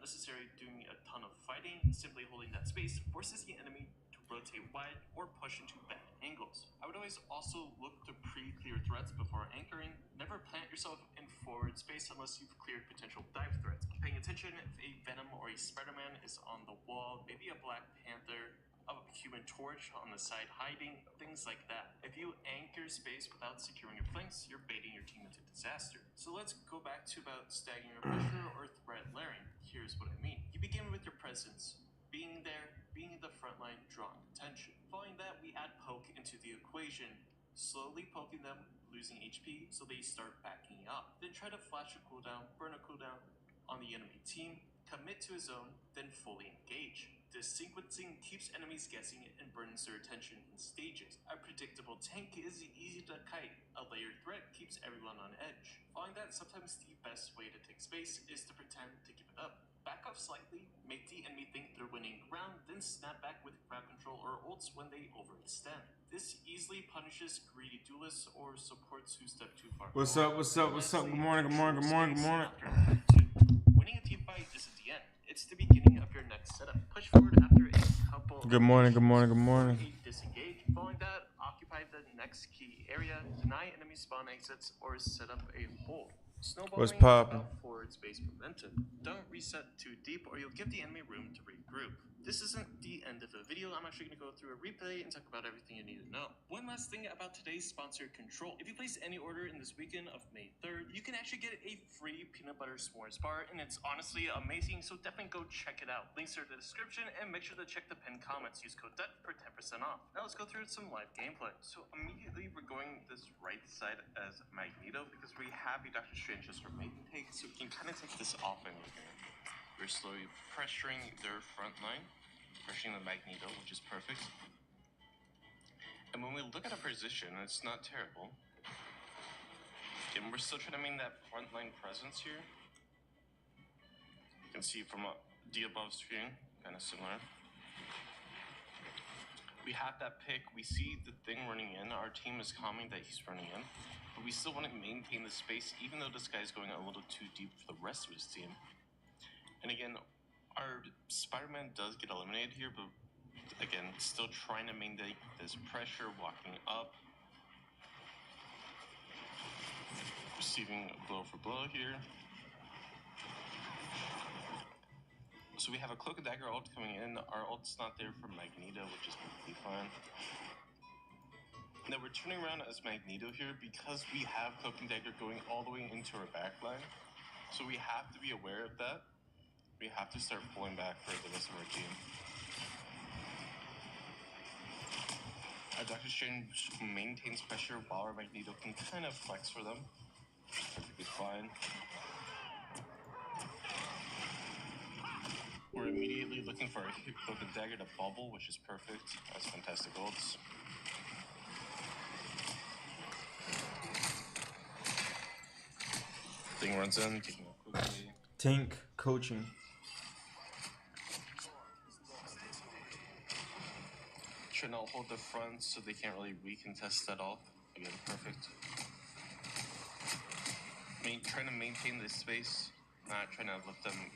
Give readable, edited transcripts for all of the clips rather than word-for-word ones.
necessarily doing a ton of fighting. Simply holding that space forces the enemy to rotate wide or push into bad angles. I would always also look to pre-clear threats before anchoring. Never plant yourself in forward space unless you've cleared potential dive threats. Paying attention if a Venom or a Spider-Man is on the wall, maybe a Black Panther, a Human Torch on the side hiding, things like that. If you anchor space without securing your flanks, you're baiting your team into disaster. So let's go back to about stacking your pressure or threat layering. Here's what I mean. You begin with your presence, being there, being in the front line, drawing attention. Following that, we add poke into the equation, slowly poking them, losing HP, so they start backing up. Then try to flash a cooldown, burn a cooldown on the enemy team, commit to a zone, then fully engage. This sequencing keeps enemies guessing and burns their attention in stages. A predictable tank is easy to kite. A layered threat keeps everyone on edge. Following that, sometimes the best way to take space is to pretend to give it up. Back off slightly, make the enemy think they're winning ground, then snap back with grab control or ults when they overextend. This easily punishes greedy duelists or supports who step too far. What's up? Good morning. Winning a team fight isn't the end. It's the beginning of your next setup. Push forward after a couple. Good morning. Disengage. Following that, occupy the next key area, deny enemy spawn exits, or set up a hold. Snowballing What's poppin'? forward space momentum. Don't reset too deep or you'll give the enemy room to regroup. This isn't the end of the video. I'm actually going to go through a replay and talk about everything you need to know. One last thing about today's sponsor, Control. If you place any order in this weekend of May 3rd, you can actually get a free peanut butter s'mores bar, and it's honestly amazing, so definitely go check it out. Links are in the description, and make sure to check the pinned comments. Use code DET for 10% off. Now let's go through some live gameplay. So immediately we're going this right side as Magneto because we have a Doctor Strange just for main take, so we can kind of take this off and we're slowly pressuring their front line, pressuring the Magneto, which is perfect. And when we look at our position, it's not terrible. And we're still trying to maintain that front line presence here. You can see from the above screen, kind of similar. We have that pick, we see the thing running in, our team is calming that he's running in, but we still want to maintain the space even though this guy's going a little too deep for the rest of his team. And again, our Spider-Man does get eliminated here, but again, still trying to maintain this pressure, walking up, receiving blow for blow here. So we have a Cloak and Dagger ult coming in. Our ult's not there for Magneto, which is completely fine. Now we're turning around as Magneto here because we have Cloak and Dagger going all the way into our backline. So we have to be aware of that. We have to start pulling back for the rest of our team. Our Doctor Strange maintains pressure while our Magneto can kind of flex for them. Perfectly fine. We're immediately looking for a Cloak and Dagger to bubble, which is perfect. That's fantastic ults. Thing runs in, taking it quickly. Tank coaching. Trying to hold the front so they can't really recontest at all. Again, perfect. Trying to maintain this space, not trying to let them.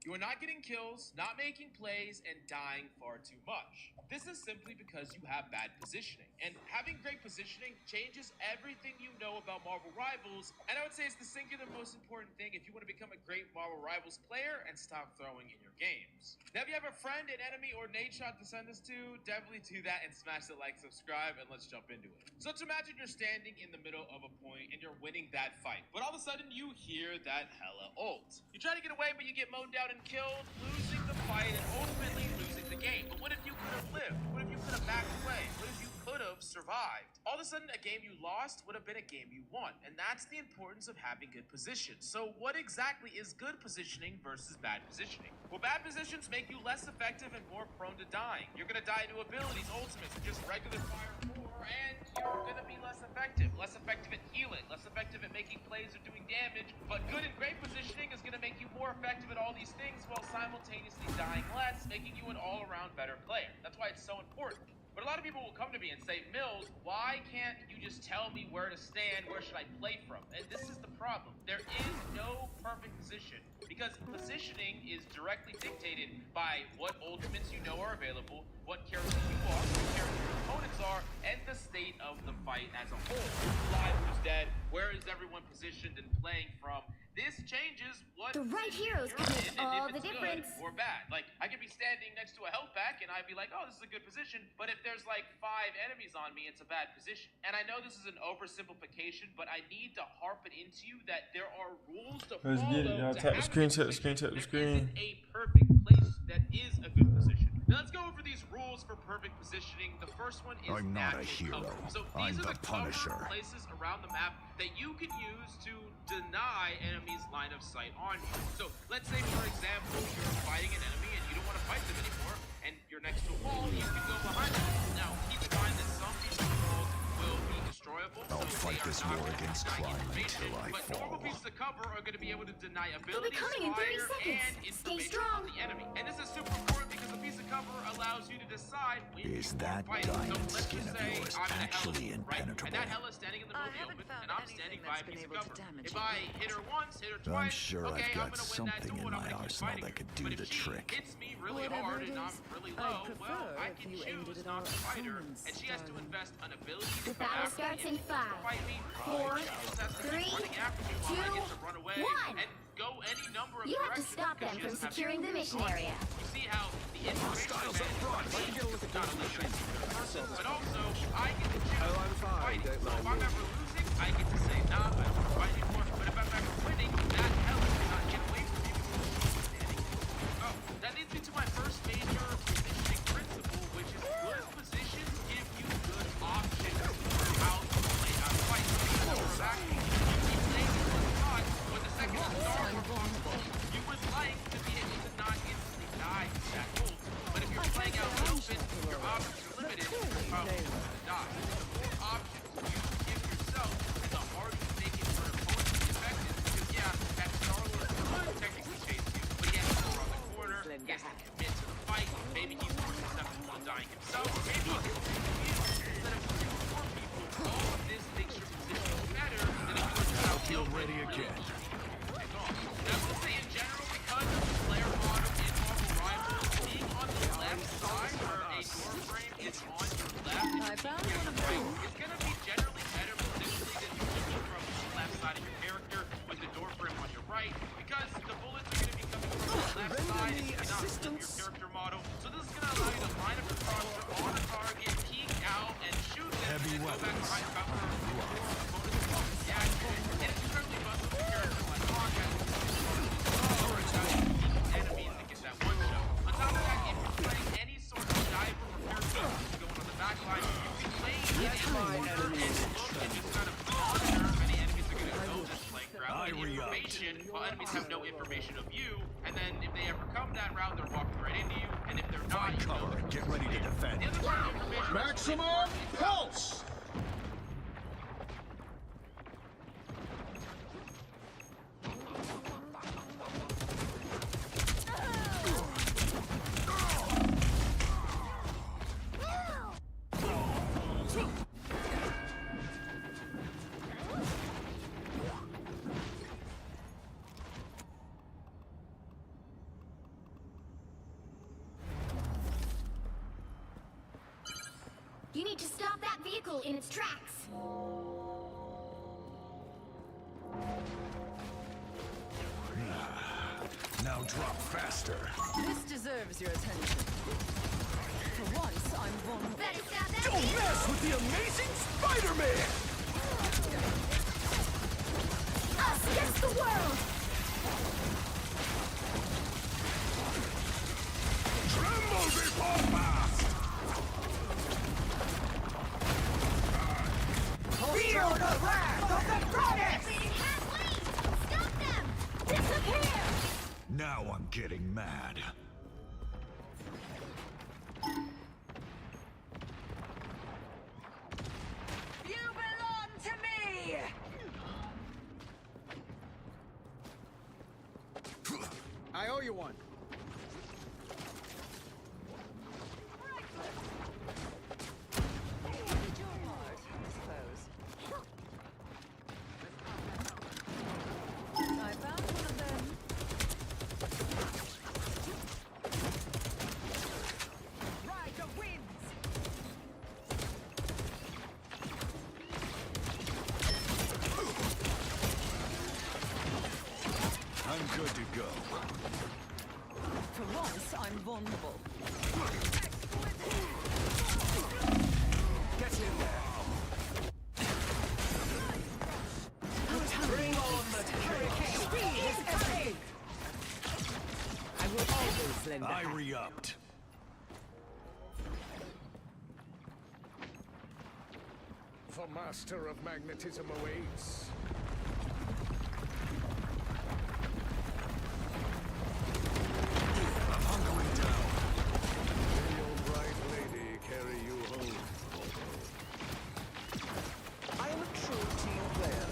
You are not getting kills, not making plays, and dying far too much. This is simply because you have bad positioning. And having great positioning changes everything you know about Marvel Rivals, and I would say it's the singular most important thing if you want to become a great Marvel Rivals player and stop throwing in your games. Now, if you have a friend, an enemy, or nade shot to send us to, definitely do that and smash the like, subscribe, and let's jump into it. So let's imagine you're standing in the middle of a point and you're winning that fight, but all of a sudden you hear that hella ult. You try to get away, but you get mown down and killed, losing the fight and ultimately losing the game. But what if you could have lived? What if you could have backed away? What if you could have survived? All of a sudden, a game you lost would have been a game you won. And that's the importance of having good position. So what exactly is good positioning versus bad positioning? Well, bad positions make you less effective and more prone to dying. You're gonna die to abilities, ultimates, or just regular fire more, and you're gonna be less effective at healing, less effective at making plays or doing damage. But good and great positioning is gonna make you more effective at all these things while simultaneously dying less, making you an all-around better player. That's why it's so important. But a lot of people will come to me and say, Mills, why can't you just tell me where to stand? Where should I play from? And this is the problem. There is no perfect position because because positioning is directly dictated by what ultimates you know are available, what character you are, what character your opponents are, and the state of the fight as a whole. Who's alive, who's dead, where is everyone positioned and playing from? This changes what The right heroes can make all the difference. or bad. Like, I could be standing next to a health pack and I'd be like, oh, this is a good position. But if there's like 5 enemies on me, it's a bad position. And I know this is an oversimplification, but I need to harp it into you that there are rules to Let's follow. get it, y'all. to Tap the have screen, a tap the position. screen, tap the There screen. isn't a perfect place that is a good position. Now let's go over these rules for perfect positioning. The first one is I'm not a natural hero. cover. So I'm these are the the cover Punisher. places around the map that you can use to deny enemies line of sight on you. So let's say, for example, you're fighting an enemy and you don't want to fight them anymore, and you're next to a wall, you can go behind them. Now, keep in mind that some pieces of walls will be destroyable. I'll so fight they are this not war gonna against deny crime information, until I but normal fall. pieces of cover are going to be able to deny They'll be abilities, coming in 30 fire, seconds. and Stay information strong. on the enemy. And this is super important because a piece of cover allows you to decide when Is you that are fighting. So diamond let's skin just of say yours I'm in a actually Hela, right? And impenetrable? that Hela's standing in the middle of the open, found and I'm anything standing that's by a been piece of able to cover. damage If you. I hit her once, hit her I'm twice, sure okay, I've I'm got gonna win that something duel, in and I'm my gonna keep arsenal fighting that her. could do But if the she trick. hits me really Whatever hard it and I'm is, really I'd low, prefer well, I if can you ended choose it not all to fight her, at and she has to once, invest an ability to The come battle after starts me in and to 5, fight me. 4, She just has to keep 3, running after me while I 2, get to run away 1. and go any number of You have to directions stop because them she from doesn't have securing the mission area. You see how the information advantage is not only that I see the person, but also I get to choose I'm who's fine, fighting. don't So if mind I'm ever losing, I get to say, nah, I don't want to fight anymore. But if I'm ever winning, that hell cannot get away from you because she's standing. Oh, that leads me to my first major positioning principle, which is good positions give you good options for how to play out a fight. Because actually, you keep playing in one spot, when the seconds start are possible, you would like to be able to not instantly die to that ult. But if you're playing out in the open, your options are limited, you're probably going to die. The more options you give yourself, and the harder you make it for an opponent to be effective. Because yeah, that Star-Lord could technically chase you, but he has to go around the corner, he has to commit to the fight, maybe he forces himself into dying himself, or maybe he gets to instead of 2 or 4 people. All of this makes your position better than if you were just out Feel open, ready really again. take off. And I will say in general, because of the player model in Marvel Rivals, being on the left side where a door frame is on your left, I found and one of right, those. it's going to be generally better positionally than looking from the left side of your character with the door frame on your right, because the bullets are going to be coming from the left side and not from your character model. So this is going to allow you to line up your crosshair on a target, peek out, and shoot them, Heavy and then go back weapons. behind cover before opponents come reaction. And it's incredibly busted for characters like Hawk has enemies that get that one shot. On top of that, if you're playing any sort of diver or parachute going on the back line, you can play in a corner and look and just kind of monitor how many enemies are going to go this playground. I And re-upped. information, while enemies have no information of you, and then if they ever come that route, they're walking right into you, and if they're not, Find you know cover they're and get ready to defend. the other part of the information Maximum pulse! You need to stop that vehicle in its tracks. Now drop faster. This deserves your attention. For once, I'm vulnerable. Better stop that Don't vehicle. mess with the amazing Spider-Man! Us against the world. Tremble before fast! Feel the wrath of the goddess. Bleeding halfway. Stop them. Disappear. Now I'm getting mad. You belong to me! I owe you one. Did your part, I suppose. I found one of them. I'm good to go. For once, I'm vulnerable. Get in there. Bring on the hurricane! Speed is everything! I will always lend a I hand. re-upped. The master of magnetism awaits. I'm hunkering down. May your bright lady carry you home. I am a true team player.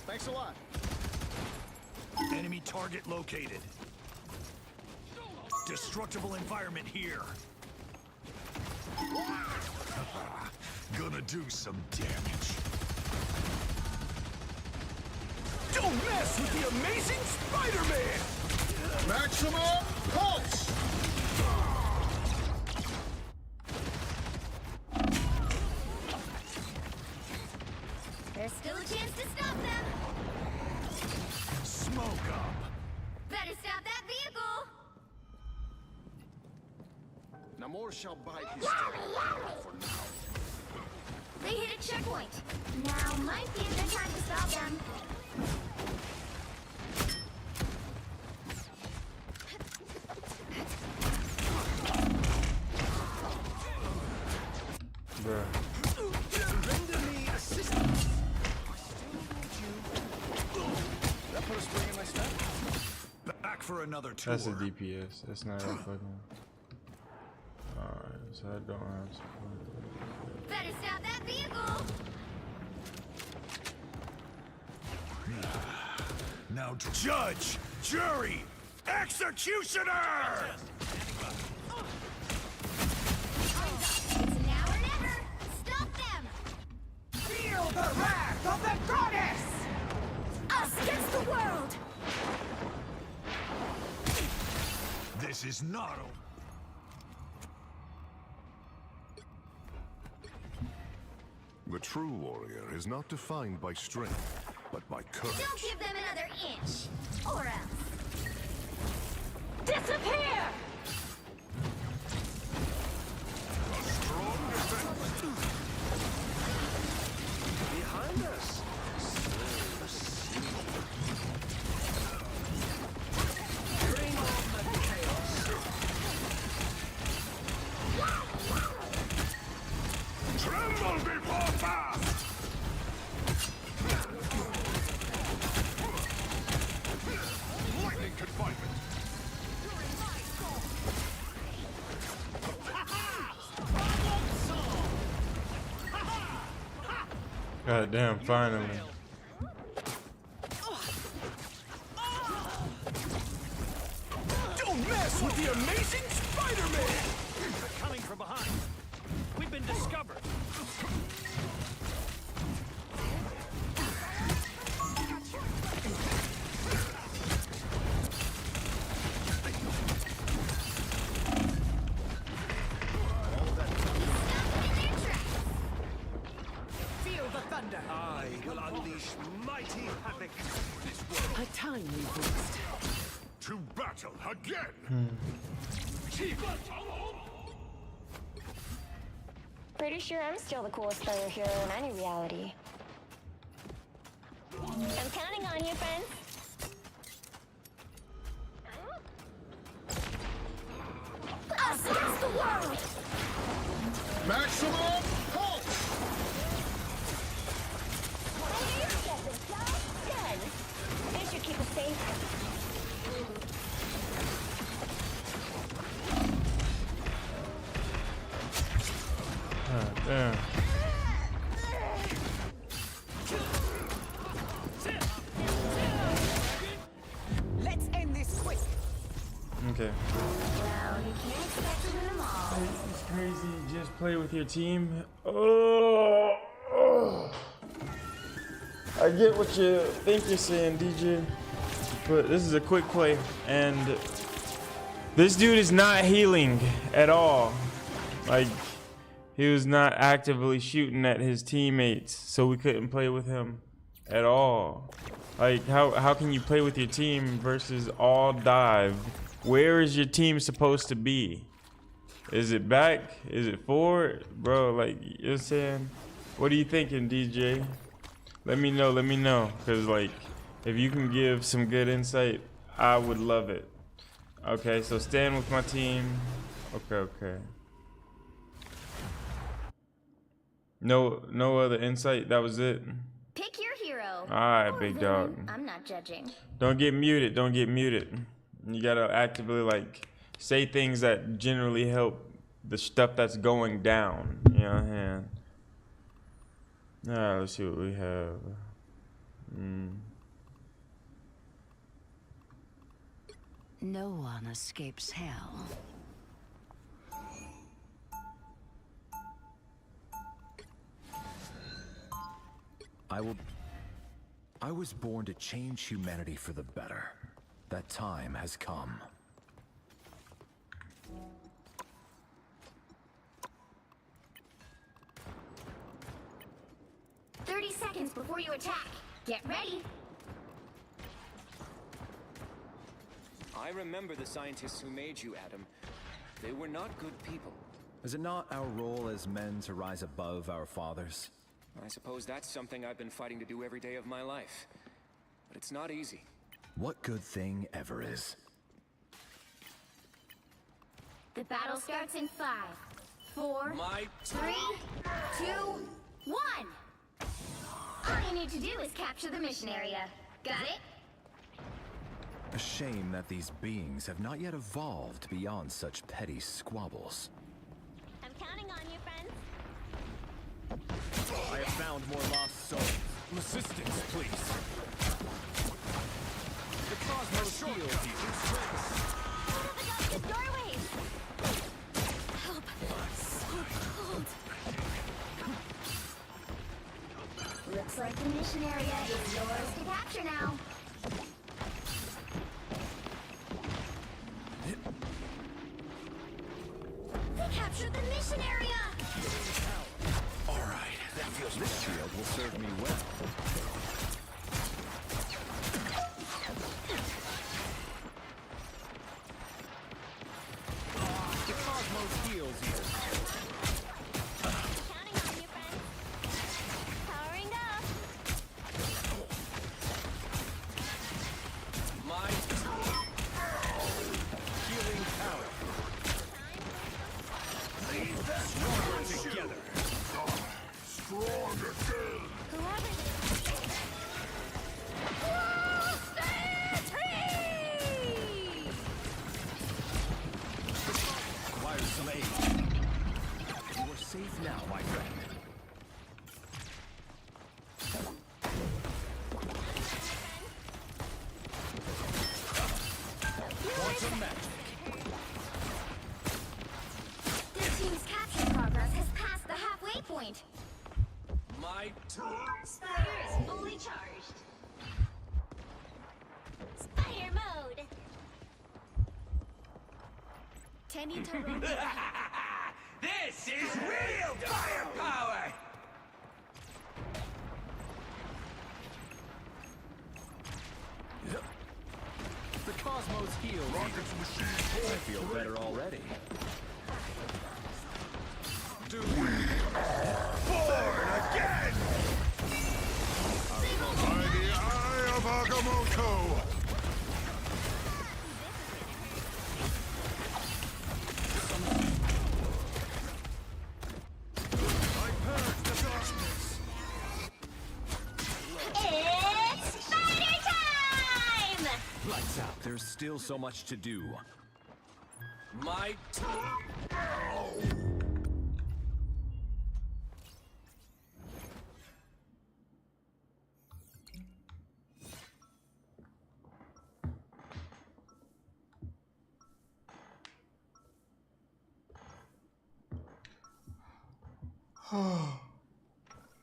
Thanks a lot. Enemy target located. Destructible environment here. Gonna do some damage. Don't mess with the amazing Spider-Man! Maximum pulse! There's still a chance to stop them. Smoke up. Better stop that vehicle. Namor shall bide his time for now. They hit a checkpoint. Now might be a good time to stop them. Bruh. Render me assistance. That put a spring in my step. Back for another tour. That's a DPS. That's not a fucking. Alright, so I don't have support. Better stop that vehicle. Now, judge, jury, executioner! It's now or never. Stop them. Feel the wrath of the goddess! Us against the world. This is not over. The true warrior is not defined by strength, but by courage. Don't give them another inch. Or else. Disappear! A strong defense. Behind us. Bring on the chaos! Tremble before fast! Lightning confinement. God damn, finally. Don't mess with the amazing Spider-Man! They're coming from behind. We've been discovered. Feel the thunder! I will unleash mighty havoc. A timely boost. To battle again! Pretty sure I'm still the coolest player hero in any reality. I'm counting on you, friends. Us against the world. Maximum pulse! Good. This should keep us safe. God damn. Let's end this quick! Okay. Well, you can't expect to win them all. It's crazy. Just play with your team. Oh. I get what you think you're saying, DJ. But this is a quick play. And this dude is not healing at all. Like, he was not actively shooting at his teammates, so we couldn't play with him at all. Like, how can you play with your team versus all dive? Where is your team supposed to be? Is it back? Is it forward? Bro, like, you know what I'm saying? What are you thinking, DJ? Let me know. Because, like, if you can give some good insight, I would love it. Okay, so stand with my team. Okay. No other insight? That was it? Pick your hero. Alright, Or big villain. dog. I'm not judging. Don't get muted. You gotta actively, like, say things that generally help the stuff that's going down. You know what I'm saying? Alright, let's see what we have. No one escapes hell. I was born to change humanity for the better. That time has come. Seconds before you attack. Get ready. I remember the scientists who made you, Adam. They were not good people. Is it not our role as men to rise above our fathers? I suppose that's something I've been fighting to do every day of my life. But it's not easy. What good thing ever is? The battle starts in 5, 4, 3, 2, 1. All you need to do is capture the mission area. Got it? A shame that these beings have not yet evolved beyond such petty squabbles. I'm counting on you, friends. I have found more lost souls. Assistance, please. The Cosmos shields you. The doorways. Help. So cold. Looks like the mission area is yours to capture now. They captured the mission area! Alright, that feels this shield will serve me well. The Cosmos heals you. Counting on you, friends. Powering up. My healing power. Stronger together. Strong again. Whoever Requires some aid. You are safe now, my friend. Quantum magic. Their team's capture progress has passed the halfway point. My Spider is fully charged. Spider mode. Tending to run. This is real firepower! The Cosmos heals. Rockets machine I feel better already. born again! By the eye of Agamotto! I purge the darkness! It's spider time! Lights out. There's still so much to do. My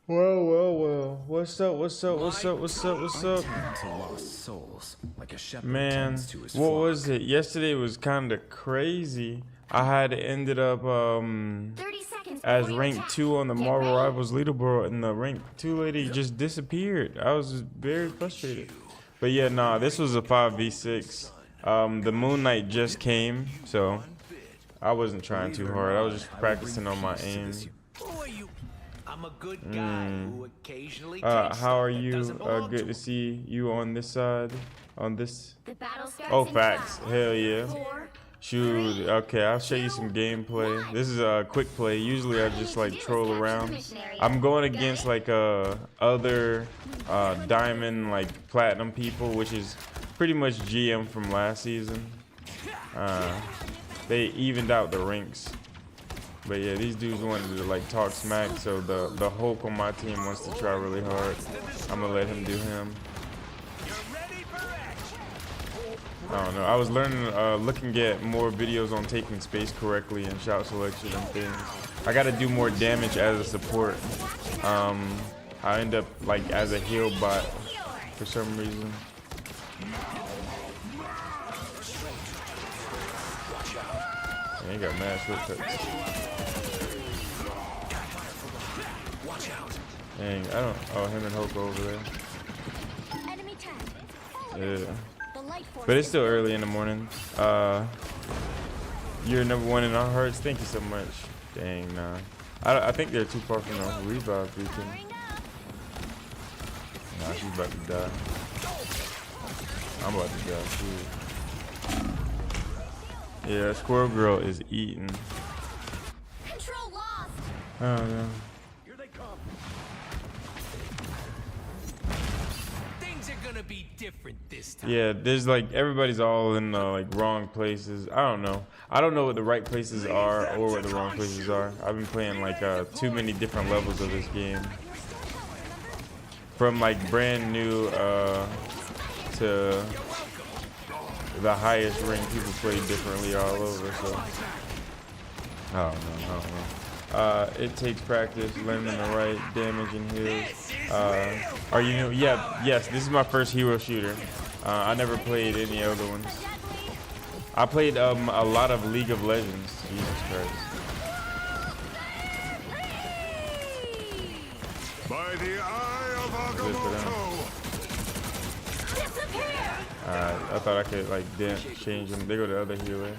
Well. What's up? I tend to lost souls, like a shepherd Man, tends to his what flock. was it? Yesterday was kind of crazy. I had ended up 30 seconds as rank 2 on the Marvel Rivals leaderboard, and the rank 2 lady just disappeared. I was very frustrated. But yeah, nah, this was a 5v6. The Moon Knight just came, so I wasn't trying too hard. I was just practicing on my aim. I'm a good guy who occasionally how are you? Good to see you on this side. On this. Oh, facts. Hell yeah. Shoot. Okay, I'll show you some gameplay. This is a quick play. Usually I just like troll around. I'm going against like other diamond, like platinum people, which is pretty much GM from last season. They evened out the ranks. But yeah, these dudes wanted to like talk smack, so the Hulk on my team wants to try really hard. I'm gonna let him do him. I don't know. I was learning, looking at more videos on taking space correctly and shout selection and things. I gotta do more damage as a support. I end up like as a heal bot for some reason. Man, he got mad shortcuts. Dang, I don't. Oh, him and Hulk over there. Yeah. But it's still early in the morning. You're #1 in our hearts. Thank you so much. Dang, nah. I think they're too far from the revive beacon. Nah, she's about to die. I'm about to die too. Yeah, Squirrel Girl is eating. Control lost. I don't know. Here they come. Things are gonna be different this time. Yeah, there's like everybody's all in the like wrong places. I don't know. I don't know what the right places are or what the wrong places are. I've been playing like too many different levels of this game. From like brand new to the highest rank, people play differently all over, so I don't know. It takes practice, learning the right damage and heals. Are you new? Yeah, yes, this is my first hero shooter. I never played any other ones. I played a lot of League of Legends. Jesus Christ. By the eye of Agamotto. I thought I could like change them. They go to the other healer.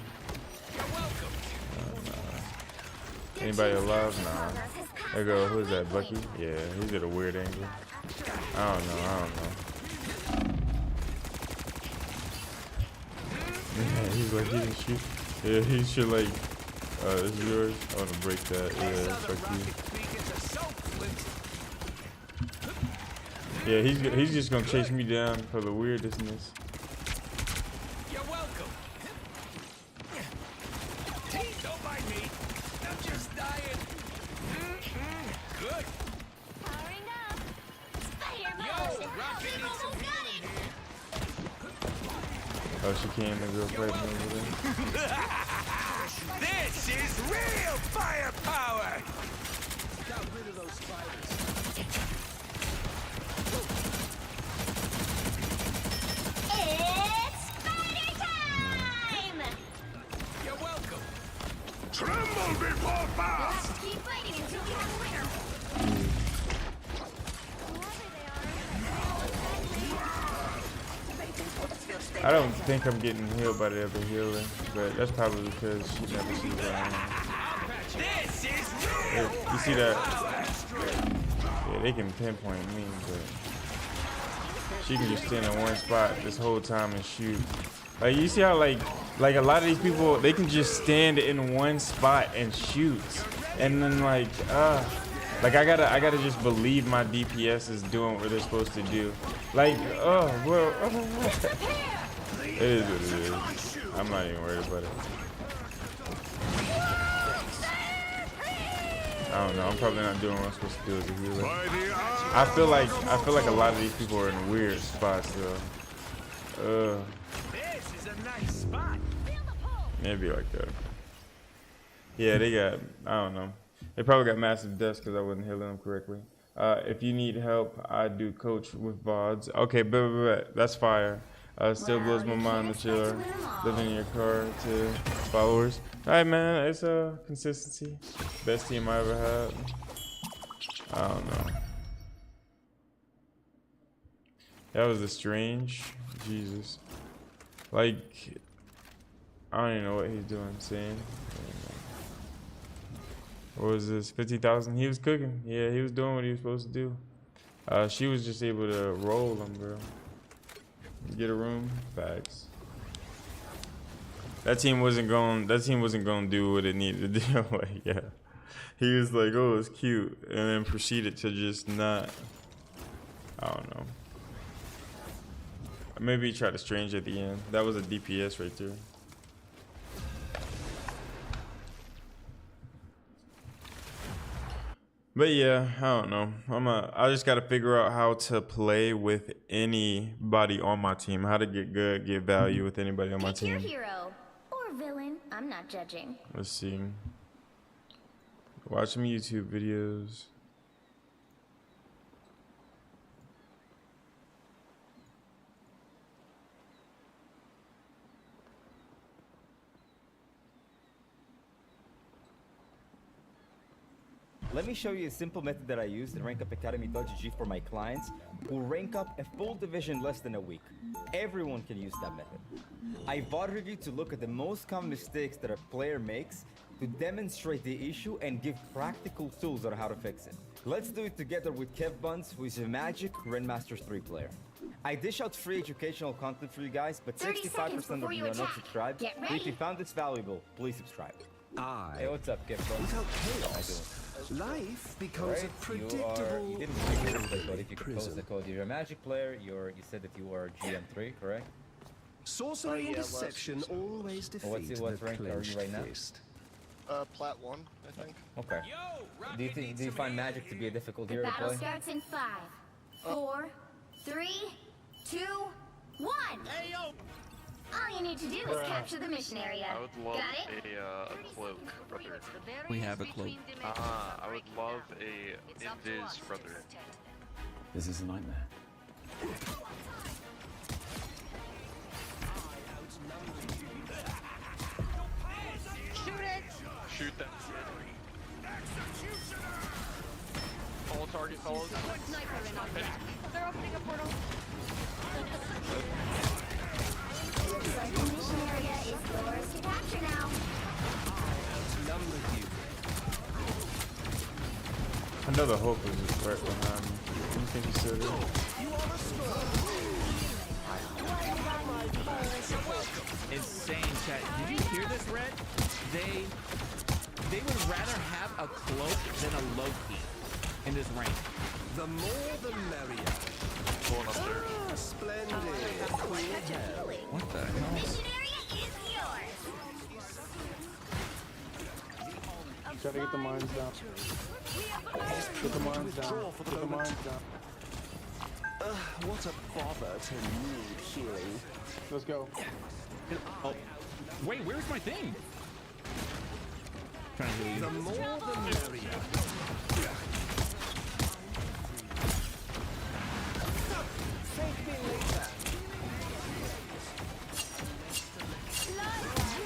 Anybody alive? Nah. There go. Who's that? Bucky? Yeah, he's at a weird angle. I don't know. Yeah, he's like he didn't shoot. Yeah, he should like. This is yours. I want to break that. Yeah, fuck you. Yeah, he's just gonna chase me down for the weirdness. You're welcome. Don't mind me. I'm just dying. Good. Powering up. Spider-Man. Yo, Rocket needs some healing here. Oh, she came and go fight me over there. This is real firepower. Got rid of those spiders. It's spider time! You're welcome. Tremble before fire! Let's keep fighting until we have a winner. I don't think I'm getting healed by the other healer, but that's probably because she never sees that. This is Yeah, you see that? Yeah, they can pinpoint me, but she can just stand in one spot this whole time and shoot. Like you see how like a lot of these people, they can just stand in one spot and shoot, and then like I gotta just believe my DPS is doing what they're supposed to do. Like well. It is what it is. I'm not even worried about it. I don't know. I'm probably not doing what I'm supposed to do as a healer. I feel like a lot of these people are in weird spots though. This is a nice spot. Maybe like that. Yeah, they got. I don't know. They probably got massive deaths because I wasn't healing them correctly. If you need help, I do coach with VODs. Okay, but that's fire. Still blows my mind that you're living in your car to followers. Alright, man, it's a consistency. Best team I ever had. I don't know. That was a strange. Jesus. Like, I don't even know what he's doing. Saying. What was this? 50,000? He was cooking. Yeah, he was doing what he was supposed to do. She was just able to roll him, bro. Get a room. Facts. That team wasn't going to do what it needed to do. Like, yeah. He was like, oh, it's cute. And then proceeded to just not. I don't know. Maybe he tried to strange at the end. That was a DPS right there. But yeah, I don't know. I just gotta figure out how to play with anybody on my team. How to get good, get value with anybody on my team. Pick your hero or villain. I'm not judging. Let's see. Watch some YouTube videos. Let me show you a simple method that I use in RankUpAcademy.gg for my clients who rank up a full division less than a week. Everyone can use that method. I voted you to look at the most common mistakes that a player makes to demonstrate the issue and give practical tools on how to fix it. Let's do it together with Kev Buns, who is a Magic Grandmasters 3 player. I dish out free educational content for you guys, but 65% of you are not subscribed. So if you found this valuable, please subscribe. Hey, what's up, Kev Buns? Without chaos, life becomes a predictable. You didn't really give the code. If you could post the code, you're a Magic player. You said that you are GM3, correct? Sorcery and deception always defeat the what rank are you right now? fist. Plat 1, I think. Okay. Do you find Magic to be a difficult hero to Battle play? starts in 5, 4, 3, 2, 1. Hey, yo! All you need to do is capture the mission area. I would love Got it? a cloak, brother. We have a cloak. I would love a invis, brother. This is a nightmare. Shoot it! Shoot that. All target fellas. They're opening a portal. Looks like the mission area is yours to capture now. I know the Hulk was just right behind me. Do you think he's still there? Insane, chat. Did you hear this, Red? They would rather have a cloak than a Loki in this rank. The more the merrier. Going up there. Splendid. What the hell? Mission area is yours. Try to get the mines down. Get the mines down. Get the mines down. What a bother to need healing. Let's go. Oh, wait, where's my thing? Trying to heal you. The more the merrier. Thank me later.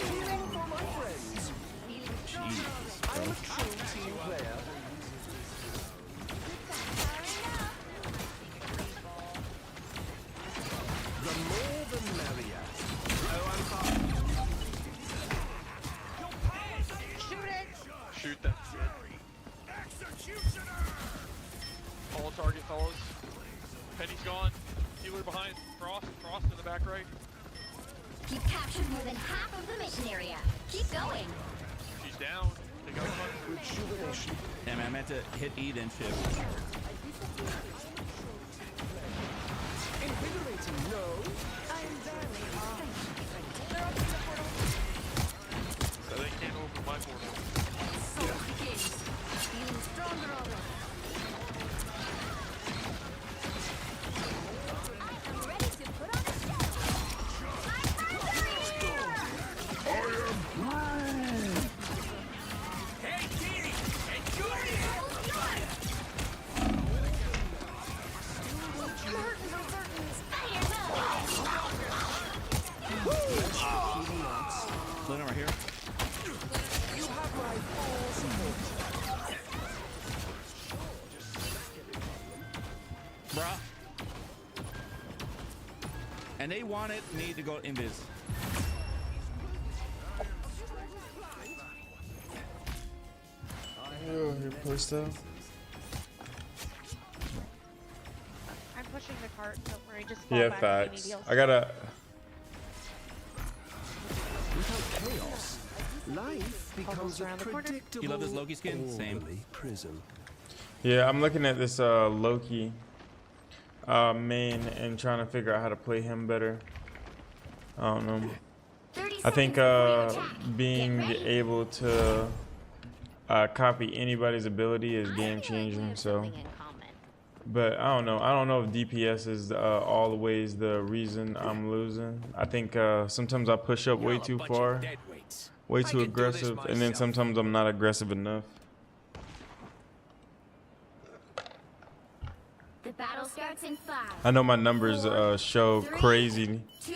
Healing for my friends. Jeez, I'm a true team player. The more the merrier. Oh, I'm fine. Shoot it! Shoot that. All target fellas. Penny's gone. Healer behind. Frost in the back right. You've captured more than half of the mission area. Keep going. She's down. They got one. Rejuvenation. Damn, I meant to hit E then shift. Invigorating, no. So they can't open my portal. Feeling stronger already. I am ready to put on a show. bruh. And they wanted me to go invis. Oh, your playstyle. I'm pushing the cart. Don't worry. Just fall Yeah, back if facts. you need heals. I gotta. Without chaos, life becomes a around the corner. predictable You love this Loki skin? Same. orderly prison. Yeah, I'm looking at this Loki main and trying to figure out how to play him better. I don't know. I think being able to copy anybody's ability is game changing. So, but I don't know. I don't know if DPS is always the reason I'm losing. I think sometimes I push up way too far, way too aggressive, and then sometimes I'm not aggressive enough. The battle starts in 5. I know my numbers show 3, crazy 2,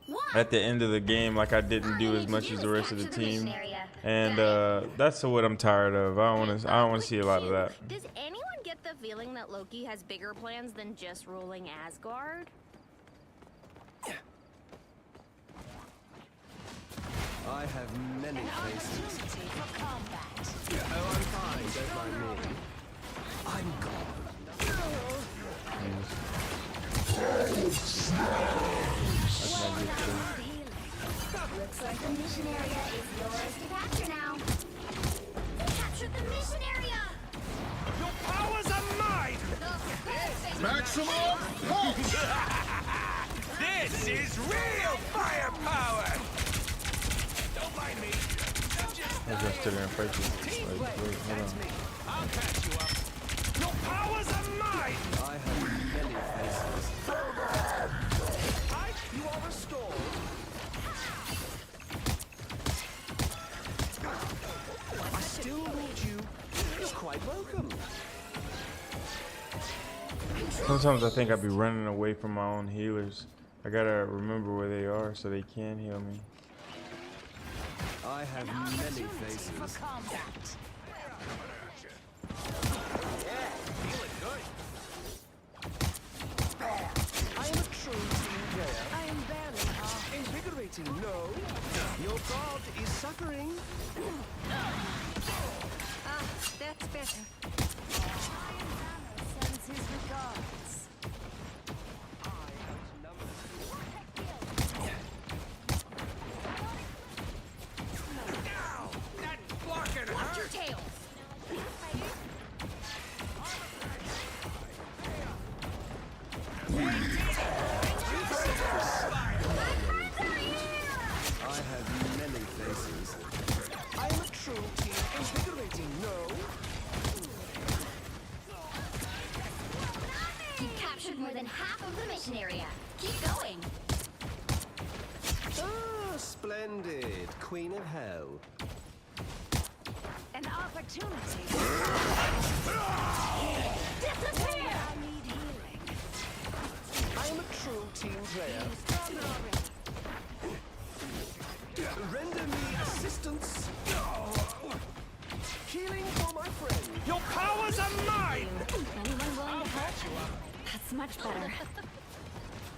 1. at the end of the game, like I didn't do as much as the rest of the team, and that's what I'm tired of. I don't want to see a lot of that. Does anyone get the feeling that Loki has bigger plans than just ruling Asgard? I have many faces. Oh, I'm fine, don't mind me. I'm gone. Looks like the mission area is yours to capture now. Capture the mission area! Your powers are mine! Maximum punch! This is real firepower! Don't mind me. I just stood there and fight you. Like, wait, hold on. I'll catch you up. Your powers are mine! I have many faces. You are restored. I still need you. You're quite welcome. Sometimes I think I'd be running away from my own healers. I gotta remember where they are so they can heal me. I have many faces. I am a true team player. I am barely invigorating. No, your god is suffering. That's better. Sends his regards. Watch your tails! I have many faces. I am a true team invigorating. No. You've captured more than half of the mission area. Keep going. Ah, splendid. Queen of Hell. An opportunity. Disappear! I need healing. I am a true team player. Render me assistance. Healing for my friend. Your powers are mine! Anyone willing to help? That's much better.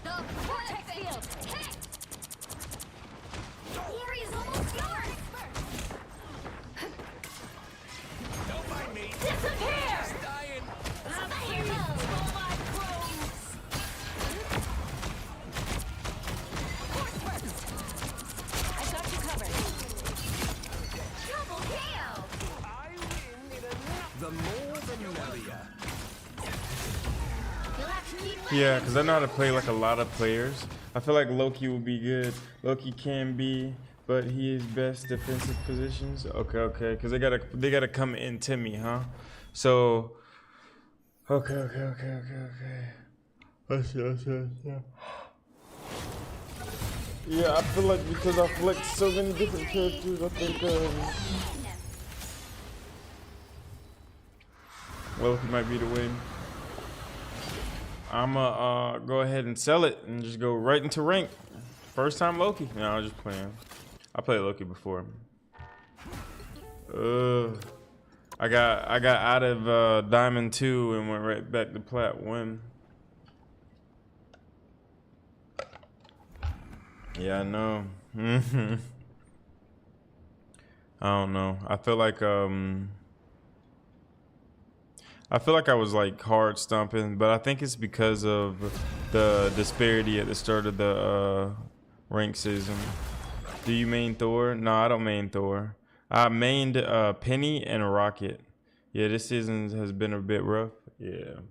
The vortex field! Hit! The area's almost yours! Don't mind me. Disappear! He's dying. Fireballs! All my crows! I got you covered. Double kill! I win in a the more the merrier. You'll have to keep Yeah, because I know how to play like a lot of players. I feel like Loki will be good. Loki can be, but he is best defensive positions. Okay, because they gotta come into me, huh? So, okay. Let's see. Yeah, I feel like because I flicked so many different characters, I think Loki might be the way. I'ma go ahead and sell it and just go right into rank. First time Loki. No, I'm just playing. I played Loki before. I got out of Diamond 2 and went right back to Plat 1. Yeah, I know. I don't know. I feel like I was like hard stumping, but I think it's because of the disparity at the start of the rank season. Do you main Thor? No, I don't main Thor. I mained Penny and Rocket. Yeah, this season has been a bit rough. Yeah.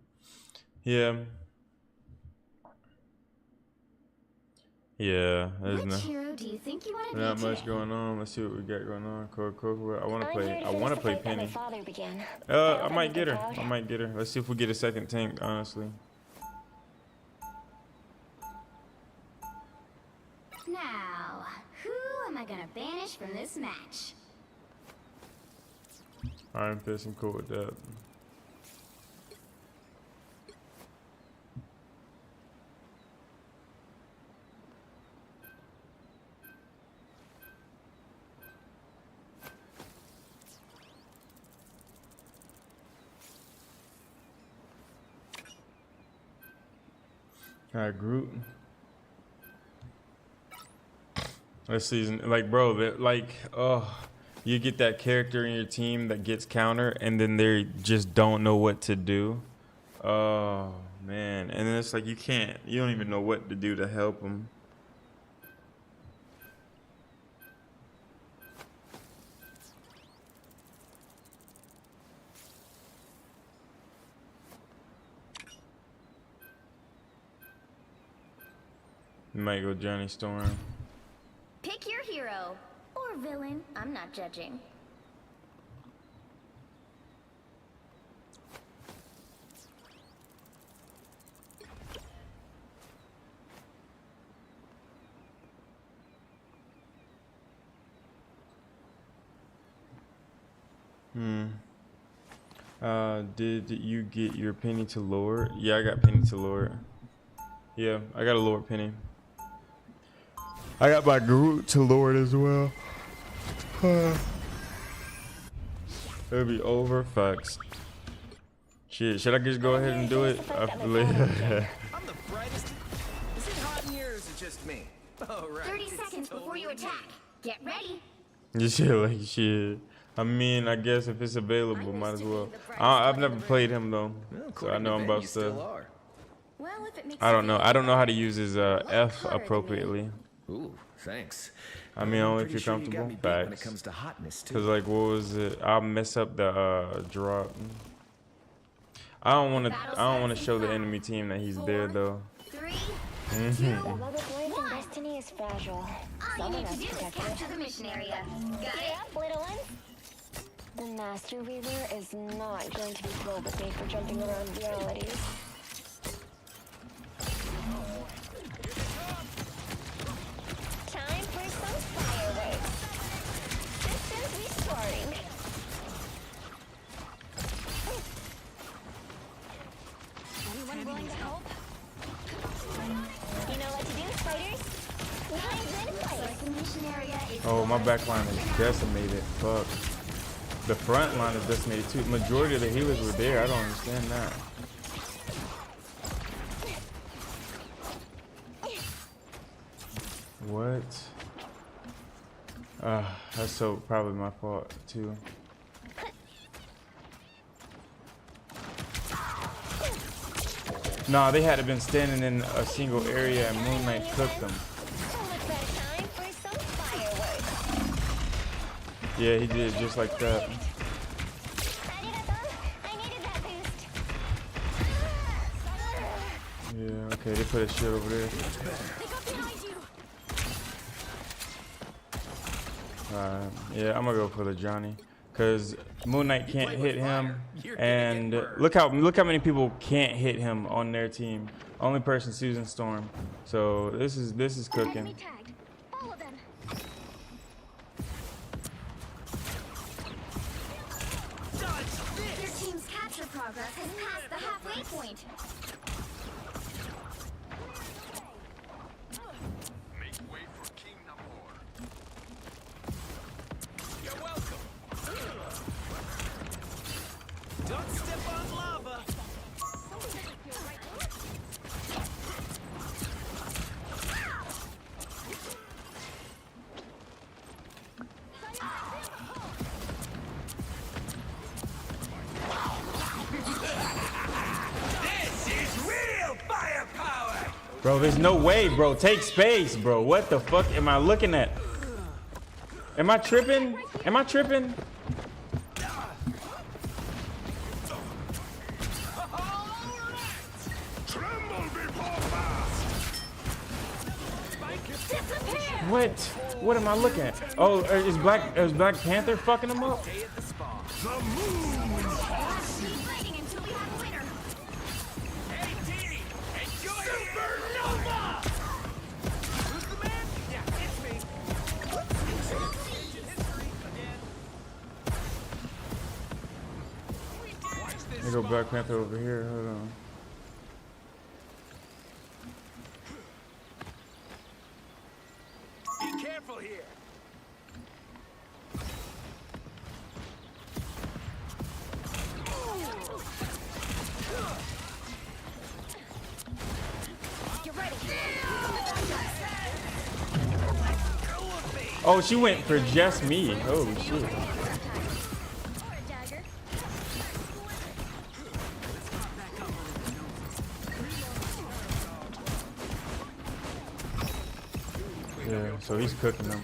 Yeah, there's Which hero do you think you want to be not much today? going on. Let's see what we got going on. I want to play. I want to play Penny. Father began. I might get her. Let's see if we get a second tank. Honestly. Now, who am I gonna banish from this match? Iron Fist, I'm cool with that. Alright, Groot. This season, like, bro, you get that character in your team that gets counter, and then they just don't know what to do. Oh man, and then it's like you don't even know what to do to help them. You might go Johnny Storm. Pick your hero or villain. I'm not judging. Did you get your Penny to Lord? Yeah, I got Penny to Lord. Yeah, I got a Lord Penny. I got my Groot to Lord as well. It'll be over. Facts. Shit, should I just go ahead and do it? I believe. I'm the brightest. Is it hot in here or is it just me? Oh, right. 30 seconds before you attack. Get ready. You shit like shit. I mean, I guess if it's available, might as well. I've never played him though, so I know I'm about to. Well, if it makes I don't know. I don't know how to use his F appropriately. Ooh, thanks. I mean, only if you're comfortable. When it Facts. comes to hotness, too. Cause like, what was it? I'll mess up the drop. I don't want to show the enemy team that he's there though. 3, Destiny is fragile. all you need to do is capture the mission area. Got it? Little one. The Master Weaver is not going to be thrilled with me for jumping around realities. Time for some fireworks. Systems restarting. Anyone willing to help? You know what to do, spiders? Lines in place. The mission area is Oh, my back line is decimated. Fuck. The front line is decimated too. Majority of the healers were there. I don't understand that. What? That's so probably my fault too. Nah, they had to been standing in a single area and Moon Knight cooked them. Yeah, he did just like that. Yeah, okay, they put a shit over there. Yeah, I'm gonna go for the Johnny, cause Moon Knight can't hit him, and look how many people can't hit him on their team. Only person, Susan Storm. So this is cooking. Your team's capture progress has passed the halfway point. Make way for King Namor. You're welcome. Don't step on lava. Bro, there's no way, bro. Take space, bro. What the fuck am I looking at? Am I tripping? Am I tripping? What? What am I looking at? Oh, is Black Panther fucking him up? Let me go Black Panther over here. Hold on. Be careful here. Oh, she went for just me. Oh shit. Yeah, so he's cooking them.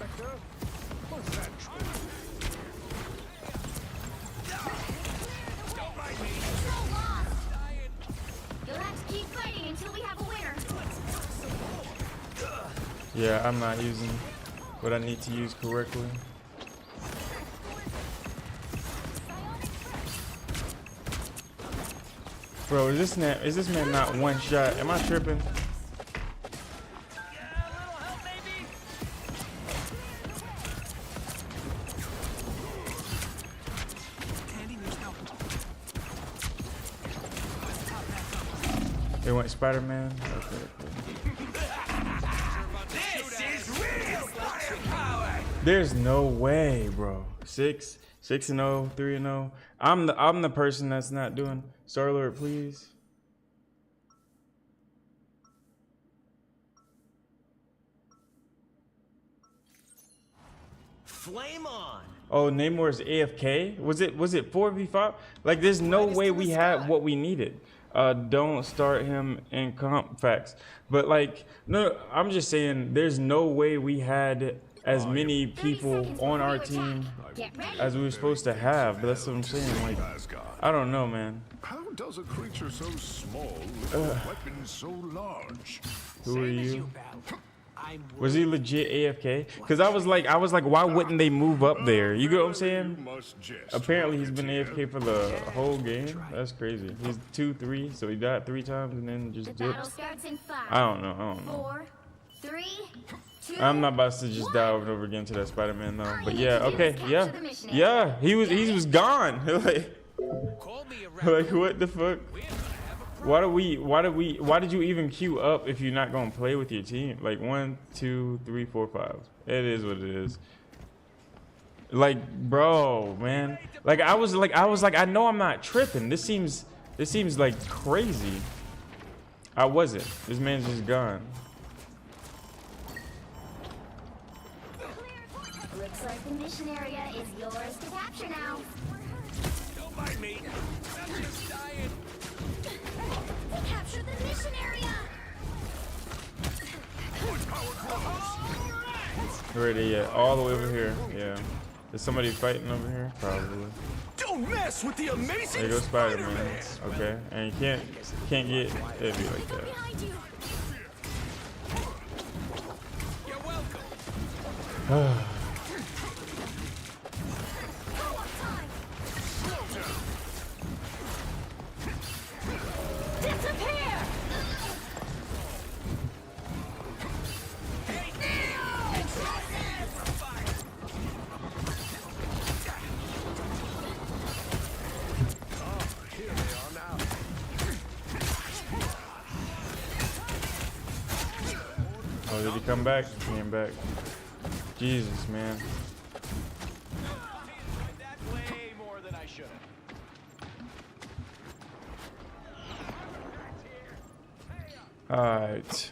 You'll have to keep fighting until we have a winner. Yeah, I'm not using what I need to use correctly. Bro, is this man not one shot? Am I tripping? They went Spider-Man. There's no way, bro. 6-0, 3-0. I'm the person that's not doing Star-Lord, please. Flame on. Oh, Namor's AFK? Was it 4v5? Like, there's no way we had what we needed. Don't start him in comp facts. But like, no, I'm just saying there's no way we had as many people on our team as we were supposed to have. But that's what I'm saying. Like, I don't know, man. How does a creature so small with a weapon so large? Who are you? Was he legit AFK? Because I was like, why wouldn't they move up there? You get what I'm saying? Apparently he's been AFK for the whole game. That's crazy. He's 2-3, so he died 3 times and then just dipped. I don't know. 4, 3, 2, I'm not about to just die over and over again to that Spider-Man though. But yeah, okay, yeah. He was gone. like what the fuck? Why did you even queue up if you're not gonna play with your team? Like 1, 2, 3, 4, 5. It is what it is. Like, bro, man. Like I was like, I know I'm not tripping. This seems like crazy. I wasn't. This man's just gone. Looks like the mission area is yours to capture now. Don't mind me. I'm just dying. Capture the mission area. Where are they at? All the way over here. Yeah. Is somebody fighting over here? Probably. Don't mess with the amazing. There goes Spider-Man. Okay. And you can't get it'd be like that. You're welcome. Oh, did he come back? He came back. Jesus, man. Way more than I should have. All right.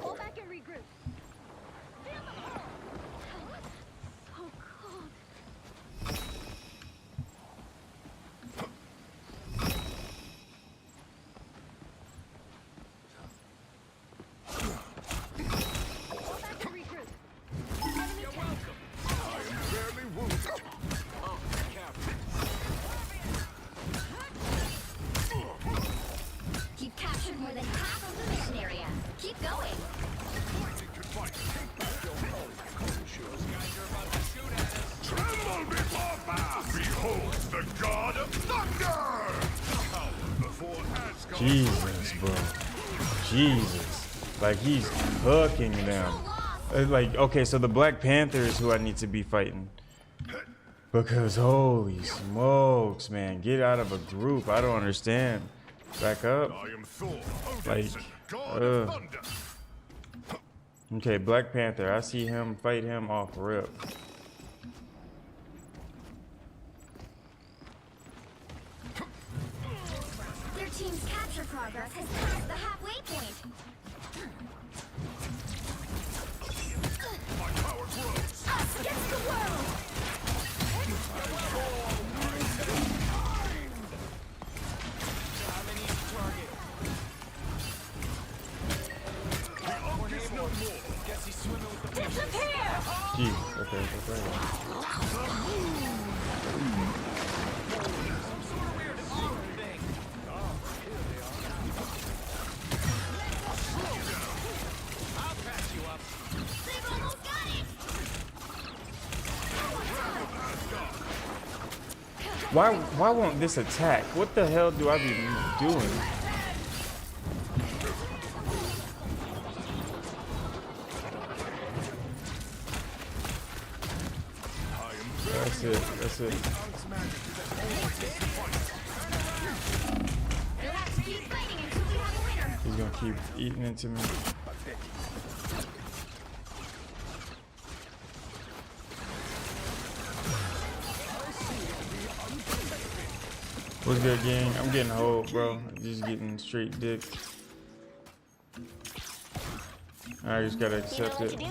Pull back and regroup. So cold. the god of thunder! Before Asgard. Jesus, bro. Jesus. Like, he's cooking them. Like, okay, so the Black Panther is who I need to be fighting. Because, holy smokes, man. Get out of a group. I don't understand. Back up. I am Thor, Like, god of thunder. okay, Black Panther. I see him fight him off rip. Your team's capture progress has passed the halfway point. My power grows. Us against the world! Disappear! Jeez, okay, okay. Why won't this attack? What the hell do I be doing? That's it. That's it. He's gonna keep eating into me. What's good, gang? I'm getting hold, bro. Just getting straight dick. I just gotta accept it.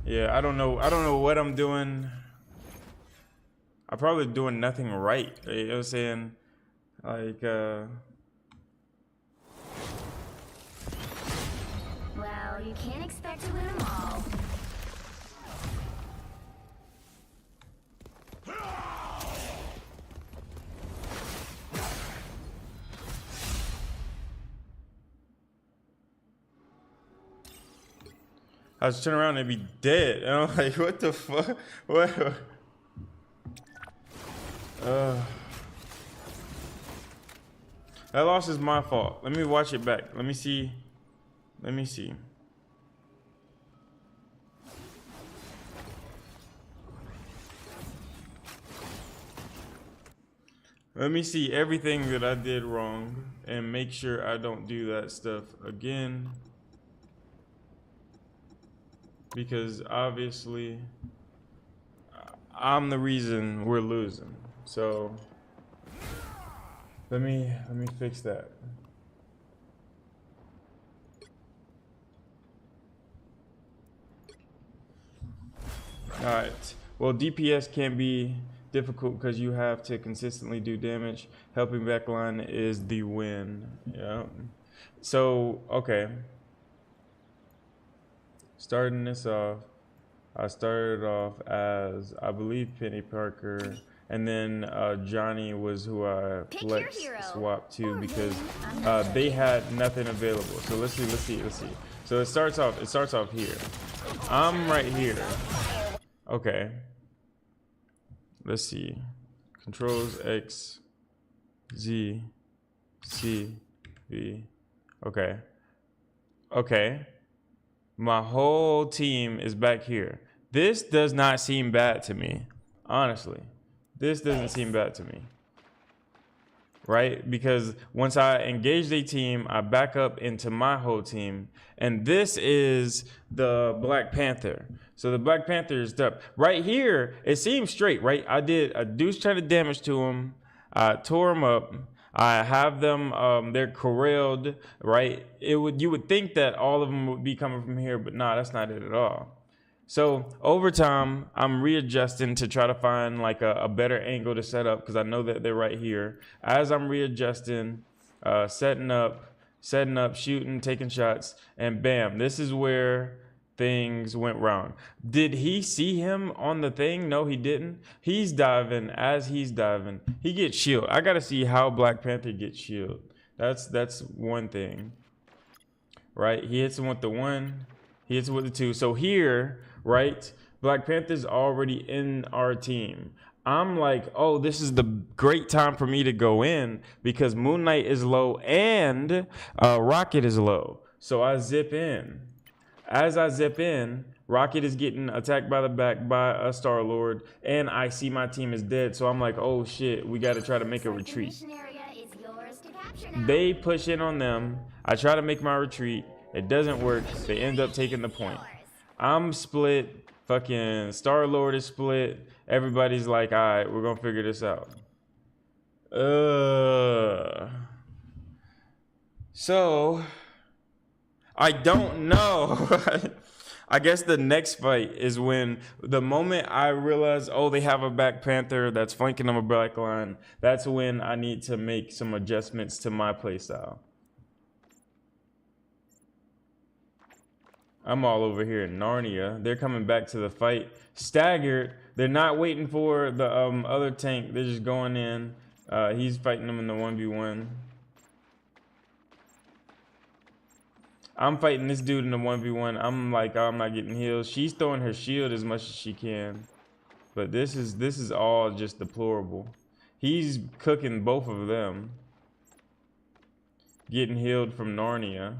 Yeah, I don't know what I'm doing. I'm probably doing nothing right. You know what I'm saying? Like, Well, you can't expect to win them all. I was turning around and be dead. And I'm like, what the fuck? What? That loss is my fault. Let me watch it back. Let me see. Let me see. Let me see everything that I did wrong and make sure I don't do that stuff again. Because obviously I'm the reason we're losing. So let me fix that. All right. Well, DPS can be difficult because you have to consistently do damage. Helping backline is the win. Yeah. So, okay. Starting this off, I started off as, I believe, Penny Parker, and then Johnny was who I flex swapped to because they had nothing available. So let's see. So it starts off here. I'm right here. Okay. Let's see. Controls X, Z, C, V. Okay. Okay. My whole team is back here. This does not seem bad to me. Honestly. This doesn't seem bad to me. Right? Because once I engage a team, I back up into my whole team. And this is the Black Panther. So the Black Panther is up. Right here, it seems straight, right? I did a deuce ton of damage to him. I tore him up. I have them, they're corralled, right? You would think that all of them would be coming from here, but nah, that's not it at all. So over time, I'm readjusting to try to find like a better angle to set up because I know that they're right here. As I'm readjusting, setting up, shooting, taking shots, and bam, this is where things went wrong. Did he see him on the thing? No, he didn't. He's diving. As he's diving, he gets shield. I gotta see how Black Panther gets shield. That's one thing, right? He hits him with the one, he hits him with the two. So here, right, Black Panther's already in our team. I'm like, oh, this is the great time for me to go in because Moon Knight is low and Rocket is low. So I zip in. As I zip in, Rocket is getting attacked by the back by a Star-Lord, and I see my team is dead. So I'm like, oh shit, we got to try to make a retreat. They push in on them. I try to make my retreat. It doesn't work. They end up taking the point. I'm split. Fucking Star-Lord is split. Everybody's like, all right, we're going to figure this out. So, I don't know. I guess the next fight is when the moment I realize, oh, they have a Black Panther that's flanking on a back line. That's when I need to make some adjustments to my playstyle. I'm all over here in Narnia. They're coming back to the fight. Staggered. They're not waiting for the other tank. They're just going in. He's fighting them in the 1v1. I'm fighting this dude in the 1v1. I'm like, oh, I'm not getting healed. She's throwing her shield as much as she can. But this is all just deplorable. He's cooking both of them. Getting healed from Narnia.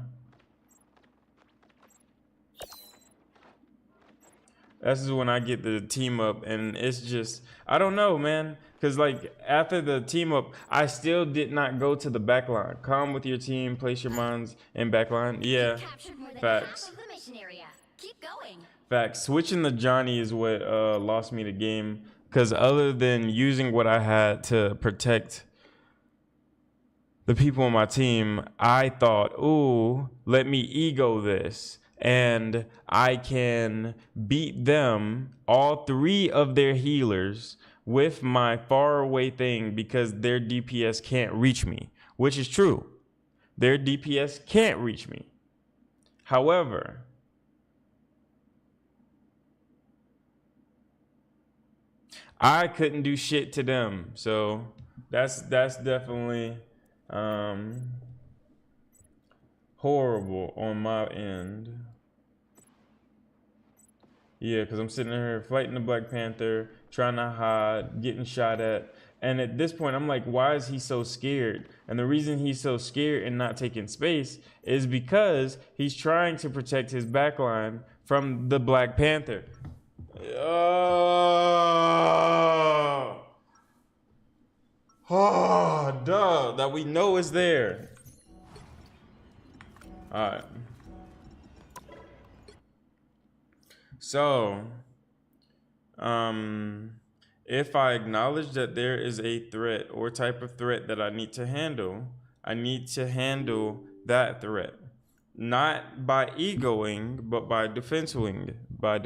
This is when I get the team up, and it's just, I don't know, man. Because, like, after the team up, I still did not go to the back line. Calm with your team, place your mines in back line. Yeah, facts. Facts. Switching to Johnny is what lost me the game. Because other than using what I had to protect the people on my team, I thought, ooh, let me ego this. And I can beat them, all three of their healers, with my far away thing because their DPS can't reach me, which is true. Their DPS can't reach me. However, I couldn't do shit to them. So that's definitely horrible on my end. Yeah, because I'm sitting here fighting the Black Panther, trying to hide, getting shot at. And at this point, I'm like, why is he so scared? And the reason he's so scared and not taking space is because he's trying to protect his backline from the Black Panther. Oh, duh, that we know is there. All right. So, if I acknowledge that there is a threat or type of threat that I need to handle that threat. Not by egoing, but by defensing. By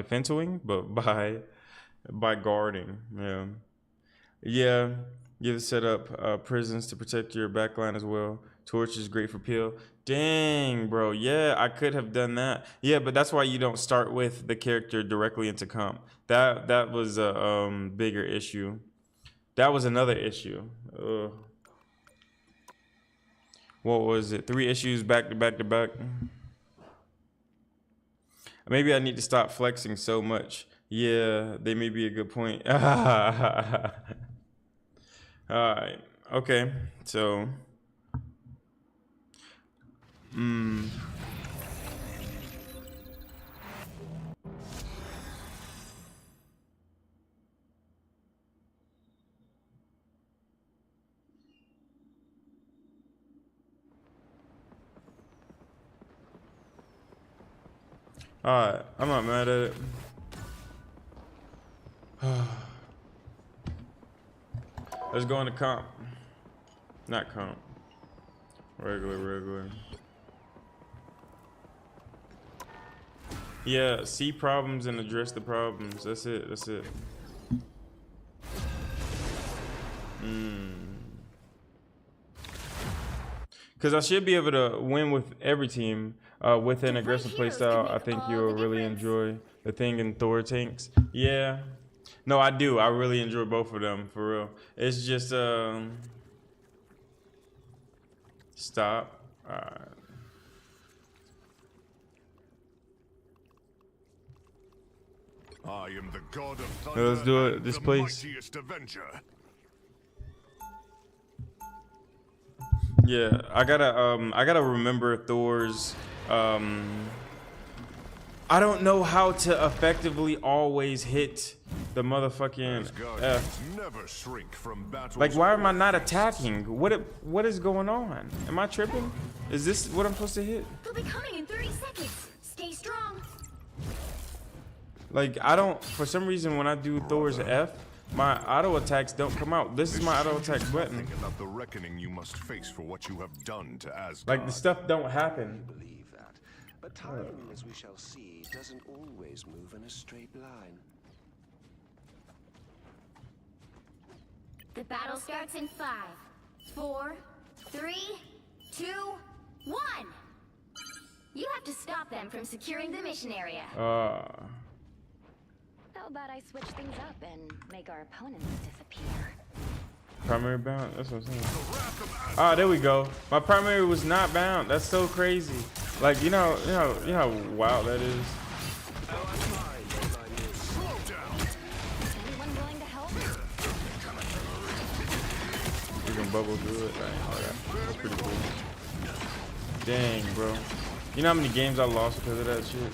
guarding. Yeah. Yeah. You've set up prisons to protect your backline as well. Torch is great for peel. Dang, bro. Yeah, I could have done that. Yeah, but that's why you don't start with the character directly into comp. That was a bigger issue. That was another issue. What was it? 3 issues back to back to back. Maybe I need to stop flexing so much. Yeah, they may be a good point. All right. Okay. So. Alright, I'm not mad at it. Let's go into comp. Not comp. Regular. Yeah, see problems and address the problems. That's it. Because I should be able to win with every team with an aggressive playstyle. I think you'll really enjoy the thing in Thor tanks. Yeah. No, I do. I really enjoy both of them, for real. It's just, stop. All right. I am the god of thunder. Let's do it. And This the place. mightiest avenger. Yeah, I gotta remember Thor's. I don't know how to effectively always hit the motherfucking F. Never shrink from battles. Like, why am I not attacking? What is going on? Am I tripping? Is this what I'm supposed to hit? They'll be coming in 30 seconds. Stay strong. Like, I don't. For some reason, when I do Thor's F, my auto attacks don't come out. This is my auto attack button. Think about the reckoning you must face for what you have done to Asgard. Like, the stuff don't happen. Believe that, but time, as we shall see, doesn't always move in a straight line. The battle starts in 5, 4, 3, 2, 1. You have to stop them from securing the mission area. How about I switch things up and make our opponents disappear? Primary bound. That's what I'm saying. Ah, there we go. My primary was not bound. That's so crazy. Like, you know how wild that is. Anyone willing to help? You can bubble through it. That's pretty cool. Dang, bro. You know how many games I lost because of that shit?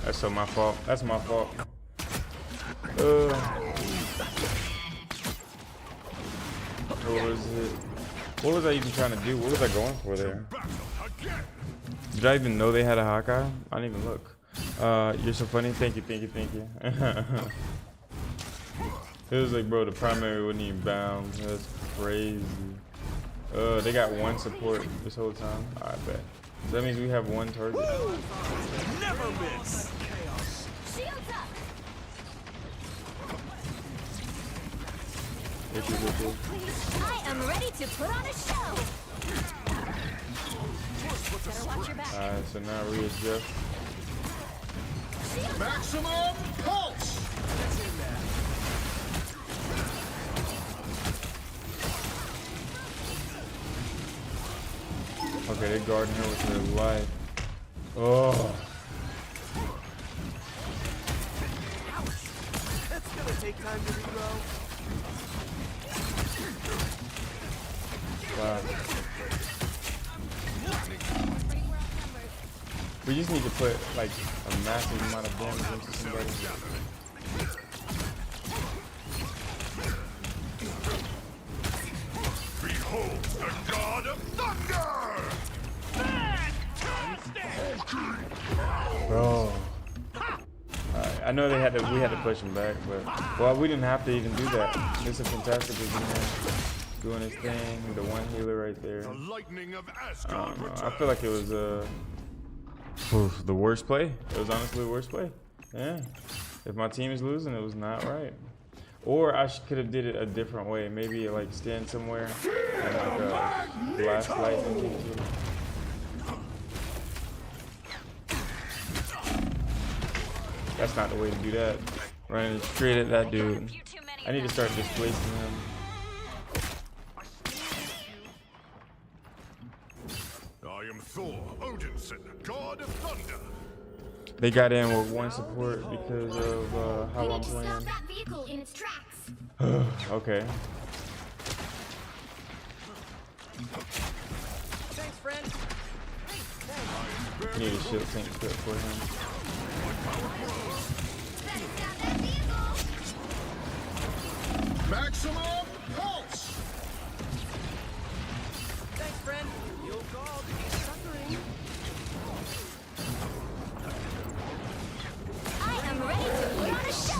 That's so my fault. That's my fault. What was it? What was I even trying to do? What was I going for there? Did I even know they had a Hawkeye? I didn't even look. You're so funny. Thank you, thank you, thank you. It was like, bro, the primary wasn't even bound. That's crazy. They got one support this whole time. I bet. So that means we have one target. Never miss. Shields up. I am ready to put on a show. Better watch your back. Alright, so now readjust. Maximum pulse. Okay, they're guarding her with their life. Oh. That's gonna take time to regrow. Wow. We just need to put like a massive amount of damage into somebody. Behold the god of thunder! Bro. Alright, I know we had to push him back, but well, we didn't have to even do that. It's a fantastic man doing his thing. The one healer right there. The lightning of I Asgard don't know. I feel like it was the worst play. It was honestly the worst play. Yeah. If my team is losing, it was not right. Or I could have did it a different way. Maybe like stand somewhere and like a blast lightning into it. That's not the way to do that. Running straight at that dude. I need to start displacing him. I am Thor Odinson, god of thunder. They got in with one support because of how I'm playing. Stop that vehicle in its tracks. Okay. Thanks, friend. Need a shield tank equipped for him. Maximum pulse. Thanks, friend. Your god is suffering. I am ready to put on a show.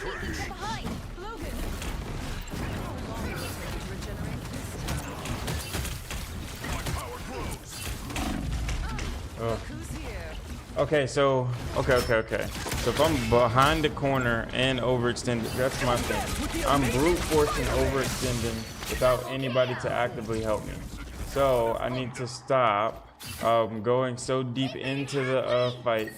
behind. Logan. How long will it take to regenerate this time? Ugh. Who's here? Okay, so okay. So if I'm behind the corner and overextended, that's my thing. I'm brute forcing overextending without anybody to actively help me. So I need to stop going so deep into the fight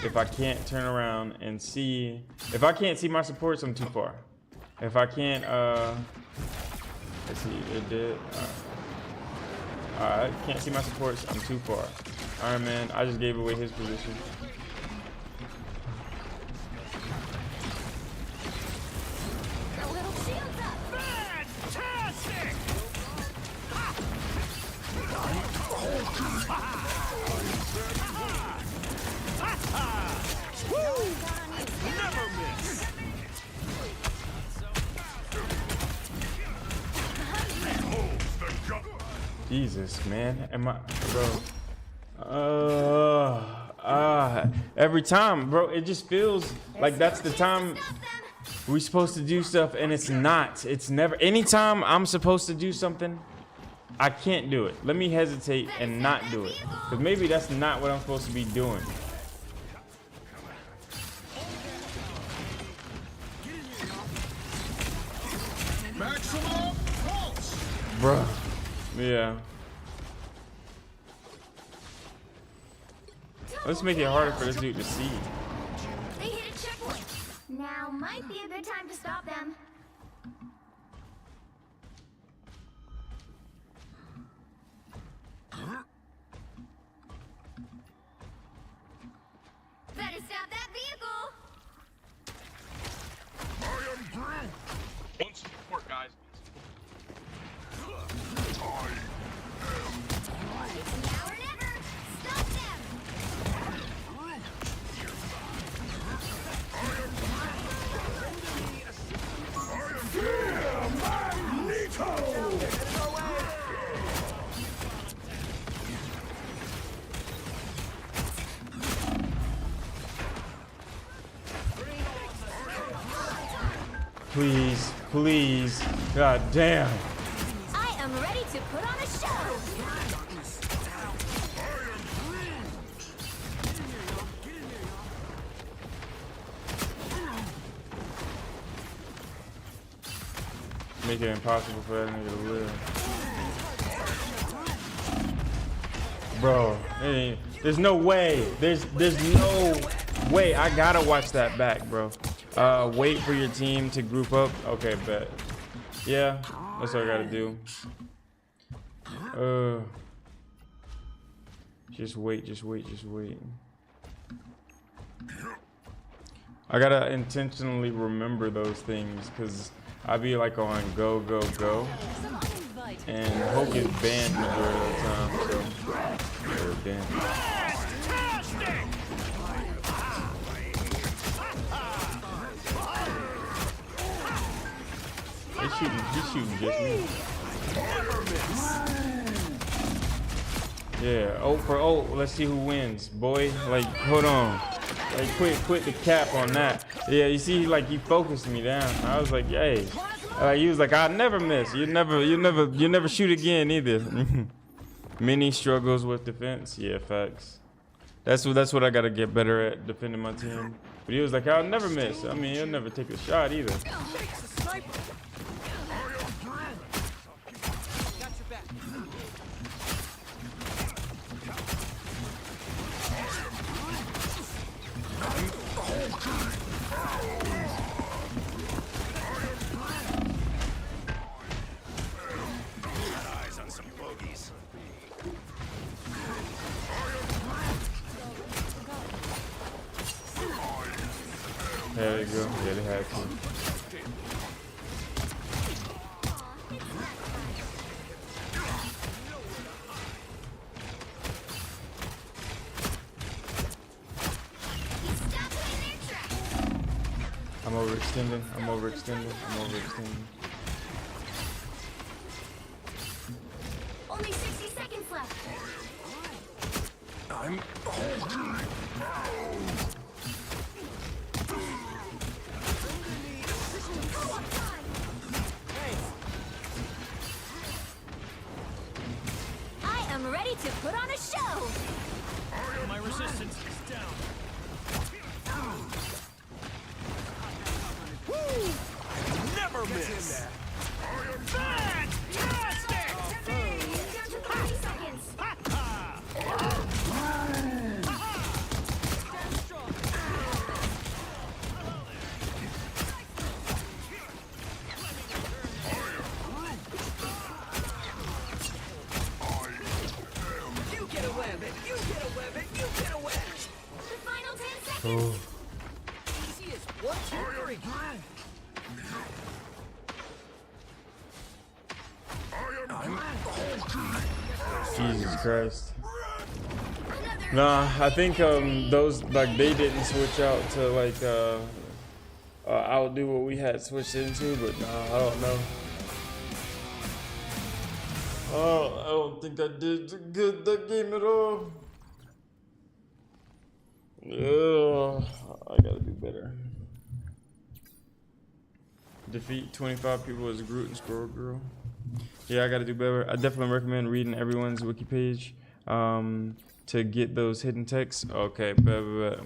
if I can't turn around and see. If I can't see my supports, I'm too far. If I can't, let's see, it did. Alright, can't see my supports, I'm too far. Iron Man, I just gave away his position. A little shields up. Fantastic! Woo! Never miss. Jesus, man, am I, bro? Every time, bro, it just feels like that's the time we're supposed to do stuff, and it's not. It's never. Anytime I'm supposed to do something, I can't do it. Let me hesitate and not do it, because maybe that's not what I'm supposed to be doing. Maximum pulse. Bruh. Yeah. Let's make it harder for this dude to see. They hit a checkpoint. Now might be a good time to stop them. Better stop that vehicle. One support, guys. Now or never. Stop them. Please, please. God damn. I am ready to put on a show. Make it impossible for that nigga to live. Bro, there's no way. There's no way. I gotta watch that back, bro. Wait for your team to group up. Okay, bet. Yeah, that's what I gotta do. Just wait. I gotta intentionally remember those things, because I be like on go, and Hulk is banned majority of the time, so or banned. He's shooting just me. Yeah, 0 for 0. Let's see who wins, boy. Like, hold on. Like, quit the cap on that. Yeah, you see, like, he focused me down. I was like, yay. He was like, I'll never miss. You never shoot again either. Many struggles with defense. Yeah, facts. That's what I gotta get better at, defending my team. But he was like, I'll never miss. I mean, he'll never take a shot either. There you go. Yeah, they had to. I'm overextending. Only 60 seconds left. I'm holding. put on a show. My resistance is down. Woo! Never miss. Fantastic! Down to 30 seconds. You get away with it. You get away with it. You get away. The final 10 seconds. Easy as 1, 2, 3. Jesus Christ. Nah, I think those like they didn't switch out to like outdo what we had switched into, but nah, I don't know. Oh, I don't think I did good that game at all. Yeah, I gotta do better. Defeat 25 people as Groot and Squirrel Girl. Yeah, I gotta do better. I definitely recommend reading everyone's wiki page to get those hidden texts. Okay, bet.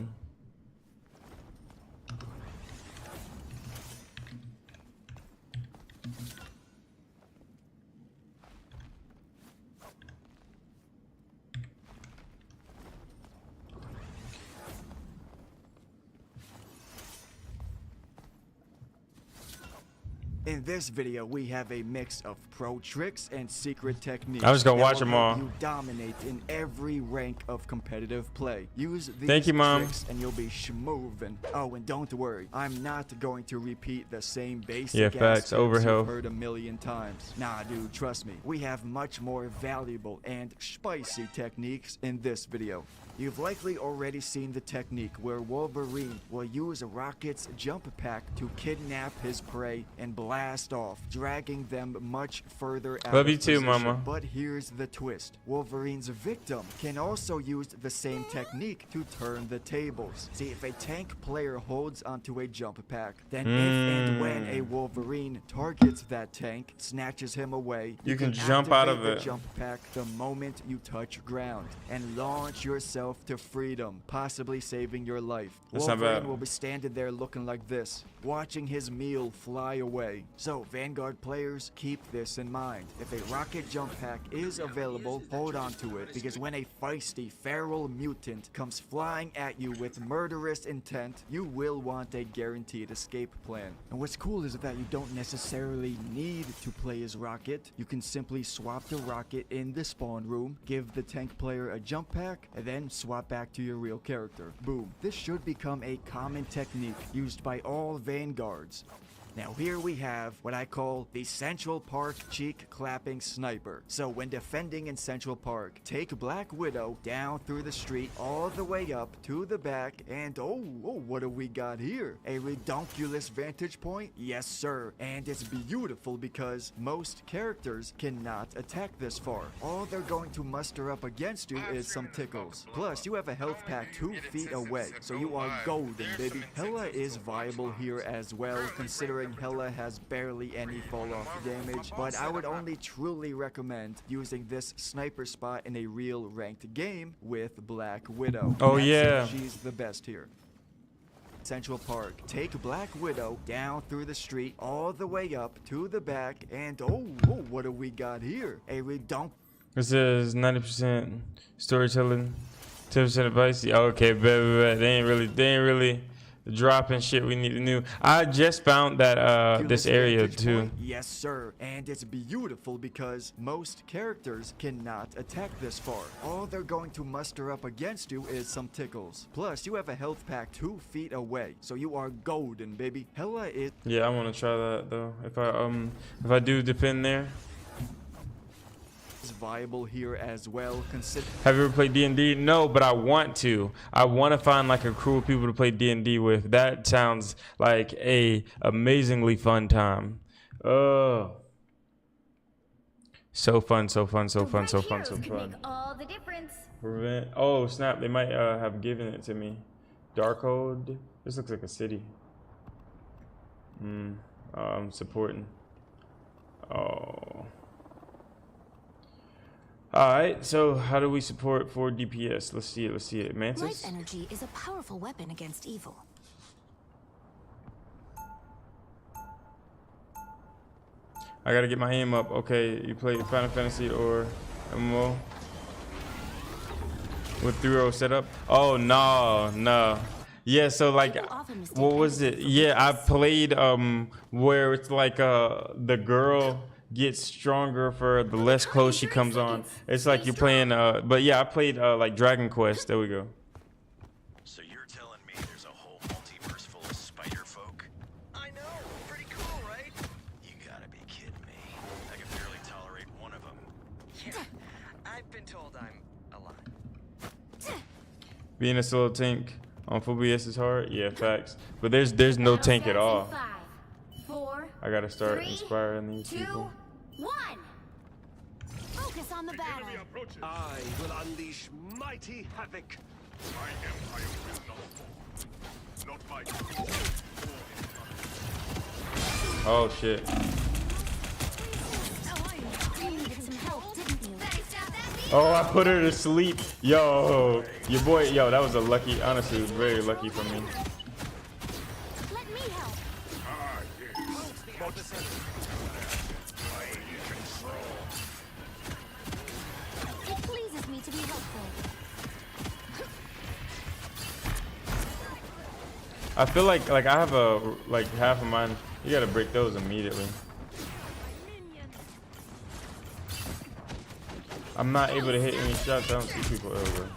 In this video, we have a mix of pro tricks and secret techniques. I was gonna that watch will them help all. You dominate in every rank of competitive play. Use these Thank you, Mom. tricks and you'll be schmovin'. Oh, and don't worry, I'm not going to repeat the same basic Yeah, facts. aspects Overhill. you've heard a million times. Nah, dude, trust me. We have much more valuable and spicy techniques in this video. You've likely already seen the technique where Wolverine will use Rocket's jump pack to kidnap his prey and blast off, dragging them much further out Love of you too, position. Mama. But here's the twist. Wolverine's victim can also use the same technique to turn the tables. See, if a tank player holds onto a jump pack, then if and when a Wolverine targets that tank, snatches him away, You can jump out of activate the it. jump pack the moment you touch ground and launch yourself to freedom, possibly saving your life. That's not Wolverine bad. will be standing there looking like this, watching his meal fly away. So, Vanguard players, keep this in mind. If a rocket jump pack is available, hold on to it, because when a feisty feral mutant comes flying at you with murderous intent, you will want a guaranteed escape plan. And what's cool is that you don't necessarily need to play as Rocket. You can simply swap the Rocket in the spawn room, give the tank player a jump pack, and then swap back to your real character. Boom. This should become a common technique used by all Vanguards. Now here we have what I call the Central Park cheek clapping sniper. So when defending in Central Park, take Black Widow down through the street all the way up to the back and oh, what do we got here? A redonkulous vantage point? Yes sir. And it's beautiful because most characters cannot attack this far. All they're going to muster up against you is some tickles. Plus you have a health pack 2 feet away, so you are golden, baby. Hela is viable here as well, considering Hela has barely any fall off damage, but I would only truly recommend using this sniper spot in a real ranked game with Black Widow. Oh, That's yeah. it. She's the best here. Central Park. Take Black Widow down through the street all the way up to the back and oh, what do we got here? A redonk. This is 90% storytelling, 10% advice. Okay, bet. They ain't really dropping shit we need to know. I just found that this area too. Yes, sir. And it's beautiful because most characters cannot attack this far. All they're going to muster up against you is some tickles. Plus, you have a health pack 2 feet away, so you are golden, baby. Hela is Yeah, I want to try that though. If I do defend there. viable here as well. Have you ever played D&D? No, but I want to. I want to find like a crew of people to play D&D with. That sounds like a amazingly fun time. So fun. Make all the difference. Prevent. Oh snap! They might have given it to me. Darkhold. This looks like a city. I'm supporting. Oh. All right, so how do we support 4 DPS? Let's see it. Let's see it. Mantis. Life energy is a powerful weapon against evil. I gotta get my aim up. Okay, you play Final Fantasy or MMO with 3-0 setup? Oh no. Yeah, so like, what was it? Yeah, I played where it's like the girl gets stronger for the less close she comes on. It's like you're playing but yeah, I played like Dragon Quest. There we go. So you're telling me there's a whole multiverse full of spider folk? I know, pretty cool, right? You gotta be kidding me. I can barely tolerate one of them. Yeah, I've been told I'm alive. Being a solo tank on full BS is hard. Yeah, facts. But there's no tank at all. 5, 4, I gotta start 3, inspiring these 2, people. 1. Focus on the battle. I will unleash mighty havoc. My empire will not fall. Not my Oh shit. You needed some help, didn't you? Oh, I put her to sleep. Yo, your boy, yo, that was a lucky, honestly, very lucky for me. Let me help. It pleases me to be helpful. I feel like I have like half of mine. You gotta break those immediately. I'm not able to hit any shots. I don't see people over.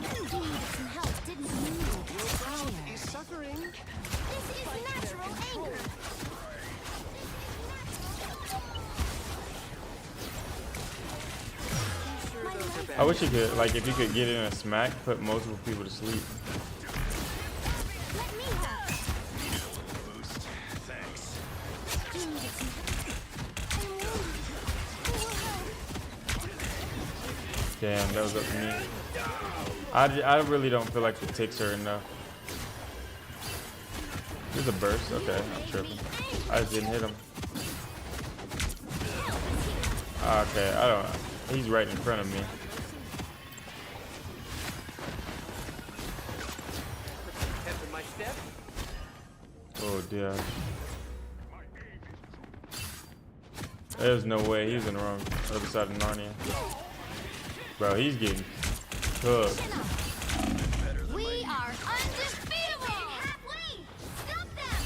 You needed some help, didn't you? Is suffering. This is natural anger. I wish you could, like, if you could get in a smack, put multiple people to sleep. Let me help. Boost. Thanks. You needed some Damn, that was up to me. I really don't feel like the ticks are enough. There's a burst. Okay, I'm tripping. I just didn't hit him. Okay, I don't. He's right in front of me. Oh dear. There's no way he's in the wrong other side of Narnia. Bro, he's getting cooked. We are undefeatable! Halfway! Stop them!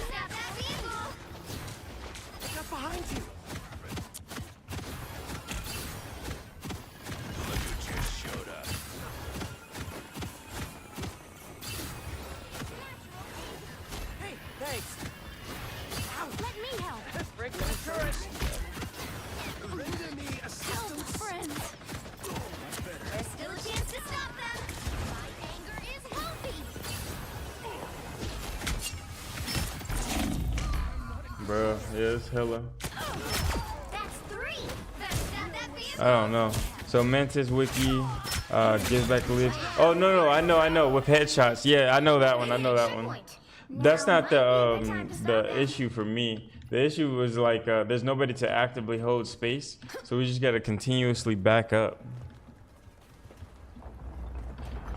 Stop that vehicle! Get behind you. Look who just showed up. Hey, thanks. Let me help! Break the turret. Render me assistance. Friends! There's still a chance to stop them! My anger is healthy! Bro, yeah, it's hella. That's 3! Stop that vehicle! I don't know. So Mantis Wiki gives back the lives. Oh no, I know with headshots. Yeah, I know that one. I know that one. That's not the issue for me. The issue was like there's nobody to actively hold space, so we just gotta continuously back up.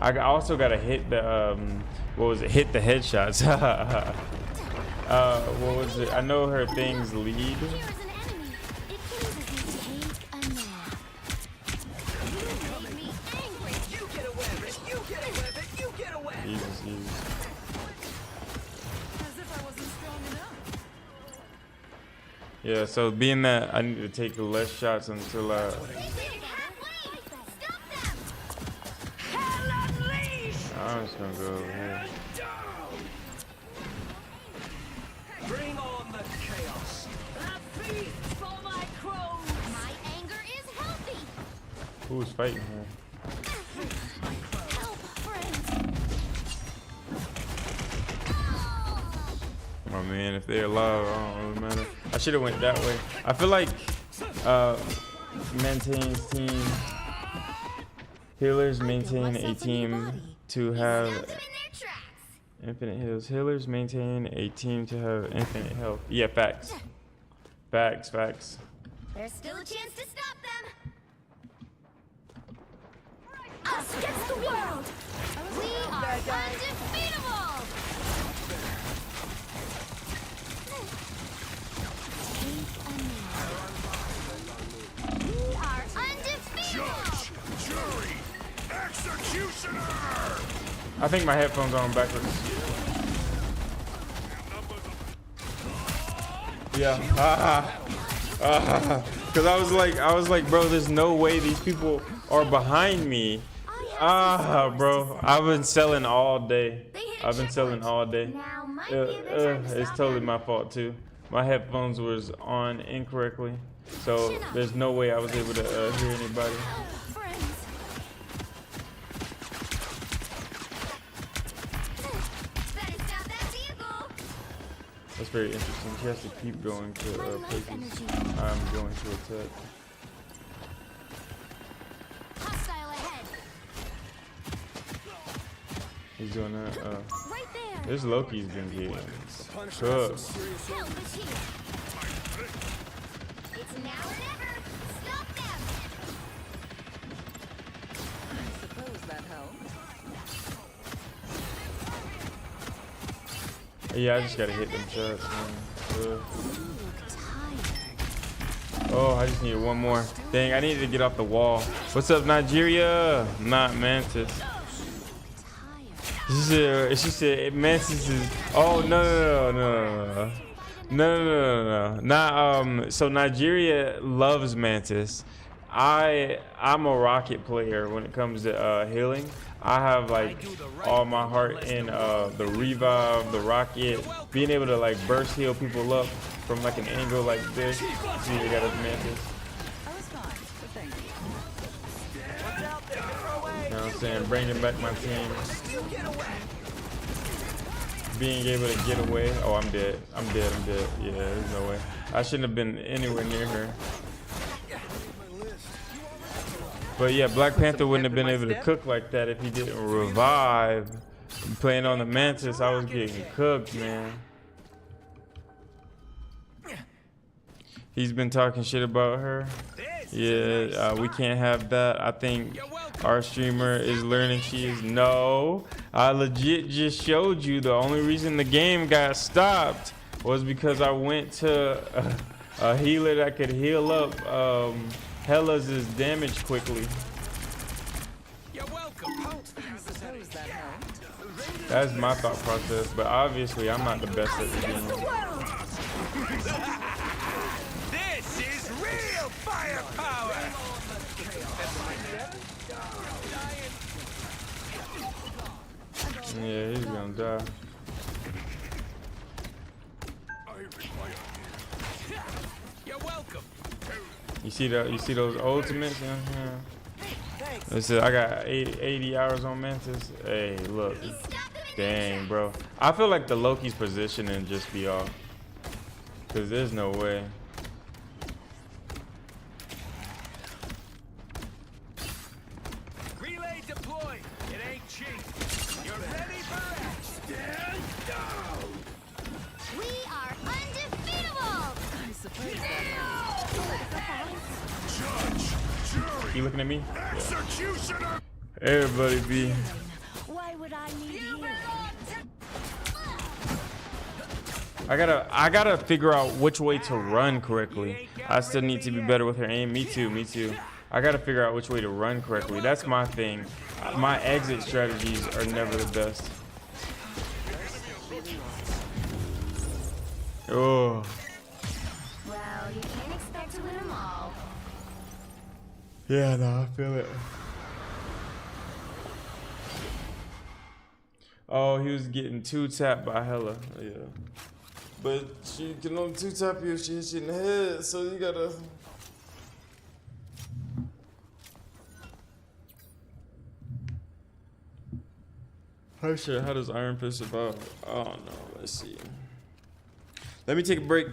I also gotta hit the what was it? Hit the headshots. What was it? I know her things lead. Here is an enemy. It pleases me to hate a nap. You made me angry. You get away with it. You get away with it. You get away. Jesus. As if I wasn't strong enough. Yeah, so being that I need to take less shots until I'm just gonna go over here. Bring on the chaos. A feast for my crows. My anger is healthy. Who's fighting here? Help, friends. Oh man, if they're alive, I don't really matter. I should have went that way. I feel like Maintain's team healers maintain a team to have infinite heals. Healers maintain a team to have infinite health. Yeah, facts. Facts. There's still a chance to stop them. Us against the world! We are undefeatable! We are undefeatable! Jury! Executioner! I think my headphones are on backwards. Yeah. Cause I was like, bro, there's no way these people are behind me. Bro, I've been selling all day. I've been selling all day. It's totally my fault too. My headphones was on incorrectly, so there's no way I was able to hear anybody. That's very interesting. She has to keep going to places. I'm going to attack. He's doing that. This Loki's been getting cooked. It's now or never. Stop them. I suppose that helped. Yeah, I just gotta hit them shots, man. Oh, I just need one more. Dang, I needed to get off the wall. What's up, Nigeria? Not Mantis. She said Mantis is. Oh no. Not so Nigeria loves Mantis. I'm a rocket player when it comes to healing. I have like all my heart in the revive, the rocket, being able to like burst heal people up from like an angle like this. See, they got us Mantis. You know what I'm saying? Bringing back my team. Being able to get away. Oh, I'm dead. Yeah, there's no way. I shouldn't have been anywhere near her. But yeah, Black Panther wouldn't have been able to cook like that if he didn't revive. Playing on the Mantis, I was getting cooked, man. He's been talking shit about her. Yeah, we can't have that. I think our streamer is learning she is. No, I legit just showed you the only reason the game got stopped was because I went to a healer that could heal up Hela's damage quickly. You're welcome. I suppose that helped. That's my thought process, but obviously I'm not the best at the game. This is real firepower! Yeah, he's gonna die. You're welcome. You see those ultimates? Listen, I got 80 hours on Mantis. Hey, look. Dang, bro. I feel like the Loki's positioning just be off. Cause there's no way. Relay deployed. It ain't cheap. You're ready for action. Stand down. We are undefeatable! I suppose Judge, jury, You looking at me? executioner. Everybody be. Why would I need you? I gotta figure out which way to run correctly. I still need to be better with her aim. Me too. I gotta figure out which way to run correctly. That's my thing. My exit strategies are never the best. Oh. Well, you can't expect to win them all. Yeah, no, I feel it. Oh, he was getting 2-tapped by Hela. Yeah. But she can only 2-tap you if she hits you in the head, so you gotta. Oh shit, how does Iron Fist survive? Oh no, let's see. Let me take a break.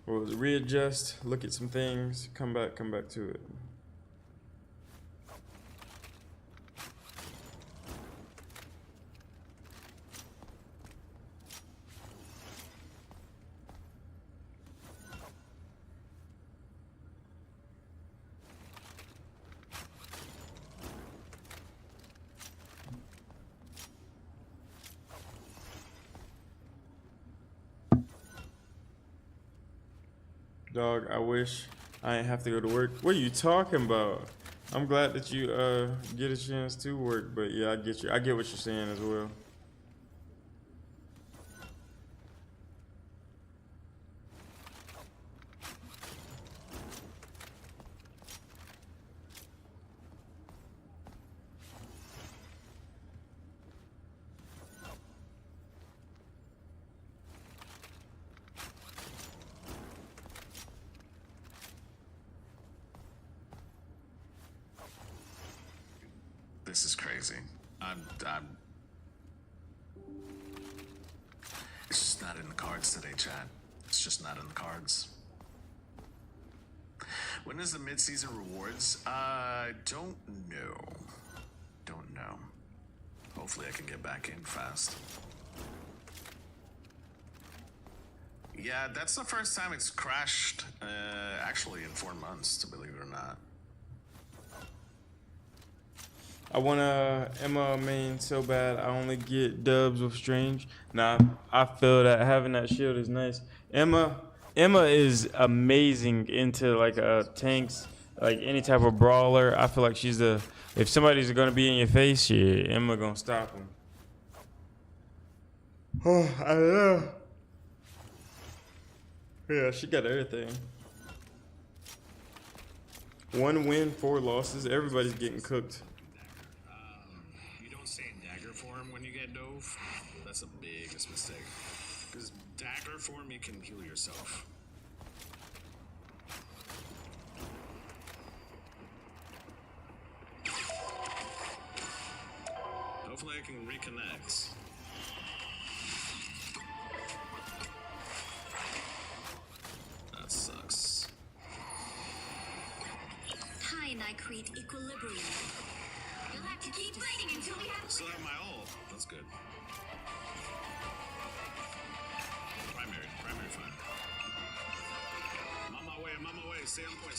Or readjust, look at some things, come back to it. Dog, I wish I didn't have to go to work. What are you talking about? I'm glad that you get a chance to work, but yeah, I get you. I get what you're saying as well. This is crazy. It's just not in the cards today, chat. It's just not in the cards. When is the mid-season rewards? Don't know. Don't know. Hopefully I can get back in fast. Yeah, that's the first time it's crashed, actually in 4 months, to believe it or not. I want Emma main so bad. I only get dubs with Strange. Nah, I feel that having that shield is nice. Emma is amazing into like tanks, like any type of brawler. I feel like she's the, if somebody's gonna be in your face, yeah, Emma gonna stop them. Oh, I know. Yeah, she got everything. 1 win, 4 losses. Everybody's getting cooked. You don't stay in dagger form when you get dove. That's the biggest mistake. Because dagger form, you can heal yourself. Hopefully I can reconnect. That sucks. Kai and I create equilibrium. You'll have to keep fighting until we have. Still have my ult. That's good. Primary fine. I'm on my way. Stay on point.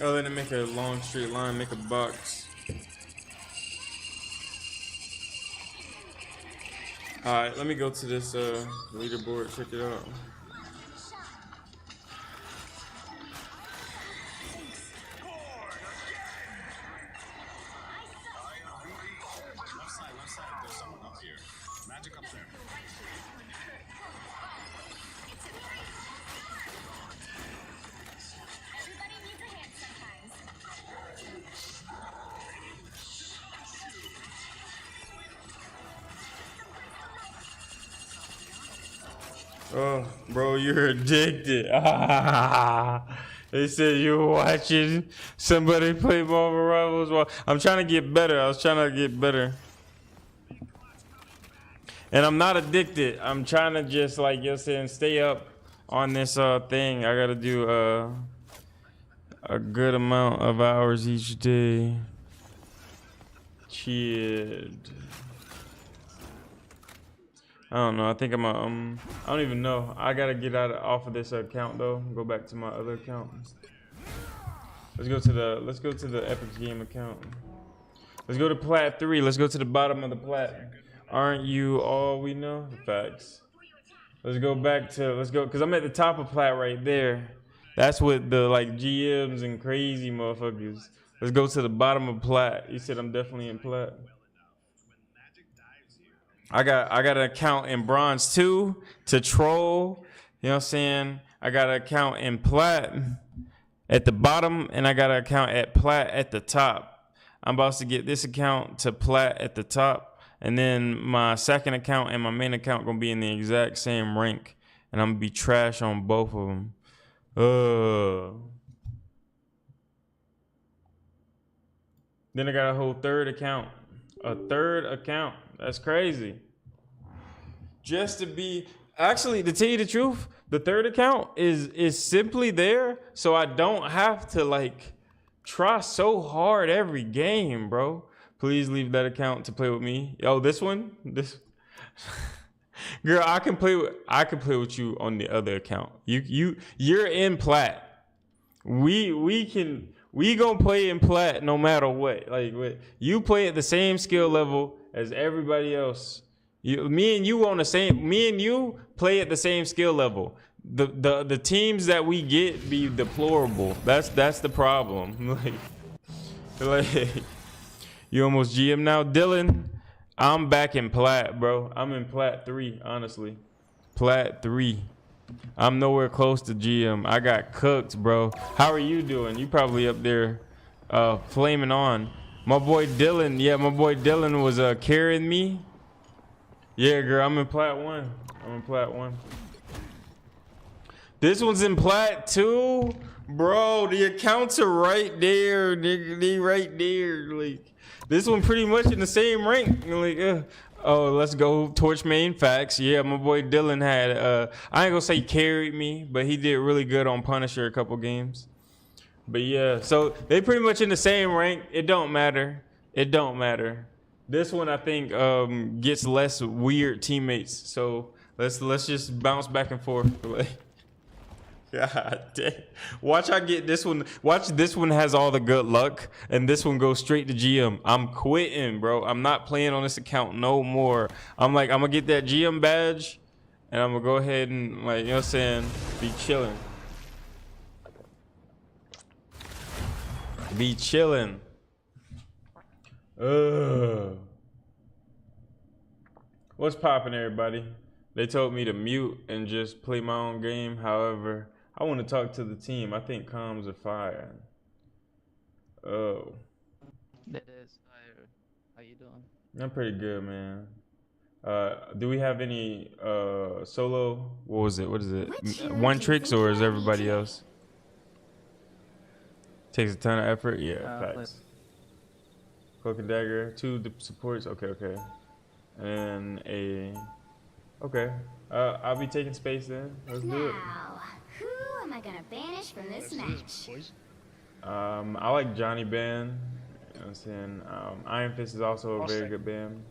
Oh, then make a long straight line, make a box. Alright, let me go to this leaderboard, check it out. Left side, there's someone up here. Magic up there. Oh, bro, you're addicted. They said you were watching somebody play Marvel Rivals. Well, I'm trying to get better. I was trying to get better. And I'm not addicted. I'm trying to just, like you're saying, stay up on this thing. I got to do a good amount of hours each day. Cheered. I don't know. I think I'm I don't even know. I gotta get off of this account though. Go back to my other account. Let's go to the Epic Game account. Let's go to Plat 3. Let's go to the bottom of the plat. Aren't you all we know? Facts. Let's go, because I'm at the top of Plat right there. That's with the like GMs and crazy motherfuckers. Let's go to the bottom of Plat. You said I'm definitely in Plat. I got an account in Bronze 2 to troll. You know what I'm saying? I got an account in Plat at the bottom, and I got an account at Plat at the top. I'm about to get this account to Plat at the top, and then my second account and my main account gonna be in the exact same rank, and I'm gonna be trash on both of them. Then I got a whole third account. A third account. That's crazy. Just to be, actually, to tell you the truth, the third account is simply there so I don't have to like try so hard every game, bro. Please leave that account to play with me. Oh, this one? This girl, I can play with you on the other account. You're in Plat. We We gonna play in plat no matter what. Like, you play at the same skill level as everybody else. Me and you play at the same skill level. The teams that we get be deplorable. That's the problem. Like you almost GM now, Dylan. I'm back in plat, bro. I'm in plat 3, honestly. Plat 3. I'm nowhere close to GM. I got cooked, bro. How are you doing? You probably up there flaming on. My boy Dylan. Yeah, my boy Dylan was carrying me. Yeah, girl, I'm in plat 1. I'm in plat 1. This one's in plat 2. Bro, the accounts are right there, nigga. They right there. Like, this one pretty much in the same rank. Like, oh, let's go. Torch main facts. Yeah, my boy Dylan had, I ain't gonna say carried me, but he did really good on Punisher a couple games. But yeah, so they pretty much in the same rank. It don't matter. It don't matter. This one, I think, gets less weird teammates. So let's just bounce back and forth. God damn. Watch I get this one. Watch this one has all the good luck, and this one goes straight to GM. I'm quitting, bro. I'm not playing on this account no more. I'm gonna get that GM badge, and I'm gonna go ahead and, like, you know what I'm saying, be chilling. Be chilling. What's poppin', everybody? They told me to mute and just play my own game. However, I want to talk to the team. I think comms are fire. Oh. It is fire. How you doing? I'm pretty good, man. Do we have any solo? What was it? What is it? One tricks, or is everybody else? Takes a ton of effort. Yeah, facts. Cloak and dagger. 2 supports. Okay. And a. Okay. I'll be taking space then. Let's do it. Now, who am I gonna banish from this match? I like Johnny ban. You know what I'm saying? Iron Fist is also a very good ban.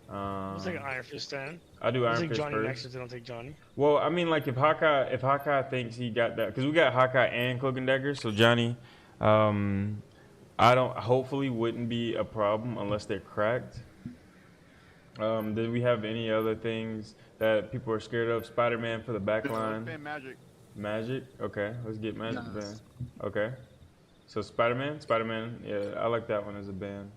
I'll take an Iron Fist then. I do Iron Fist Fist Johnny first. next, then I'll take Johnny. Well, I mean, like, if Hawkeye thinks he got that, because we got Hawkeye and Cloak and Dagger, so Johnny, hopefully wouldn't be a problem unless they're cracked. Did we have any other things that people are scared of? Spider-Man for the back line. Magic. Magic? Okay, let's get Magic banned. Okay. So Spider-Man, yeah, I like that one as a ban.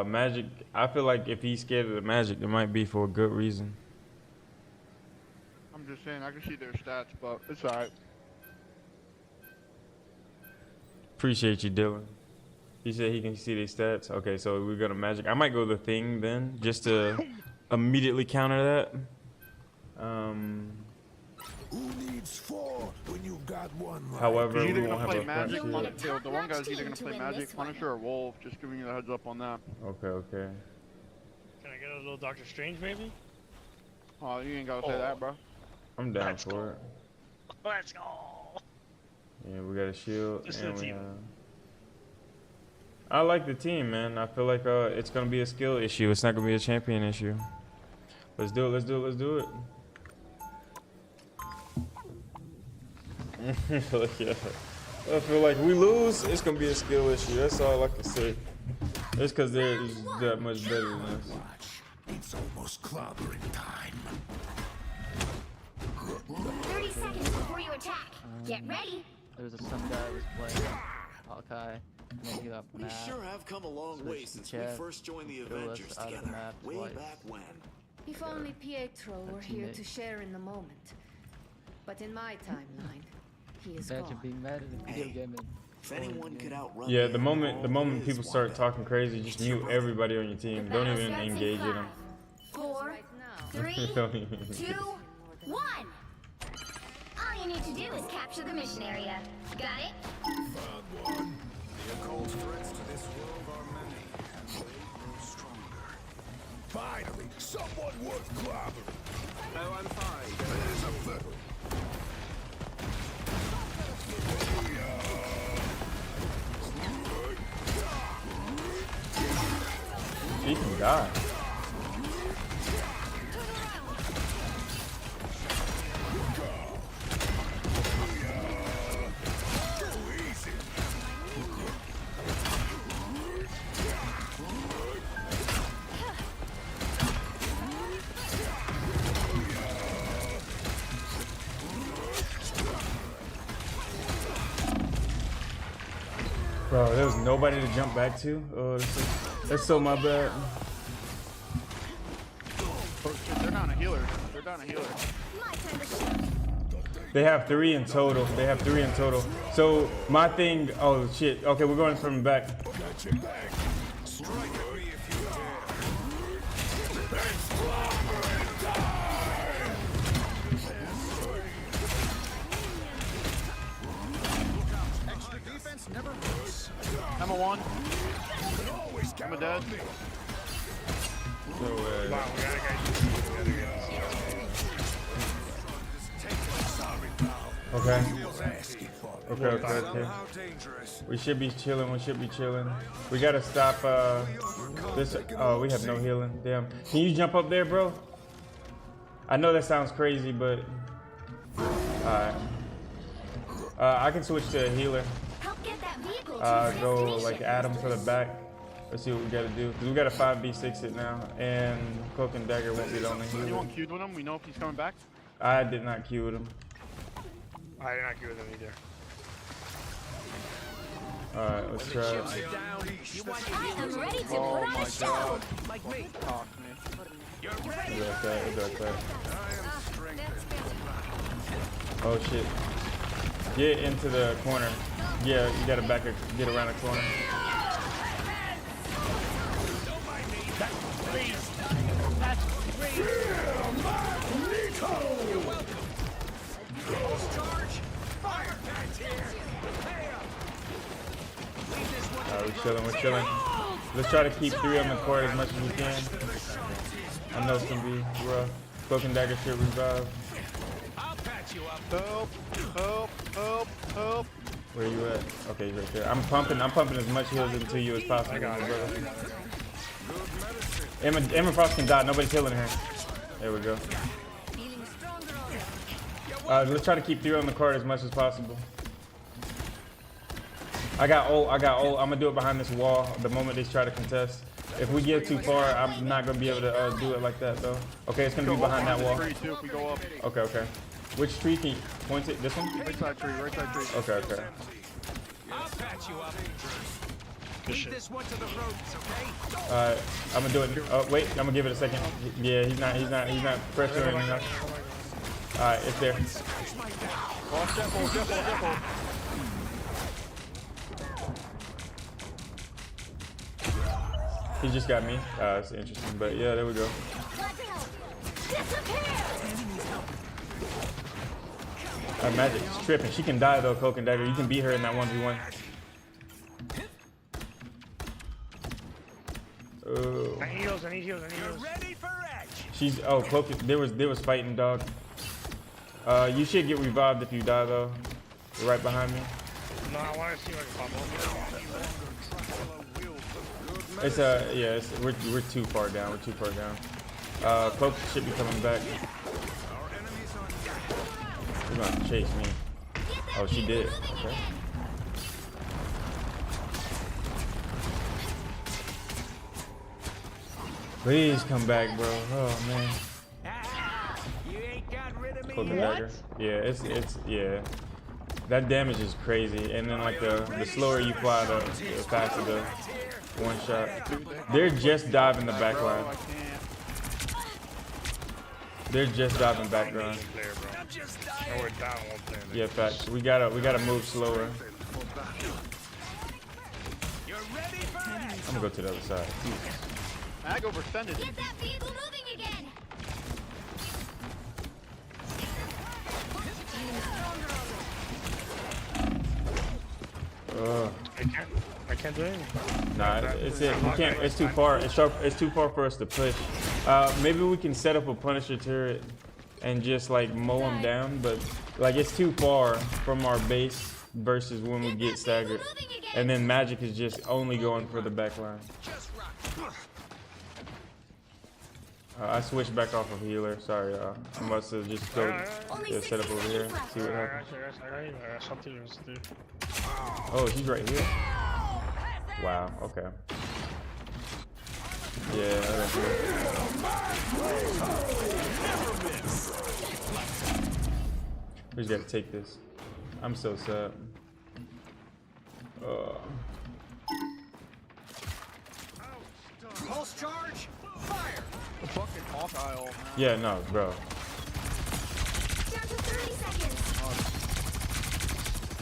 Magic, I feel like if he's scared of the Magic, it might be for a good reason. I'm just saying, I can see their stats, but it's alright. Appreciate you, Dylan. He said he can see their stats. Okay, so we're gonna Magic. I might go the Thing then, just to immediately counter that. Who needs 4 when you got 1? However, He's either we gonna won't play have a Magic. front The one guy's either gonna play Magic, Punisher, or Wolf. Just giving you the heads up on that. Okay. Can I get a little Doctor Strange, maybe? Oh, you ain't gotta say that, bro. I'm down for it. Let's go. Yeah, we got a shield. Just And the we team. I like the team, man. I feel like it's gonna be a skill issue. It's not gonna be a champion issue. Let's do it. Yeah. I feel like we lose, it's gonna be a skill issue. That's all I can say. It's because they're just that much better than us. It's almost clobbering time. 30 seconds before you attack. Get ready. There was some guy who was playing Hawkeye, and then he got We mad. sure have come a long way since we first joined the threw us Avengers out of the together. map Way twice. back when. If only Pietro were here teammate. to share in the moment. But in my timeline, he is Imagine gone. being mad at a video game and If anyone could outrun Yeah, me, the moment people start talking crazy, just mute everybody on your team. Don't even engage in them. 4, 3, Don't even 2, 1. All you need to do is capture the mission area. Got it? Found one. The occult threats to this world are many, and they grow stronger. Finally, someone worth clobbering. No, I'm fine. There's a fiddle. He can die. Bro, there was nobody to jump back to. Oh, that's so my bad. They're down a healer. They're down a healer. They have 3 in total. They have 3 in total. So my thing. Oh shit. Okay, we're going from the back. I'm a 1. I'm a dead. No way. Okay. Okay. We should be chilling. We gotta stop this. Oh, we have no healing. Damn. Can you jump up there, bro? I know that sounds crazy, but alright. I can switch to a healer. Go like Adam to the back. Let's see what we gotta do. Cause we got a 5v6 it now, and Cloak and Dagger won't be the only healer. Anyone queued with him? We know if he's coming back. I did not queue with him. I did not queue with him either. Alright, let's try it. I am ready to put on a show. Like me. Talk to me. We got that. Oh shit. Get into the corner. Yeah, you gotta get around the corner. Alright, we're chilling. Let's try to keep 3 on the court as much as we can. I know it's gonna be rough. Cloak and Dagger should revive. I'll patch you up. Help. Where you at? Okay, right there. I'm pumping as much heals into you as possible, brother. Emma Frost can die. Nobody's healing her. There we go. Let's try to keep 3 on the court as much as possible. I got ult. I'm gonna do it behind this wall the moment they try to contest. If we get too far, I'm not gonna be able to do it like that though. Okay, it's gonna be behind that wall. Okay. Which tree can you point it? This one? Right side tree. Okay. I'll patch you up. Leave this one to the ropes, okay? Alright, I'm gonna do it. Oh wait, I'm gonna give it a second. Yeah, he's not pressuring enough. Alright, it's there. He just got me. It's interesting, but yeah, there we go. Magic is tripping. She can die though, Cloak and Dagger. You can beat her in that 1v1. Oh. I need heals. She's Cloak. There was fighting, dog. You should get revived if you die though. You're right behind me. No, I want to see what pop up. We're too far down. Cloak should be coming back. She's gonna chase me. Oh, she did. Okay. Please come back, bro. Oh man. You ain't got rid of me. Cloak and Dagger. Yeah, yeah. That damage is crazy, and then like the slower you fly, the faster the one shot. They're just diving the back line. Yeah, facts. We gotta move slower. I'm gonna go to the other side. Ag overextended. Get that vehicle moving again. I can't do anything. Nah, it's it. We can't. It's too far. It's too far for us to push. Maybe we can set up a Punisher turret and just like mow them down, but like it's too far from our base versus when we get staggered. And then Magic is just only going for the back line. I switched back off of healer. Sorry, I must have just go set up over here. See what happens. I got something to do. Oh, he's right here. Wow. Okay. Yeah. We just gotta take this. I'm so sad. Pulse charge! Fire! The fucking Hawkeye ult, man. Yeah, no, bro. Down to 30 seconds.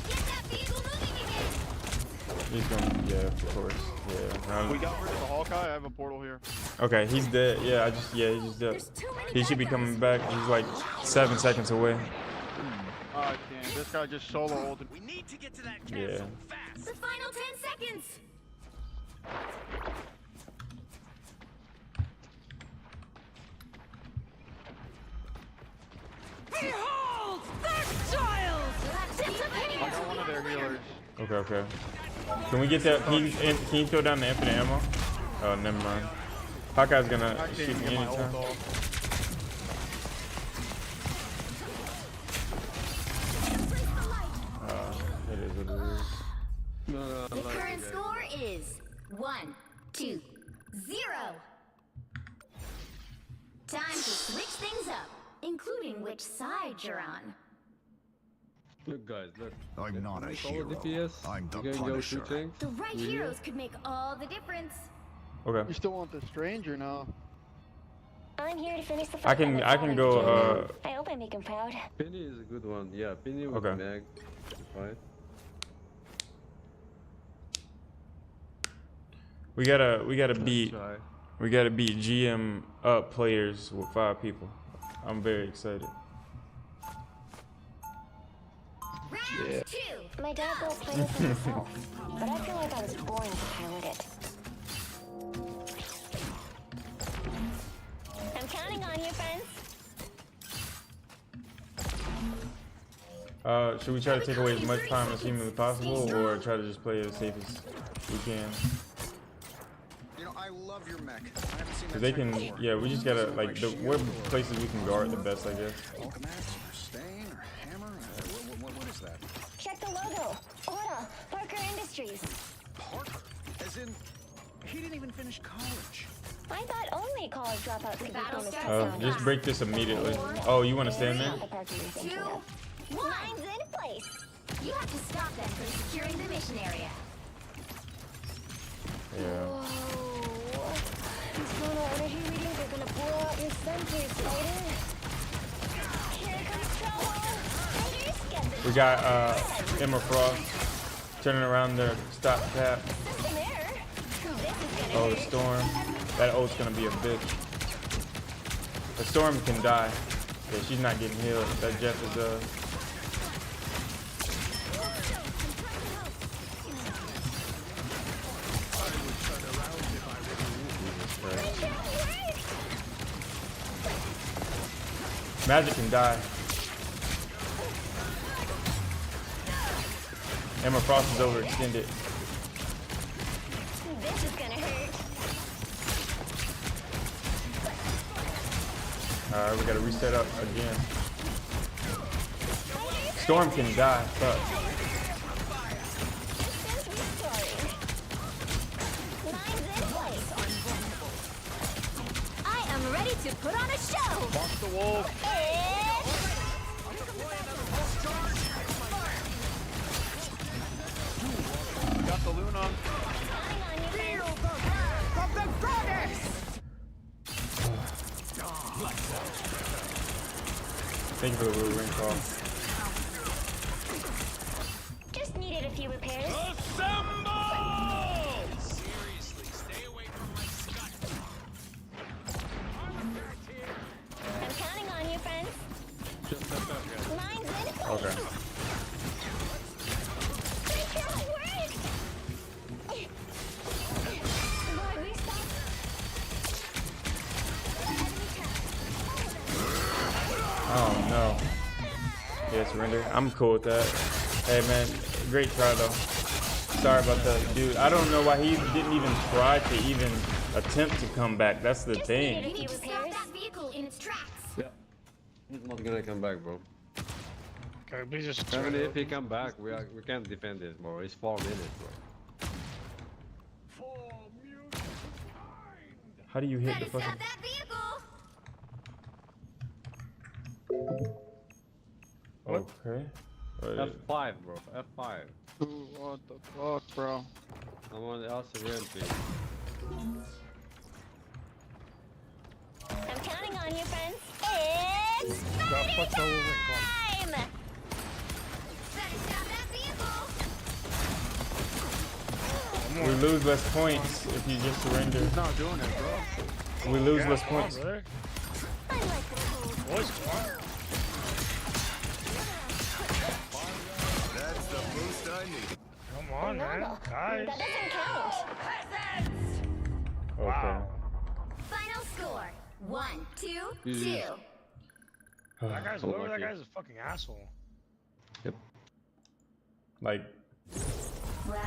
Get that vehicle moving again. He's gonna, yeah, of course. Yeah. We got rid of the Hawkeye. I have a portal here. Okay, he's dead. Yeah, he's just dead. He should be coming back. He's like 7 seconds away. Alright, damn. This guy just solo ulted. We need to get to that Yeah. capsule fast. The final 10 seconds. Behold the child! I got one of their healers. Okay. Can we get that? Can you throw down the infinite ammo? Oh, never mind. Hawkeye's gonna I can't shoot me get my anytime. ult off. It is what it is. The current score is 1-2-0. Time to switch things up, including which side you're on. Look, guys, look. I'm not a Follow hero. DPS. I'm the You can go Punisher. shooting. The right Really? heroes could make all the difference. Okay. You still want the stranger now? I'm here to finish the I can go. I hope I make him proud. Penny is a good one. Yeah, Penny with Okay. Meg. Right? We gotta beat. try. We gotta beat GM up players with 5 people. I'm very excited. Yeah. My dad will play with it himself, but I feel like I was born to pilot it. I'm counting on you, friends. Should we try to take away as much time as humanly possible, or try to just play it as safe as we can? You know, I love your mech. I haven't seen 'Cause that they tech can, before. yeah. We just gotta like what places we can guard the best, I guess. Alchemax or Stain or Hammer? What is that? Check the logo. Orta, Parker Industries. Parker? As in, he didn't even finish college. I thought only college dropouts could be famous. Just break this immediately. Oh, you want to stand there? The Parker you're thinking of. Mine's in place. You have to stop them from securing the mission area. Yeah. Whoa. These chrono energy readings are gonna blow out your sensors, Spider. Here comes trouble. And you're skeptical. We got Emma Frost turning around their stop cap. System error. This is gonna Oh, the hurt. storm. That ult's gonna be a bitch. The storm can die. Yeah, she's not getting healed. That Jeff is Magic can die. Emma Frost is overextended. This is gonna hurt. Alright, we gotta reset up again. Storm can die. Fuck. I am ready to put on a show. Watch the wolf. Got the Luna. Feel the wrath of the goddess! Thank you for the little ring call. Just needed a few repairs. Seriously, stay away from my scut. I'm counting on you, friends. Mine's in place. Okay. Oh no. Yeah, surrender. I'm cool with that. Hey man, great try though. Sorry about that, dude. I don't know why he didn't even try to even attempt to come back. That's the You thing. need to stop that vehicle in its tracks. Yeah. He's not gonna come back, bro. Okay, please just. Even if he come back, we can't defend this, bro. It's 4 minutes, bro. How do you hit the Better stop fucking? that vehicle. Okay. F5, bro. F5. What the fuck, bro? I'm on the outside rampage. on, you friends. It's party time! Better stop that vehicle. We lose less points if you just surrender. He's not doing it, bro. We lose Yeah, less come on, points. brother. I like the cold. Boys, come on. That's the boost I need. Come on, man. Guys. That doesn't count. Okay. Final score: 1, 2, GG. 2. That guy's So whoever that lucky. guy's a fucking asshole. Yep. Like, Well, I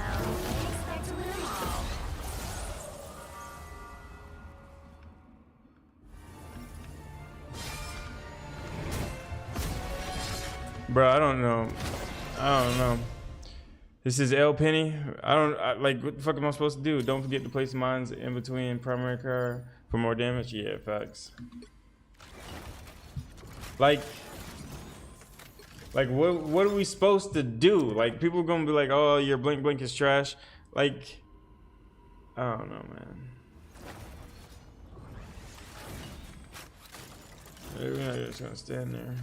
expect to win them all. bro, I don't know. This is L Penny. Like, what the fuck am I supposed to do? Don't forget to place mines in between primary car for more damage. Yeah, facts. Like what are we supposed to do? Like, people are gonna be like, oh, your blink blink is trash. Like, I don't know, man. Maybe I'm just gonna stand there.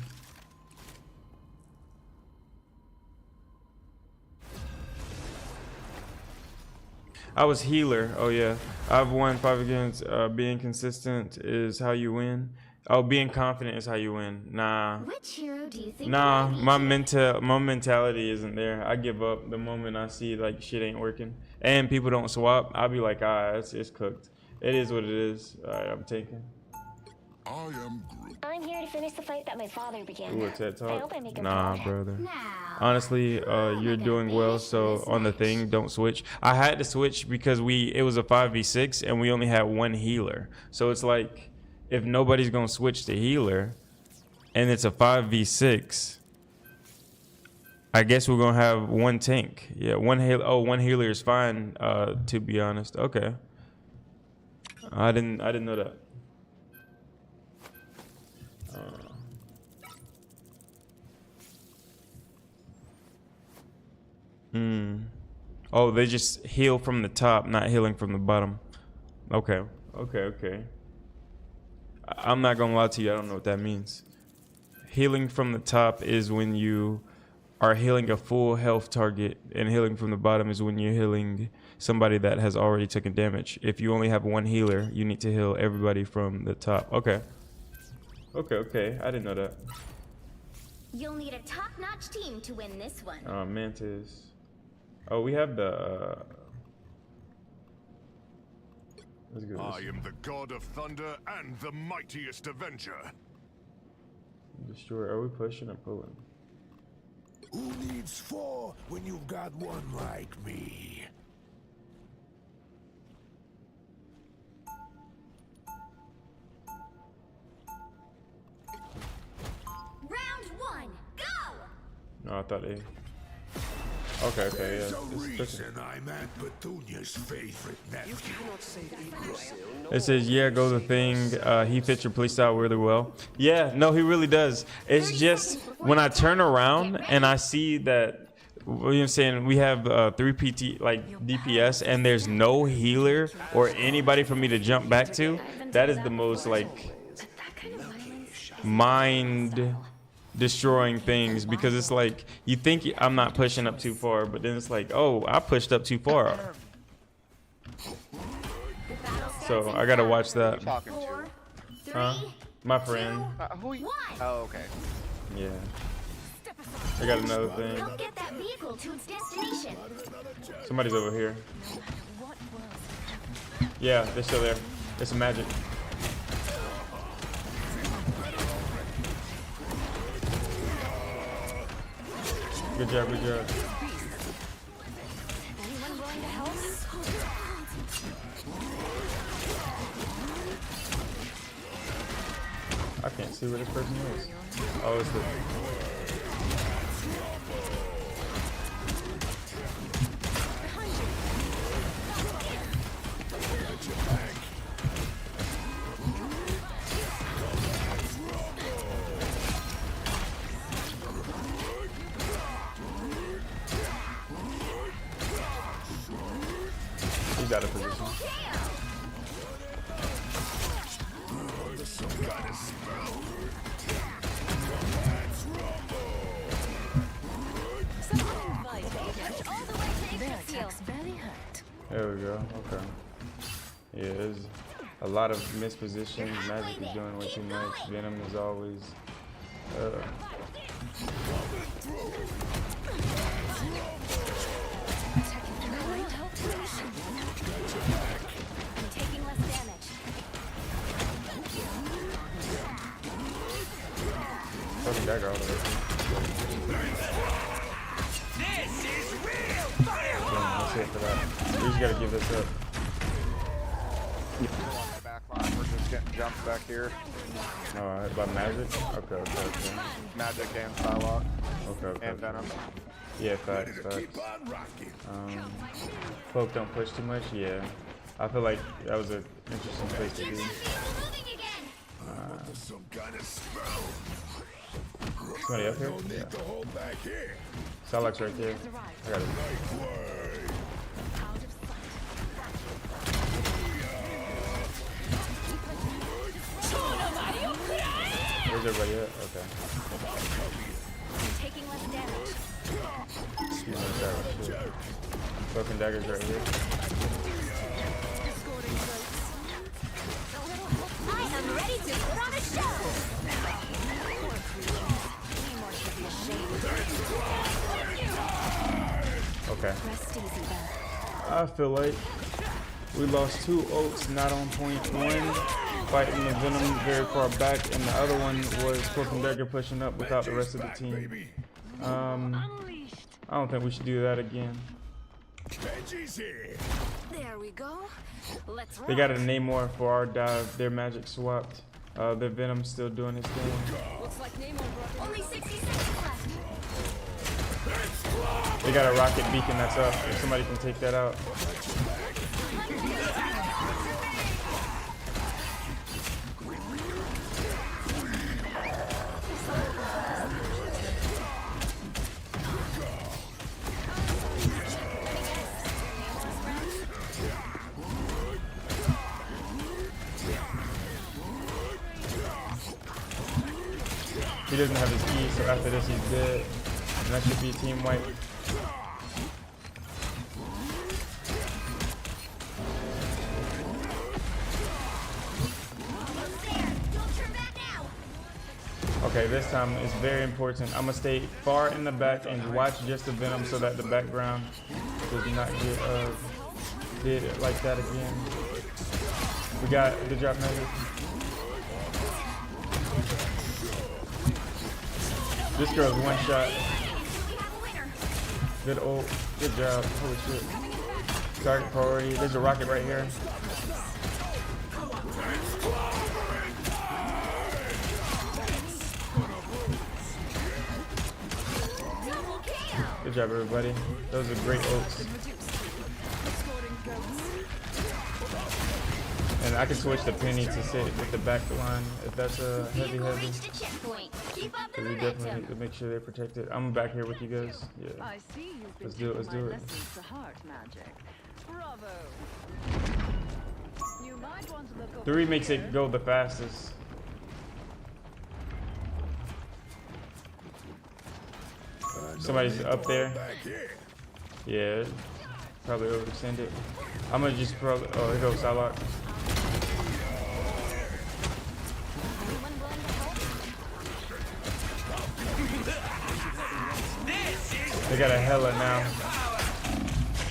I was healer. Oh yeah, I've won 5 against. Being consistent is how you win. Oh, being confident is how you win. Nah. Which hero do you think? Nah, my mentality isn't there. I give up the moment I see like shit ain't working and people don't swap. I'll be like, it's cooked. It is what it is. All right, I'm taking. I'm here to finish the fight that my father began. Ooh, a TED I talk. hope I make him Nah, proud. brother. Honestly, you're doing well. So on the thing, don't switch. I had to switch because it was a 5v6 and we only had one healer. So it's like, if nobody's gonna switch to healer, and it's a 5v6, I guess we're gonna have one tank. Yeah, one healer. Oh, one healer is fine. To be honest, okay. I didn't know that. Oh, they just heal from the top, not healing from the bottom. Okay. I'm not gonna lie to you, I don't know what that means. Healing from the top is when you are healing a full health target, and healing from the bottom is when you're healing somebody that has already taken damage. If you only have one healer, you need to heal everybody from the top. Okay. I didn't know that. You'll need a top-notch team to win this one. Mantis. Oh, we have the. Let's go. I am the god of thunder and the mightiest avenger. Destroy. Are we pushing or pulling? Who needs 4 when you've got one like me? Round 1, go! No, I thought they. Okay, yeah. There's a It's reason I'm Aunt Petunia's favorite nephew. It says, yeah, go the thing. He fits your playstyle really well. Yeah, no, he really does. It's just when I turn around and I see that, what I'm saying, we have 3 PT, like DPS, and there's no healer or anybody for me to jump back to. That is the most, like, mind destroying things, because it's like, you think I'm not pushing up too far, but then it's like, oh, I pushed up too far. So I gotta watch that. Talking to? Huh? My friend. Who? Oh, okay. Yeah. I got another thing. Help get that vehicle to its destination. Somebody's over here. Yeah, they're still there. It's a magic. Good job. Anyone willing to help? I can't see where this person is. Oh, it's the. He's out of position. There we go. Okay. Yeah, there's a lot of mispositions. Magic is doing way too much. Venom is always. I'm taking less damage. Fucking dagger all the way. This is real fire. That's it for that. We just gotta give this up. On my back line, we're just getting jumped back here. Alright, by Magic? Okay. Magic and Psylocke. Okay. And Venom. Yeah, facts. Cloak don't push too much, yeah. I feel like that was an interesting place to be. Somebody up here? Yeah. Psylocke's right there. I got it. Where's everybody at? Okay. I'm taking less damage. Excuse me, sorry. Broken daggers right here. I am ready to put on a show. Okay. I feel like we lost 2 ults not on point. One fighting the Venom very far back, and the other one was Cloak and Dagger pushing up without the rest of the team. I don't think we should do that again. There we go. Let's They got a Namor for our dive. Their Magic swapped. The Venom's still doing his thing. Looks like Namor only 60 seconds left. They got a rocket beacon that's up. If somebody can take that out. He doesn't have his E, so after this he's dead. And that should be a team wipe. Okay, this time it's very important. I'm gonna stay far in the back and watch just the Venom so that the background does not get did like that again. We got the drop magic. This girl's one shot. Good ult. Good job. Holy shit. Target priority. There's a rocket right here. Good job, everybody. Those are great ults. And I can switch to Penny to sit with the back line if that's a heavy. So we definitely need to make sure they're protected. I'm back here with you guys. Yeah. I see you've been Let's do it. Let's do it. to heart, Magic. Bravo. You might want to look over 3 makes it go the fastest. Somebody's up there. Yeah, probably overextended. I'm gonna just probably. Oh, here goes Psylocke. They got a Hela now.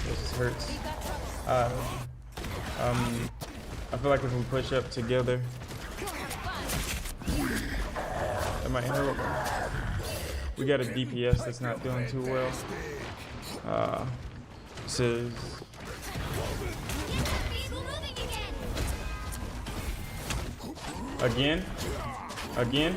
This hurts. I feel like if we push up together, that might help. We got a DPS that's not doing too well. Says again. Okay.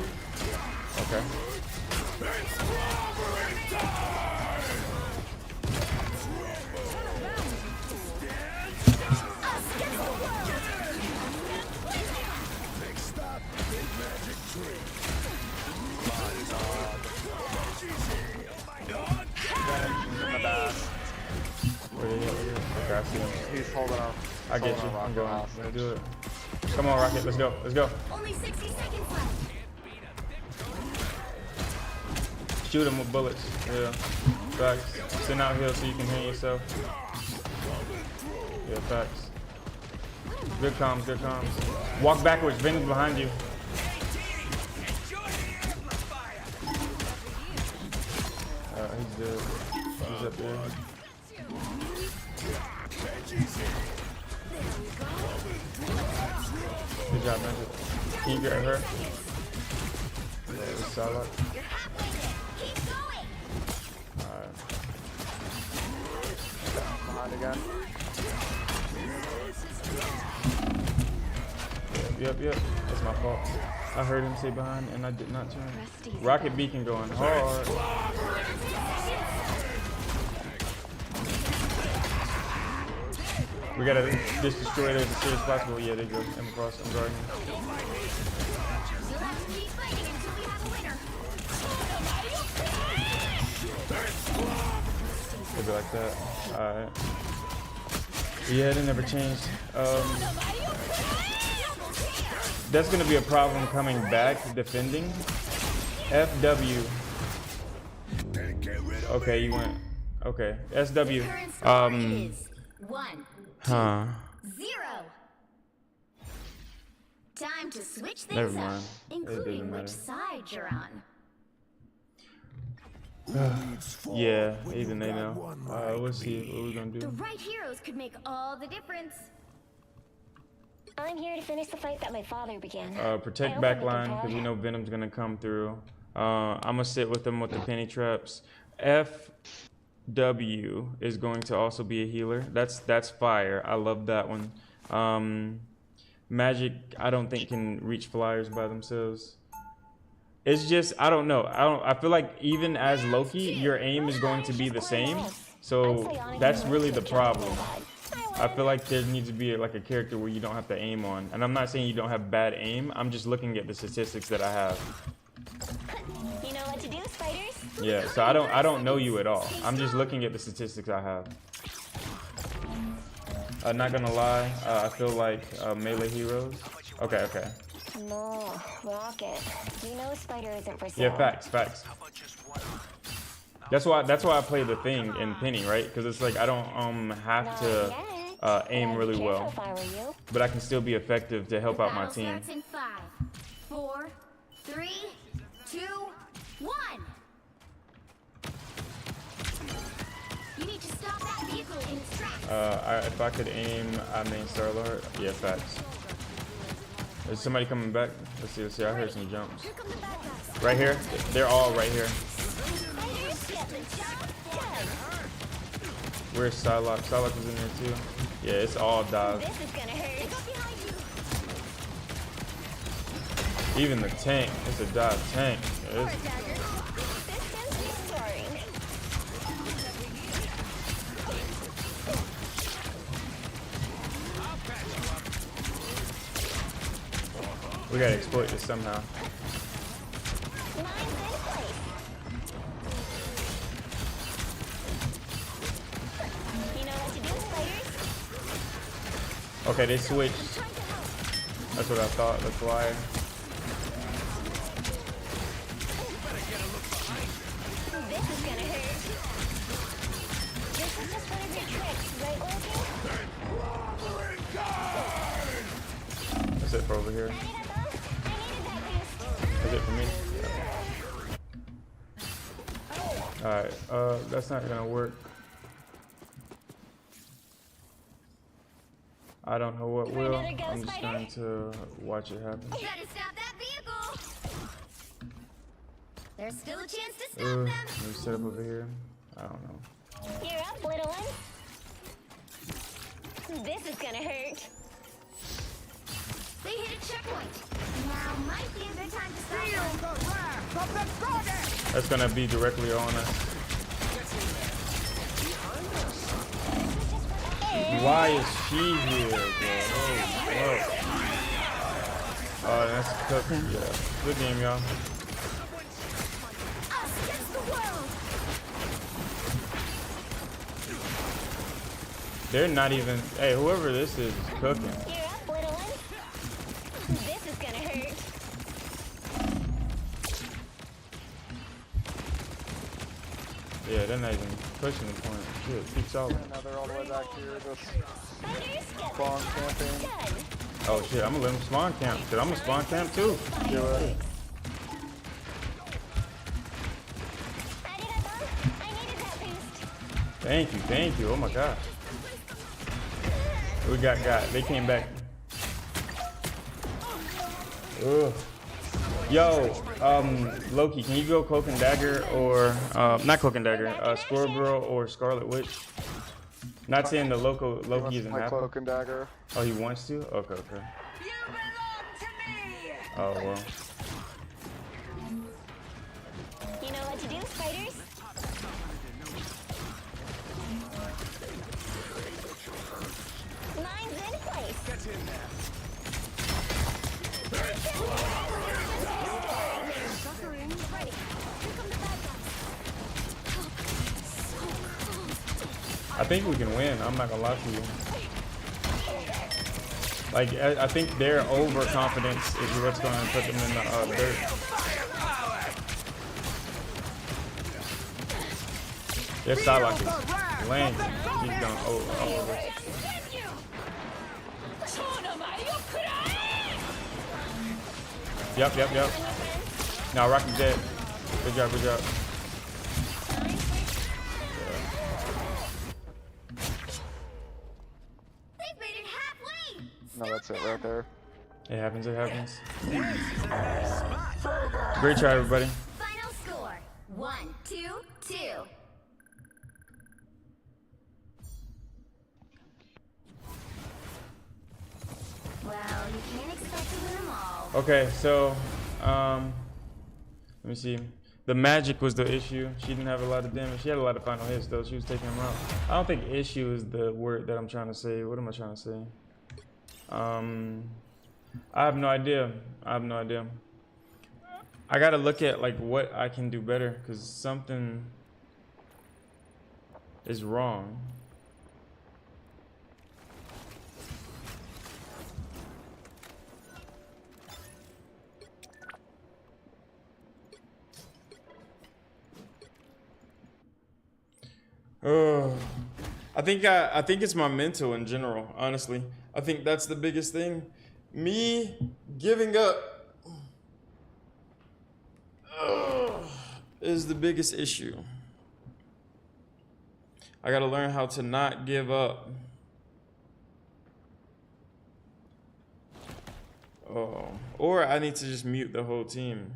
He's holding up. I get you. I'm going to do it. Come on, Rocket. Let's go. Let's go. Only 60 seconds left. Shoot him with bullets. Yeah. Facts. Send out heal so you can heal yourself. Yeah, facts. Good comms, good comms. Walk backwards. Venom's behind you. He's dead. He's up there. Good job, Magic. Can you grab her? Yeah, it's solid. Alright. Behind again. Yep. That's my fault. I heard him say behind and I did not turn. Rocket Beacon going hard. We gotta just destroy it as soon as possible. Yeah, there you go. I'm across. I'm guarding. Maybe like that. Alright. Yeah, they never changed. That's gonna be a problem coming back defending. FW. Okay, you went. Okay, SW. Huh. 0. Time to switch things Never mind. up, including which side you're on. Yeah, even they know. We'll see what we're gonna do. The right heroes could make all the difference. I'm here to finish the fight that my father began. Protect backline because we know Venom's gonna come through. I'm gonna sit with them with the penny traps. FW is going to also be a healer. That's fire. I love that one. Magic, I don't think can reach flyers by themselves. It's just I don't know. I feel like even as Loki, your aim is going to be the same. So that's really the problem. I feel like there needs to be like a character where you don't have to aim on. And I'm not saying you don't have bad aim. I'm just looking at the statistics that I have. You know what to do, spiders? Yeah, so I don't know you at all. I'm just looking at the statistics I have. Not gonna lie, I feel like melee heroes. Okay. No, Rocket. You know Spider isn't for sale. Yeah, facts. That's why I play the thing in Penny, right? Because it's like I don't have to aim really well, but I can still be effective to help out my team. In 5, 4, 3, 2, 1. You need to stop that vehicle in its tracks. If I could aim, I mean Star-Lord. Yeah, facts. Is somebody coming back? Let's see. I heard some jumps. Right here. They're all right here. Where's Psylocke? Psylocke is in there too. Yeah, it's all dive. This is gonna hurt. Even the tank. It's a dive tank. Yeah, we gotta exploit this somehow. Okay, they switched. That's what I thought. That's why. This is gonna hurt. This is just one of your tricks, right, Loki? That's it for over here. That's it for me. Alright, that's not gonna work. I don't know what will. I'm just going to watch it happen. You gotta stop that vehicle. There's still a chance to stop them. Let me set up over here. I don't know. You're up, little one. This is gonna hurt. They hit a checkpoint. Now might be a good time to stop them. That's gonna be directly on us. Why is she here, bro? Oh, that's cooking. Yeah. Good game, y'all. They're not even. Hey, whoever this is cooking. Yeah, they're not even pushing the point. Shit, keep solid. Now they're all the way back here, just spawn camping. Oh shit, I'm gonna let them spawn camp. Cause I'm gonna spawn camp too. Do it. Thank you. Oh my god. We got. They came back. Ugh. Yo, Loki, can you go Cloak and Dagger or not Cloak and Dagger, Squirrel Girl or Scarlet Witch? Not saying the Loki isn't happy. Cloak and Dagger. Oh, he wants to? Okay. Oh well. You know what to do, spiders? Mine's in place. Get in there. I think we can win. I'm not gonna lie to you. Like I think their overconfidence is what's going to put them in the dirt. Their Psylocke is lame. He's gone over. Yep. Now Rocky's dead. Good job. No, that's it right there. It happens. Great try, everybody. Final score 1-2-2. Well, you can't expect to win them all. Okay, so let me see. The magic was the issue. She didn't have a lot of damage. She had a lot of final hits though. She was taking them out. I don't think issue is the word that I'm trying to say. What am I trying to say? I have no idea. I gotta look at like what I can do better because something is wrong. I think it's my mental in general, honestly. I think that's the biggest thing. Me giving up is the biggest issue. I gotta learn how to not give up. Or I need to just mute the whole team.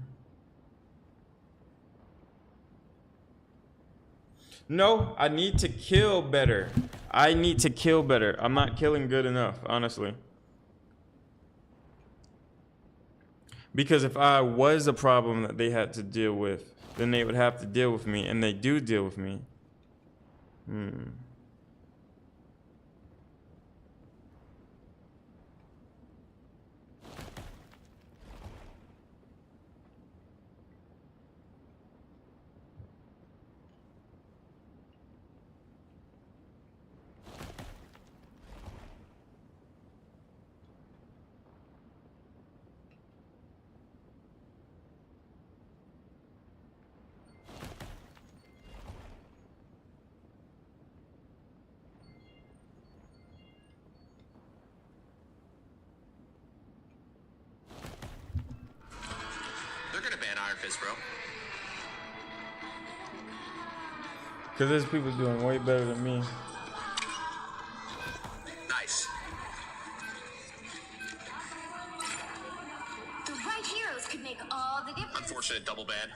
No, I need to kill better. I'm not killing good enough, honestly. Because if I was a problem that they had to deal with, then they would have to deal with me, and they do deal with me. Bro. Because there's people doing way better than me. Nice. The right heroes could make all the difference. Unfortunate double ban.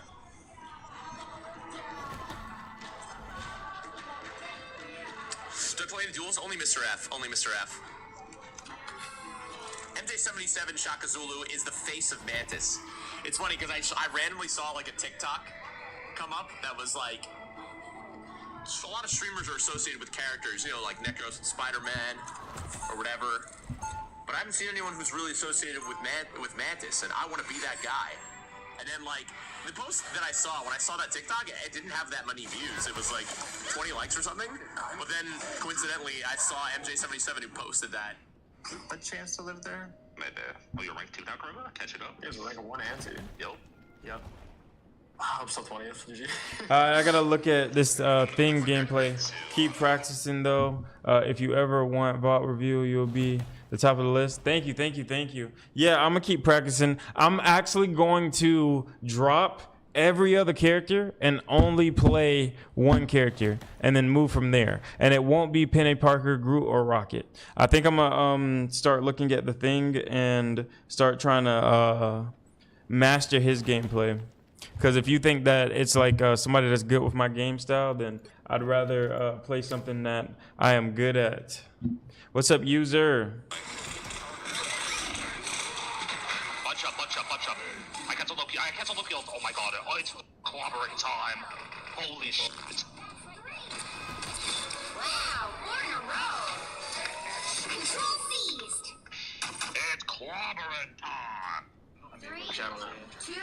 Stood playing duels, only Mr. F. MJ77 Shaka Zulu is the face of Mantis. It's funny because I randomly saw like a TikTok come up that was like, a lot of streamers are associated with characters, you know, like Necros and Spider-Man or whatever. But I haven't seen anyone who's really associated with Mantis, and I want to be that guy. And then like the post that I saw, when I saw that TikTok, it didn't have that many views. It was like 20 likes or something. But then coincidentally, I saw MJ77 who posted that. A chance to live there? You're ranked 2 now, Karuma? Catch it up. There's rank 1 and 2. Yep. I'm still 20th. GG. I gotta look at this thing gameplay. Keep practicing though. If you ever want Vault review, you'll be the top of the list. Thank you. Yeah, I'm gonna keep practicing. I'm actually going to drop every other character and only play one character and then move from there. And it won't be Penny Parker, Groot, or Rocket. I think I'm gonna start looking at the thing and start trying to master his gameplay. Because if you think that it's like somebody that's good with my game style, then I'd rather play something that I am good at. What's up, user? Bunch up. I cancel Loki. Oh my god. Oh, it's collaborating time. Holy shit. Wow, 4 in a row. Control seized. It's clobbering time. 3, 2.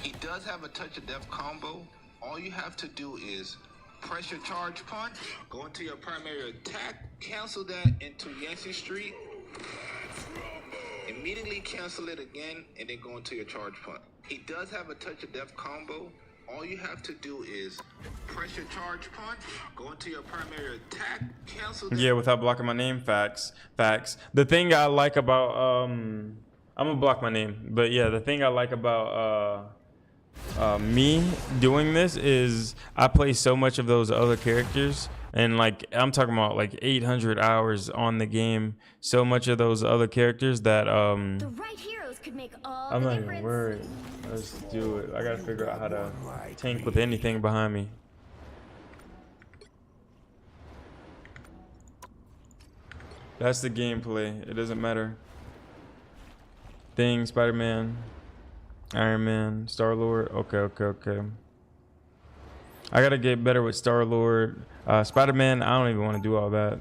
He does have a touch of death combo. All you have to do is press your charge punch, go into your primary attack, cancel that into Yancey Street, immediately cancel it again, and then go into your charge punch. He does have a touch of death combo. All you have to do is press your charge punch, go into your primary attack, cancel that. Yeah, without blocking my name. Facts. The thing I like about I'm gonna block my name, but yeah, the thing I like about me doing this is I play so much of those other characters, and like I'm talking about like 800 hours on the game, so much of those other characters that The right heroes could make all I'm the not difference. even worried. Let's do it. I gotta figure out how to tank with anything behind me. That's the gameplay. It doesn't matter. Thing, Spider-Man, Iron Man, Star-Lord. Okay. I gotta get better with Star-Lord. Spider-Man, I don't even want to do all that.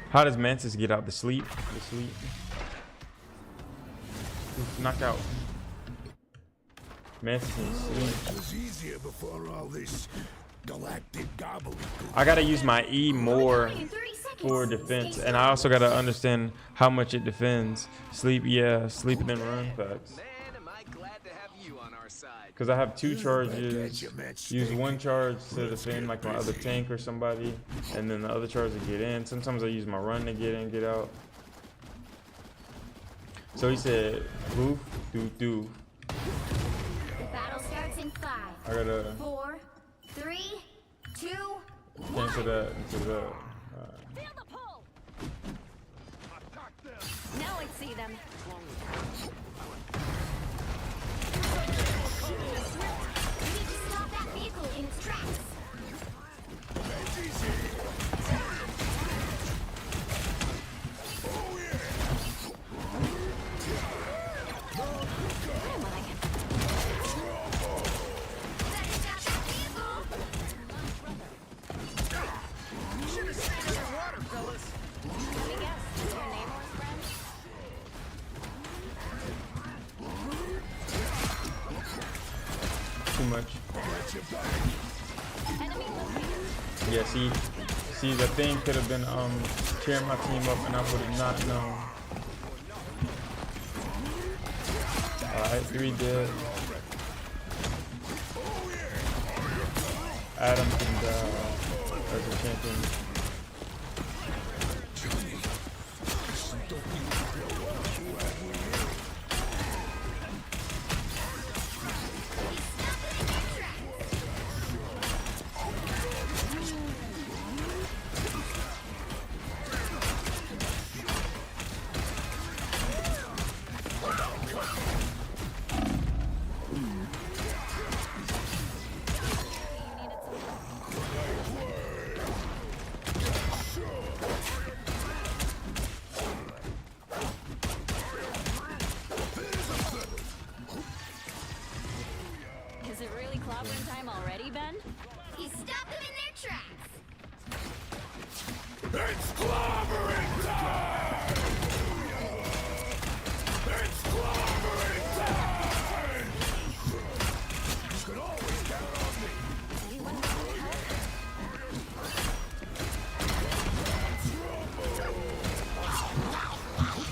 How does Mantis get out? The sleep? Knockout. Mantis can sleep. It was easier before all this galactic gobbledygook. I gotta use my E more for defense, and I also gotta understand how much it defends. Sleep, yeah, sleep and then run. Facts. Because I have 2 charges. Use 1 charge to defend like my other tank or somebody, and then the other charge to get in. Sometimes I use my run to get in, get out. So he said, "Boof, do." The battle starts in 5. I gotta 4, 3, 2. cancel that into the. Now I see them. We need to stop that vehicle in its tracks. Too much. Yeah, see, the thing could have been cheering my team up, and I would have not known. Alright, 3 dead. Adam can die as a champion. Is it really clobbering time already, Ben? He stopped them in their tracks. It's clobbering time! It's clobbering time! You can always count on me!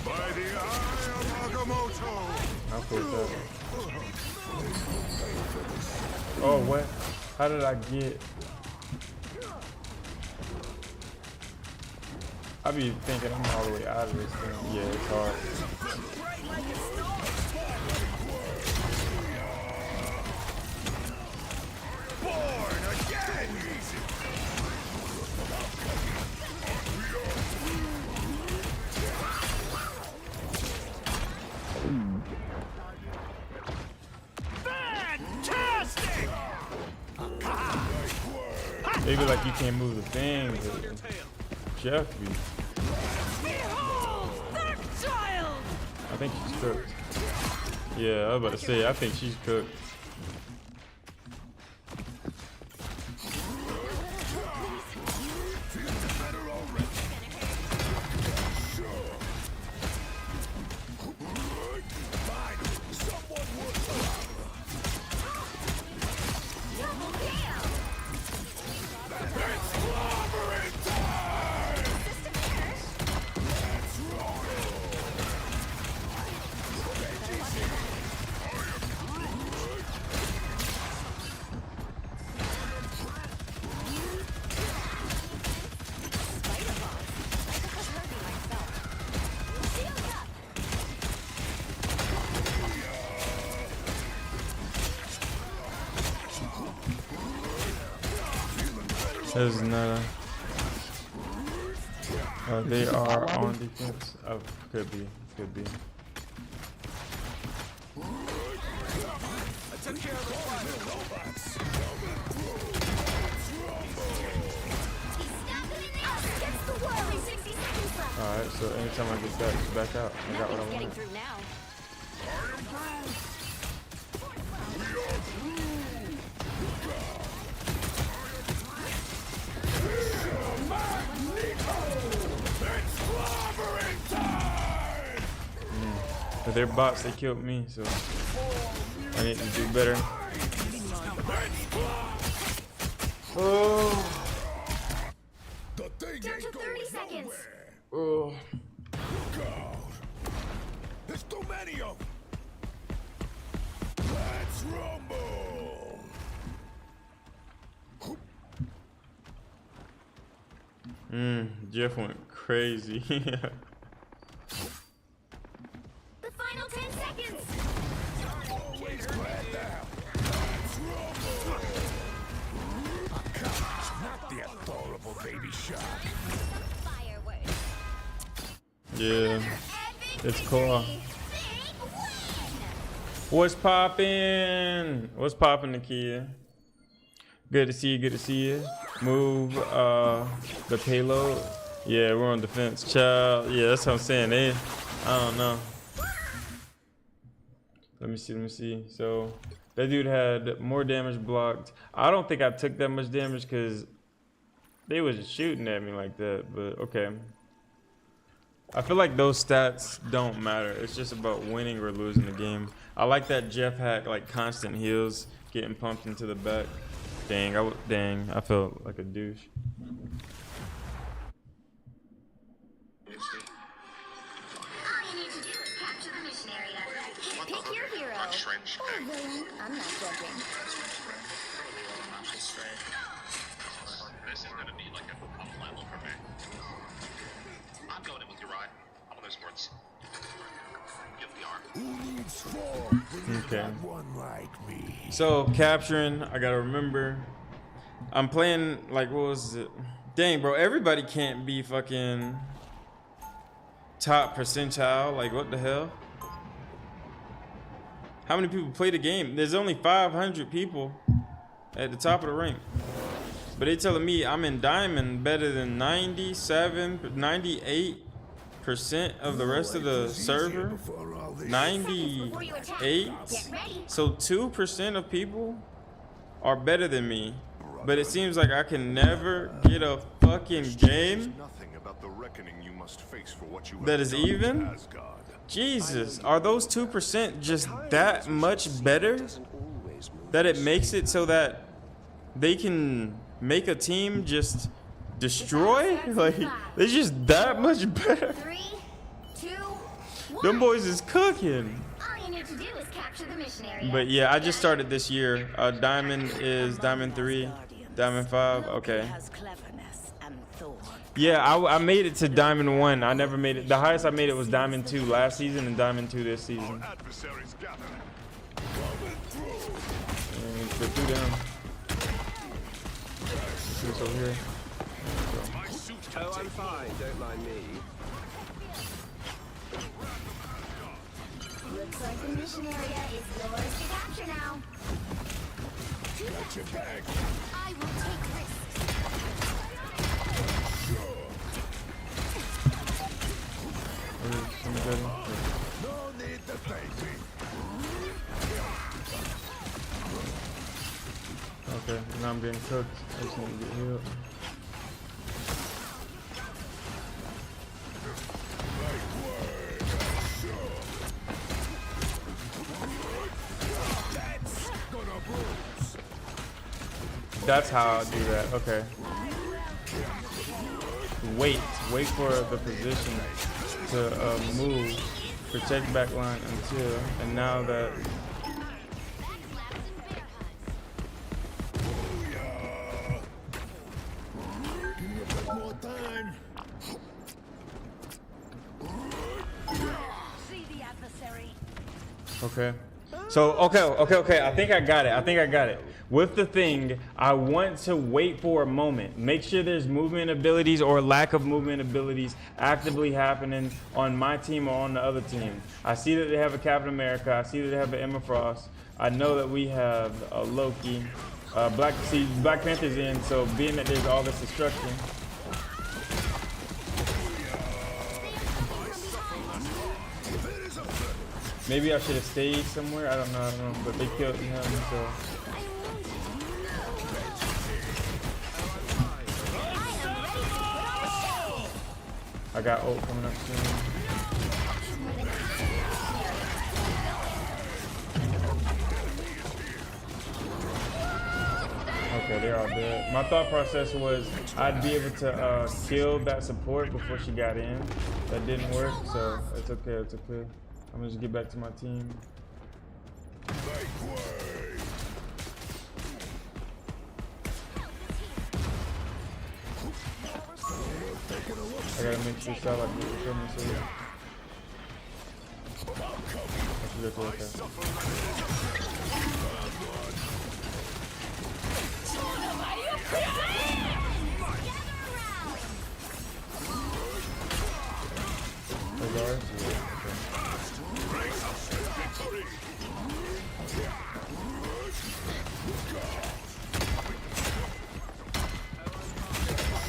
By the eye of Oh, what? How did I get? I be thinking I'm all the way out of this thing. Yeah, it's hard. Born again! Fantastic! Maybe like you can't move the thing. Jeff be. Behold that child! I think she's cooked. Yeah, I was about to say, I think she's cooked. There's not a... they are on defense. Oh, could be. Could be. Alright, so anytime I get that, it's back out. I got what I want. If they're bots, they killed me, so I need to do better. Oh. Down to 30 seconds. Oh. There's too many of them. Let's rumble. Jeff went crazy. The final 10 seconds. Always glad now. Let's rumble. Not the adorable baby shark. Yeah, it's cool. What's poppin'? What's poppin', Nakia? Good to see you. Good to see you. Move the payload. Yeah, we're on defense, child. Yeah, that's what I'm saying. I don't know. Let me see. Let me see. So that dude had more damage blocked. I don't think I took that much damage because they was just shooting at me like that. But okay. I feel like those stats don't matter. It's just about winning or losing the game. I like that Jeff hack, like constant heals, getting pumped into the back. Dang, I felt like a douche. Pick your hero. Or villain. I'm not judging. This is gonna be like a level for me. I'm going in with your ride. I'm on those sports. Who needs four? Okay. One like me. So capturing, I gotta remember. I'm playing like, what was it? Dang, bro, everybody can't be fucking top percentile. Like, what the hell? How many people play the game? There's only 500 people at the top of the rank. But they telling me I'm in diamond better than 97, 98% of the rest of the server. 98. So 2% of people are better than me. But it seems like I can never get a fucking game that is even. Jesus, are those 2% just that much better that it makes it so that they can make a team just destroy? Like, they're just that much better. 3, 2, 1. Them boys is cooking. All you need to do is capture the mission area. But yeah, I just started this year. Diamond is Diamond 3, Diamond 5. Okay. Yeah, I made it to Diamond 1. I never made it. The highest I made it was Diamond 2 last season and Diamond 2 this season. And flip through them. See what's over here. Oh, I'm fine. Don't mind me. Looks like the mission area is yours to capture now. Got your back. I will take risks. No need to thank me. Okay, now I'm getting cooked. I just need to get healed. That's how I do that. Okay. Wait for the position to move. Protect back line until, and now that. More time. See the adversary. Okay. So, okay. I think I got it. With the thing, I want to wait for a moment. Make sure there's movement abilities or lack of movement abilities actively happening on my team or on the other team. I see that they have a Captain America. I see that they have an Emma Frost. I know that we have a Loki. Black Panther's in, so being that there's all this destruction. Maybe I should have stayed somewhere. I don't know. But they killed him, so. I got ult coming up soon. Okay, they're all dead. My thought process was I'd be able to kill that support before she got in. That didn't work, so it's okay. I'm gonna just get back to my team. I gotta make sure shot like this for me, so yeah. I should go to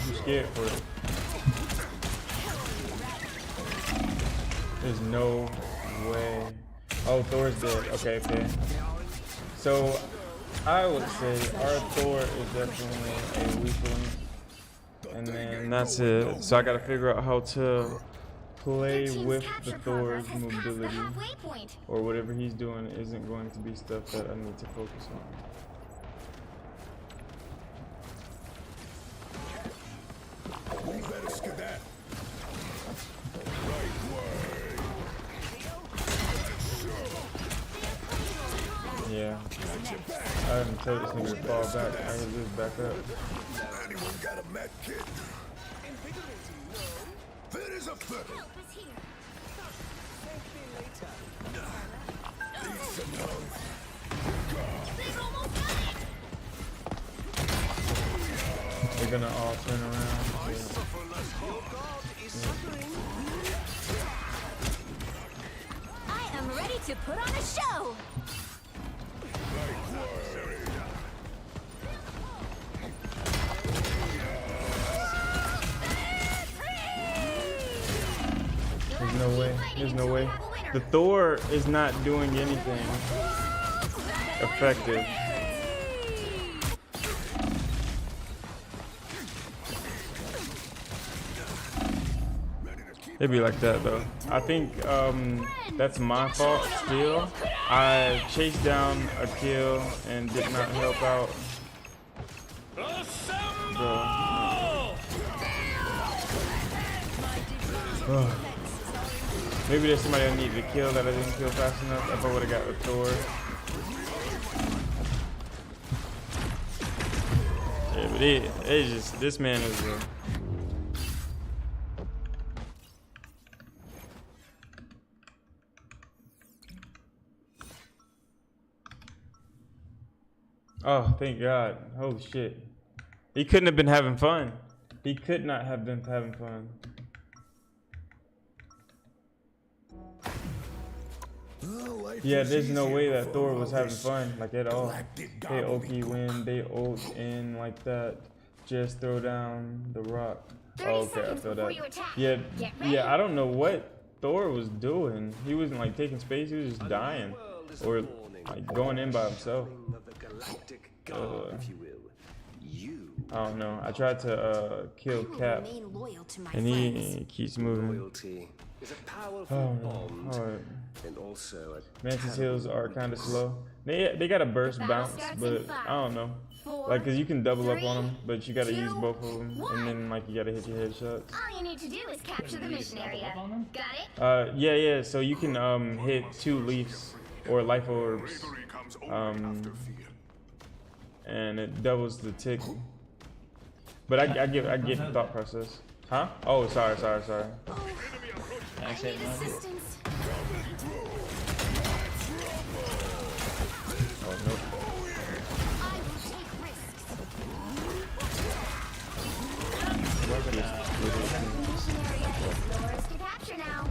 I'm scared for it. There's no way. Oh, Thor's dead. Okay. So I would say our Thor is definitely a weak link. And then that's it. So I gotta figure out how to play with the Thor's mobility. Or whatever he's doing isn't going to be stuff that I need to focus on. You better skedaddle. Yeah. I haven't told this nigga to fall back. I can just back up. Anyone got a med kit? Fit as a fiddle. Need some help. They're gonna all turn around. I am ready to put on a show. There's no way. The Thor is not doing anything effective. It'd be like that though. I think that's my fault still. I chased down a kill and did not help out. Bro. Maybe there's somebody I need to kill that I didn't kill fast enough. If I would have got the Thor. Yeah, but it's just, this man is a... Oh, thank God. Holy shit. He couldn't have been having fun. He could not have been having fun. Yeah, there's no way that Thor was having fun, like, at all. They Oki win, they ult in like that. Just throw down the rock. Oh, okay, I feel that. Yeah, I don't know what Thor was doing. He wasn't like taking space, he was just dying. Or like going in by himself. I don't know. I tried to kill Cap, and he keeps moving. Oh no. Alright. Mantis heals are kind of slow. They got a burst bounce, but I don't know. Like, cause you can double up on them, but you gotta use both of them, and then like you gotta hit your headshots. All you need to do is capture the mission area. Got it? Yeah. So you can hit 2 leaves or life orbs, and it doubles the tick. But I get the thought process. Huh? Oh, sorry. I need assistance. Oh, nope. I will take risks. Mission area is yours to capture now.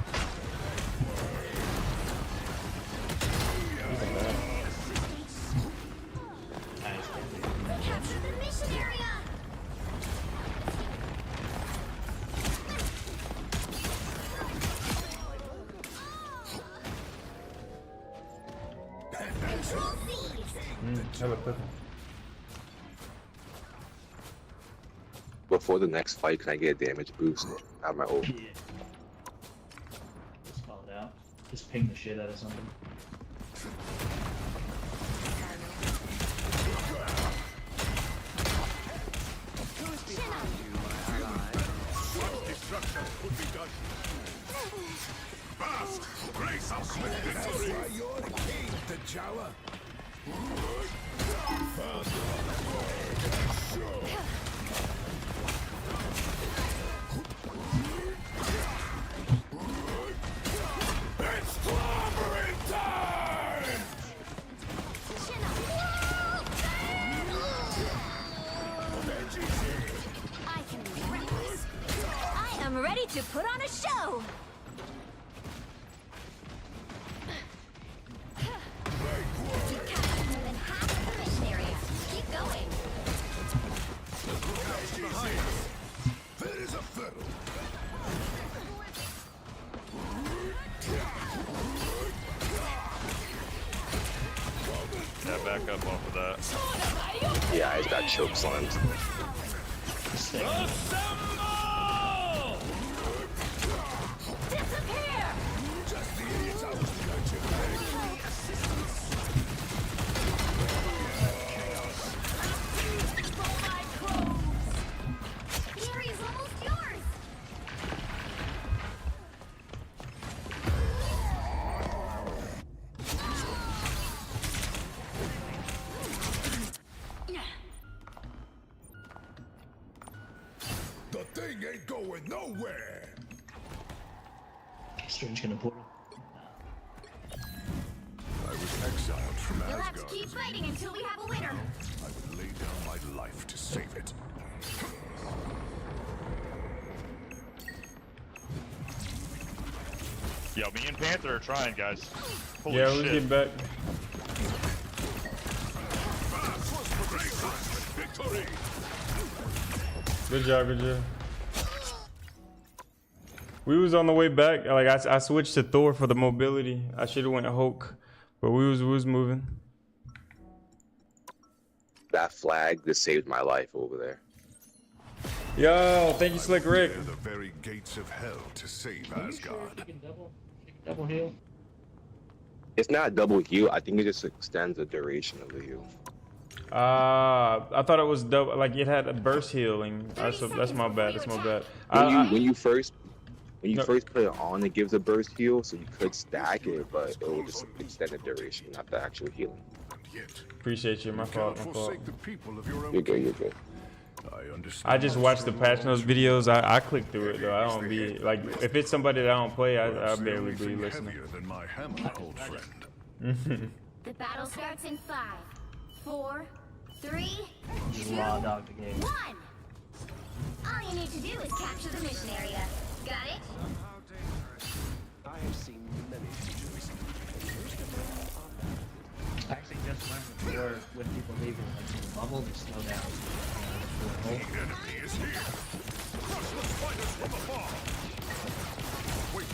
Capture the mission area. Before the next fight, can I get a damage boost out of my ult? Yeah. Just call it out. Just ping the shit out of something. Destruction could be done. Fast! Brace up with victory! You're the king, T'Challa! It's clobbering time! I can be reckless. I am ready to put on a show. You captured more than half of the mission area. Keep going. There is a fiddle. Yeah, back up off of that. Yeah, I just got choke slammed. Disappear! Just the idiots I was judging. The area's almost yours. The thing ain't going nowhere. Strange gonna portal. I was exiled from You'll have to Asgard. keep fighting until we have a winner. I would lay down my life to save it. Yo, me and Panther are trying, guys. Holy Yeah, shit. let's get back. Victory! Good job. We was on the way back. Like I switched to Thor for the mobility. I should have went to Hulk, but we was moving. That flag just saved my life over there. Yo, thank you, Slick Rick. Clear the very gates of hell to save Asgard. Double heal. It's not double heal. I think it just extends the duration of the heal. I thought it was double. Like it had a burst healing. That's my bad. That's my bad. When you first When you first put it on, it gives a burst heal, so you could stack it, but it will just extend the duration, not the actual healing. Appreciate you. My fault. My fault. You're good. You're good. I just watch the patch notes videos. I click through it though. I don't be like, if it's somebody that I don't play, I barely be listening. The battle starts in 5, 4, 3, Just 2, raw dog the game. 1. All you need to do is capture the mission area. Got it? I have seen many features. I actually just learned before when people leave it like in the bubble, they slow down. The enemy is here. Crush the spiders from afar. Wait.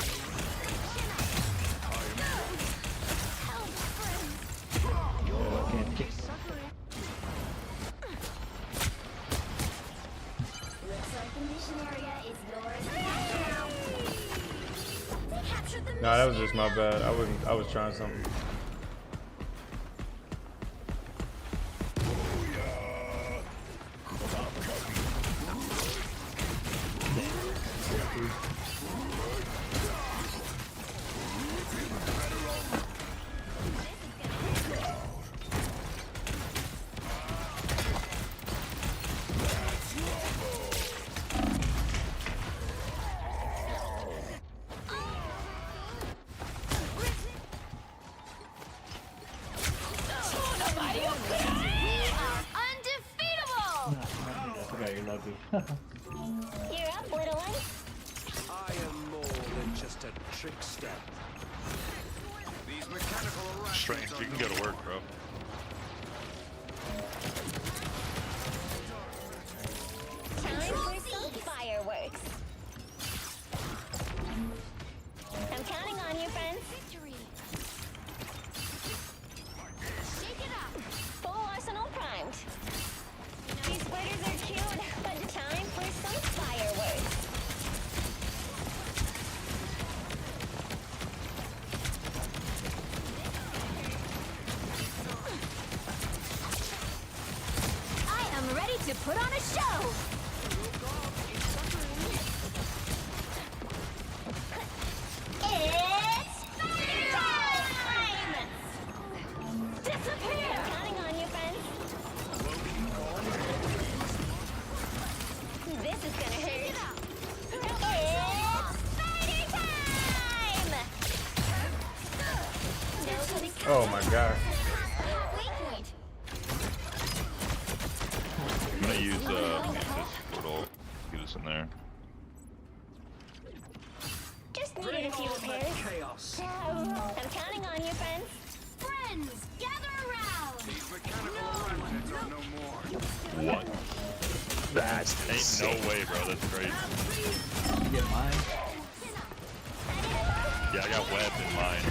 Looks like the mission area is yours now. They captured the Nah, that was just my bad. I was trying something. You're up, little one. I am more than just a trickster. These mechanical Strength, you can go to work, bro. Time for some fireworks. I'm counting on you, friends. Shake it up. Full arsenal primed. These spiders are cute, but time for some fireworks. I am ready to put on a show. It's fire time! Disappear! I'm counting on you, friends. This is gonna hurt. It's spider time! Nobody Oh my god. Waypoint. I'm gonna use this little, get this in there. Just needed a few repairs. Chaos. I'm counting on you, friends. Friends, gather around. These mechanical arachnids are no more. What? That's Ain't insane. no way, bro. That's crazy. You get mine. Yeah, I got web in mine.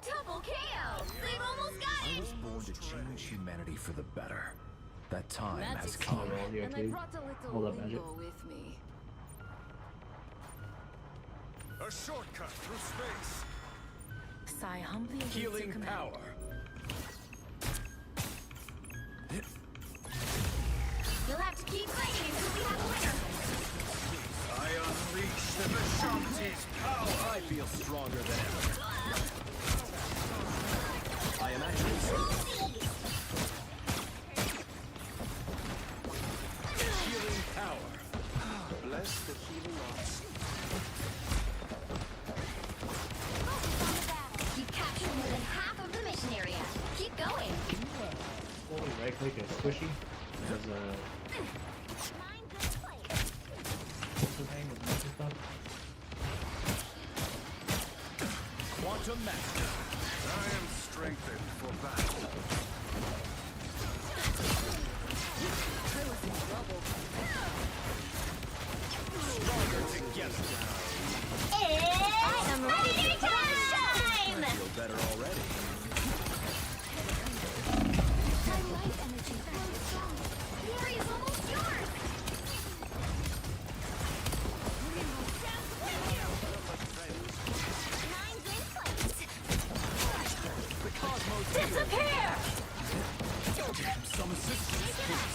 Double KO. They've almost got I it. was born to change humanity for the better. That time has I'll come. roll here too. Hold up, magic. A shortcut through space. Sigh humbly awaits your Healing command. power. You'll have to keep fighting until we have a winner. I unleash the Vishanti's power. I feel stronger than ever. I am actually healing power. Bless the healing arts. You captured more than half of the mission area. Keep going. Holy right click is squishy. Because what's his name with magic stuff? Quantum Master. I am strengthened for battle. Stronger together. I am ready to time! Feel better already. My life energy grows stronger. The area's almost yours. Mine's in place. The cosmos Disappear! Some assistance, please.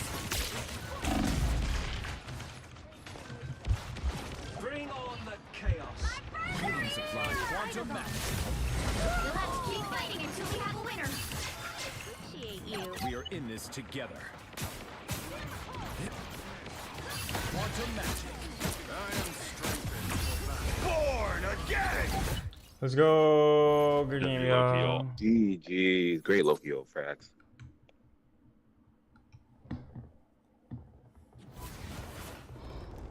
Bring on the chaos. Healing supply. Quantum match. We'll have to keep fighting until we have a winner. Appreciate you. We are in this together. Quantum magic. I am strengthened for battle. Born again! Let's go. Good game, y'all. GG. Great Lokio, facts.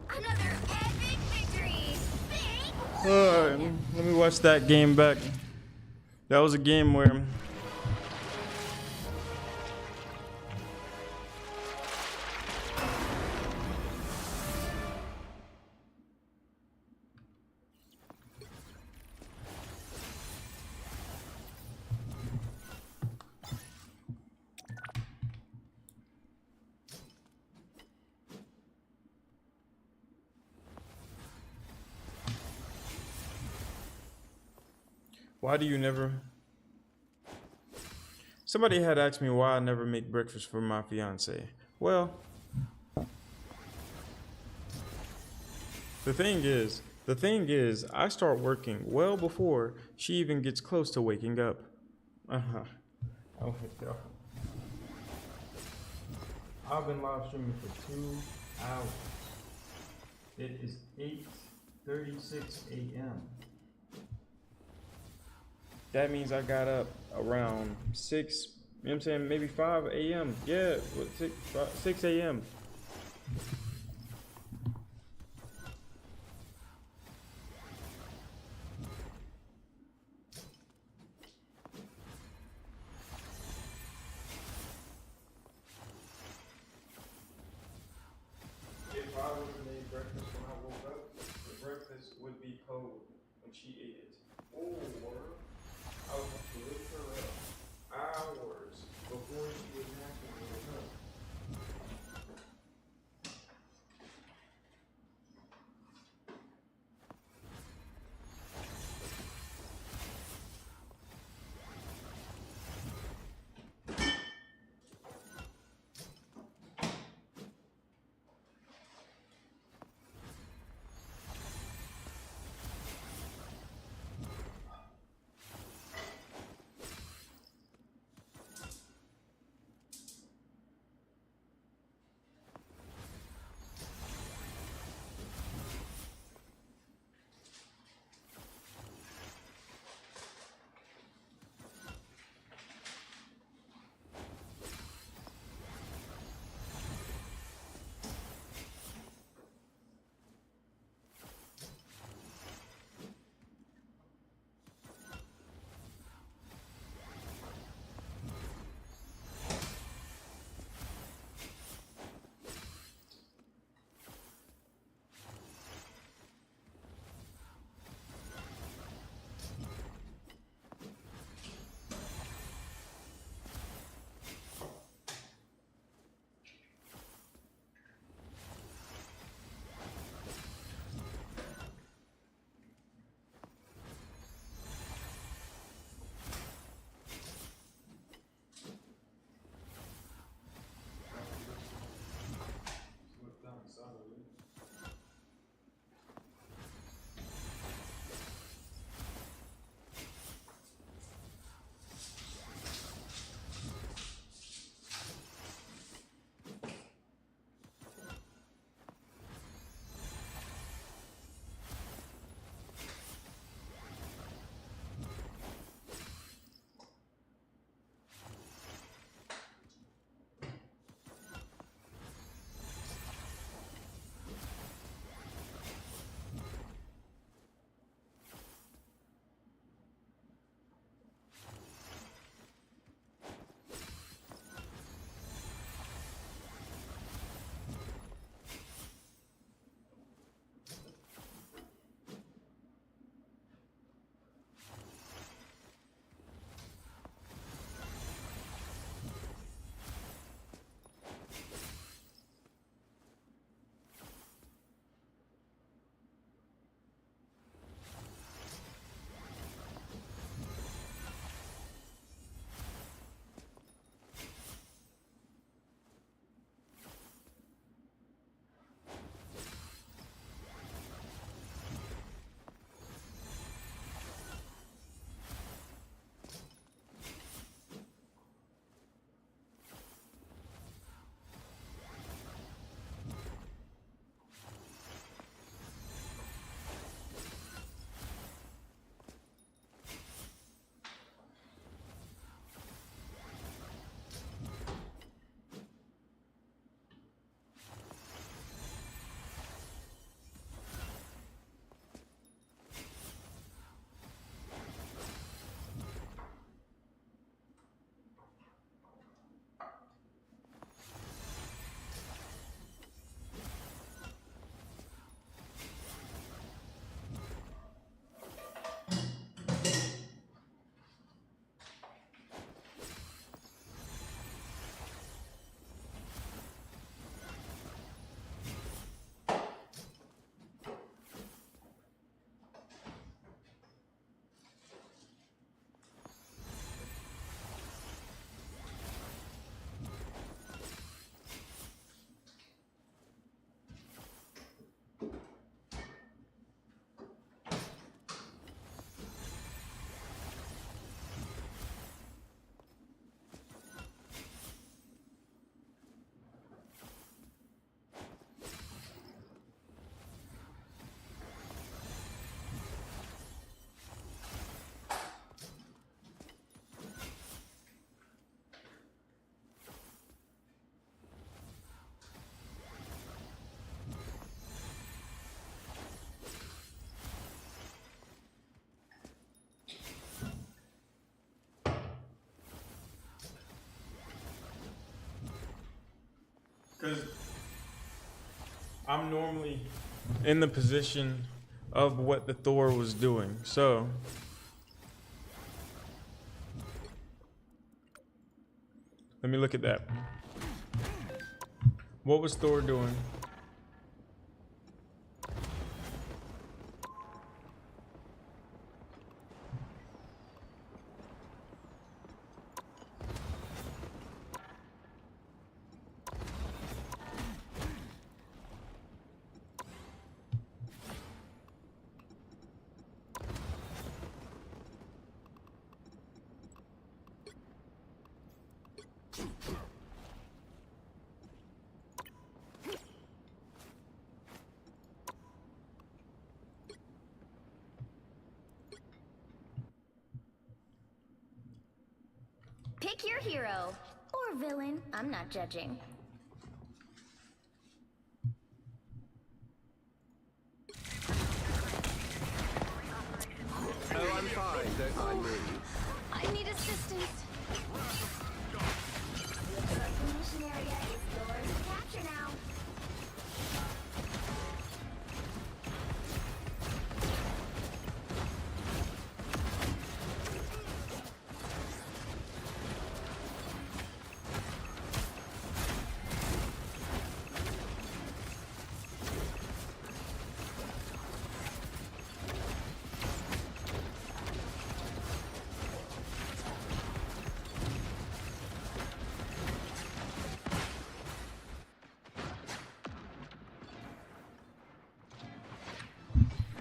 Another epic victory. Big Alright, let me watch that game back. That was a game where why do you never... Somebody had asked me why I never make breakfast for my fiance. Well, the thing is, I start working well before she even gets close to waking up. Oh, yeah. I've been live streaming for 2 hours. It is 8:36 a.m. That means I got up around 6, you know what I'm saying, maybe 5 a.m. Yeah, 6 a.m. If I would have made breakfast when I woke up, the breakfast would be cold when she ate it. Oh, word. I would have to wake her up hours before she was napping in the tub. because I'm normally in the position of what the Thor was doing. So let me look at that. What was Thor doing? Pick your hero. Or villain. I'm not judging. Oh, I'm fine. Don't mind me. I need assistance. Looks like the mission area is yours to capture now.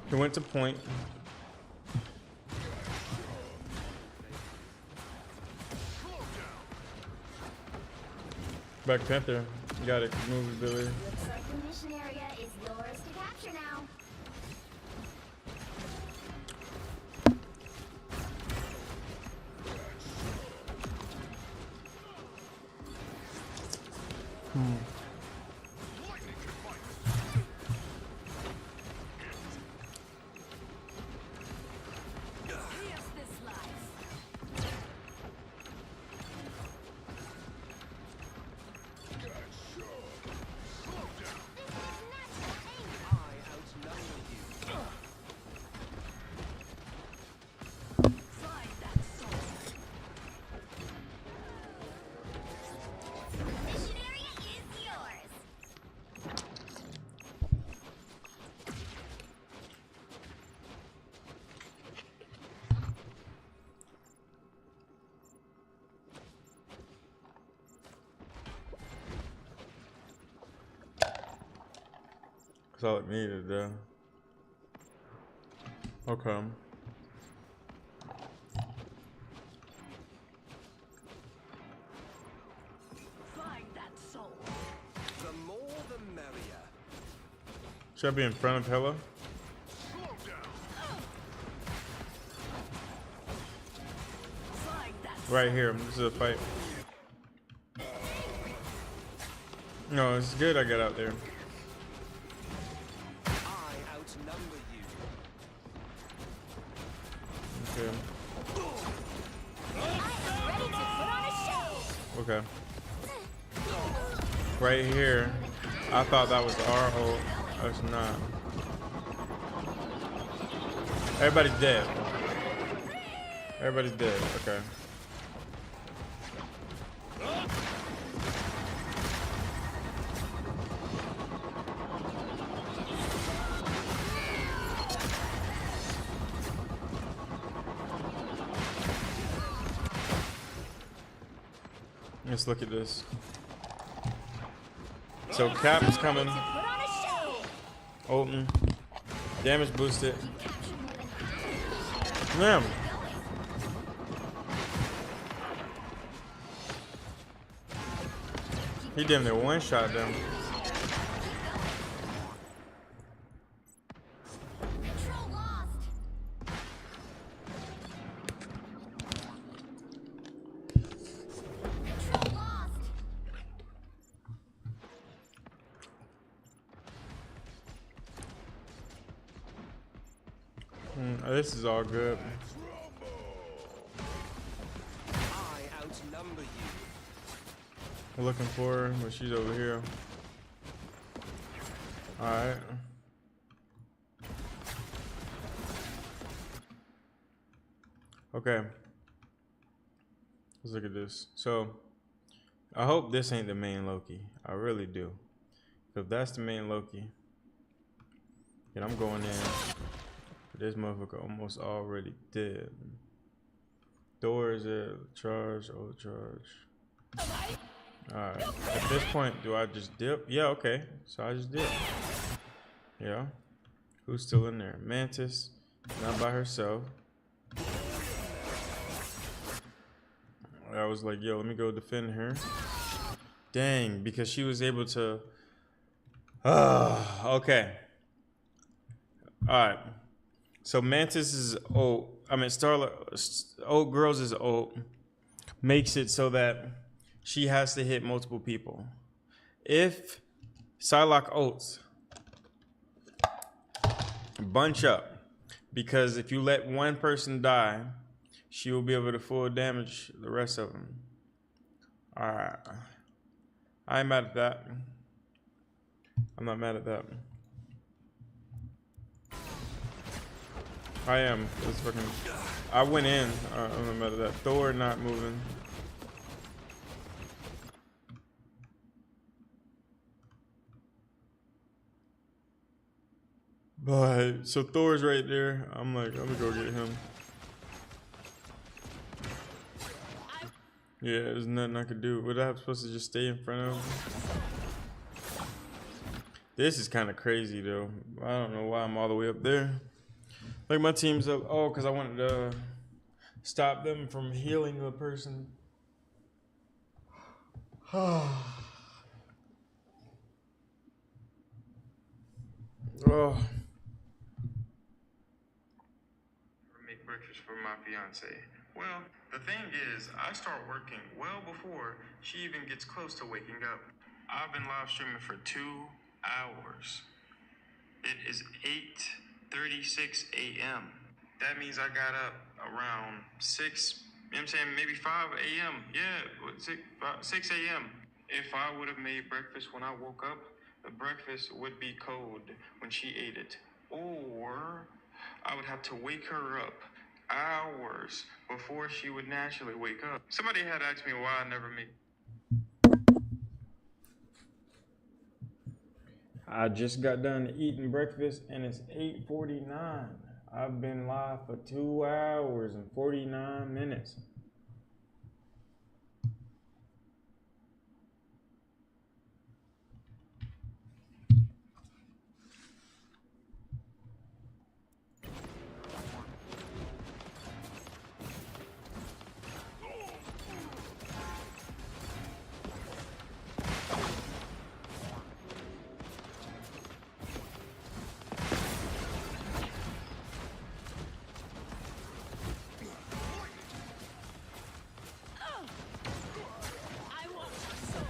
He went to point. Black Panther, you got it. Move, Billy. Looks like the mission area is yours to capture now. Mission area is yours. That's all it needed, though. Okay. Find that soul. The more the merrier. Should I be in front of Hela? Find that Right here. This is a fight. No, it's good I got out there. I outnumber you. Okay. Ready to put on a show. Okay. Right here. I thought that was our ult. It's not. Everybody's dead. Everybody's dead. Okay. Let's look at this. So Cap is coming. Ulton. Damage boosted. Damn. He damn near one-shot them. This is all good. I outnumber you. We're looking for her, but she's over here. Alright. Okay. Let's look at this. So, I hope this ain't the main Loki. I really do. If that's the main Loki, then I'm going in. This motherfucker almost already dead. Door is at charge, oh charge. Alright. At this point, do I just dip? Yeah, okay. So I just dip. Yeah. Who's still in there? Mantis, not by herself. I was like, yo, let me go defend her. Dang, because she was able to. Okay. Alright. So Mantis is ult. I mean, Old Girls is ult. Makes it so that she has to hit multiple people. If Psylocke ults, bunch up. Because if you let one person die, she will be able to full damage the rest of them. Alright. I ain't mad at that. I'm not mad at that. I am. It's fucking. I went in. I'm not mad at that. Thor not moving. But so Thor's right there. I'm like, I'm gonna go get him. Yeah, there's nothing I could do. What am I supposed to just stay in front of him? This is kind of crazy though. I don't know why I'm all the way up there. Like my team's up. Oh, because I wanted to stop them from healing the person. Oh. Make breakfast for my fiance. Well, the thing is, I start working well before she even gets close to waking up. I've been live streaming for 2 hours. It is 8:36 a.m. That means I got up around 6, you know what I'm saying, maybe 5 a.m. Yeah, 6 a.m. If I would have made breakfast when I woke up, the breakfast would be cold when she ate it. Or I would have to wake her up hours before she would naturally wake up. Somebody had asked me why I never made. I just got done eating breakfast and it's 8:49. I've been live for 2 hours and 49 minutes.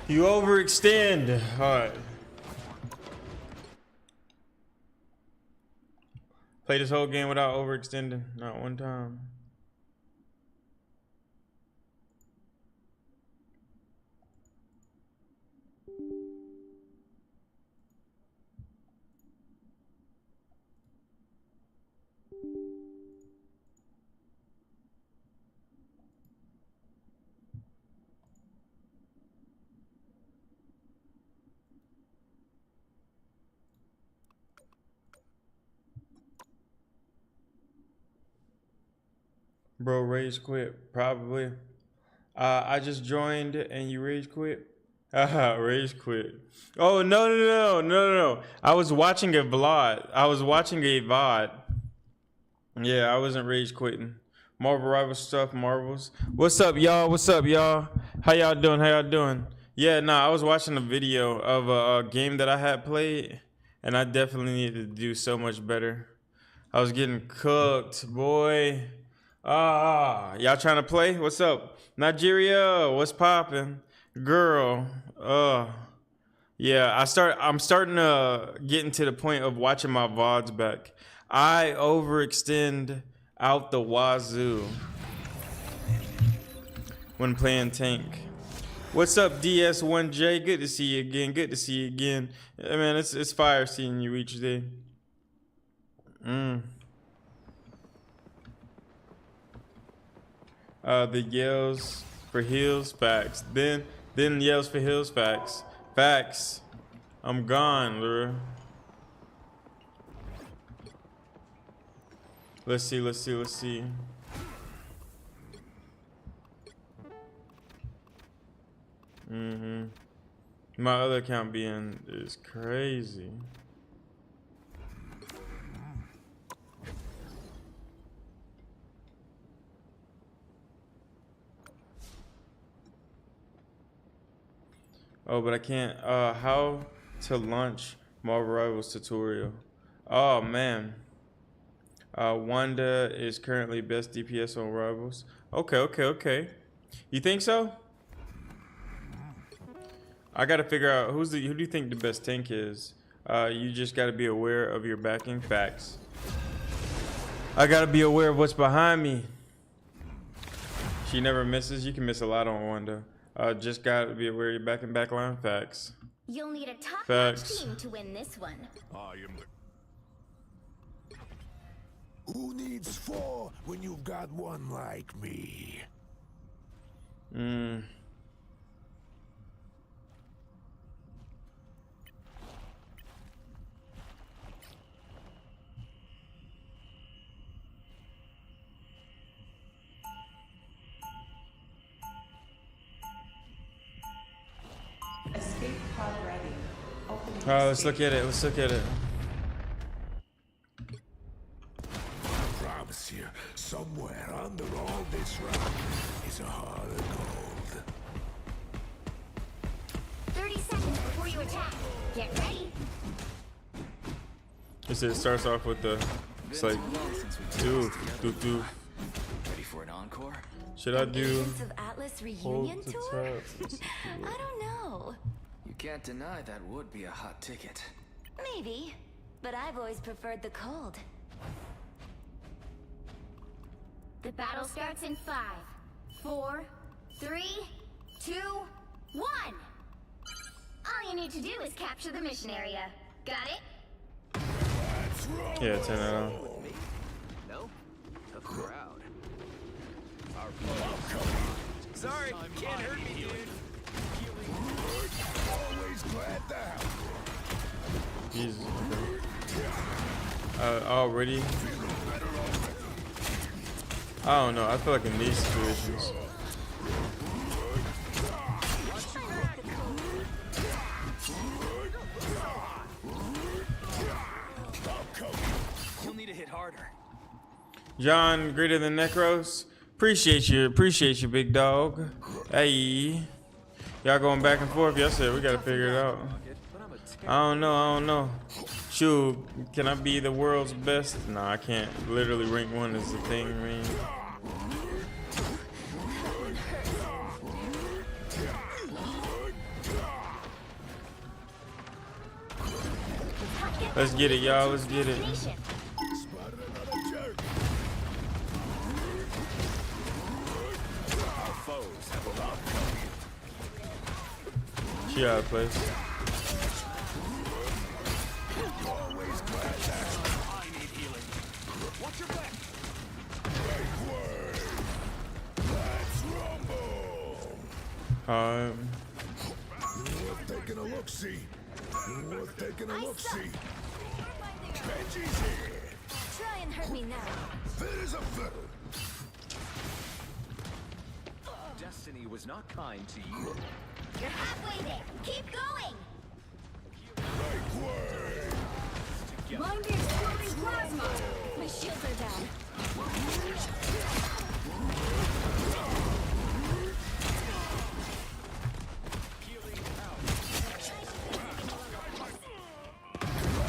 You overextend. All right. Play this whole game without overextending. Not one time. Bro, rage quit, probably. I just joined and you rage quit? Rage quit. Oh, no. I was watching a VOD. Yeah, I wasn't rage quitting. Marvel Rival stuff, Marvels. What's up, y'all? How y'all doing? Yeah, nah, I was watching a video of a game that I had played, and I definitely needed to do so much better. I was getting cooked, boy. Y'all trying to play? What's up? Nigeria, what's poppin'? Girl, yeah, I'm starting to get into the point of watching my VODs back. I overextend out the wazoo when playing tank. What's up, DS1J? Good to see you again. Good to see you again. Yeah, man, it's fire seeing you each day. The yells for heals, facts. Then yells for heals, facts. Facts. I'm gone, Lura. Let's see. My other account being is crazy. Oh, but I can't. How to launch Marvel Rivals tutorial. Oh man. Wanda is currently best DPS on Rivals. Okay. You think so? I gotta figure out who do you think the best tank is? You just gotta be aware of your backing. Facts. I gotta be aware of what's behind me. She never misses. You can miss a lot on Wanda. Just gotta be aware of your back and back line. Facts. You'll need a top-notch team to win this one. I am the... Who needs 4 when you've got one like me? Escape pod ready. Opening Let's look at it. I promise you, somewhere under all this rock is a heart of gold. 30 seconds before you attack. Get ready. It starts off with the. It's like, dude. Ready for an encore? Should I do? Agents of Atlas reunion tour? I don't know. You can't deny that would be a hot ticket. Maybe, but I've always preferred the cold. The battle starts in 5, 4, 3, 2, 1. All you need to do is capture the mission area. Got it? Yeah, 10 out of. No? Tough crowd. Sorry, can't hurt me, dude. Always glad to help. Jesus. Already? I don't know. I feel like in these situations. You'll need to hit harder. John, greater than Necros. Appreciate you, big dog. Hey, y'all going back and forth. Yes, sir. We gotta figure it out. I don't know. Shoot, can I be the world's best? Nah, I can't. Literally, rank 1 is the thing, man. Let's get it, y'all. Let's get it. She out of place. Worth taking a look-see. Benji's here. Try and hurt me now. Fit as a fiddle. Destiny was not kind to you. You're halfway there. Keep going. Make way. Mind the exploding plasma. My shields are down.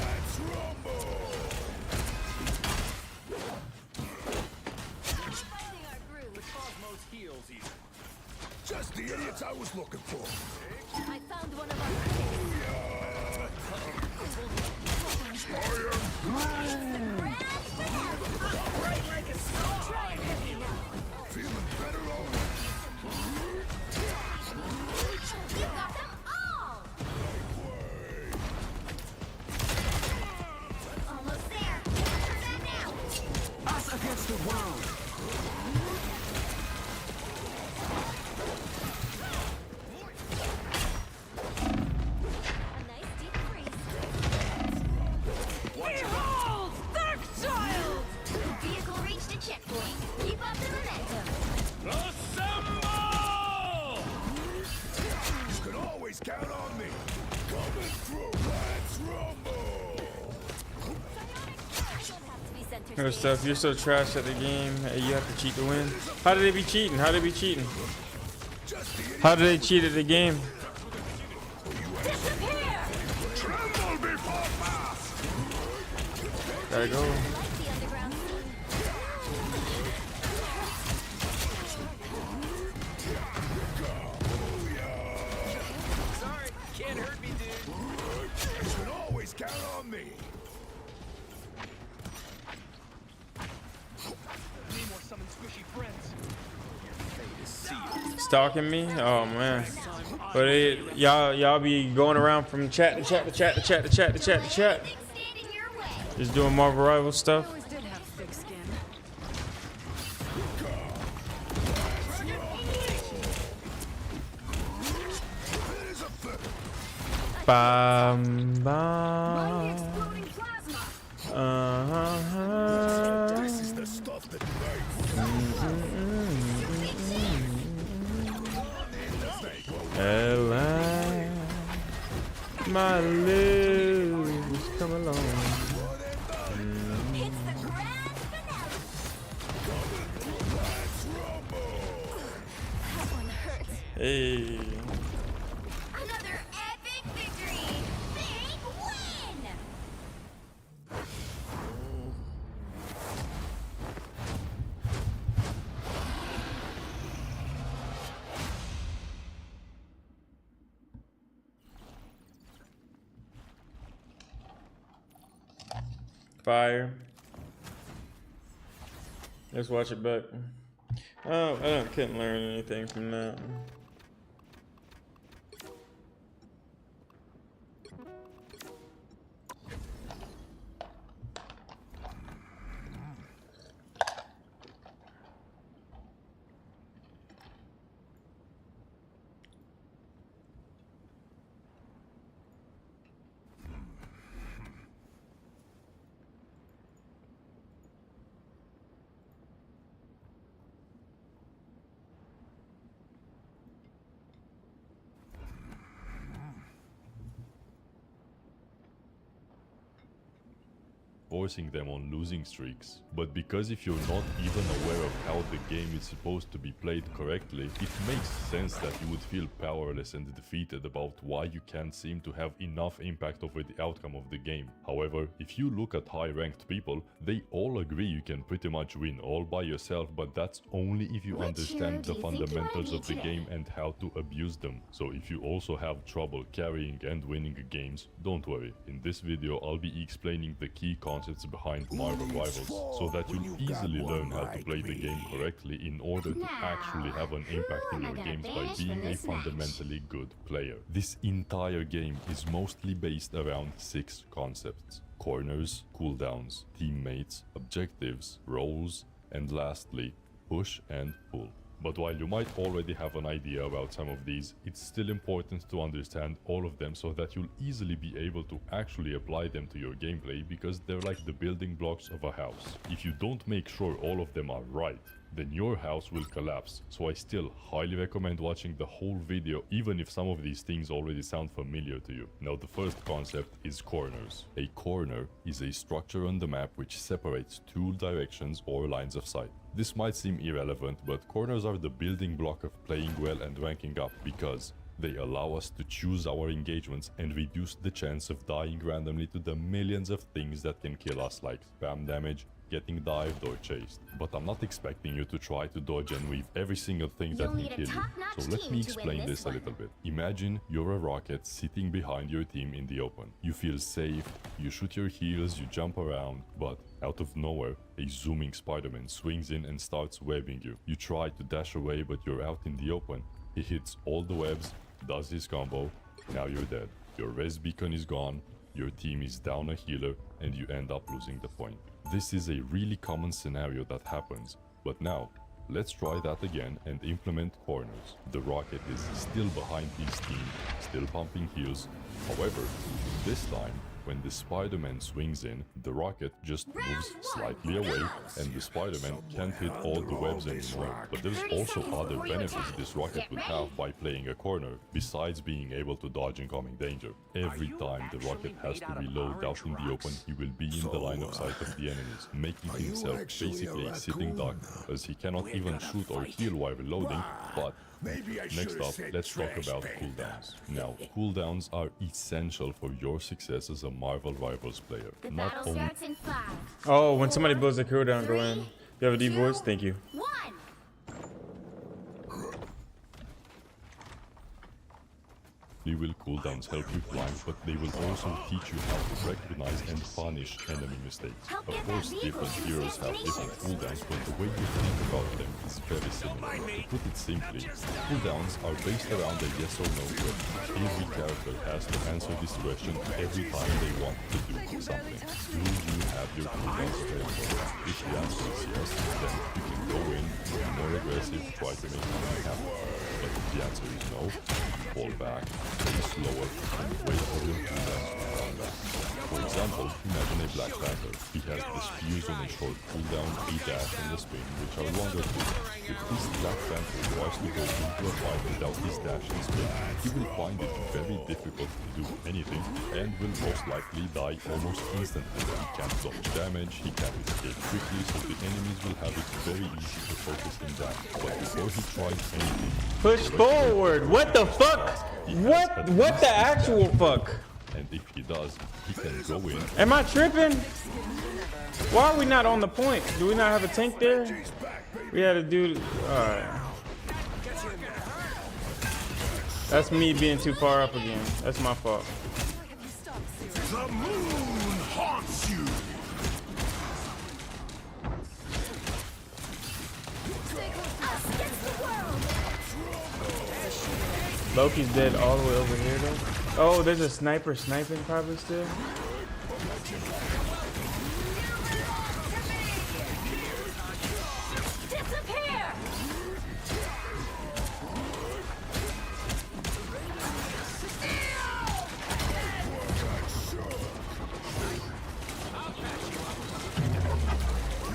Let's rumble. The Cosmos heals even. Just the idiots I was looking for. I found one of our Feeling better already. Good stuff. You're so trash at the game. Hey, you have to cheat to win. How did they be cheating? How did they be cheating? How did they cheat at the game? Gotta go. Sorry, can't hurt me, dude. You can always count on me. Need more summon squishy friends. Stalking me? Oh man. But y'all be going around from chat to chat to chat to chat to chat to chat to chat. Just doing Marvel Rivals stuff. Bam bam. This is the stuff that Ella, my lips, come along. Hey. Another epic victory! Big win! Fire. Let's watch it back. Oh, I couldn't learn anything from that. Forcing them on losing streaks. But because if you're not even aware of how the game is supposed to be played correctly, it makes sense that you would feel powerless and defeated about why you can't seem to have enough impact over the outcome of the game. However, if you look at high-ranked people, they all agree you can pretty much win all by yourself, but that's only if you understand the fundamentals of the game and how to abuse them. So if you also have trouble carrying and winning games, don't worry. In this video, I'll be explaining the key concepts behind Marvel Rivals so that you'll easily learn how to play the game correctly in order to actually have an impact in your games by being a fundamentally good player. This entire game is mostly based around 6 concepts: corners, cooldowns, teammates, objectives, roles, and lastly, push and pull. But while you might already have an idea about some of these, it's still important to understand all of them so that you'll easily be able to actually apply them to your gameplay, because they're like the building blocks of a house. If you don't make sure all of them are right, then your house will collapse. So I still highly recommend watching the whole video, even if some of these things already sound familiar to you. Now, the first concept is corners. A corner is a structure on the map which separates 2 directions or lines of sight. This might seem irrelevant, but corners are the building block of playing well and ranking up, because they allow us to choose our engagements and reduce the chance of dying randomly to the millions of things that can kill us, like spam damage, getting dived or chased. But I'm not expecting you to try to dodge and weave every single thing that can kill you. So let me explain this a little bit. Imagine you're a rocket sitting behind your team in the open. You feel safe, you shoot your heels, you jump around, but out of nowhere, a zooming Spider-Man swings in and starts webbing you. You try to dash away, but you're out in the open. He hits all the webs, does his combo, now you're dead. Your res beacon is gone, your team is down a healer, and you end up losing the point. This is a really common scenario that happens, but now, let's try that again and implement corners. The rocket is still behind his team, still pumping heals. However, this time, when the Spider-Man swings in, the rocket just moves slightly away, and the Spider-Man can't hit all the webs anymore. But there's also other benefits this rocket would have by playing a corner, besides being able to dodge incoming danger. Every time the rocket has to reload out in the open, he will be in the line of sight of the enemies, making himself basically a sitting duck, as he cannot even shoot or heal while reloading. But next up, let's talk about cooldowns. Now, cooldowns are essential for your success as a Marvel Rivals player. Not only Oh, when somebody blows a cooldown, go in. You have a deep voice? Thank you. will cooldowns help you climb, but they will also teach you how to recognize and punish enemy mistakes. Of course, different heroes have different cooldowns, but the way you think about them is very similar. To put it simply, cooldowns are based around a yes or no question. Every character has to answer this question every time they want to do something. Do you have your cooldowns available? If the answer is yes, then you can go in, be more aggressive, try to make something happen. But if the answer is no, fall back, play slower, and wait for your cooldowns to come back. For example, imagine a Black Panther. He has the spears on a short cooldown, a dash, and a spin, which are longer too. If this Black Panther tries to go into a fight without his dash and spin, he will find it very difficult to do anything, and will most likely die almost instantly. He can't dodge damage, he can't escape quickly, so the enemies will have it very easy to focus him down. But before he tries anything, push forward! What the fuck? What the actual fuck? And if he does, he can go in. Am I tripping? Why are we not on the point? Do we not have a tank there? We had a dude. Alright. That's me being too far up again. That's my fault. The moon haunts you. Loki's dead all the way over here though. Oh, there's a sniper sniping probably still. Disappear!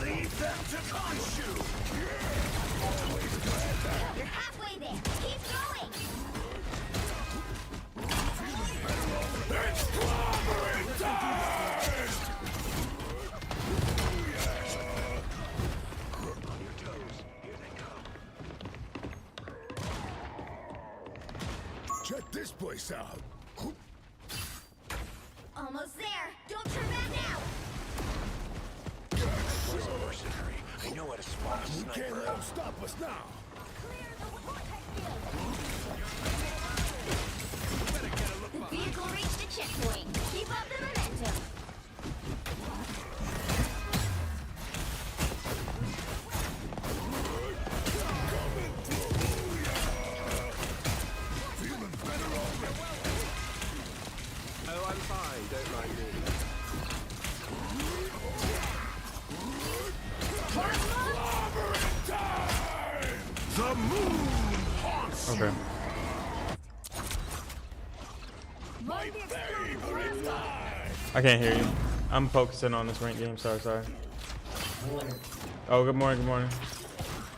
Leave them to punch you. You're halfway there. Keep going. It's clobbering time! On your toes. Here they come. Check this place out. Almost there. Don't turn back now. Mercenary. I know how to spot a sniper. You can't let them stop us now. The vehicle reached a checkpoint. Keep up the momentum. Feeling better already. Oh, I'm fine. Don't mind me. Clobbering time! The moon haunts Okay. my favorite time! I can't hear you. I'm focusing on this ranked game. Sorry. Oh, good morning. Good morning.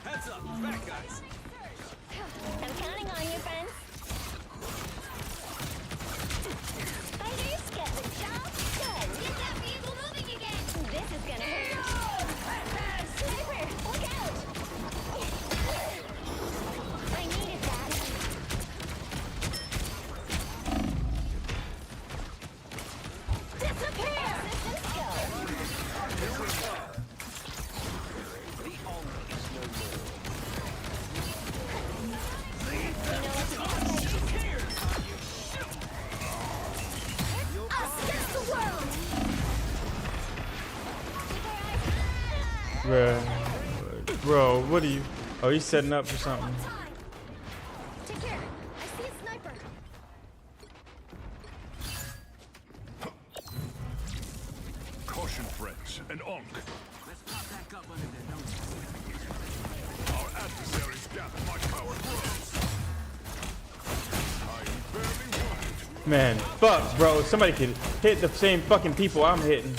Heads up, back guys. I'm counting on you, friends. Spiders get the job done. Get that vehicle moving again. This is gonna hurt. Sniper, look out! I needed that. Disappear! Let's go. Us against the world! Bro, what are you? Oh, he's setting up for something. Take care. I see a sniper. Caution, friends, and Onk. Let's pop back up under their noses. Our adversary's gap in my power grows. I barely want it. Man, fuck, bro. Somebody could hit the same fucking people I'm hitting.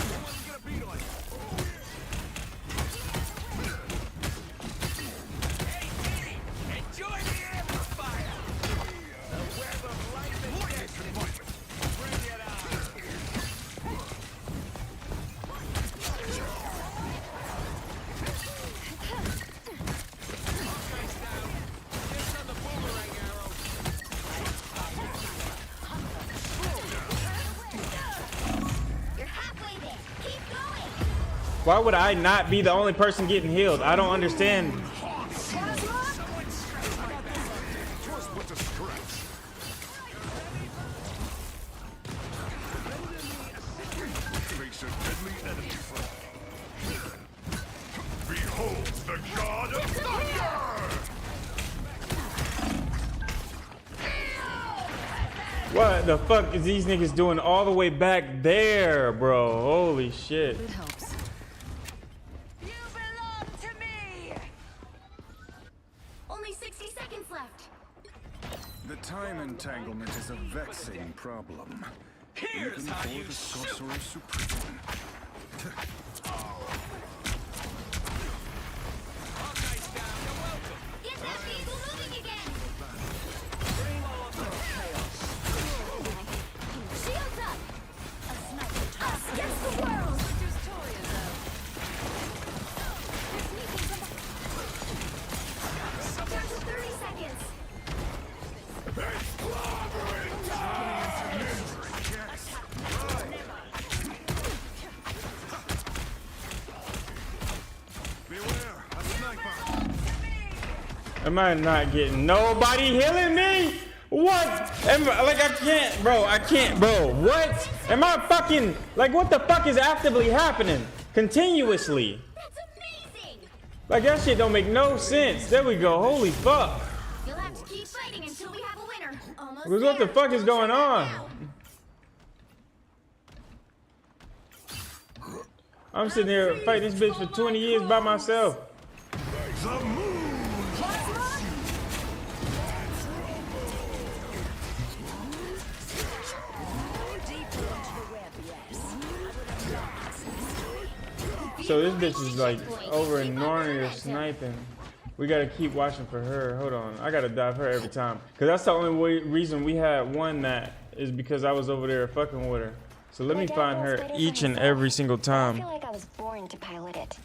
Why would I not be the only person getting healed? I don't understand. Face a deadly enemy. Behold the god of thunder! What the fuck is these niggas doing all the way back there, bro? Holy shit. It helps. Only 60 seconds left. The time entanglement is a vexing problem. Here's Even how for you the shoot. Sorcerer Supreme. Get that vehicle moving again. Shields up. A sniper. Us against the world. Down to 30 seconds. Beware, a sniper. Am I not getting nobody healing me? What? Like I can't, bro. I can't, bro. What? Am I fucking like what the fuck is actively happening continuously? That's amazing. Like that shit don't make no sense. There we go. Holy fuck. You'll have to keep fighting until we have a winner. Almost What the there. fuck is going on? I'm sitting here fighting this bitch for 20 years by myself. The moon. So this bitch is like over in Norny or sniping. We gotta keep watching for her. Hold on, I gotta dive her every time. Cause that's the only reason we had won that is because I was over there fucking with her. So let me find her each and every single I time. feel like I was born to pilot it.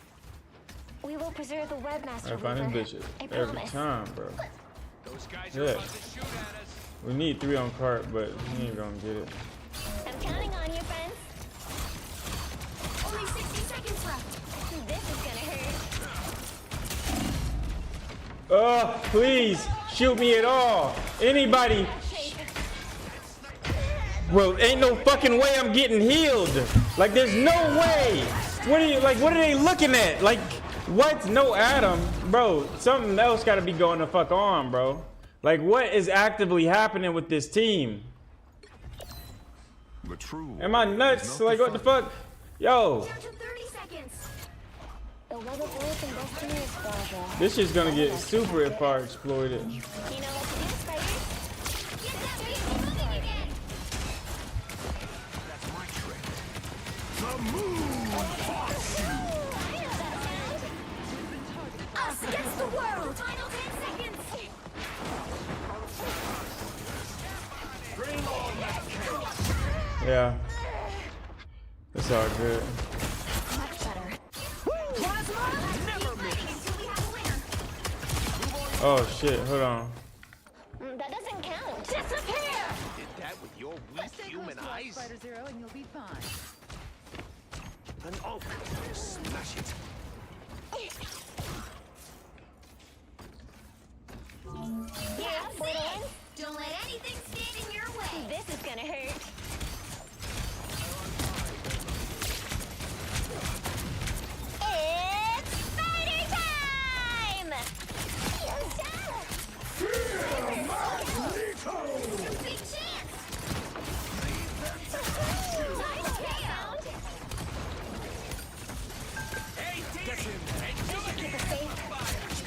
We will preserve the webmaster. I find this Weaver. bitch I every promise. time, bro. Those guys are Yeah. about to shoot at us. We need 3 on cart, but he ain't gonna get it. I'm counting on you, friends. Only 60 seconds left. This is gonna hurt. Oh, please shoot me at all. Anybody. Bro, ain't no fucking way I'm getting healed. Like, there's no way. What are they looking at? Like, what? No Adam. Bro, something else gotta be going the fuck on, bro. Like, what is actively happening with this team? The true. Am I nuts? Like, what the fuck? Yo, Down to 30 seconds. The web of earth and destiny is fragile. this shit's gonna get super far exploited. You know what to do, spiders? Get that vehicle moving again. That's my trick. The moon haunts you. Us against the world. Final 10 seconds. Bring on that chaos. Yeah. It's all good. Much better. Never fighting until we have a winner. Oh shit, hold on. That doesn't count. Disappear. Did that with your weak human eyes? Spider Zero, and you'll be fine. An ult. Smash it. Yeah, Borderlands. Don't let anything stand in your way. This is gonna hurt. It's spider time! Big chance. Hey, get him. Enjoy it.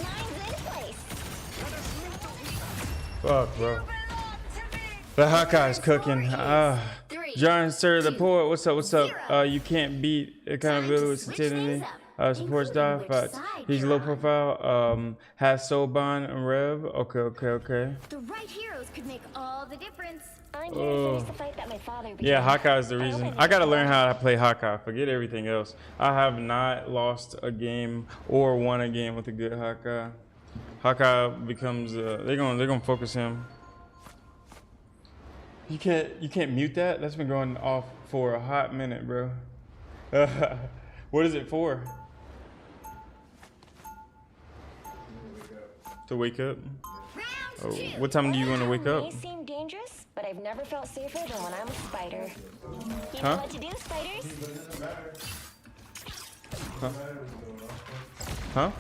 Mine's in. Fuck, bro. The Hawkeye's cooking. John Sir the Poet, what's up? What's up? You can't beat accountability with certainty. Supports die. Facts. He's low profile. Has Soban and Rev. Okay. The right heroes could make all the difference. I'm here to finish the fight that my father began. Yeah, Hawkeye's the reason. I gotta learn how to play Hawkeye. Forget everything else. I have not lost a game or won a game with a good Hawkeye. Hawkeye becomes they're gonna focus him. You can't mute that? That's been going off for a hot minute, bro. What is it for? To wake up? Oh, what time do you want to wake up? It may seem dangerous, but I've never felt safer than when I'm a spider. You Huh? know what to do, spiders? Huh?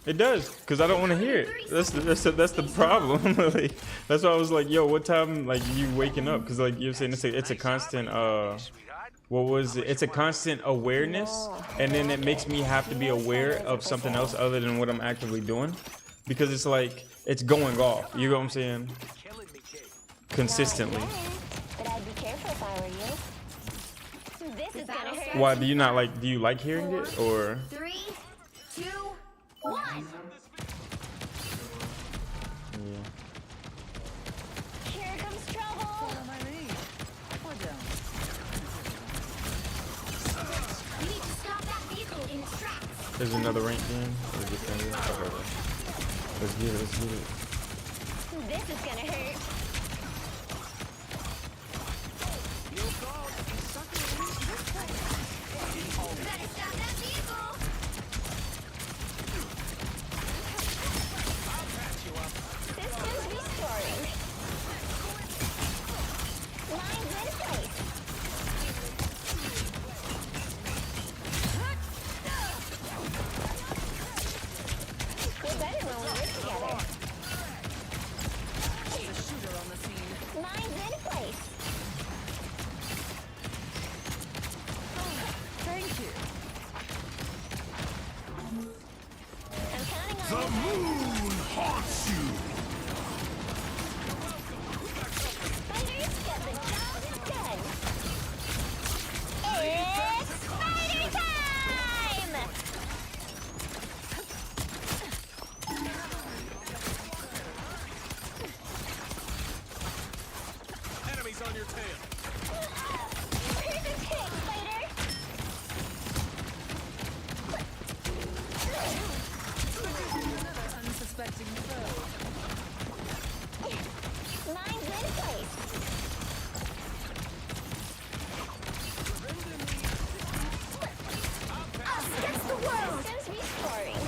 It does, cause I don't want to hear it. That's the problem. Like, that's why I was like, yo, what time like you waking up? Cause like you're saying it's a constant what was it? It's a constant awareness, and then it makes me have to be aware of something else other than what I'm actively doing, because it's like it's going off. You know what I'm saying? Consistently. But I'd be careful if I were you. This is gonna hurt. Why do you not like? Do you like hearing it or? 3, 2, 1. Here comes trouble. We need to stop that vehicle in its tracks. There's another rank game. Let's get it. Let's get it. This is gonna hurt. Better stop that vehicle. Systems restoring. Lines in place. We're better when we work together. Lines in place. Thank you. I'm counting on The you. moon haunts you. Spiders get the job done. It's spider time! Enemies on your tail. Here's a kick, spider! Unsuspecting foe. Lines in place. Us against the world! Systems restoring.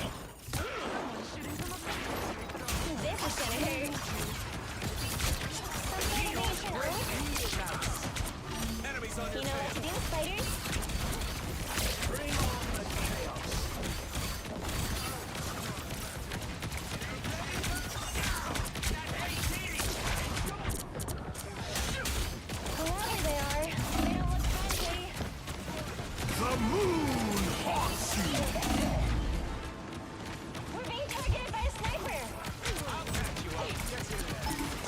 This is gonna hurt. Some motivation, Enemies on You your know what to do, spiders? Whoever they are, they don't look friendly. The moon haunts you. We're being targeted by a sniper.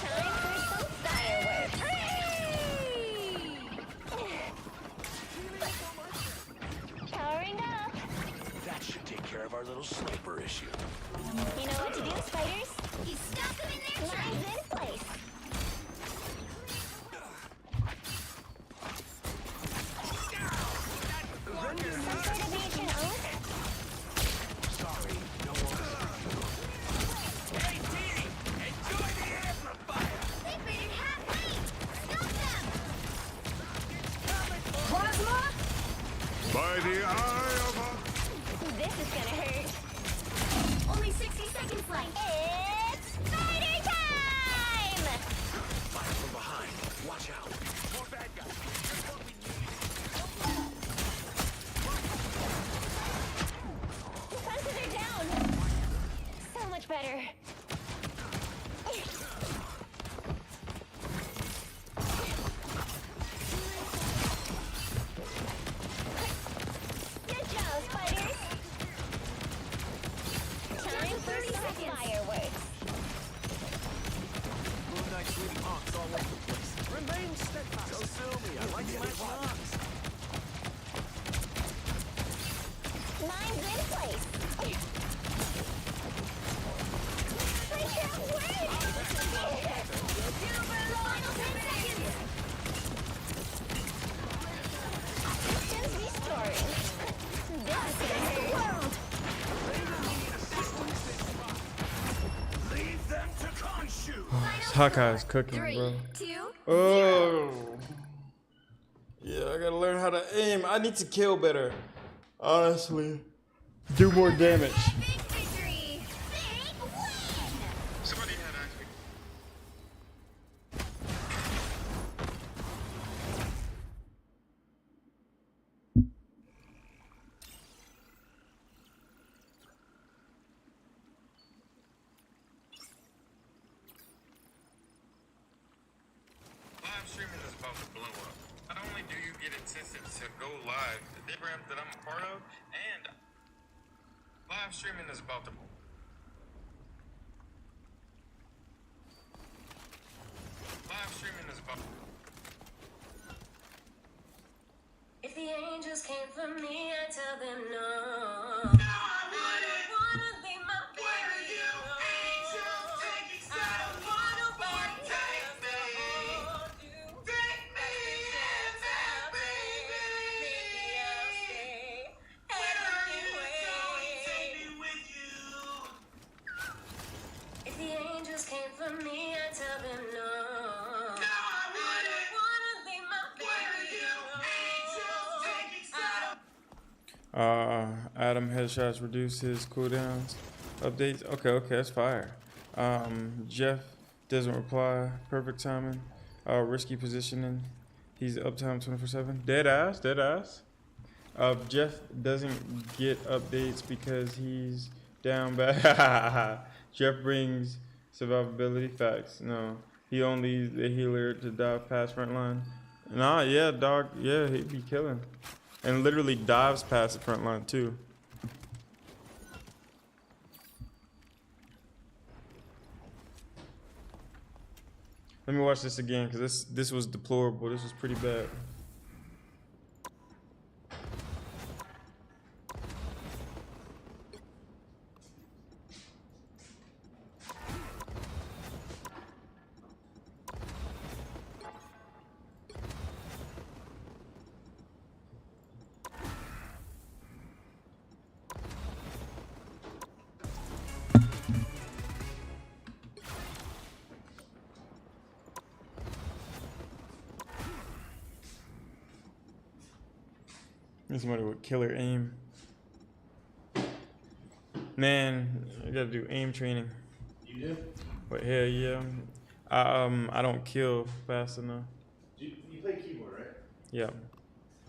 Time for some fireworks. Powering up. That should take care of our little sniper issue. You know what to do, spiders? You stuck them in their tracks. Lines in place. Some sort of ancient oak? Sorry, no one. Hey, Dee! Enjoy the amplifier! They made it halfway. Stop them. Plasma? By the eye of a... This is gonna hurt. Only 60 seconds left. It's spider time! Fire from behind. Watch out. More bad guys. Defenses are down. So much better. Good job, spiders. Time for some fireworks. Mine's in place. I can't wait! Final 10 seconds! Just restoring. This is the world! Leave them to Khonshu. Hawkeye's cooking, bro. 3, 2, Oh. Yeah, I gotta learn how to aim. I need to kill better. Honestly. Do more damage. victory! Somebody had actually. Live streaming is about to blow up. Not only do you get incentives to go live, the programs that I'm a part of, and live streaming is about to. Live streaming is about. If the angels came for me, I tell them no. No, I wouldn't. Wanna be my Where are you? Angels taking south. Take me. Take me in that baby. Where are you going? Take me with you. If the angels came for me, I tell them no. No, I wouldn't. Wanna be my Where are you? Angels taking south. Adam headshots reduce his cooldowns. Updates. Okay, that's fire. Jeff doesn't reply. Perfect timing. Risky positioning. He's uptime 24/7. Dead ass. Jeff doesn't get updates because he's down bad. Jeff brings survivability. Facts. No, he only is the healer to dive past front line. Nah, yeah, dog. Yeah, he'd be killing. And literally dives past the front line too. Let me watch this again because this was deplorable. This was pretty bad. Somebody with killer aim. Man, I gotta do aim training. You do? But hell yeah. I don't kill fast enough. You play keyboard, right? Yeah.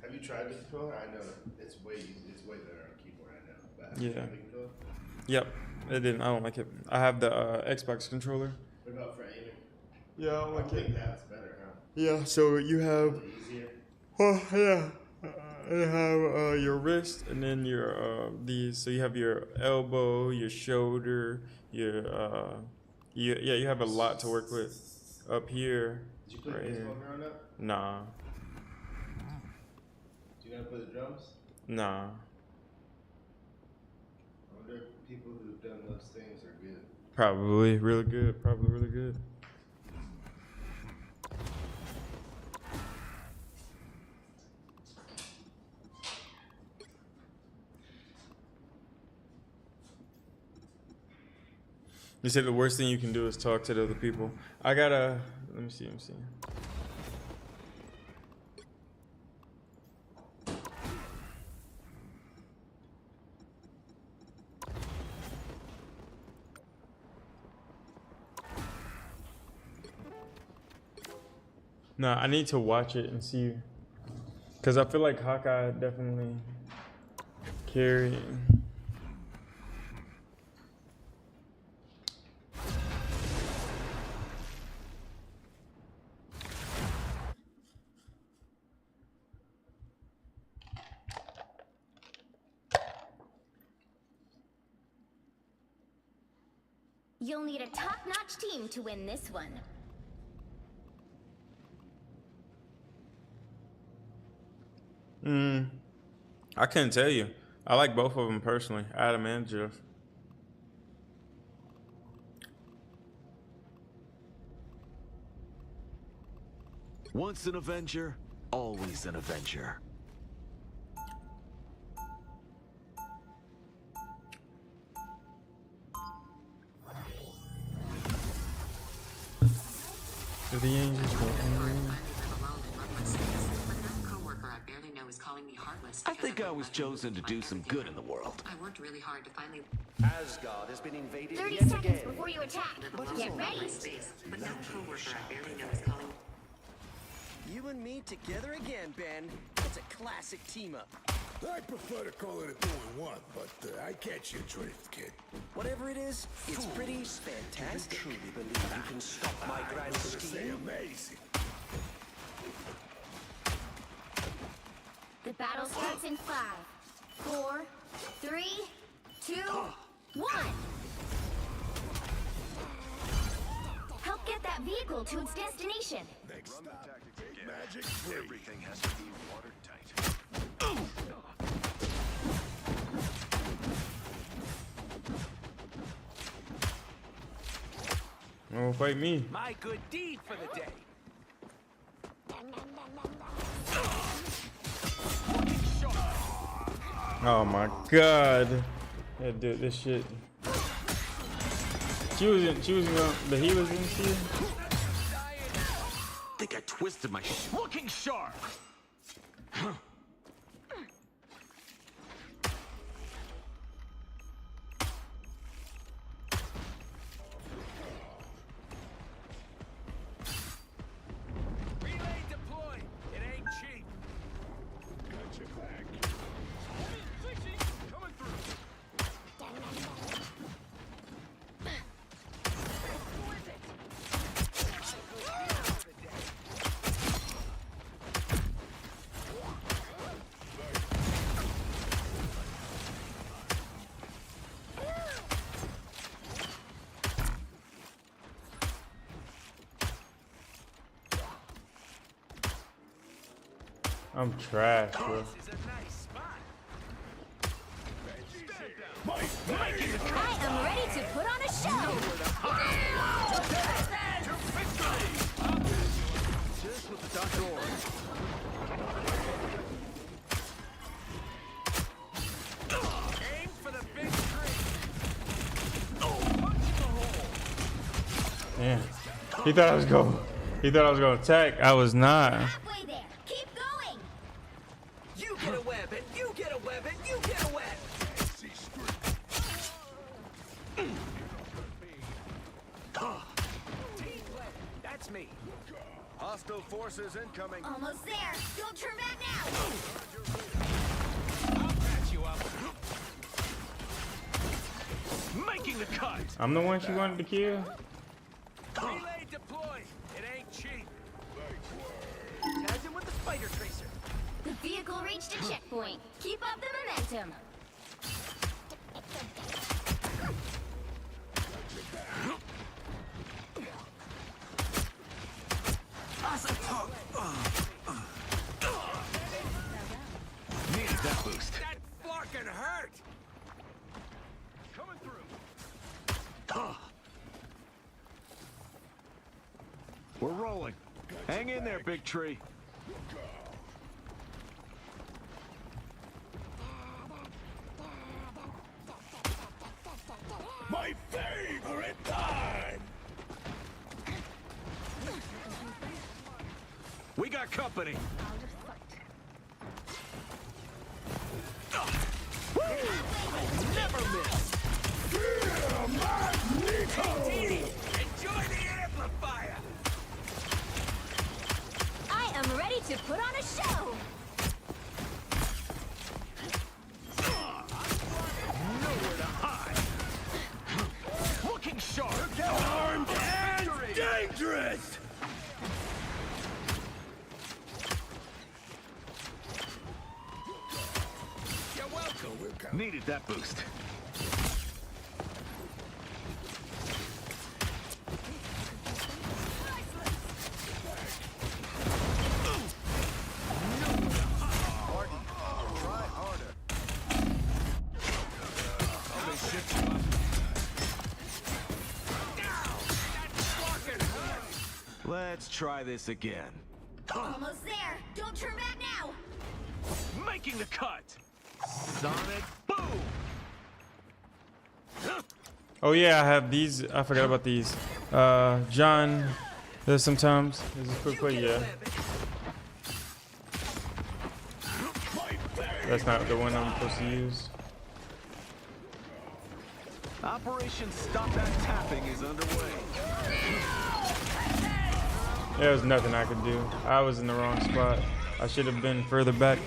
Have you tried the controller? I know it's way better on keyboard. I know. But have Yeah. you tried the controller? Yep. I don't like it. I have the Xbox controller. What about for aiming? Yeah, I don't like think it. that's better, huh? Yeah, so you have Easier. oh yeah. You have your wrist and then your these. So you have your elbow, your shoulder, your you have a lot to work with up here. Did you play right baseball here. growing up? Nah, Do you know how to play the drums? nah. I wonder if people who've done those things are good. Probably really good. Probably really good. You said the worst thing you can do is talk to the other people. I gotta, let me see. No, I need to watch it and see. Because I feel like Hawkeye definitely carried. You'll need a top-notch team to win this one. I couldn't tell you. I like both of them personally, Adam and Jeff. Once an Avenger, always an Avenger. Do the angels go angry? I think I was chosen to do some good in the world. I worked really hard to finally. Asgard has been invaded 30 yet seconds again. before you attack. Get ready. But no coworker I barely know is calling. You and me together again, Ben. It's a classic team up. I prefer to call it a 2-in-1, but I catch your drift, kid. Whatever it is, it's pretty fantastic. Truly believe you can stop my grand scheme? Amazing. The battle starts in 5, 4, 3, 2, 1. Help get that vehicle to its destination. Next stop, magic Everything has to be watertight. Oh, fight me. My good deed for the day. Oh my god. Yeah, dude, this shit. She was in the healers in here. Think I twisted my Looking sharp. Relay deployed. It ain't cheap. Got your back. Coming through. I'm trash, bro. This is a nice spot. I am ready to put on a show. just with the Dr. Orange. Aim for the big tree. Punch the hole. Yeah. He thought I was going to attack. I was not. Halfway there. Keep going. You get a weapon, you get a weapon, you get a weapon. That's me. Hostile forces incoming. Almost there. Don't turn back now. I'll patch you up. Making the cut. I'm the one she wanted to kill. Relay deployed. It ain't cheap. Tagged him with the spider tracer. The vehicle reached a checkpoint. Keep up the momentum. Needed that boost. That fucking hurt. Coming through. We're rolling. Hang in there, big tree. My favorite time! We got company. Never miss. Enjoy the amplifier. I am ready to put on a show. Nowhere to hide. Looking sharp. Armed and dangerous! You're welcome. Needed that boost. try this again. Almost there. Don't turn back now. Making the cut. Sonic boom. Oh yeah, I have these. I forgot about these. John, there's sometimes. There's a quick play, yeah. That's not the one I'm supposed to use. Operation Stop That Tapping is underway. There was nothing I could do. I was in the wrong spot. I should have been further back.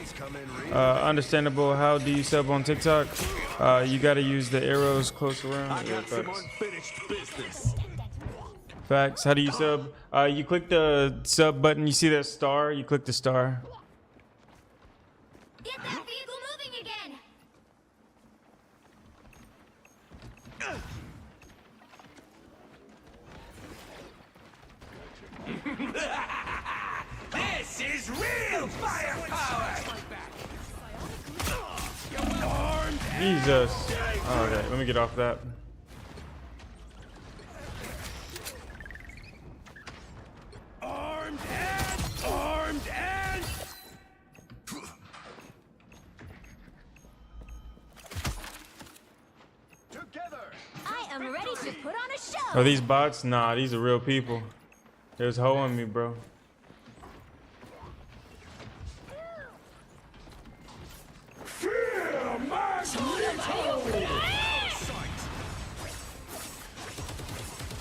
Understandable. How do you sub on TikTok? You gotta use the arrows close around. Yeah, facts. Facts. How do you sub? You click the sub button. You see that star? You click the star. Get that vehicle moving again. This is real firepower! Jesus. Oh, okay, let me get off that. Armed and... I am ready to put on a show. Are these bots? Nah, these are real people. There's hoeing me, bro. Feel my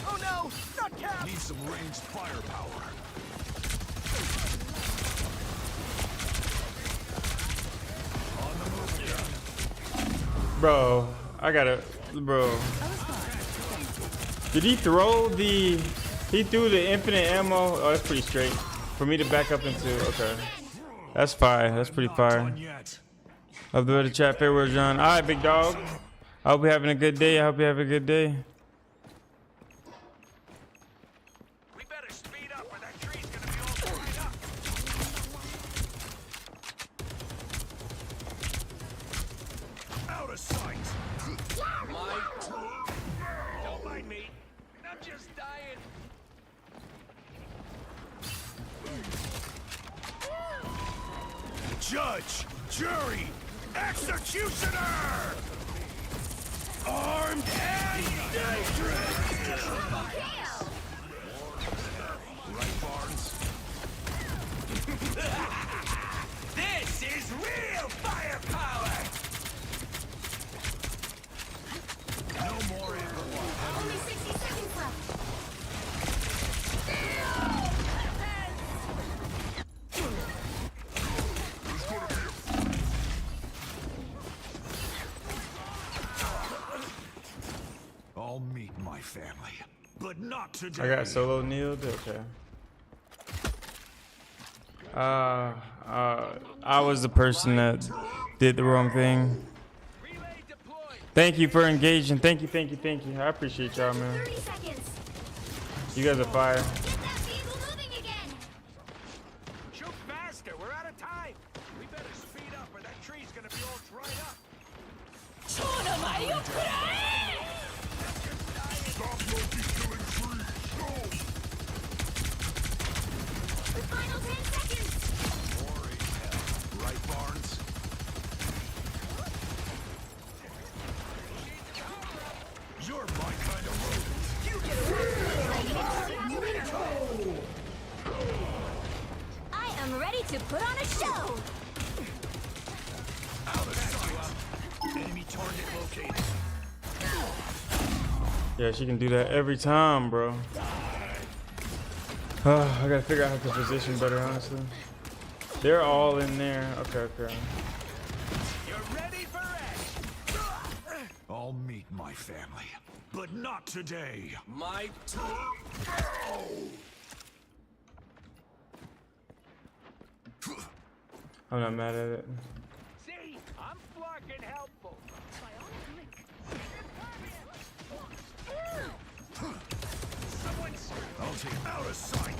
Oh no, not Cap! Need some ranged firepower. Bro, I gotta, bro. Did he throw the, he threw the infinite ammo? Oh, that's pretty straight. For me to back up into, okay. That's fire, that's pretty fire. Love the chat, farewell, John. All right, big dog. I hope you're having a good day. I hope you have a good day. We better speed up or that tree's gonna be all dried up. Out of sight. Don't mind me. I'm just dying. Judge, jury, executioner! Armed and dangerous! Right, Barnes? This is real firepower! No more ammo. Only 60 seconds left. I'll meet my family, but not today. I got solo kneeled. Okay. I was the person that did the wrong thing. Thank you for engaging. Thank you. I appreciate y'all, man. 30 seconds. You guys are fire. Get that vehicle moving again. Shoot faster, we're out of time. We better speed up or that tree's gonna be all dried up. Stop monkey killing trees! Go! The final 10 seconds. Right, Barnes? You're my kind of I am ready to put on a show. Out of sight! Enemy target located. Yeah, she can do that every time, bro. I gotta figure out how to position better, honestly. They're all in there. Okay. You're ready for action. I'll meet my family, but not today. My I'm not mad at it. See, I'm fucking helpful. I'll take out of sight.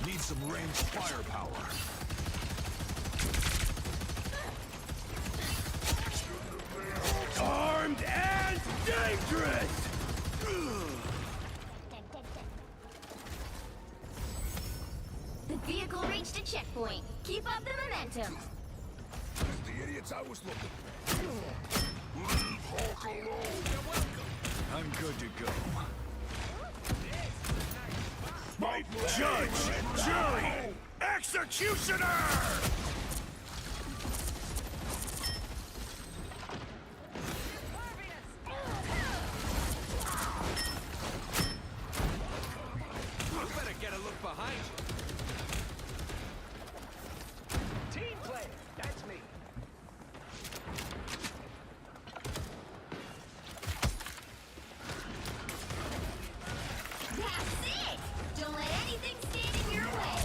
Need some ranged firepower. Armed and dangerous. point. Keep up the momentum. The idiots I was looking for. Leave Hulk alone. You're welcome. I'm good to go. My judge, jury, executioner! You better get a look behind you. Team player, that's me. That's it! Don't let anything stand in your way.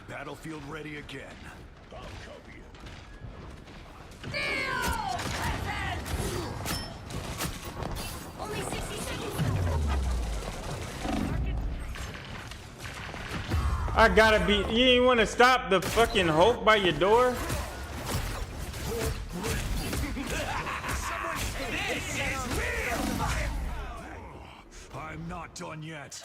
Battlefield ready again. I'll cover you. Only 60 seconds. I gotta be. You ain't want to stop the fucking Hulk by your door? I'm not done yet.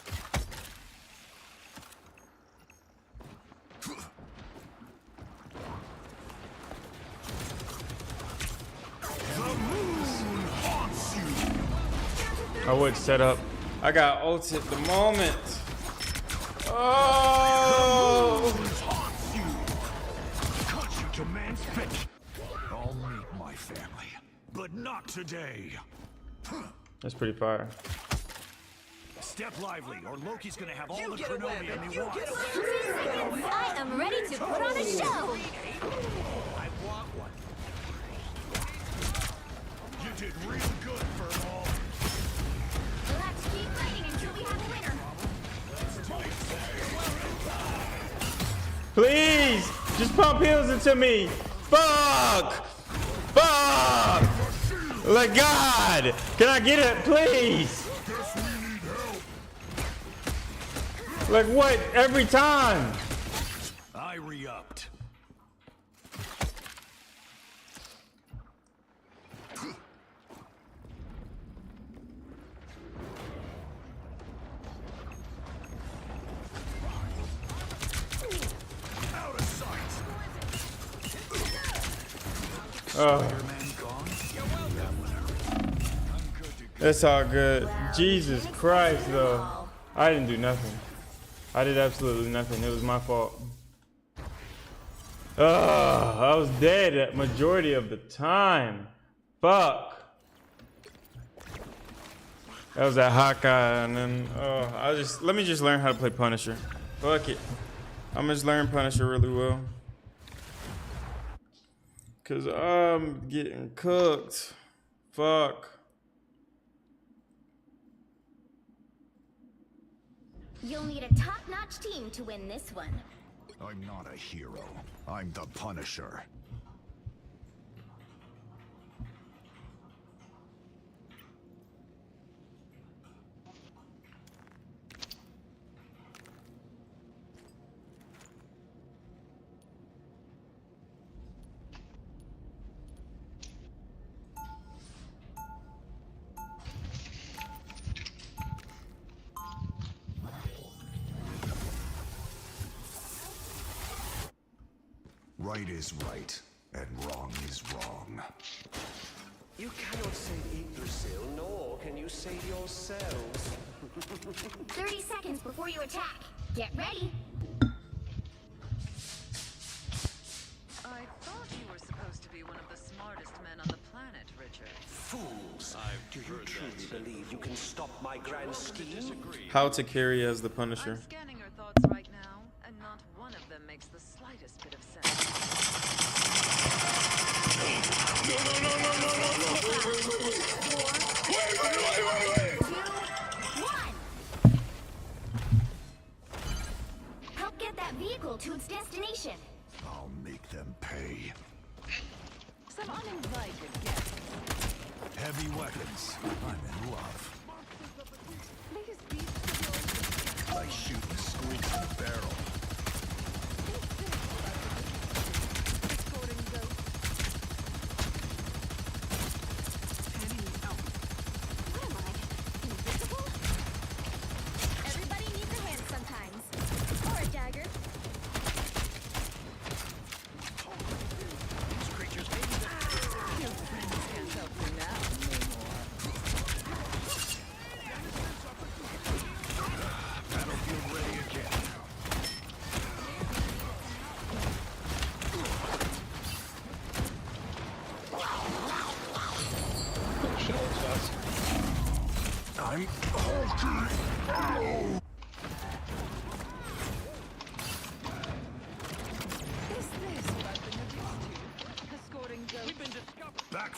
The moon haunts you. I would set up. I got ults at the moment. Oh! Haunts you. Cut you to man's pitch. I'll meet my family, but not today. That's pretty fire. Step lively, or Loki's gonna have all the chronomium he wants. I am ready to put on a show. I want one. You did real good, Furball. We'll have to keep fighting until we have a winner. Please! Just pump heals into me! Fuck! Fuck! Like God! Can I get it, please? Like what? Every time! I re-upped. Out of sight. That's all good. Jesus Christ, though. I didn't do nothing. I did absolutely nothing. It was my fault. I was dead at majority of the time. Fuck. That was that Hawkeye, and then let me just learn how to play Punisher. Fuck it. I'm just learn Punisher really well. Cause I'm getting cooked. Fuck. You'll need a top-notch team to win this one. I'm not a hero. I'm the Punisher. Right is right, and wrong is wrong. You cannot save Yggdrasil, nor can you save yourselves. 30 seconds before you attack. Get ready. I thought you were supposed to be one of the smartest men on the planet, Richard. Fools! Do you truly believe you can stop my grand scheme? How to carry as the Punisher. I'm scanning your thoughts right now, and not one of them makes the slightest bit of sense. Help get that vehicle to its destination. I'll make them pay. Some uninvited guests. Heavy weapons. I'm in love. These beasts Like shooting squeaks in a barrel.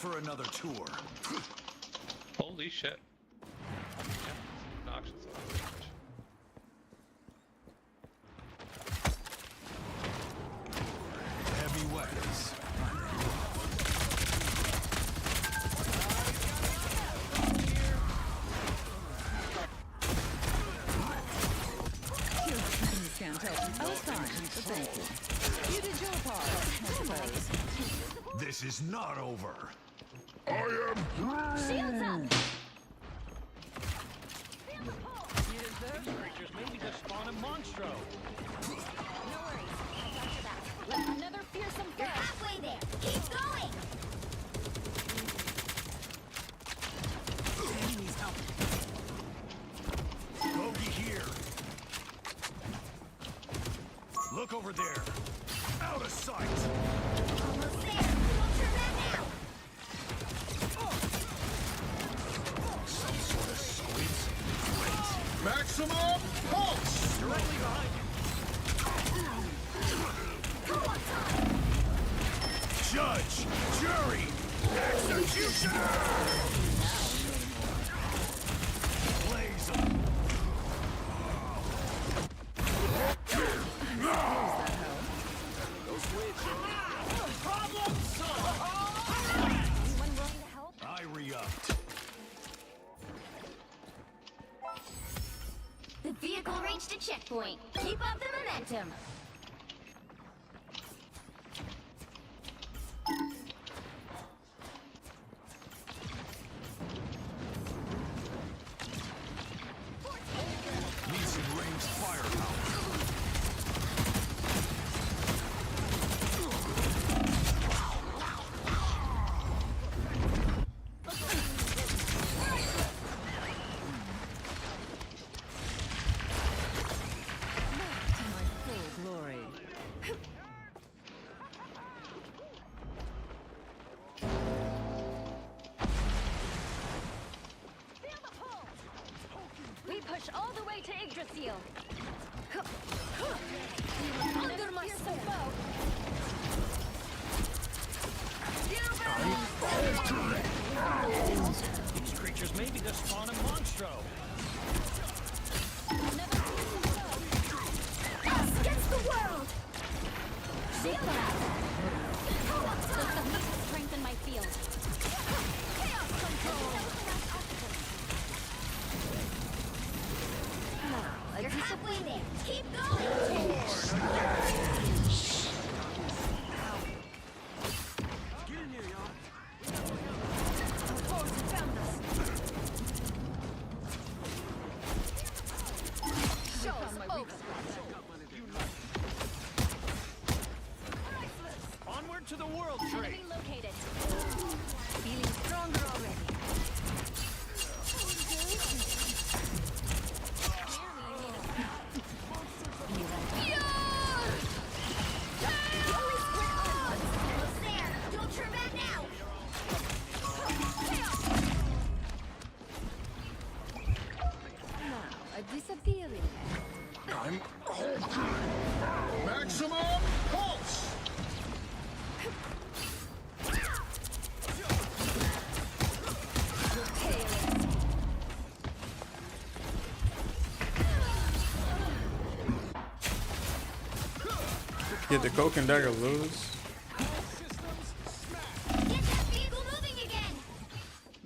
for another tour. Holy shit. Yeah, obnoxious. Heavy weapons. Can't help. I was fine, but thank you. You did your part, I suppose. This is not over. I am Shields up! These creatures maybe just spawn a monstro. No worries. I got your back. Let another fearsome You're halfway there. Keep going! Enemies out. Bogey here. Look over there. Out of sight. Almost there. Don't turn that now. Some sort of squids. Great. Maximum pulse! Directly behind you. Judge, jury, executioner! Blaze 'em. Problem solved. Anyone willing to help? I re-upped. The vehicle reached a checkpoint. Keep up the momentum. Need some ranged firepower. To my full glory. We push all the way to Yggdrasil. Under my sword. These creatures maybe just spawn a monstro. Us against the world. Shield up. Strengthen my field. Chaos control. You're halfway there. Keep going. Get in here, y'all. Show's over. Onward to the world trade. Enemy located. Feeling stronger already. Almost there. Don't turn back now. Now, a disappearing I'm maximum pulse! Get the Coke and Dagger lose. Get that vehicle moving again.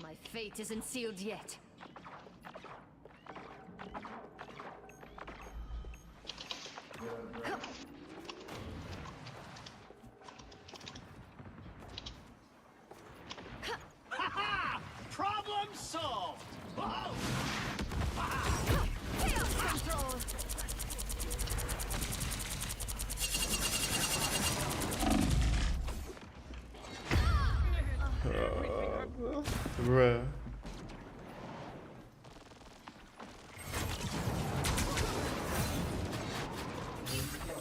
My fate isn't sealed yet. Problem solved. Whoa. Chaos control. Bruh.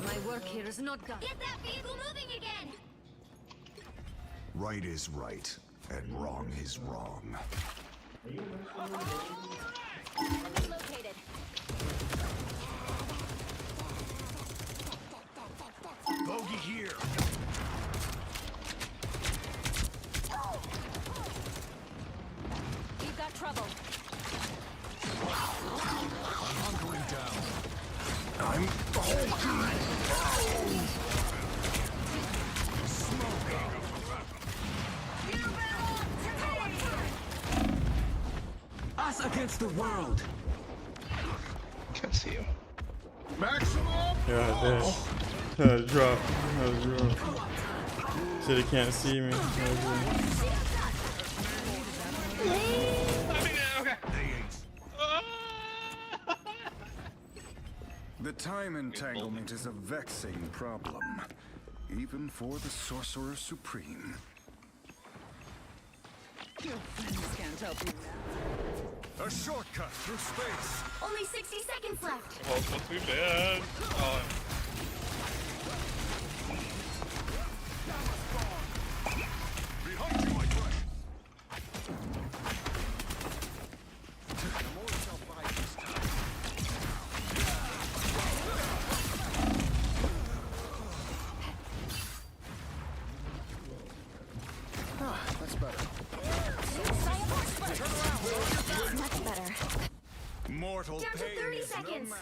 My work here is not done. Get that vehicle moving again. Right is right, and wrong is wrong. Enemy located. Bogey here. against the world. Can't see him. Maximum. Yeah, that drop. Said he can't see me. The time entanglement is a vexing problem, even for the Sorcerer Supreme. Your friends can't help you now. A shortcut through space. Only 60 seconds left. Oh, it's not too bad. Oh. Behind you, my friend. That's better. Much better. Mortal Down to pain 30 is no seconds. match.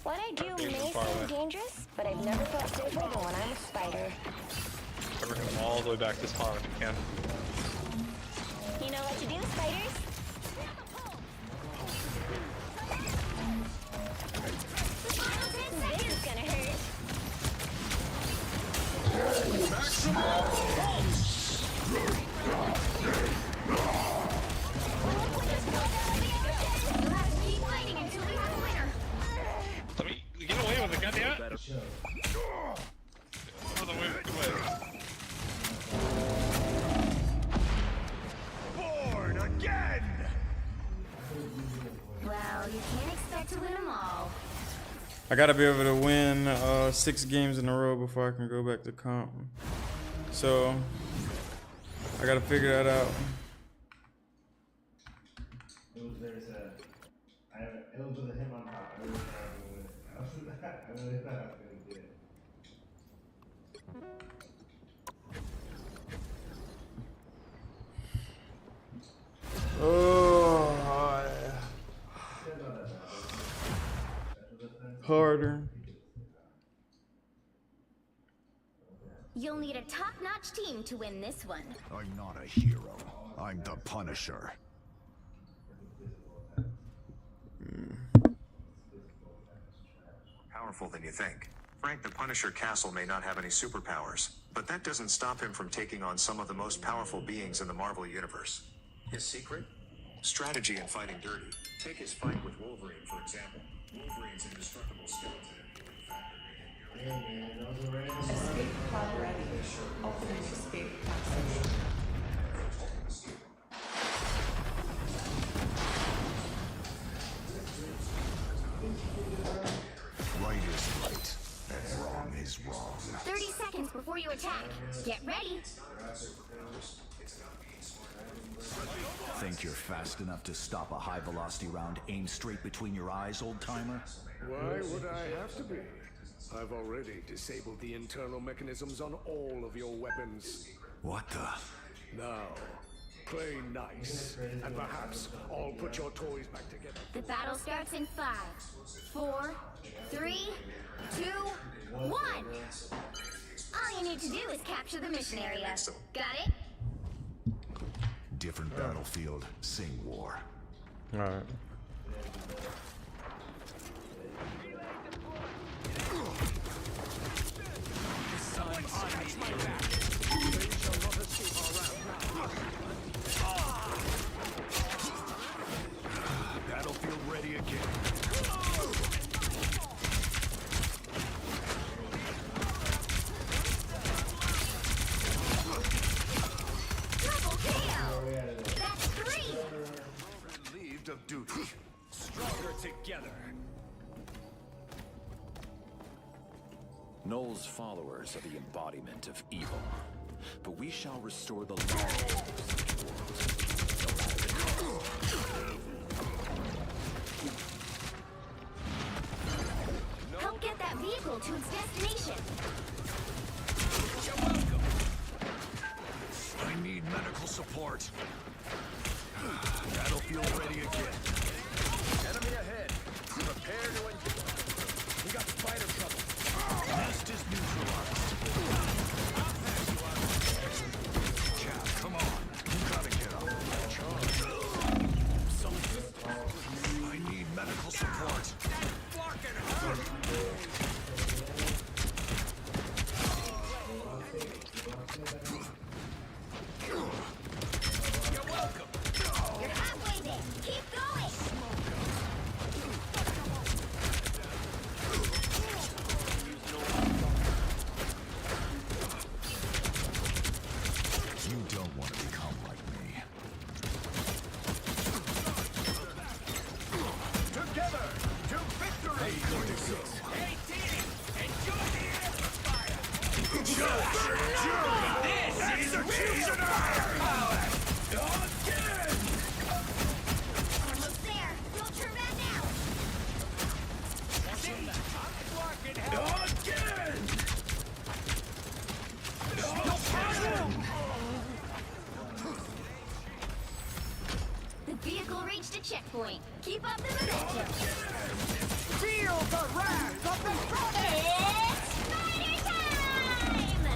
What I do These are may far seem away. dangerous, but I've never felt safer than when I'm a spider. Cover him all the way back to spawn if you can. You know what to do, spiders? This is gonna hurt. You'll have to keep fighting until we have a winner. Let me get away with it, goddamn. Oh, the way, good way. Born again! Well, you can't expect to win them all. I gotta be able to win 6 games in a row before I can go back to comp. So I gotta figure that out. It was with him on top. I really thought I would win. I really thought I was gonna get it. Oh, harder. You'll need a top-notch team to win this one. I'm not a hero. I'm the Punisher. Powerful than you think. Frank the Punisher Castle may not have any superpowers, but that doesn't stop him from taking on some of the most powerful beings in the Marvel Universe. His secret? Strategy and fighting dirty. Take his fight with Wolverine, for example. Wolverine's indestructible skeleton Escape pod ready. Opening escape passage. Right is right, and wrong is wrong. 30 seconds before you attack. Get ready. Think you're fast enough to stop a high-velocity round aimed straight between your eyes, old-timer? Why would I have to be? I've already disabled the internal mechanisms on all of your weapons. What the? Now, play nice, and perhaps I'll put your toys back together. The battle starts in 5, 4, 3, 2, 1. All you need to do is capture the mission area. Got it? Different battlefield, same war. Alright. Battlefield ready again. Double KO! That's 3! Relieved of duty. Stronger together. Null's followers are the embodiment of evil, but we shall restore the law. Help get that vehicle to its destination. You're welcome. I need medical support. Battlefield ready again. Enemy ahead. Prepare to engage. We got spider trouble. Nest is neutralized. Cap, come on. You gotta get up. Almost there. Don't turn back now. The vehicle reached a checkpoint. Keep up the momentum. Feel the wrath of the It's spider time!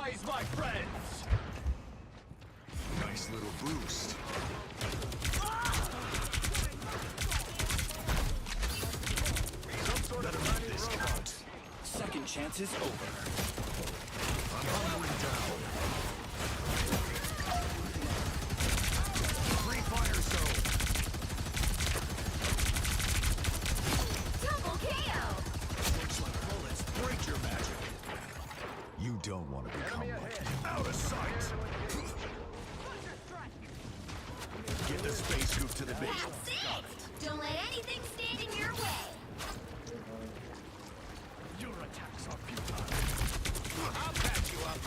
rise, my friends! Nice little boost. Some sort of money discount. Second chance is over. I'm hunkering down. Free fire zone. Double KO! Looks like bullets break your magic. You don't want to become like me. Out of sight. Get the space scoop to the base. That's it! Don't let anything stand in your way. Your attacks are futile. I'll patch you up.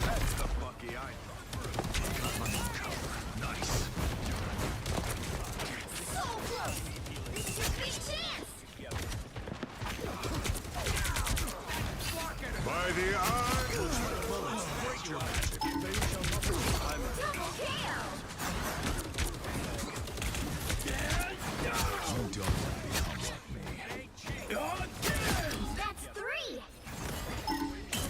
That's the Bucky I thought. Got my own cover. Nice. So close! This is your big chance! By the eyes. Bullets break your magic. Double KO! You don't want to become like me. That's 3!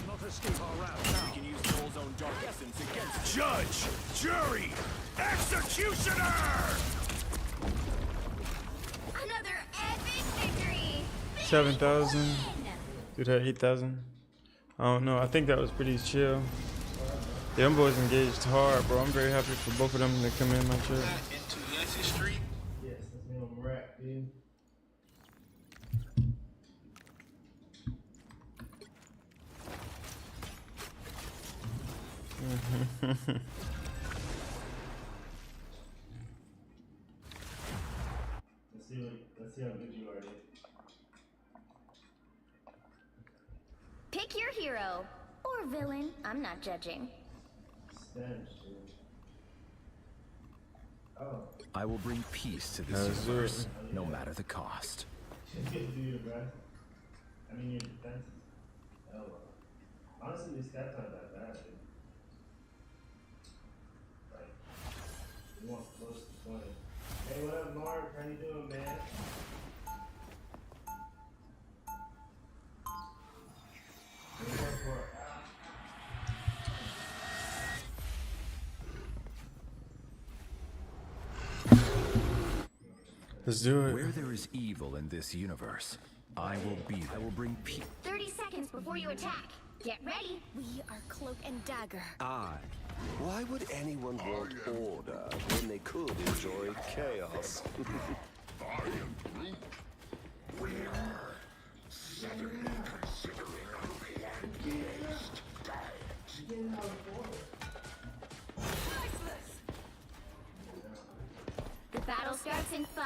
Not escape our route now. We can use Joel's own dark essence against Judge, jury, executioner! Another epic victory! 7,000. Dude had 8,000. I don't know. I think that was pretty chill. Yeah, them boys engaged hard, bro. I'm very happy for both of them to come in my chat. Into Yancey Street. Yes, that's me on rap, dude. Let's see how good you are, dude. Pick your hero. Or villain. I'm not judging. Stench, dude. Oh. I will bring peace to this That's universe, it. no matter the cost. Do your best. I mean, your defense is hell. Honestly, these stats aren't that bad, dude. Like, you want close to 20. Hey, what up, Mark? How you doing, man? Let's do it. Where there is evil in this universe, I will be there. I will bring peace. 30 seconds before you attack. Get ready. We are Cloak and Dagger. Why would anyone want order when they could enjoy chaos? The battle starts in 5,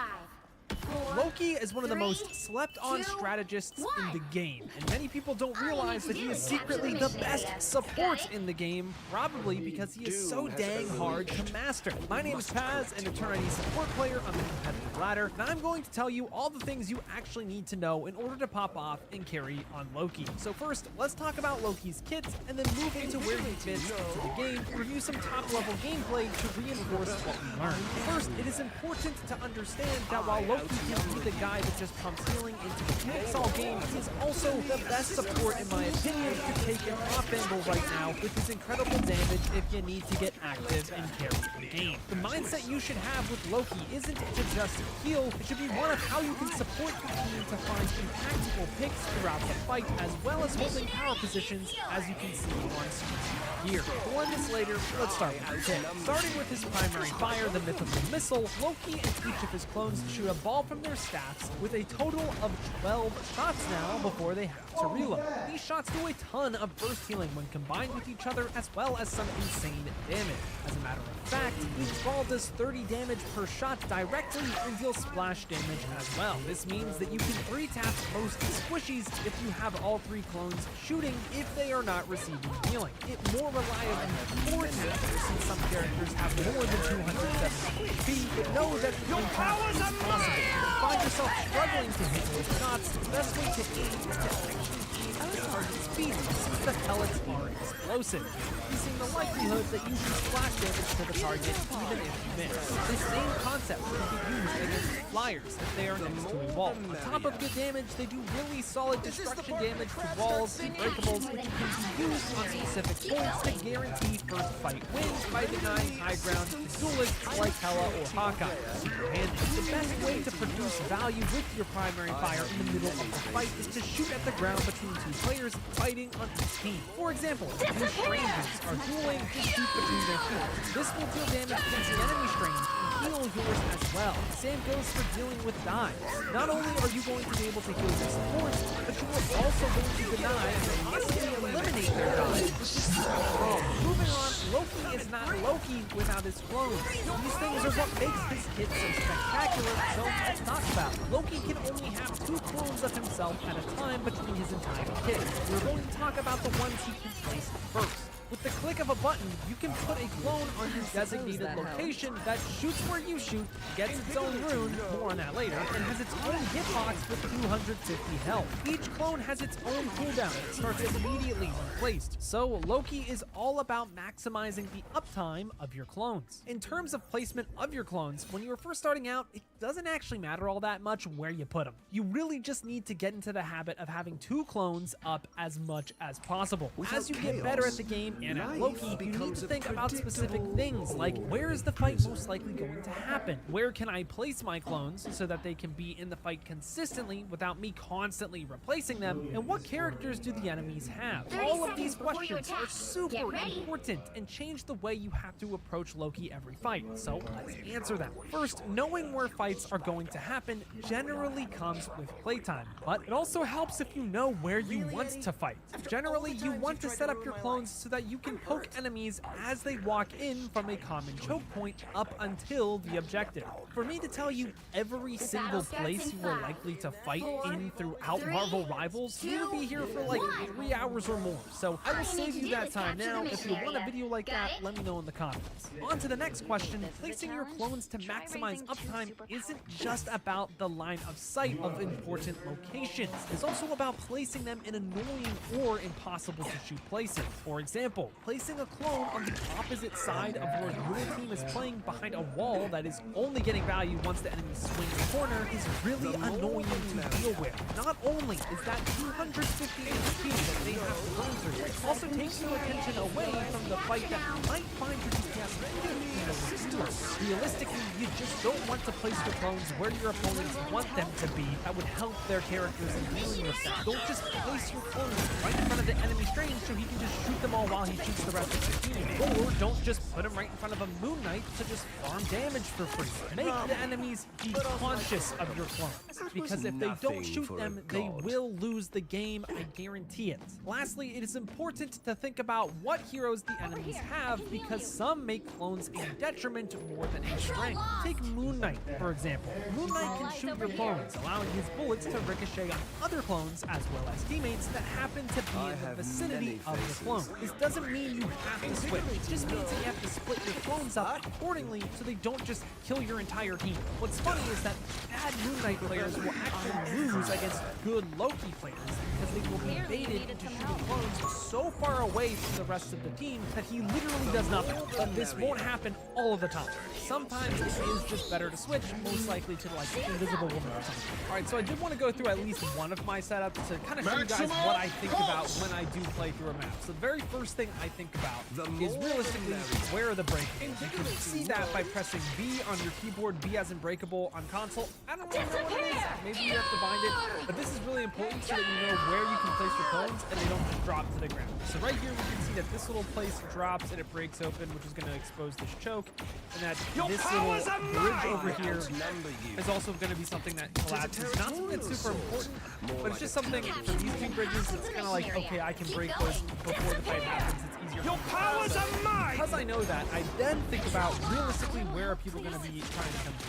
4, Loki is one of the 3, most slept-on 2, strategists in 1. the game, and many people don't All you realize need to that do he is is capture secretly the the mission best area. support Got it? in the game, probably because he is so dang hard to master. My name is Paz, an Eternity support player on the competitive ladder, and I'm going to tell you all the things you actually need to know in order to pop off and carry on Loki. So first, let's talk about Loki's kits, and then move into where he fits into the game, review some top-level gameplay to reinforce what we learned. First, it is important to understand that while Loki can be the guy that just pumps healing into the Pixel game, he is also the best support, in my opinion, to take an off angle right now with his incredible damage if you need to get active and carry the game. The mindset you should have with Loki isn't to just heal, it should be one of how you can support the team to find impactful picks throughout the fight, as well as holding power positions, as you can see on screen here. For 1 minute later, let's start with the Starting with his primary fire, the Mythical Missile, Loki and each of his clones shoot a ball from their staffs with a total of 12 shots now before they have to reload. These shots do a ton of burst healing when combined with each other, as well as some insane damage. As a matter of fact, each ball does 30 damage per shot directly and deals splash damage as well. This means that you can 3-tap most squishies if you have all 3 clones shooting if they are not receiving healing. It more reliably 4-taps since some characters have more than 270 HP, but know that 3-tap is possible. If you find yourself struggling to hit those shots, the best way to aim is to actually aim at the target speed, since the pellets are explosive, increasing the likelihood that you can splash damage to the target even if you miss. This same concept can be used against flyers if they are next to a wall. On top of good damage, they do really solid destruction damage to walls and breakables, which can be used on specific points to guarantee first fight wins by denying high ground to duelists like Hela or Hawkeye. Super handy. The best way to produce value with your primary fire in the middle of the fight is to shoot at the ground between 2 players fighting on each team. For example, if 2 strangers are dueling, just shoot between their feet. This will deal damage against the enemy strange and heal yours as well. The same goes for dealing with dives. Not only are you going to be able to heal your supports, but you are also going to deny and possibly eliminate their dives, which is wrong. Moving on, Loki is not Loki without his clones. These things are what makes his kit so spectacular, so let's talk about it. Loki can only have 2 clones of himself at a time between his entire kit. We're going to talk about the ones he can place first. With the click of a button, you can put a clone on your designated location that shoots where you shoot, gets its own rune, more on that later, and has its own hitbox with 250 health. Each clone has its own cooldown that starts immediately when placed, so Loki is all about maximizing the uptime of your clones. In terms of placement of your clones, when you are first starting out, it doesn't actually matter all that much where you put them. You really just need to get into the habit of having 2 clones up as much as possible. As you get better at the game and at Loki, you need to think about specific things like where is the fight most likely going to happen? Where can I place my clones so that they can be in the fight consistently without me constantly replacing them? And what characters do the enemies have? All of these questions are super important and change the way you have to approach Loki every fight. So let's answer them. First, knowing where fights are going to happen generally comes with playtime, but it also helps if you know where you want to fight. Generally, you want to set up your clones so that you can poke enemies as they walk in from a common choke point up until the objective. For me to tell you every single place you are likely to fight in throughout Marvel Rivals, you would be here for like 3 hours or more. So I will save you that time now. If you want a video like that, let me know in the comments. On to the next question. Placing your clones to maximize uptime isn't just about the line of sight of important locations. It's also about placing them in annoying or impossible to shoot places. For example, placing a clone on the opposite side of where your team is playing behind a wall that is only getting value once the enemy swings the corner is really annoying to deal with. Not only is that 250 HP that they have to run through, it also takes your attention away from the fight that might find your DPS restore. Realistically, you just don't want to place your clones where your opponents want them to be. That would help their characters in dealing with that. Don't just place your clones right in front of the enemy strange so he can just shoot them all while he shoots the rest of the team. Or don't just put him right in front of a Moon Knight to just farm damage for free. Make the enemies be conscious of your clones, because if they don't shoot them, they will lose the game, I guarantee it. Lastly, it is important to think about what heroes the enemies have, because some make clones a detriment more than a strength. Take Moon Knight, for example. Moon Knight can shoot your clones, allowing his bullets to ricochet on other clones as well as teammates that happen to be in the vicinity of the clone. This doesn't mean you have to switch. It just means that you have to split your clones up accordingly so they don't just kill your entire team. What's funny is that bad Moon Knight players will actually lose against good Loki players because they will be baited into shooting clones so far away from the rest of the team that he literally does nothing. But this won't happen all of the time. Sometimes it is just better to switch, most likely to like Invisible Woman or something. Alright, so I did want to go through at least one of my setups to kind of show you guys what I think about when I do play through a map. So the very first thing I think about is realistically where are the breakables. You can see that by pressing B on your keyboard, B as in breakable on console. I don't really know what it is. Maybe you have to find it, but this is really important so that you know where you can place your clones and they don't just drop to the ground. ground. So right here, we can see that this little place drops and it breaks open, which is going to expose this choke. And that this little bridge over here is also going to be something that collapses. Not something that's super important, but it's just something for these two bridges. It's kind of like, okay, I can break those before the fight happens. It's easier. Your powers are mine! Because I know that, I then think about realistically where are people going to be trying to come to.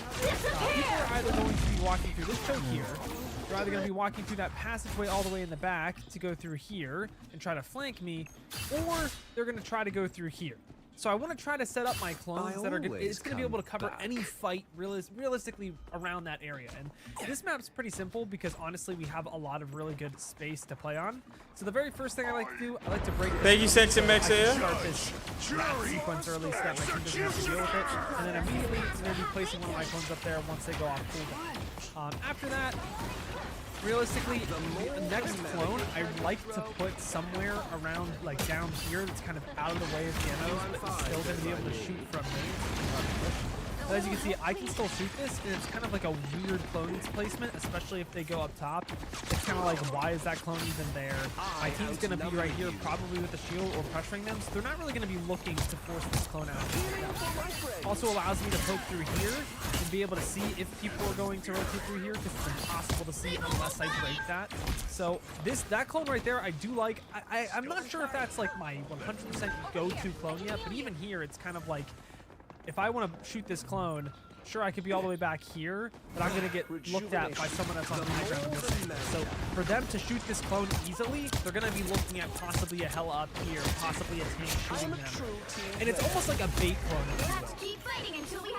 People are either going to be walking through this choke here. They're either going to be walking through that passageway all the way in the back to go through here and try to flank me, or they're going to try to go through here. So I want to try to set up my clones that are going to be able to cover any fight realistically around that area. And this map's pretty simple because honestly we have a lot of really good space to play on. So the very first thing I like to do, I like to break this. Thank you, Sexy Mexa. Start this sequence early so that my team doesn't have to deal with it. And then immediately I'm going to be placing one of my clones up there once they go off cooldown. After that, realistically, the next clone I like to put somewhere around, like down here, that's kind of out of the way of the enemies, but it's still going to be able to shoot from range. But as you can see, I can still shoot this, and it's kind of like a weird clone placement, especially if they go up top. It's kind of like, why is that clone even there? My team's going to be right here, probably with a shield or pressuring them, so they're not really going to be looking to force this clone out. Also allows me to poke through here and be able to see if people are going to rotate through here, because it's impossible to see unless I break that. So that clone right there, I do like. I'm not sure if that's like my 100% go-to clone yet, but even here, it's kind of like, if I want to shoot this clone, sure, I could be all the way back here, but I'm going to get looked at by someone that's on the high ground. So for them to shoot this clone easily, they're going to be looking at possibly a Hela up here, possibly a tank shooting them. And it's almost like a bait clone.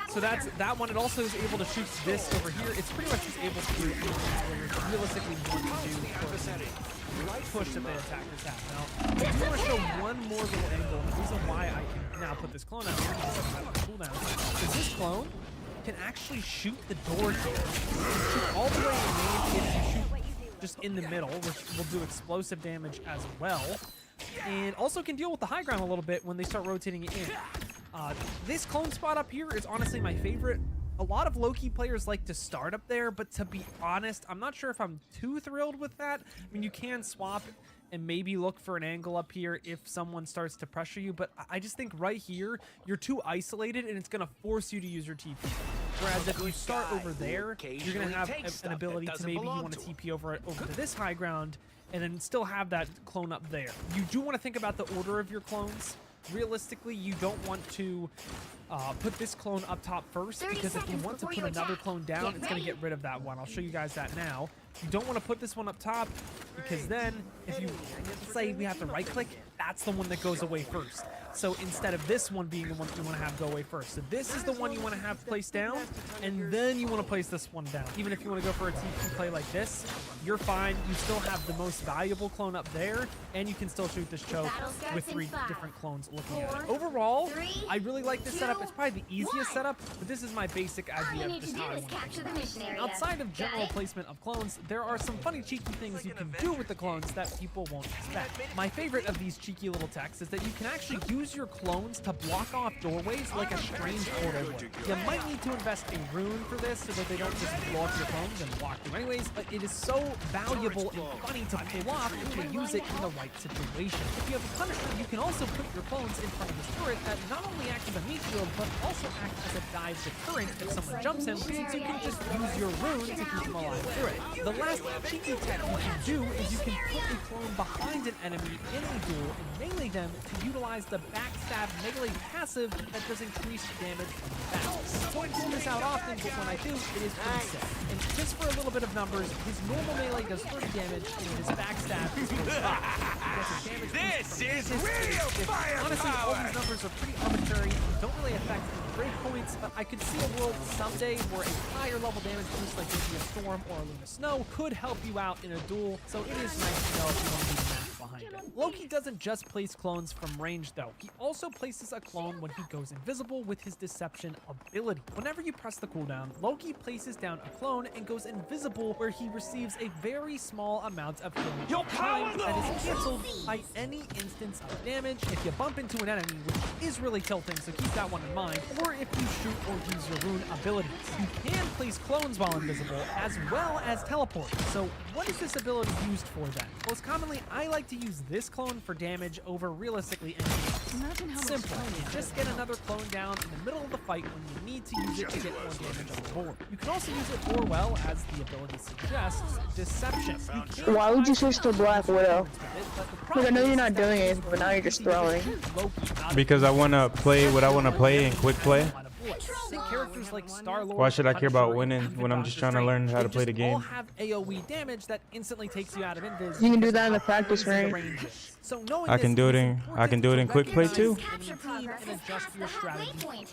So that's that one. It also is able to shoot this over here. It's pretty much just able to do where you're realistically want to do push that the attackers have. Now, I do want to show one more little angle. The reason why I can now put this clone out here is this clone can actually shoot the door here. Shoot all the way in range and shoot just in the middle, which will do explosive damage as well. And also can deal with the high ground a little bit when they start rotating it in. This clone spot up here is honestly my favorite. A lot of Loki players like to start up there, but to be honest, I'm not sure if I'm too thrilled with that. I mean, you can swap and maybe look for an angle up here if someone starts to pressure you, but I just think right here, you're too isolated and it's going to force you to use your TP. Whereas if you start over there, you're going to have an ability to maybe you want to TP over to this high ground and then still have that clone up there. You do want to think about the order of your clones. Realistically, you don't want to put this clone up top first, because if you want to put another clone down, it's going to get rid of that one. I'll show you guys that now. You don't want to put this one up top, because then if you say we have to right click, that's the one that goes away first. So instead of this one being the one you want to have go away first. So this is the one you want to have placed down, and then you want to place this one down. Even if you want to go for a TP play like this, you're fine. You still have the most valuable clone up there, and you can still shoot this choke with 3 different clones looking at it. Overall, I really like this setup. It's probably the easiest setup, but this is my basic idea of just how I want to capture the mission area. Outside of general placement of clones, there are some funny cheeky things you can do with the clones that people won't expect. My favorite of these cheeky little techs is that you can actually use your clones to block off doorways like a strange portal would. You might need to invest a rune for this so that they don't just blow up your clones and block you anyways, but it is so valuable and funny to pull off if you use it in the right situation. If you have a Punisher, you can also put your clones in front of this turret that not only acts as a meat shield, but also acts as a dive deterrent if someone jumps him, since you can just use your rune to keep him alive through it. The last cheeky tech you can do is you can put a clone behind an enemy in a duel and melee them to utilize the backstab melee passive that does increased damage from the back. I don't pull this out often, but when I do, it is pretty sick. And just for a little bit of numbers, his normal melee does 30 damage, and his backstab is 45. This is real fire! Honestly, all these numbers are pretty arbitrary and don't really affect any break points, but I could see a world someday where a higher level damage boost like maybe a Storm or a Luna Snow could help you out in a duel, so it is nice to know if you want to do the math behind it. Loki doesn't just place clones from range though, he also places a clone when he goes invisible with his Deception ability. Whenever you press the cooldown, Loki places down a clone and goes invisible where he receives a very small amount of healing time that is cancelled by any instance of damage if you bump into an enemy, which is really tilting, so keep that one in mind, or if you shoot or use your rune abilities. You can place clones while invisible as well as teleport. So what is this ability used for then? Most commonly, I like to use this this clone for damage over realistically anything. Imagine how much Simple. time You just get another clone down in the middle of the fight when you need to use it to get more damage on the board. You can also use it, or well, as the ability suggests, deception. Why would you switch to Black Widow? Like, I know you're not doing anything, but now you're just throwing. Because I want to play what I want to play in quick play. Characters like Star-Lord, Why should I care about Punisher, winning even when I'm Doctor just trying to Strange. learn how to They play the just all game? have AoE damage that instantly takes you out of invis. You can do because that in the of how practice crazy the range. range is. So knowing I can this, do it it's in important to quick play recognize too. the team and adjust your strategy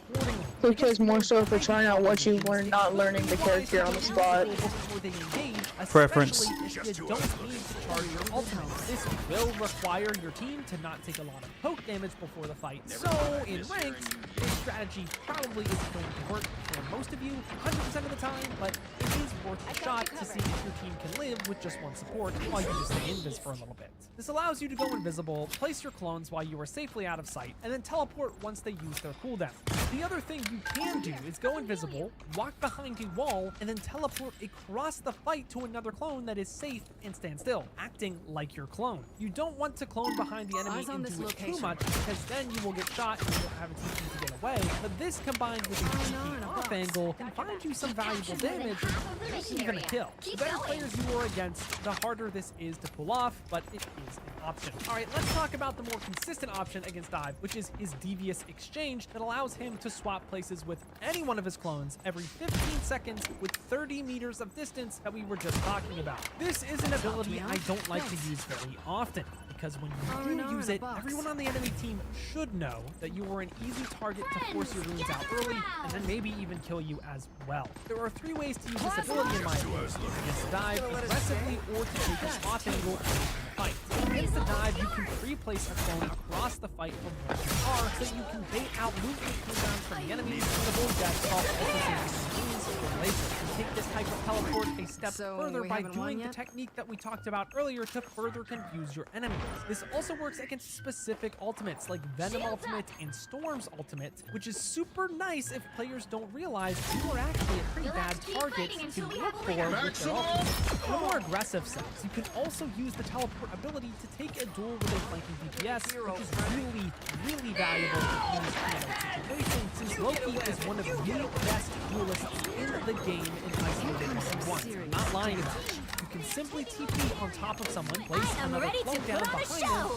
accordingly. Quick play is more so for trying out what you learn, not learning the character on the spot. Before they engage, Preference. especially if you don't need to charge your ultimate. This will require your team to not take a lot of poke damage before the fight. So in ranked, this strategy probably isn't going to work for most of you 100% of the time, but it is worth a shot to see if your team can live with just one support while you just stay invis for a little bit. This allows you to go invisible, place your clones while you are safely out of sight, and then teleport once they use their cooldown. The other thing you can do is go invisible, walk behind a wall, and then teleport across the fight to another clone that is safe and stand still, acting like your clone. You don't want to clone behind the enemy Eyes on and this do it too location. much, because then you will get shot and you won't have a TP to get away. But this combined with a TP off angle can find you some valuable damage, maybe even a kill. The better players you are against, the harder this is to pull off, but it is an option. Alright, let's talk about the more consistent option against Dive, which is his Devious Exchange that allows him to swap places with any one of his clones every 15 seconds with 30 meters of distance that we were just talking about. This is an ability I don't like to use very often, because when you do use it, everyone on the enemy team should know that you are an easy target to force your runes out early, and then maybe even kill you as well. There are 3 ways to use this ability in my opinion: against Dive, aggressively, or to take an off angle in the fight. Against the Dive, you can pre-place a clone across the fight from where you are, so you can bait out movement cooldowns from the enemy, and avoid death off you take this type of teleport a step further by doing the technique that we talked about earlier to further confuse your enemies. This also works against specific ultimates like Venom Ultimate and Storm's Ultimate, which is super nice if players don't realize you are actually a pretty bad target to look for with their ultimate. In a more aggressive sense, you can also use the teleport ability to take a duel with a flanking DPS, which is really valuable in these kind of situations, since Loki is one of the best duelists in the game in Isolated 1v1. I'm not lying about it. You can simply TP on top of someone, place another clone down behind them,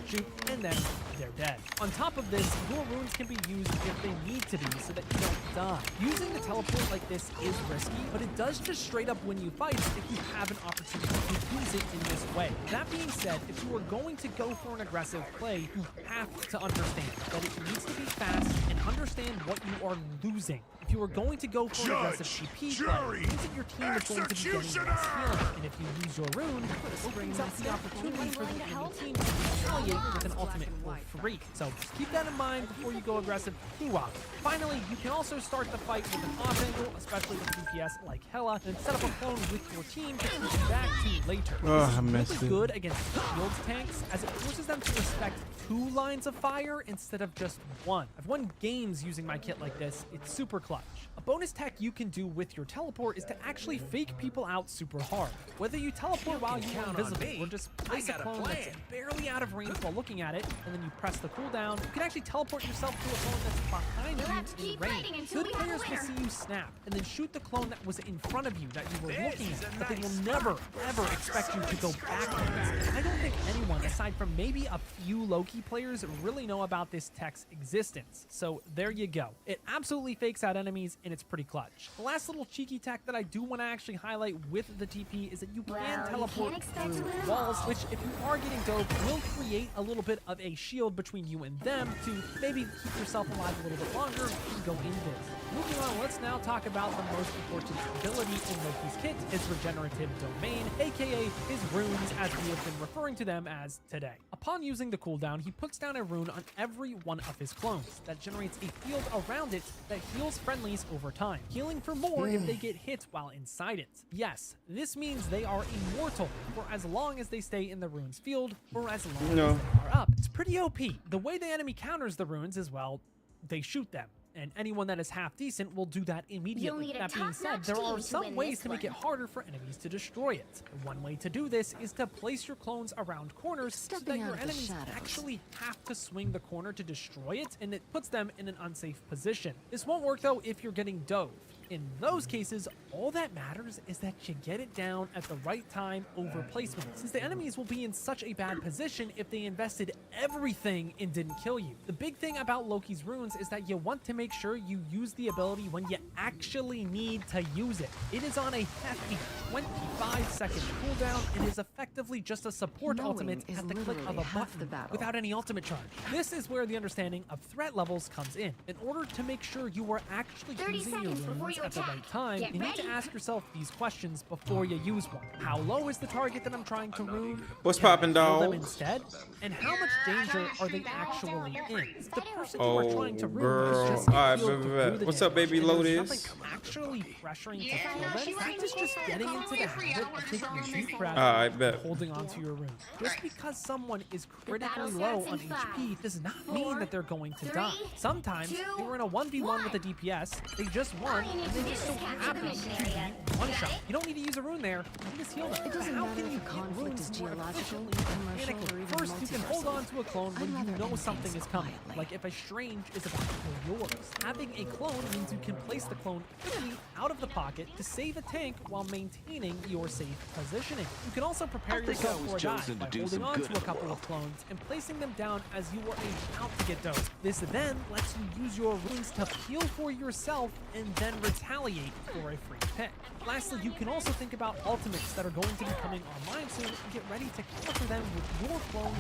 shoot, and then they're dead. On top of this, your runes can be used if they need to be so that you don't die. Using the teleport like this is risky, but it does just straight up win you fights if you have an opportunity to use it in this way. That being said, if you are going to go for an aggressive play, you have to understand that it needs to be fast and understand what you are losing. If you are going to go for an aggressive TP play, it means that your team is going to be getting less healing. And if you use your rune, it opens up the opportunity for the enemy team to retaliate with an ultimate for free. So just keep that in mind before you go aggressive too often. Finally, you can also start the fight with an off angle, especially with DPS like Hela, and set up a clone with your team to keep you back to later. This is really good against shields tanks, as it forces them to respect 2 lines of fire instead of just 1. I've won games using my kit like this. It's super clutch. A bonus tech you can do with your teleport is to actually fake people out super hard. Whether you teleport while you are invisible or just place a clone that's barely out of range while looking at it, and then you press the cooldown, you can actually teleport yourself to a clone that's behind you in range. Good players will see you snap, and then shoot the clone that was in front of you that you were looking at, but they will never, ever expect you to go backwards. I don't think anyone, aside from maybe a few Loki players, really know about this tech's existence. So there you go. It absolutely fakes out enemies, and it's pretty clutch. The last little cheeky tech that I do want to actually highlight with the TP is that you can teleport through walls, which if you are getting dope, will create a little bit of a shield between you and them to maybe keep yourself alive a little bit longer and go invis. Moving on, let's now talk about the most important ability in Loki's kit, his regenerative domain, aka his runes as we have been referring to them as today. Upon using the cooldown, he puts down a rune on every one of his clones that generates a field around it that heals friendlies over time, healing for more if they get hit while inside it. Yes, this means they are immortal for as long as they stay in the rune's field or as long as they are up. It's pretty OP. The way the enemy counters the runes is, well, they shoot them. and anyone that is half decent will do that immediately. need a That being said, top-notch there team are to some win ways this to make it one. harder for enemies to destroy it. One way to do this is to place your clones around corners so that Stepping your out of the enemies shadows. actually have to swing the corner to destroy it, and it puts them in an unsafe position. This won't work though if you're getting dove. In those cases, all that matters is that you get it down at the right time over placement, since the enemies will be in such a bad position if they invested everything and didn't kill you. The big thing about Loki's runes is that you want to make sure you use the ability when you actually need to use it. It is on a hefty 25-second cooldown and is effectively just a support Knowing ultimate is at the click of literally a half the button battle. without any ultimate charge. This is where the understanding of threat levels comes in. In order to make sure you are actually 30 using your seconds before runes you at the attack. right time, Get you need to ready. ask yourself these questions before you use one. How low is the target that I'm trying to rune? What's Can I poppin', kill them dog? instead? And how much danger are they actually in? If the person you Oh, are trying to rune girl. is just Alright, healed bet, to bet. do the What's up, damage, baby and there's Lotus? nothing actually pressuring to kill them, that is just getting into the habit of taking a deep breath Alright, and bet. holding onto your rune. Just because someone is critically battle low starts on in HP does not mean that they're going to 3, die. Sometimes 2, they were in a 1v1 with a DPS, they just won, All you need and to they do just is so capture the happen mission to area. be one Got shot. it? You don't need to use a rune there, you can just heal them. It doesn't How matter can if you the get conflict runes is more geological, efficiently and commercial, or organically? even First, you can hold on to a clone when I'd you rather know end something things is coming. quietly. Like if a strange is about to kill yours. Having a clone means you can place the clone quickly out of the pocket to save a tank while maintaining your safe positioning. You can also prepare I think yourself I was for a dive chosen to by do holding some on good to in a the couple of clones and placing them down as you are about to get dosed. This then lets you use your runes to heal for yourself and then retaliate for a free pick. Lastly, you can also think about ultimates that are going to be coming online soon and get ready to counter them with your clones.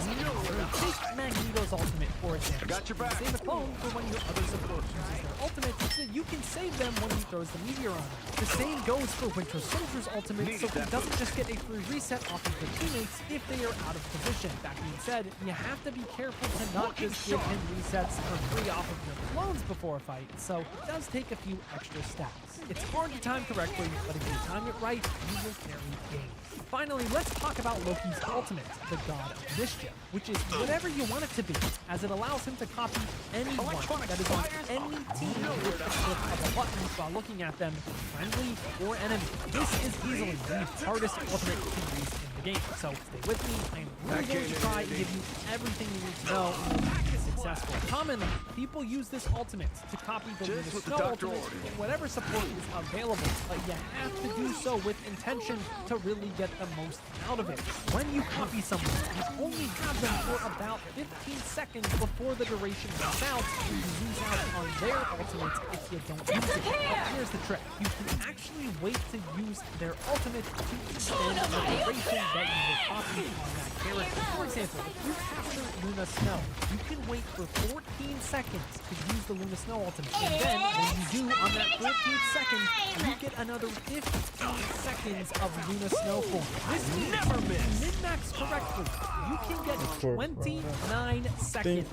Take Magneto's ultimate, for example. Got your back. Save a clone for when your other support uses their ultimate so that you can save them when he throws the meteor on them. The same goes for Winter Soldier's ultimate, so he doesn't just get a free reset off of their teammates if they are out of position. That being said, you have to be careful to not just give him resets for free off of your clones before a fight, so it does take a few extra steps. It's hard to time correctly, but if you time it right, you will carry games. Finally, let's talk about Loki's ultimate, the God of Mischief, which is whatever you want it to be, as it allows him to copy anyone that is on any team with the click of a button while looking at them, friendly or enemy. This is easily the hardest ultimate you can use in the game, so stay with me. I'm really going to try and give you everything you need to know in order to be successful. Commonly, people use this ultimate to copy the Luna Snow ultimate in whatever support is available, but you have to do so with intention to really get the most out of it. When you copy someone, you only have them for about 15 seconds before the duration runs out, and you lose out on their ultimate if you don't use it. But here's the trick. You can actually wait to use their ultimate to extend the duration that you were copying on that character. For example, if you capture Luna Snow, you can wait for 14 seconds to use the Luna Snow ultimate. And then, when you do on that 14th second, you get another 15 seconds of Luna Snow form. This means never miss. Min-max correctly, you can get 29 seconds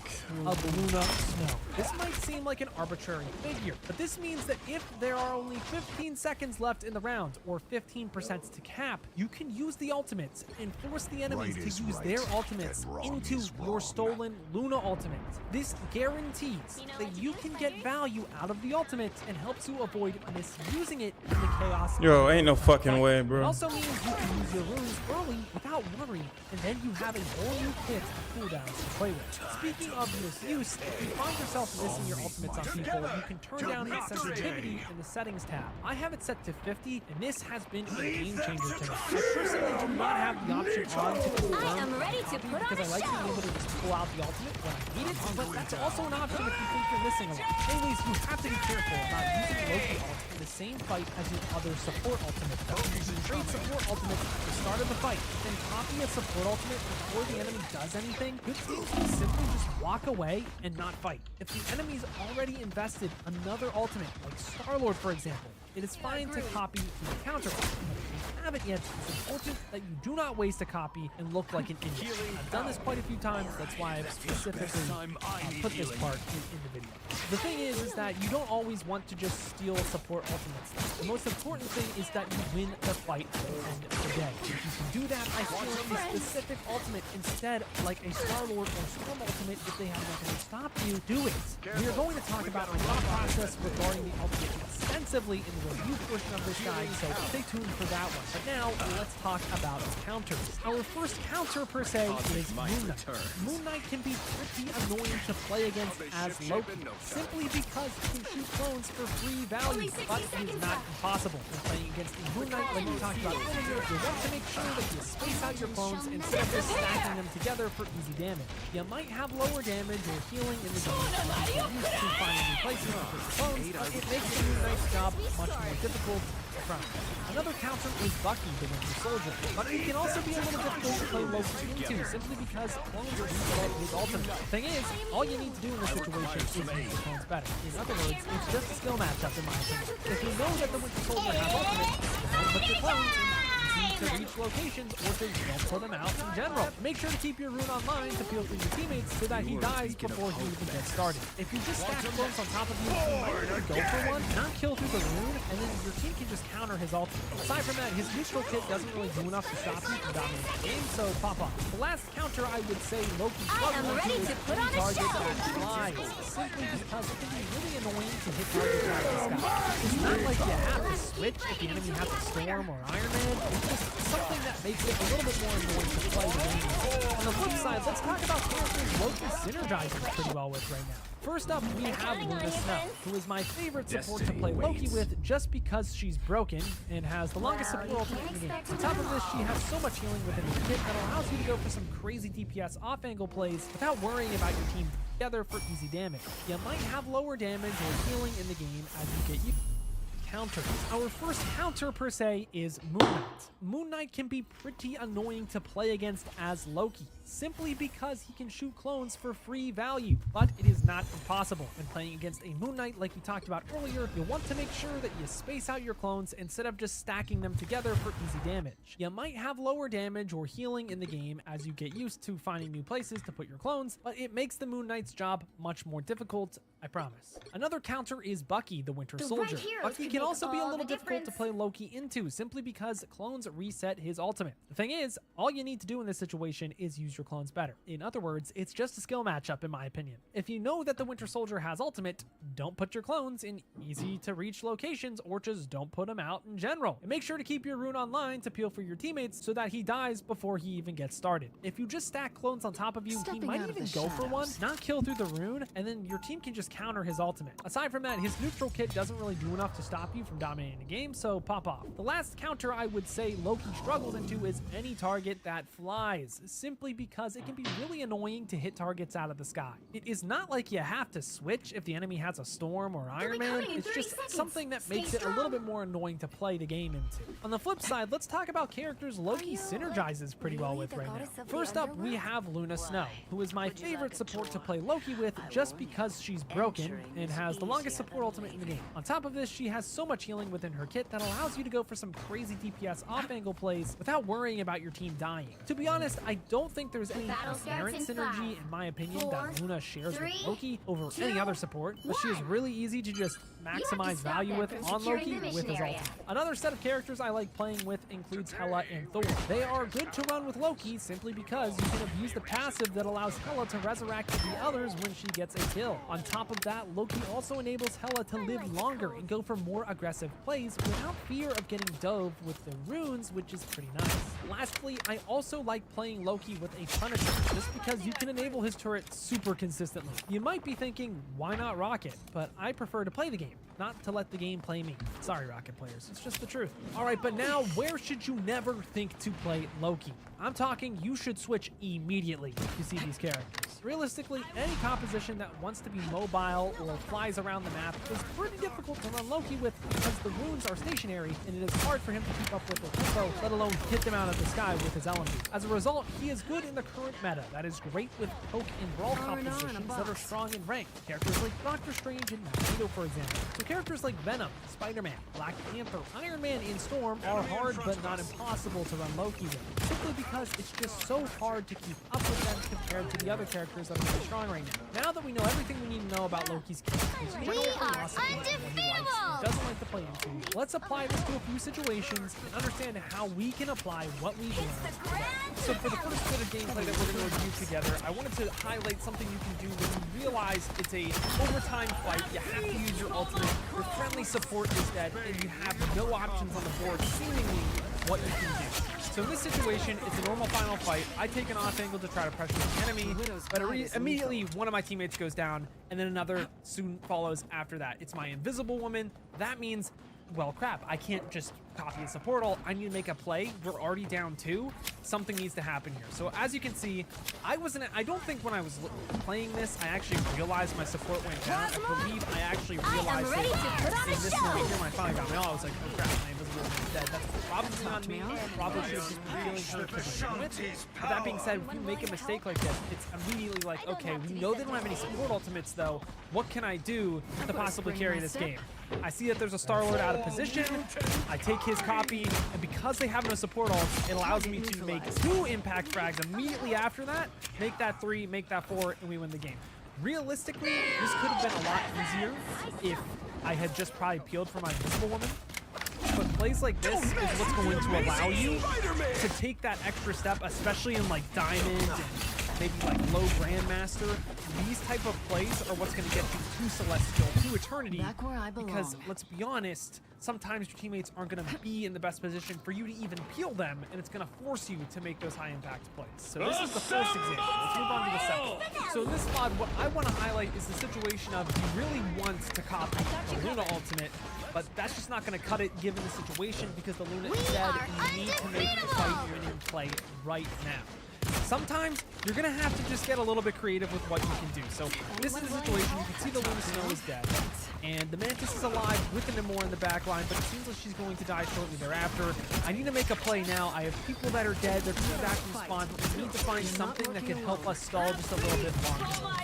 of Luna Snow. This might seem like an arbitrary figure, but this means that if there are only 15 seconds left in the round, or 15% to cap, you can use the ultimates and force the enemies Right to is use right, their ultimates and wrong into is your wrong. stolen Luna ultimate. This guarantees that you can get value out of the ultimate and helps you avoid misusing it in the chaos. Yo, ain't no fucking way, It bro. also means you can use your runes early without worry, and then you have a whole new kit of cooldowns to play with. Speaking of misuse, if you find yourself missing your ultimates on people, you can turn down its sensitivity in the settings tab. I have it set to 50, and this has been a game changer to me. I personally do not have the option on to confirm I am ready to copy put on because I a like being able to just pull out the ultimate when I need it, but that's also an option if you think you're missing a lot. Anyways, you have to be careful about using Loki ult in the same fight as your other support ultimate. You can trade support ultimates at the start of the fight, then copy a support ultimate before the enemy does anything. Good teams can simply just walk away and not fight. If the enemy's already invested another ultimate, like Star-Lord for example, it is fine to copy the counter ultimate. haven't yet, it's important that you do not waste a copy and look like an idiot. I've done this quite a few times, that's why I've specifically put this part in the video. The thing is that you don't always want to just steal support ultimates. The most important thing is that you win the fight at the end of the day. If you can do that, I feel a specific ultimate instead, like a Star-Lord or Storm ultimate, if they have nothing to stop you, do it. We are going to talk about a lot of process regarding the ultimate extensively in the review portion of this guide, so stay tuned for that one. But now, let's talk about counters. Our first counter, per se, is Moon Knight. Moon Knight can be pretty annoying to play against as Loki, simply because he can shoot clones for free value, but it is not impossible. When playing against the Moon Knight, like we talked about earlier, you want to make sure that you space out your clones instead of just stacking them together for easy damage. You might have lower damage or healing in the game, and you can use to finding new places for your clones, but it makes the Moon Knight's job much more difficult. Another counter is Bucky, the Winter Soldier, but it can also be a little difficult to play Loki into, simply because clones are reset his ultimate. The thing is, all you need to do in this situation is use the clones better. In other words, it's just a skill matchup in my opinion. If you know that the Winter Soldier has ultimate, don't put your clones to reach locations or to don't put them out in general. Make sure to keep your rune online to peel through your teammates so that he dies before he even gets started. If you just stack clones on top of you, you might want to go for one, not kill through the rune, and then your team can just counter his ultimate. Aside from that, his neutral kit doesn't really do enough to stop you from dominating the game, so pop off. The last counter I would say Loki struggles into is any target that flies, simply because it can be really annoying to hit targets out of the sky. It's not like you have to switch if the enemy has a Storm or Iron Man, it's just something that makes it a little bit more annoying to play the game. On the flip side, let's talk about characters Loki synergizes pretty well with right now. First up, we have Luna Snow, who is my favorite support to play Loki with just because she's broken and has the longest support ultimate in the game. On top of this, she has so much healing within her kit that allows you to go for some crazy DPS off-angle plays without worrying about your team together for easy damage. You might have lower damage or healing in the game as you get used. Counters. Our first counter per se is Moon Knight. Moon Knight can be pretty annoying to play against as Loki, simply because he can shoot clones for free value, but it is not impossible. When playing against a Moon Knight like we talked about earlier, you'll want to make sure that you space out your clones instead of just stacking them together for easy damage. You might have lower damage or healing in the game as you get used to finding new places to put your clones, but it makes the Moon Knight's job much more difficult, I promise. Another counter is Bucky, the Winter Soldier. Bucky can also be a little difficult to play Loki into, simply because clones reset his ultimate. The thing is, all you need to do in this situation is use your clones better. In other words, it's just a skill matchup in my opinion. If you know that the Winter Soldier has ultimate, don't put your clones in easy to reach locations or just don't put them out in general. And make sure to keep your rune online to peel for your teammates so that he dies before he even gets started. If you just stack clones on top of you, he might even go for one, not kill through the rune, and then your team can just counter his ultimate. Aside from that, his neutral kit doesn't really do enough to stop you from dominating the game, so pop off. The last counter I would say Loki struggles into is any target that flies, simply because it can be really annoying to hit targets out of the sky. It is not like you have to switch if the enemy has a Storm or Iron Man, it's just something that makes it a little bit more annoying to play the game into. On the flip side, let's talk about characters Loki synergizes pretty well with right now. First up, we have Luna Snow, who is my favorite support to play Loki with just because she's broken and has the longest support ultimate in the game. On top of this, she has so much healing within her kit that allows you to go for some crazy DPS off-angle plays without worrying about your team dying. To be honest, I don't think there's any inherent synergy, in my opinion, that Luna shares with Loki over any other support, but she is really easy to just maximize value with on Loki with his ultimate. Another set of characters I like playing with includes Hela and Thor. They are good to run with Loki simply because you can abuse the passive that allows Hela to resurrect the others when she gets a kill. On top of that, Loki also enables Hela to live longer and go for more aggressive plays without fear of getting dove with the runes, which is pretty nice. Lastly, I also like playing Loki with a Punisher, just because you can enable his turret super consistently. You might be thinking, why not Rocket? But I prefer to play the game, not to let the game play me. Sorry, Rocket players, it's just the truth. Alright, but now, where should you never think to play Loki? I'm talking you should switch immediately if you see these characters. Realistically, any composition that wants to be mobile or flies around the map is pretty difficult to run Loki with because the runes are stationary and it is hard for him to keep up with their tempo, let alone hit them out of the sky with his LMG. As a result, he is good in the current meta. That is great with poke and brawl compositions that are strong in rank. Characters like Doctor Strange and Magneto, for example. So characters like Venom, Spider-Man, Black Panther, Iron Man, and Storm are hard but not impossible to run Loki with, simply because it's just so hard to keep up with them compared to the other characters that are really strong right now. Now that we know everything we need to know about Loki's characters, We are undefeatable! doesn't like to play into, let's apply this to a few situations and understand how we can apply what we've learned today. So for the first bit of gameplay that we're going to review together, I wanted to highlight something you can do when you realize it's a overtime fight. You have to use your ultimate, your friendly support is dead, and you have no options on the board, seemingly what you can do. So in this situation, it's a normal final fight. I take an off angle to try to pressure the enemy, but immediately one of my teammates goes down, and then another soon follows after that. It's my invisible woman. That means, well, crap, I can't just copy a support ult. I need to make a play. We're already down 2. Something needs to happen here. So as you can see, I don't think when I was playing this, I actually realized my support went down. I believe I actually realized it in this moment here when I finally got my ult. I was like, oh crap, my invisible woman is dead. That's probably not me. Probably should have just really hurt to begin with. But that being said, if you make a mistake like this, it's immediately like, okay, we know they don't have any support ultimates though. What can I do to possibly carry this game? I see that there's a Star-Lord out of position. I take his copy, and because they have no support ults, it allows me to make 2 impact frags immediately after that, make that 3, make that 4, and we win the game. Realistically, this could have been a lot easier if I had just probably peeled for my invisible woman. But plays like this is what's going to allow you to take that extra step, especially in like Diamond and maybe like low Grandmaster. These type of plays are what's going to get you to Celestial, to Eternity. Because let's be honest, sometimes your teammates aren't going to be in the best position for you to even peel them, and it's going to force you to make those high impact plays. So this is the first example. Let's move on to the second. So in this VOD, what I want to highlight is the situation of you really want to copy the Luna ultimate, but that's just not going to cut it given the situation because the Luna is dead and you need to make the fight winning play right now. Sometimes you're going to have to just get a little bit creative with what you can do. So this is the situation. You can see the Luna Snow is dead. And the Mantis is alive with an Namor in the back line, but it seems like she's going to die shortly thereafter. I need to make a play now. I have people that are dead. They're coming back from spawn. But we need to find something that can help us stall just a little bit longer.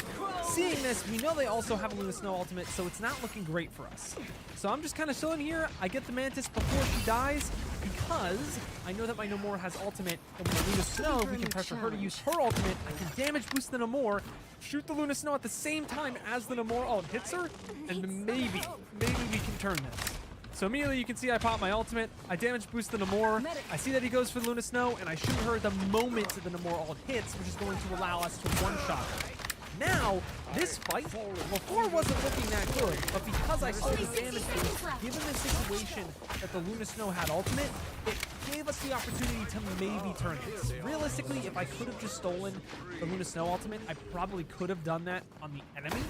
Seeing this, we know they also have a Luna Snow ultimate, so it's not looking great for us. So I'm just kind of chilling here. I get the Mantis before she dies because I know that my Namor has ultimate, and with the Luna Snow, if we can pressure her to use her ultimate, I can damage boost the Namor, shoot the Luna Snow at the same time as the Namor ult hits her, and maybe we can turn this. So immediately you can see I pop my ultimate, I damage boost the Namor, I see that he goes for the Luna Snow, and I shoot her the moment the Namor ult hits, which is going to allow us to one-shot her. Now, this fight before wasn't looking that good, but because I saw the damage boost, given the situation that the Luna Snow had ultimate, it gave us the opportunity to maybe turn this. Realistically, if I could have just stolen the Luna Snow ultimate, I probably could have done that on the enemy.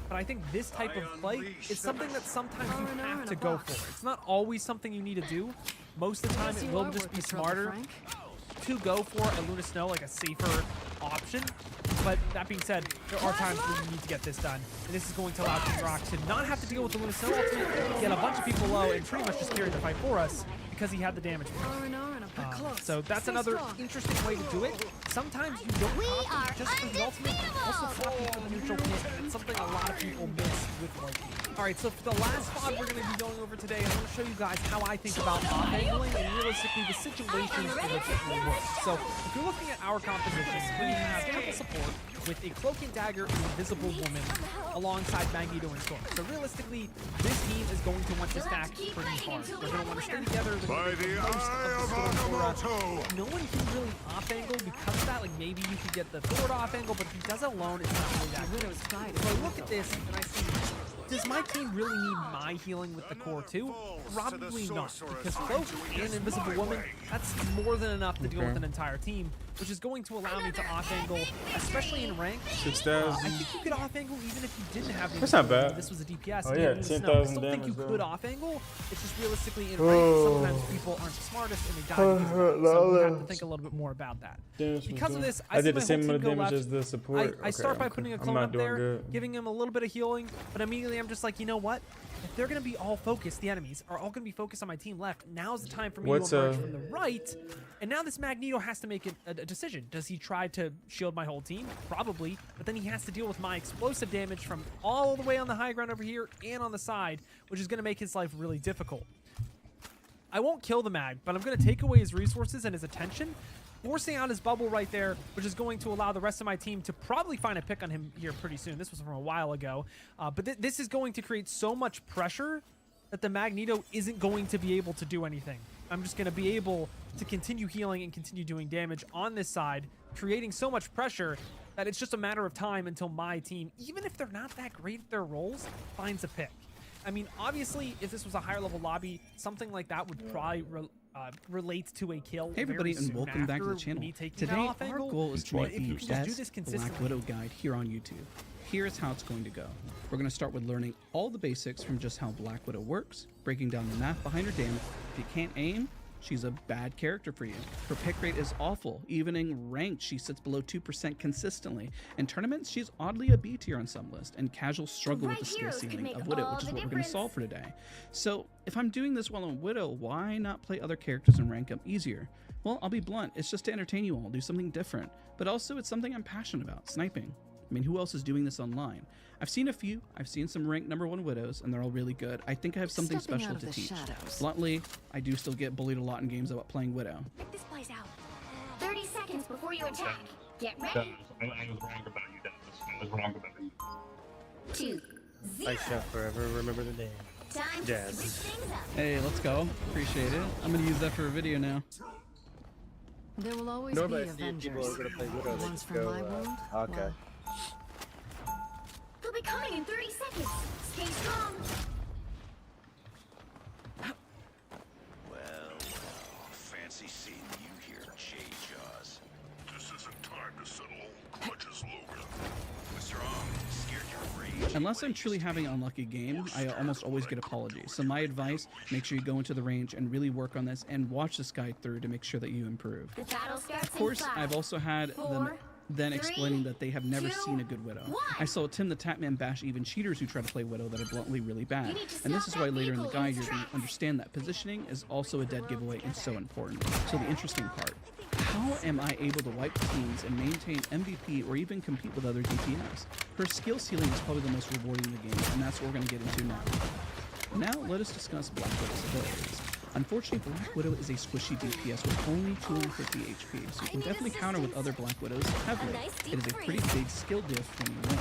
But I think this type of play is something that sometimes you have to go for. It's not always something you need to do. Most of the time, it will just be smarter to go for a Luna Snow, like a safer option. But that being said, there are times where you need to get this done. And this is going to allow King Rock to not have to deal with the Luna Snow ultimate, get a bunch of people low, and pretty much just carry the fight for us because he had the damage boost. So that's another interesting way to do it. Sometimes you don't copy just for the ultimate, you also copy for the neutral kit, and it's something a lot of people miss with Loki. Alright, so for the last VOD we're going to be going over today, I'm going to show you guys how I think about off-angling and realistically the situations in which it will work. So if you're looking at our composition, we have triple support with a Cloak and Dagger and Invisible Woman alongside Magneto and Storm. So realistically, this team is going to want to stack pretty hard. They're going to want to stay together. By the eye of Agamotto! No one can really off-angle because of that. Like maybe you could get the Thor off-angle, but if he does it alone, it's not really that good. So I look at this and I see, does my team really need my healing with the core too? Probably not, because Cloak and Invisible Woman, that's more than enough to deal with an entire team, which is going to allow me to off-angle, especially in rank. 6,000. I think you could off-angle even if you didn't have the That's not bad. This was a DPS. Oh yeah, 10,000 damage. I still think you could off-angle. It's just realistically in rank, sometimes people aren't the smartest and they die. So we have to think a little bit more about that. Because of this, I did the see same my amount whole of team go damage left. as the support. I start by putting a clone up there, good. giving him a little bit of healing, but immediately I'm just like, you know what? if they're going to be all focused, the enemies are all going to be focused on my team left. Now's the time for me What's to emerge from the right. And now this Magneto has to make a decision. Does he try to shield my whole team? Probably. But then he has to deal with my explosive damage from all the way on the high ground over here and on the side, which is going to make his life really difficult. I won't kill the Mag, but I'm going to take away his resources and his attention, forcing out his bubble right there, which is going to allow the rest of my team to probably find a pick on him here pretty soon. This was from a while ago. But this is going to create so much pressure that the Magneto isn't going to be able to do anything. I'm just going to be able to continue healing and continue doing damage on this side, creating so much pressure that it's just a matter of time until my team, even if they're not that great at their roles, finds a pick. I mean, obviously, if this was a higher level lobby, something like that would probably relate to a kill. Hey everybody, and welcome back to the channel. Today, our goal is to make the best Black Widow guide here on YouTube. Here's how it's going to go. We're going to start with learning all the basics from just how Black Widow works, breaking down the math behind her damage. If you can't aim, she's a bad character for you. Her pick rate is awful. Even in ranked, she sits below 2% consistently. In tournaments, she's oddly a B tier on some list, and casuals struggle with the skill ceiling of Widow, which is what we're going to solve for today. So, if I'm doing this well on Widow, why not play other characters and rank up easier? Well, I'll be blunt, it's just to entertain you all, do something different. But also, it's something I'm passionate about, sniping. I mean, who else is doing this online? I've seen a few. I've seen some ranked #1 Widows, and they're all really good. I think I have something special to teach. Bluntly, I do still get bullied a lot in games about playing Widow. This plays out. 30 seconds before you attack. Get ready. I was wrong about you, Dennis. I was wrong about you. 2, 0. I shall forever remember the name. Time Jazz. to switch things up. Hey, let's go. Appreciate it. I'm going to use that for a video now. There will always Normally be I see Avengers. people are going to play Widow. They Ones just from go, my world. okay. Well, They'll be coming in 30 seconds. Stay strong. Well, fancy seeing you here, J-Jaws. This isn't time to settle grudges, Logan. What's wrong? Scared your rage? Unless I'm truly having an unlucky game, I almost always get apologies. So my advice, make sure you go into the range and really work on this and watch this guide through to make sure that you improve. The battle starts Of course, in 5, I've also had them 4, then 3, explaining that they have never 2, seen a good Widow. 1. I saw Tim the Tatman bash even cheaters who try to play Widow that are bluntly really bad. You need to And this stop is why that later in the vehicle in guide its you're going to tracks. understand that positioning is also a dead giveaway and so important. So the interesting part, how am I able to wipe teams and maintain MVP or even compete with other DPS? Her skill ceiling is probably the most rewarding in the game, and that's what we're going to get into now. Now let us discuss Black Widow's abilities. Unfortunately, Black Widow is a squishy DPS with only 250 HP, so you can definitely counter with other Black Widows heavily. It is a pretty big skill diff when you win.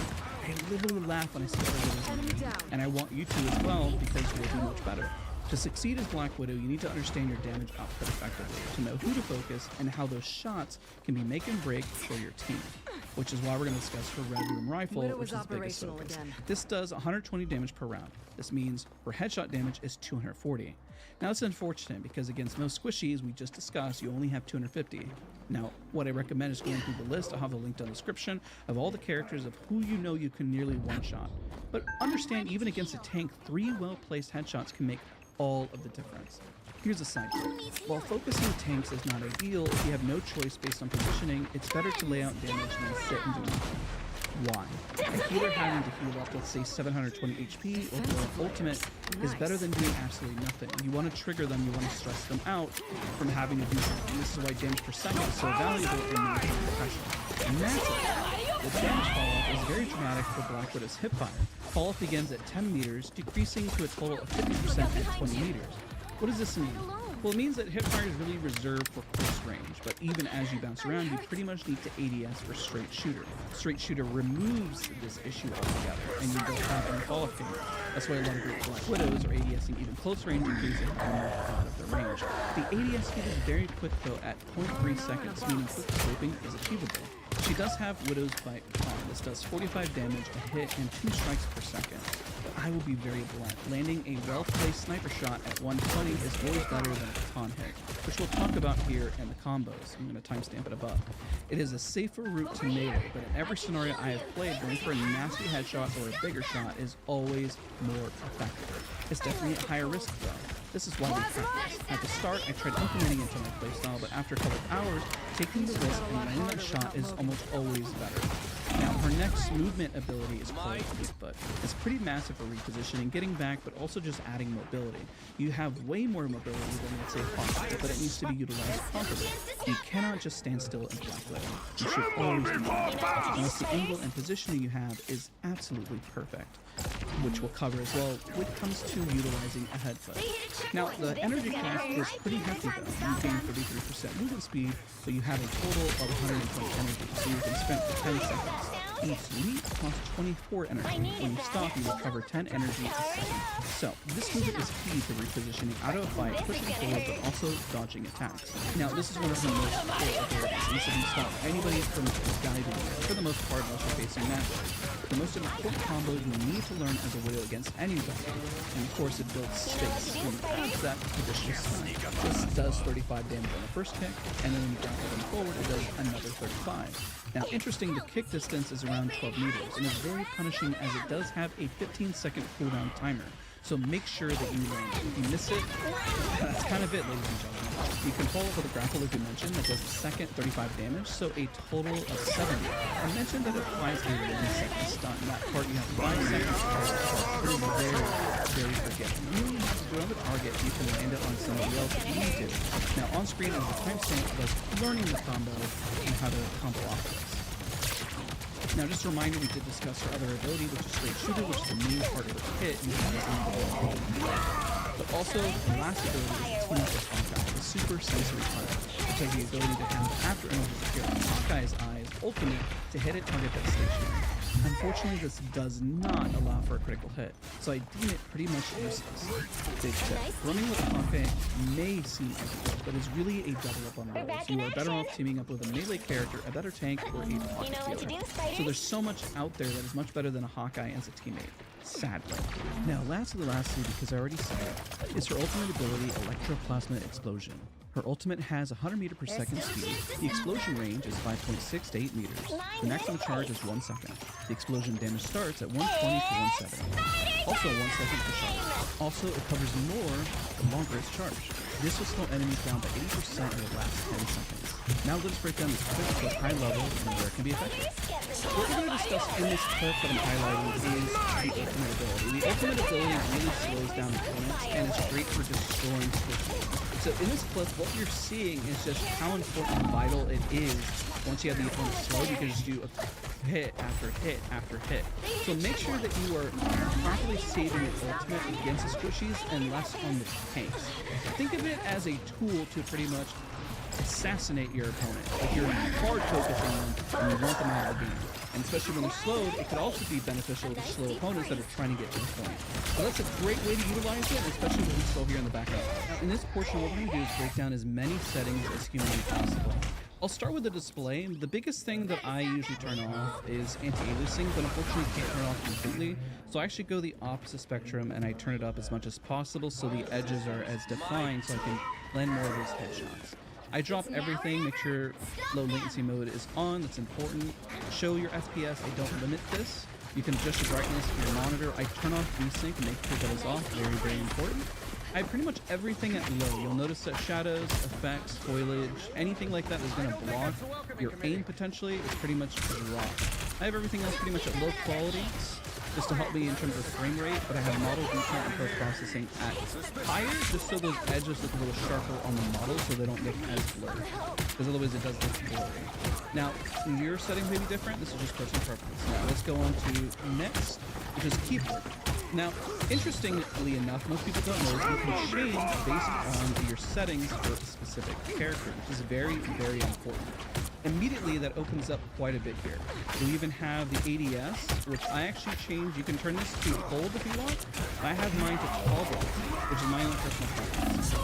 I literally laugh when I see other Widows win, and I want you to as well because you'll do much better. To succeed as Black Widow, you need to understand your damage output effectively, to know who to focus and how those shots can be make and break for your team, which is why we're going to discuss her Red Room Rifle, Widow which is is the biggest operational focus. again. This does 120 damage per round. This means her headshot damage is 240. Now it's unfortunate because against most squishies we just discussed, you only have 250. Now, what I recommend is going through the list. I'll have a link down in the description of all the characters of who you know you can nearly one-shot. But understand, even against a tank, 3 well-placed headshots can make all of the difference. Here's a side tip. While focusing tanks is not ideal, if you have no choice based on positioning, it's better to lay out damage than sit and do nothing. Why? A healer having to heal up, let's say 720 HP or throw an ultimate is better than doing absolutely nothing. You want to trigger them, you want to stress them out from having to do something. This is why damage per second is so valuable in military pressure. And naturally, the damage falloff is very dramatic for Black Widow's hipfire. Falloff begins at 10 meters, decreasing to a total of 50% at 20 meters. What does this mean? Well, it means that hipfire is really reserved for close range, but even as you bounce around, you pretty much need to ADS for straight shooter. Straight shooter removes this issue altogether, and you don't have any fall-off damage. That's why a lot of great Black Widows are ADSing even close range in case they have moved out of their range. The ADS speed is very quick though at 0.3 seconds, meaning quick scoping is achievable. She does have Widow's Bite on. This does 45 damage a hit and 2 strikes per second. But I will be very blunt. Landing a well-placed sniper shot at 120 is always better than a baton hit, which we'll talk about here in the combos. I'm going to timestamp it above. It is a safer route to melee, but in every scenario I have played, going for a nasty headshot or a bigger shot is always more effective. It's definitely a higher risk though. This is why we practice. At the start, I tried implementing it into my playstyle, but after a couple of hours, taking the risk and landing that shot is almost always better. Now, her next movement ability is called Fleet Foot. It's pretty massive for repositioning, getting back, but also just adding mobility. You have way more mobility than, let's say, Hawkeye, but it needs to be utilized properly. You cannot just stand still in Black Widow. You should always be moving. Unless the angle and positioning you have is absolutely perfect, which we'll cover as well when it comes to utilizing a head foot. Now, the energy cost is pretty hefty though. You gain 33% movement speed, but you have a total of 120 energy, so you can spend for 10 seconds. Each leap costs 24 energy. When you stop, you recover 10 energy a second. So, this movement is key to repositioning out of a fight, pushing forward, but also dodging attacks. Now, this is one of the most core abilities. This can stop anybody from diving, for the most part, unless you're facing magic. The most important combo you need to learn as a widow against anybody. And of course, it builds space and adds that additional stun. This does 35 damage on the first kick, and then when you grapple them forward, it does another 35. Now, interesting, the kick distance is around 12 meters, and is very punishing as it does have a 15-second cooldown timer. So make sure that you land. If you miss it, that's kind of it, ladies and gentlemen. You can follow up with a grapple, as you mentioned, that does the second 35 damage, so a total of 70. I mentioned that it applies a 1-second stun. In that part, you have 5 seconds to very, very forgiving. You only have to go on the target, you can land it on somebody else if you need to. Now, on screen is a timestamp of us learning the combo and how to combo off this. Now, just a reminder, we did discuss her other ability, which is Straight Shooter, which is the main part of her kit. You have it in the but also, the last ability is Team Up with Hawkeye, the Super Sensory Part, which has the ability to have after energy appear on Hawkeye's eyes, ultimate, to hit a target that's stationary. Unfortunately, this does not allow for a critical hit, so I deem it pretty much useless. Big tip. Running with Hawkeye may seem ideal, but is really a double up on roles. You are better off teaming up with a melee character, a better tank, or a pocket healer. So there's so much out there that is much better than a Hawkeye as a teammate. Sadly. Now, lastly, because I already said it, is her ultimate ability, Electroplasma Explosion. Her ultimate has 100 meter per second speed. The explosion range is 5.6 to 8 meters. The maximum charge is 1 second. The explosion damage starts at 120 to 170. Also 1 second per charge. Also, it covers more the longer it's charged. This will slow enemies down by 80% in the last 10 seconds. Now let's break down this quick but high level and where it can be effective. What we're going to discuss in this clip that I'm highlighting is the ultimate ability. The ultimate ability really slows down opponents and is great for destroying squishes. So in this clip, what you're seeing is just how important and vital it is. Once you have the opponent slowed, you can just do a hit after hit after hit. So make sure that you are properly saving your ultimate against the squishies and less on the tanks. Think of it as a tool to pretty much assassinate your opponent. If you're hard focusing them and you want them out of the game. And especially when they're slowed, it could also be beneficial to slow opponents that are trying to get to the point. So that's a great way to utilize it, especially when we're still here in the backup. Now, in this portion, what we're going to do is break down as many settings as humanly possible. I'll start with the display. The biggest thing that I usually turn off is anti-aliasing, but unfortunately can't turn it off completely. So I actually go the opposite spectrum and I turn it up as much as possible so the edges are as defined so I can land more of those headshots. I drop everything, make sure low latency mode is on, that's important. Show your FPS, I don't limit this. You can adjust your brightness for your monitor. I turn off VSync and make sure that is off, very, very important. I have pretty much everything at low. You'll notice that shadows, effects, foliage, anything like that is going to block your aim potentially is pretty much dropped. I have everything else pretty much at low quality, just to help me in terms of frame rate, but I have model viewport and post-processing at higher, just so those edges look a little sharper on the model so they don't get as blurry, because otherwise it does look blurry. Now, your settings may be different, this is just personal preference. Now, let's go on to next, which is keyboard. Now, interestingly enough, most people don't know you can change based on your settings for a specific character, which is very, very important. Immediately, that opens up quite a bit here. We even have the ADS, which I actually change. You can turn this to hold if you want. I have mine to toggle, which is my own personal preference.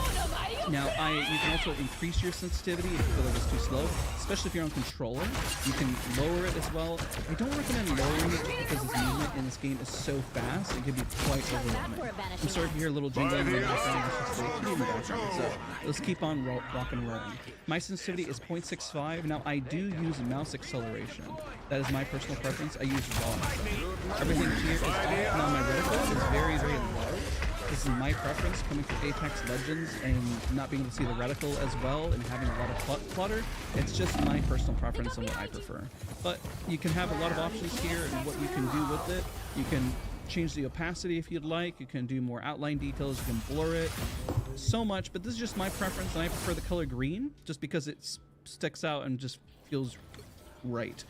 Now, you can also increase your sensitivity if you feel like it's too slow, especially if you're on controller. You can lower it as well. I don't recommend lowering it just because this movement in this game is so fast. It can be quite overwhelming. I'm sorry if you hear a little jingling in the background. It's just a in the background. So let's keep on rock and rolling. My sensitivity is 0.65. Now, I do use mouse acceleration. That is my personal preference. I use raw. Everything here is off. Now, my reticle is very, very low. This is my preference coming from Apex Legends and not being able to see the reticle as well and having a lot of clutter. It's just my personal preference and what I prefer. But you can have a lot of options here and what you can do with it. You can change the opacity if you'd like. You can do more outline details. You can blur it. So much, but this is just my preference and I prefer the color green just because it sticks out and just feels right.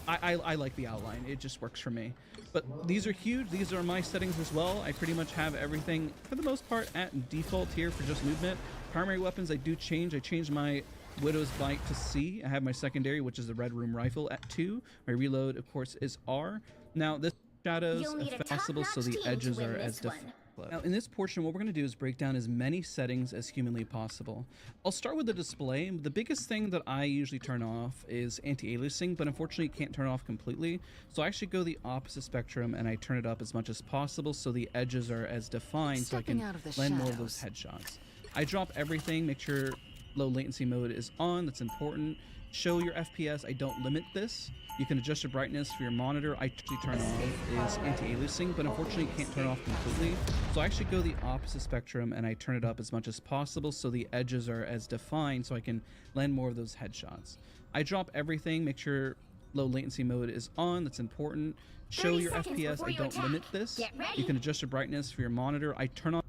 I like the outline. It just works for me. But these are huge. These are my settings as well. I pretty much have everything, for the most part, at default here for just movement. Primary weapons I do change. I changed my Widow's Bite to C. I have my secondary, which is the Red Room Rifle, at 2. My reload, of course, is R. Now, this shadows are possible, so the edges are as defined. Now, in this portion, what we're going to do is break down as many settings as humanly possible. I'll start with the display. The biggest thing that I usually turn off is anti-aliasing, but unfortunately can't turn it off completely. So I actually go the opposite spectrum and I turn it up as much as possible so the edges are as defined so I can blend more of those headshots. I drop everything, make sure low latency mode is on, that's important. Show your FPS, I don't limit this. You can adjust your brightness for your monitor. I actually turn off is anti-aliasing, but unfortunately can't turn it off completely. So I actually go the opposite spectrum and I turn it up as much as possible so the edges are as defined so I can land more of those headshots. I drop everything, make sure low latency mode is on, that's important. Show your FPS, I don't limit this. You can adjust your brightness for your monitor. I turn on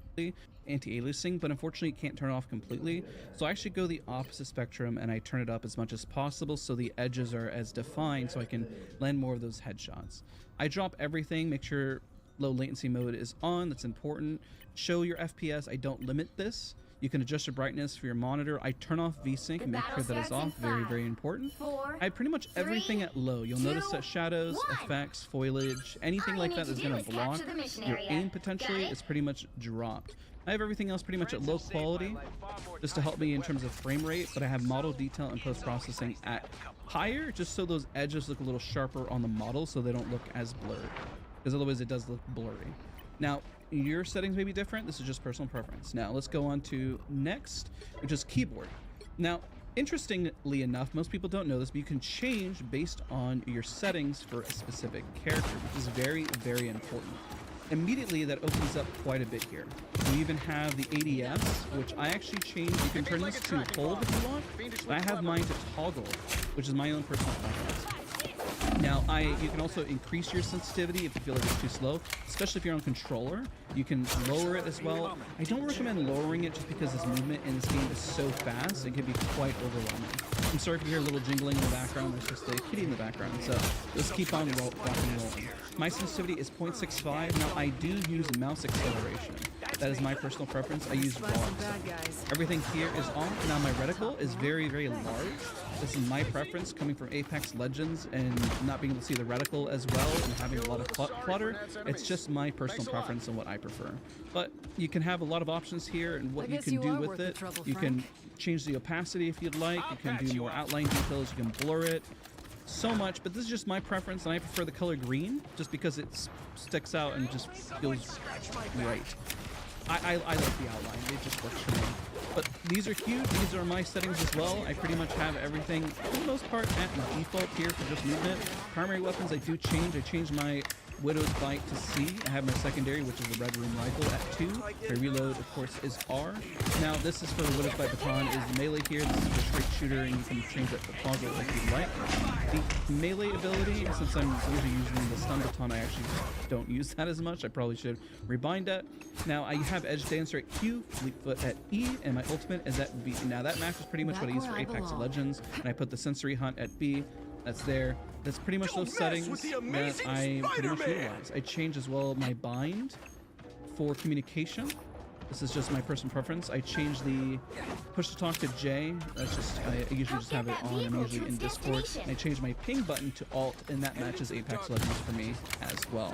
anti-aliasing, but unfortunately can't turn it off completely. So I actually go the opposite spectrum and I turn it up as much as possible so the edges are as defined so I can land more of those headshots. I drop everything, make sure low latency mode is on, that's important. Show your FPS, I don't limit this. You can adjust your brightness for your monitor. I turn off VSync and make sure that is off. Very, very important. I have pretty much everything at low. You'll notice that shadows, effects, foliage, anything like that is going to block your aim potentially is pretty much dropped. I have everything else pretty much at low quality just to help me in terms of frame rate, but I have model detail and post-processing at higher just so those edges look a little sharper on the model so they don't look as blurred, because otherwise it does look blurry. Now, your settings may be different. This is just personal preference. Now, let's go on to next, which is keyboard. Now, interestingly enough, most people don't know this, but you can change based on your settings for a specific character, which is very, very important. Immediately, that opens up quite a bit here. We even have the ADS, which I actually changed. You can turn this to hold if you want, but I have mine to toggle, which is my own personal preference. Now, you can also increase your sensitivity if you feel like it's too slow, especially if you're on controller. You can lower it as well. I don't recommend lowering it just because this movement in this game is so fast. It can be quite overwhelming. I'm sorry if you hear a little jingling in the background. There's just a kitty in the background. So let's keep on rocking and rolling. My sensitivity is 0.65. Now, I do use mouse acceleration. That is my personal preference. I use RAW. Everything here is off. Now, my reticle is very, very large. This is my preference coming from Apex Legends and not being able to see the reticle as well and having a lot of clutter. It's just my personal preference and what I prefer. But you can have a lot of options here and what you can do with it. You can change the opacity if you'd like. You can do more outline details. You can blur it. So much, but this is just my preference and I prefer the color green just because it sticks out and just feels right. I like the outline. It just works for me. But these are huge. These are my settings as well. I pretty much have everything, for the most part, at default here for just movement. Primary weapons I do change. I changed my Widow's Bite to C. I have my secondary, which is the Red Room Rifle, at 2. My reload, of course, is R. Now, this is for the Widow's Bite baton is the melee here. This is the straight shooter, and you can change that to toggle if you'd like. The melee ability, since I'm usually using the stun baton, I actually don't use that as much. I probably should rebind that. Now, I have Edge Dancer at Q, Fleetfoot at E, and my ultimate is at B. Now, that matches pretty much what I use for Apex Legends, and I put the Sensory Hunt at B. That's there. That's pretty much those settings that I pretty much utilize. I change as well my bind for communication. This is just my personal preference. I change the push to talk to J. That's just, I usually just have it on. I'm usually in Discord. And I change my ping button to Alt, and that matches Apex Legends for me as well.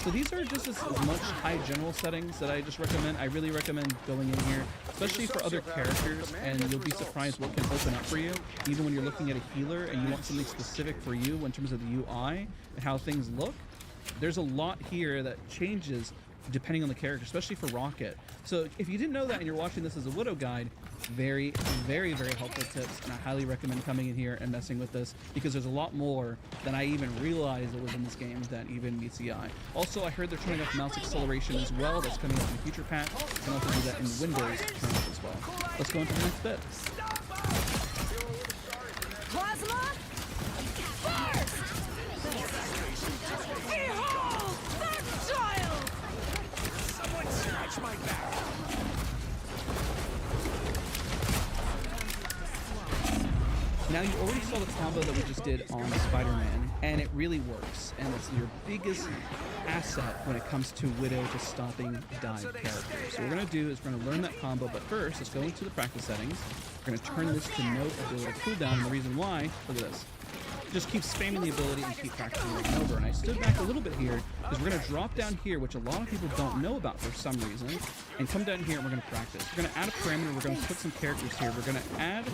So these are just as much high general settings that I just recommend. I really recommend going in here, especially for other characters, and you'll be surprised what can open up for you. Even when you're looking at a healer and you want something specific for you in terms of the UI and how things look, there's a lot here that changes depending on the character, especially for Rocket. So if you didn't know that and you're watching this as a Widow guide, very, very, very helpful tips, and I highly recommend coming in here and messing with this because there's a lot more than I even realized it was in this game that even meets the eye. Also, I heard they're turning up mouse acceleration as well. That's coming up in the future patch. You can also do that in Windows turn up as well. Let's go into the next bit. Plasma? First! Behold that child! Someone scratch my back! Now, you already saw the combo that we just did on Spider-Man, and it really works, and it's your biggest asset when it comes to Widow to stopping dive characters. So what we're going to do is we're going to learn that combo, but first, let's go into the practice settings. We're going to turn this to no ability cooldown, and the reason why, look at this. Just keep spamming the ability and keep practicing over and over. And I stood back a little bit here because we're going to drop down here, which a lot of people don't know about for some reason, and come down here and we're going to practice. We're going to add a parameter. We're going to put some characters here. We're going to add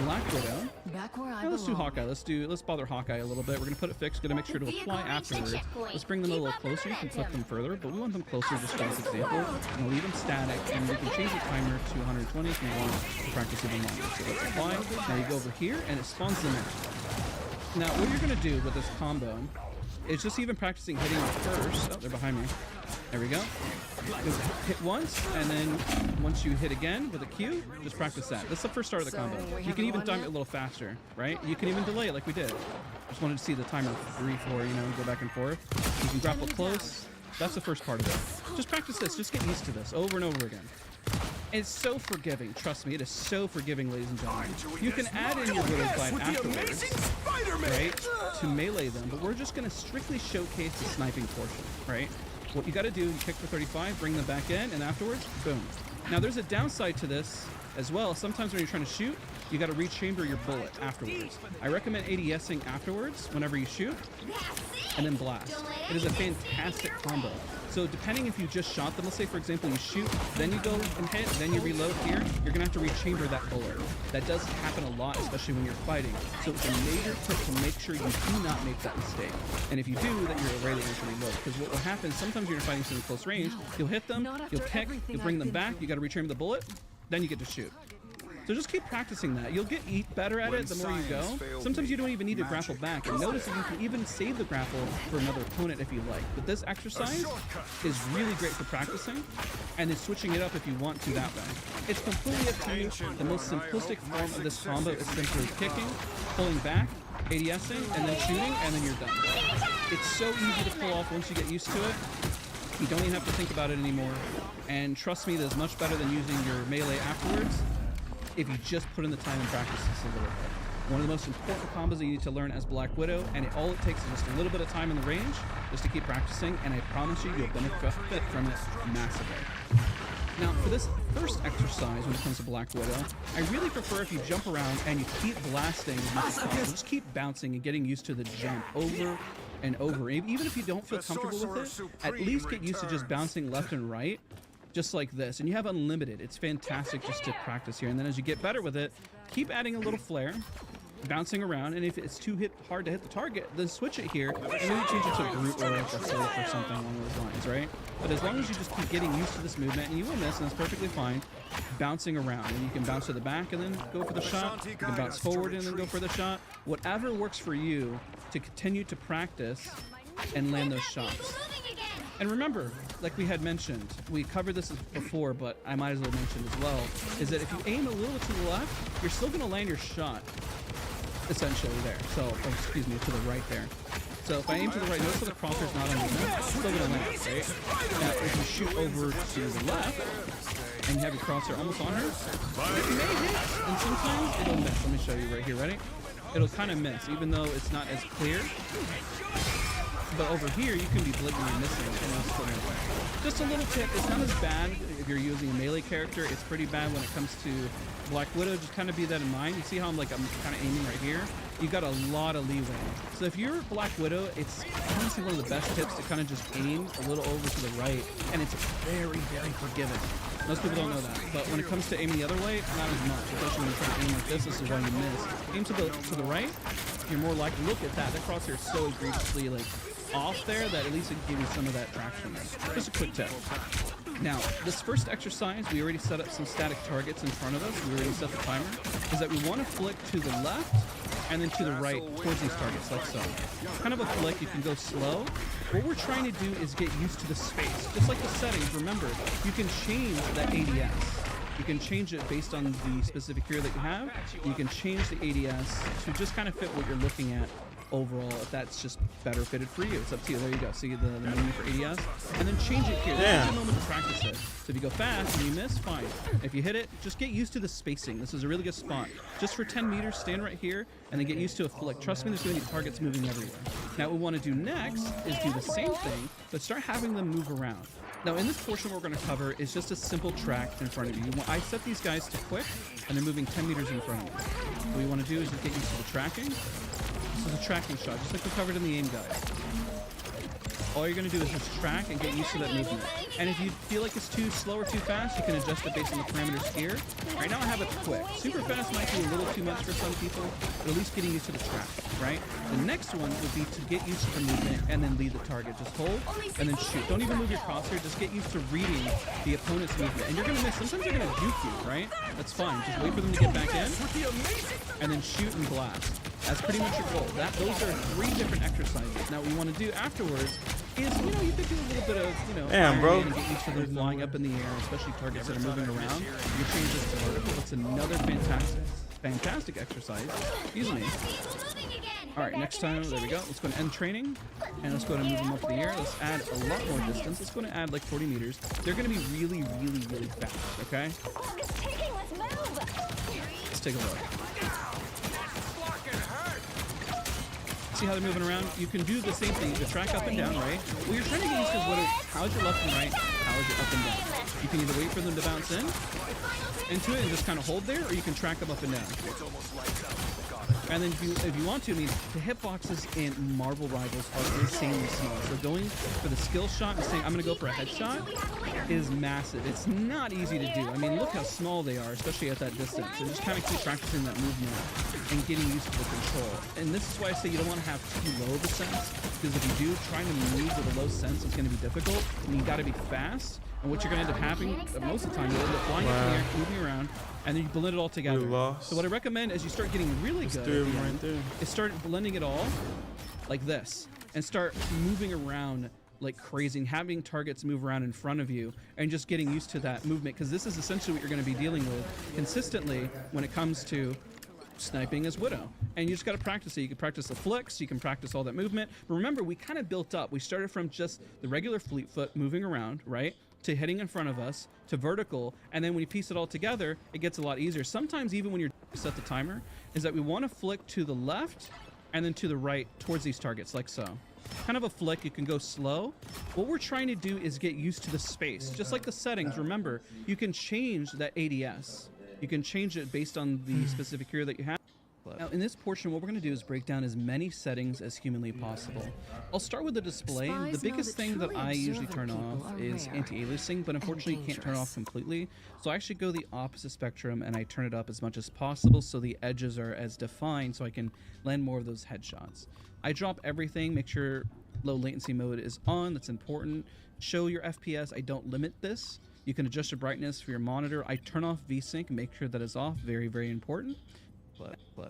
Black Widow. Back where I Now, let's do belong. Hawkeye. Let's bother Hawkeye a little bit. We're going to put it fixed. Going to make sure to apply afterwards. Let's bring them a little closer. You can clip them further, but we want them closer just as an example. I'm going to leave them static, and we can change the timer to 120 if we want to practice even longer. So let's apply. Now you go over here, and it spawns them in. Now, what you're going to do with this combo is just even practicing hitting them first. Oh, they're behind me. There we go. Just hit once, and then once you hit again with a Q, just practice that. That's the first start of the combo. You can even time it a little faster, right? You can even delay it like we did. Just wanted to see the timer brief for, you know, go back and forth. You can grapple close. That's the first part of it. Just practice this. Just get used to this over and over again. It's so forgiving. Trust me, it is so forgiving, ladies and gentlemen. You can add in your Widow Glide afterwards, right, to melee them, but we're just going to strictly showcase the sniping portion, right? What you got to do, you kick for 35, bring them back in, and afterwards, boom. Now, there's a downside to this as well. Sometimes when you're trying to shoot, you got to rechamber your bullet afterwards. I recommend ADSing afterwards whenever you shoot, and then blast. It is a fantastic combo. So depending if you just shot them, let's say for example you shoot, then you go and hit, then you reload here, you're gonna have to rechamber that bullet. That does happen a lot, especially when you're fighting. So it's a major tip to make sure you do not make that mistake. And if you do, then you're ready to reload. Because what will happen, sometimes when you're fighting someone close range, you'll hit them, you'll kick, you'll bring them back, you gotta rechamber the bullet, then you get to shoot. So just keep practicing that. You'll get better at it the more you go. Sometimes you don't even need to grapple back. And notice that you can even save the grapple for another opponent if you like. But this exercise is really great for practicing and then switching it up if you want to that way. It's completely up to you. The most simplistic form of this combo is simply kicking, pulling back, ADSing, and then shooting, and then you're done. It's so easy to pull off once you get used to it. You don't even have to think about it anymore. And trust me, that's much better than using your melee afterwards if you just put in the time and practice this a little bit. One of the most important combos that you need to learn as Black Widow, and all it takes is just a little bit of time in the range, just to keep practicing, and I promise you, you'll benefit from it massively. Now, for this first exercise when it comes to Black Widow, I really prefer if you jump around and you keep blasting as much as possible. Just keep bouncing and getting used to the jump over and over. Even if you don't feel comfortable with it, at least get used to just bouncing left and right, just like this. And you have unlimited. It's fantastic just to practice here. And then as you get better with it, keep adding a little flair, bouncing around, and if it's too hard to hit the target, then switch it here, and maybe change it to Groot or like a Sylph or something along those lines, right? But as long as you just keep getting used to this movement, and you will miss, and that's perfectly fine, bouncing around, and you can bounce to the back and then go for the shot, you can bounce forward and then go for the shot, whatever works for you to continue to practice and land those shots. And remember, like we had mentioned, we covered this before, but I might as well mention as well, is that if you aim a little to the left, you're still going to land your shot, essentially there. So, oh, excuse me, to the right there. So if I aim to the right, notice how the crosser's not on movement, it's still going to land, right? Now, if you shoot over to the left, and you have your crosshair almost on her, it may hit, and sometimes it'll miss. Let me show you right here, ready? It'll kind of miss, even though it's not as clear. But over here, you can be blatantly missing and it's still in play. Just a little tip, it's not as bad if you're using a melee character. It's pretty bad when it comes to Black Widow. Just kind of be that in mind. You see how I'm kind of aiming right here? You got a lot of leeway. So if you're Black Widow, it's honestly one of the best tips to kind of just aim a little over to the right, and it's very, very forgiving. Most people don't know that, but when it comes to aiming the other way, not as much. Especially when you're trying to aim like this is why you miss. Aim to the right, you're more likely to look at that. The crosshair is so egregiously like off there that at least it can give you some of that traction there. Just a quick tip. Now, this first exercise, we already set up some static targets in front of us. We already set the timer. Is that we want to flick to the left and then to the right towards these targets, like so. Kind of a flick. You can go slow. What we're trying to do is get used to the space. Just like the settings, remember, you can change that ADS. You can change it based on the specific hero that you have. You can change the ADS to just kind of fit what you're looking at overall, if that's just better fitted for you. It's up to you. There you go. See the menu for ADS? And then change it here. This is a moment to practice it. So if you go fast and you miss, fine. If you hit it, just get used to the spacing. This is a really good spot. Just for 10 meters, stand right here and then get used to a flick. Trust me, there's going to be targets moving everywhere. Now, what we want to do next is do the same thing, but start having them move around. Now, in this portion, what we're going to cover is just a simple track in front of you. I set these guys to quick, and they're moving 10 meters in front of you. What we want to do is just get used to the tracking. This is a tracking shot, just like we covered in the aim guide. All you're going to do is just track and get used to that movement. And if you feel like it's too slow or too fast, you can adjust it based on the parameters here. Right now I have it quick. Super fast might be a little too much for some people, but at least getting used to the track, right? The next one would be to get used to the movement and then lead the target. Just hold and then shoot. Don't even move your crosshair. Just get used to reading the opponent's movement. And you're going to miss. Sometimes they're going to juke you, right? That's fine. Just wait for them to get back in and then shoot and blast. That's pretty much your goal. Those are 3 different exercises. Now, what we want to do afterwards is, you could do a little bit of, damn, bro, and get used to them flying up in the air, especially targets that are moving around. You change this to vertical. It's another fantastic exercise. Excuse me. All right, next time, there we go. Let's go to end training, and let's go to move them up in the air. Let's add a lot more distance. Let's go to add like 40 meters. They're going to be really, really, really fast, okay? Let's take a look. See how they're moving around? You can do the same thing. You can track up and down, right? What you're trying to get used to is how's your left and right, how is your up and down. You can either wait for them to bounce into it and just kind of hold there, or you can track them up and down. And then if you want to, the hitboxes in Marvel Rivals are insanely small. So going for the skill shot and saying, I'm going to go for a headshot is massive. It's not easy to do. I mean, look how small they are, especially at that distance. So just kind of keep practicing that movement and getting used to the control. And this is why I say you don't want to have too low of a sense, because if you do, trying to move with a low sense is going to be difficult, and you got to be fast. And what you're going to end up happening most of the time, you'll end up flying up in the air, moving around, and then you blend it all together. So what I recommend is you start getting really good is start blending it all like this, and start moving around like crazy, and having targets move around in front of you, and just getting used to that movement, because this is essentially what you're going to be dealing with consistently when it comes to sniping as Widow. And you just got to practice it. You can practice the flicks, you can practice all that movement. But remember, we kind of built up. We started from just the regular fleet foot moving around, right, to hitting in front of us, to vertical, and then when you piece it all together, it gets a lot easier. Sometimes even when you're set the timer, is that we want to flick to the left and then to the right towards these targets, like so. Kind of a flick. You can go slow. What we're trying to do is get used to the space. Just like the settings, remember, you can change that ADS. You can change it based on the specific hero that you have. Now, in this portion, what we're going to do is break down as many settings as humanly possible. I'll start with the display. The biggest thing that I usually turn off is anti-aliasing, but unfortunately you can't turn it off completely. So I actually go the opposite spectrum and I turn it up as much as possible so the edges are as defined so I can land more of those headshots. I drop everything, make sure low latency mode is on. That's important. Show your FPS. I don't limit this. You can adjust your brightness for your monitor. I turn off VSync, make sure that is off. Very, very important.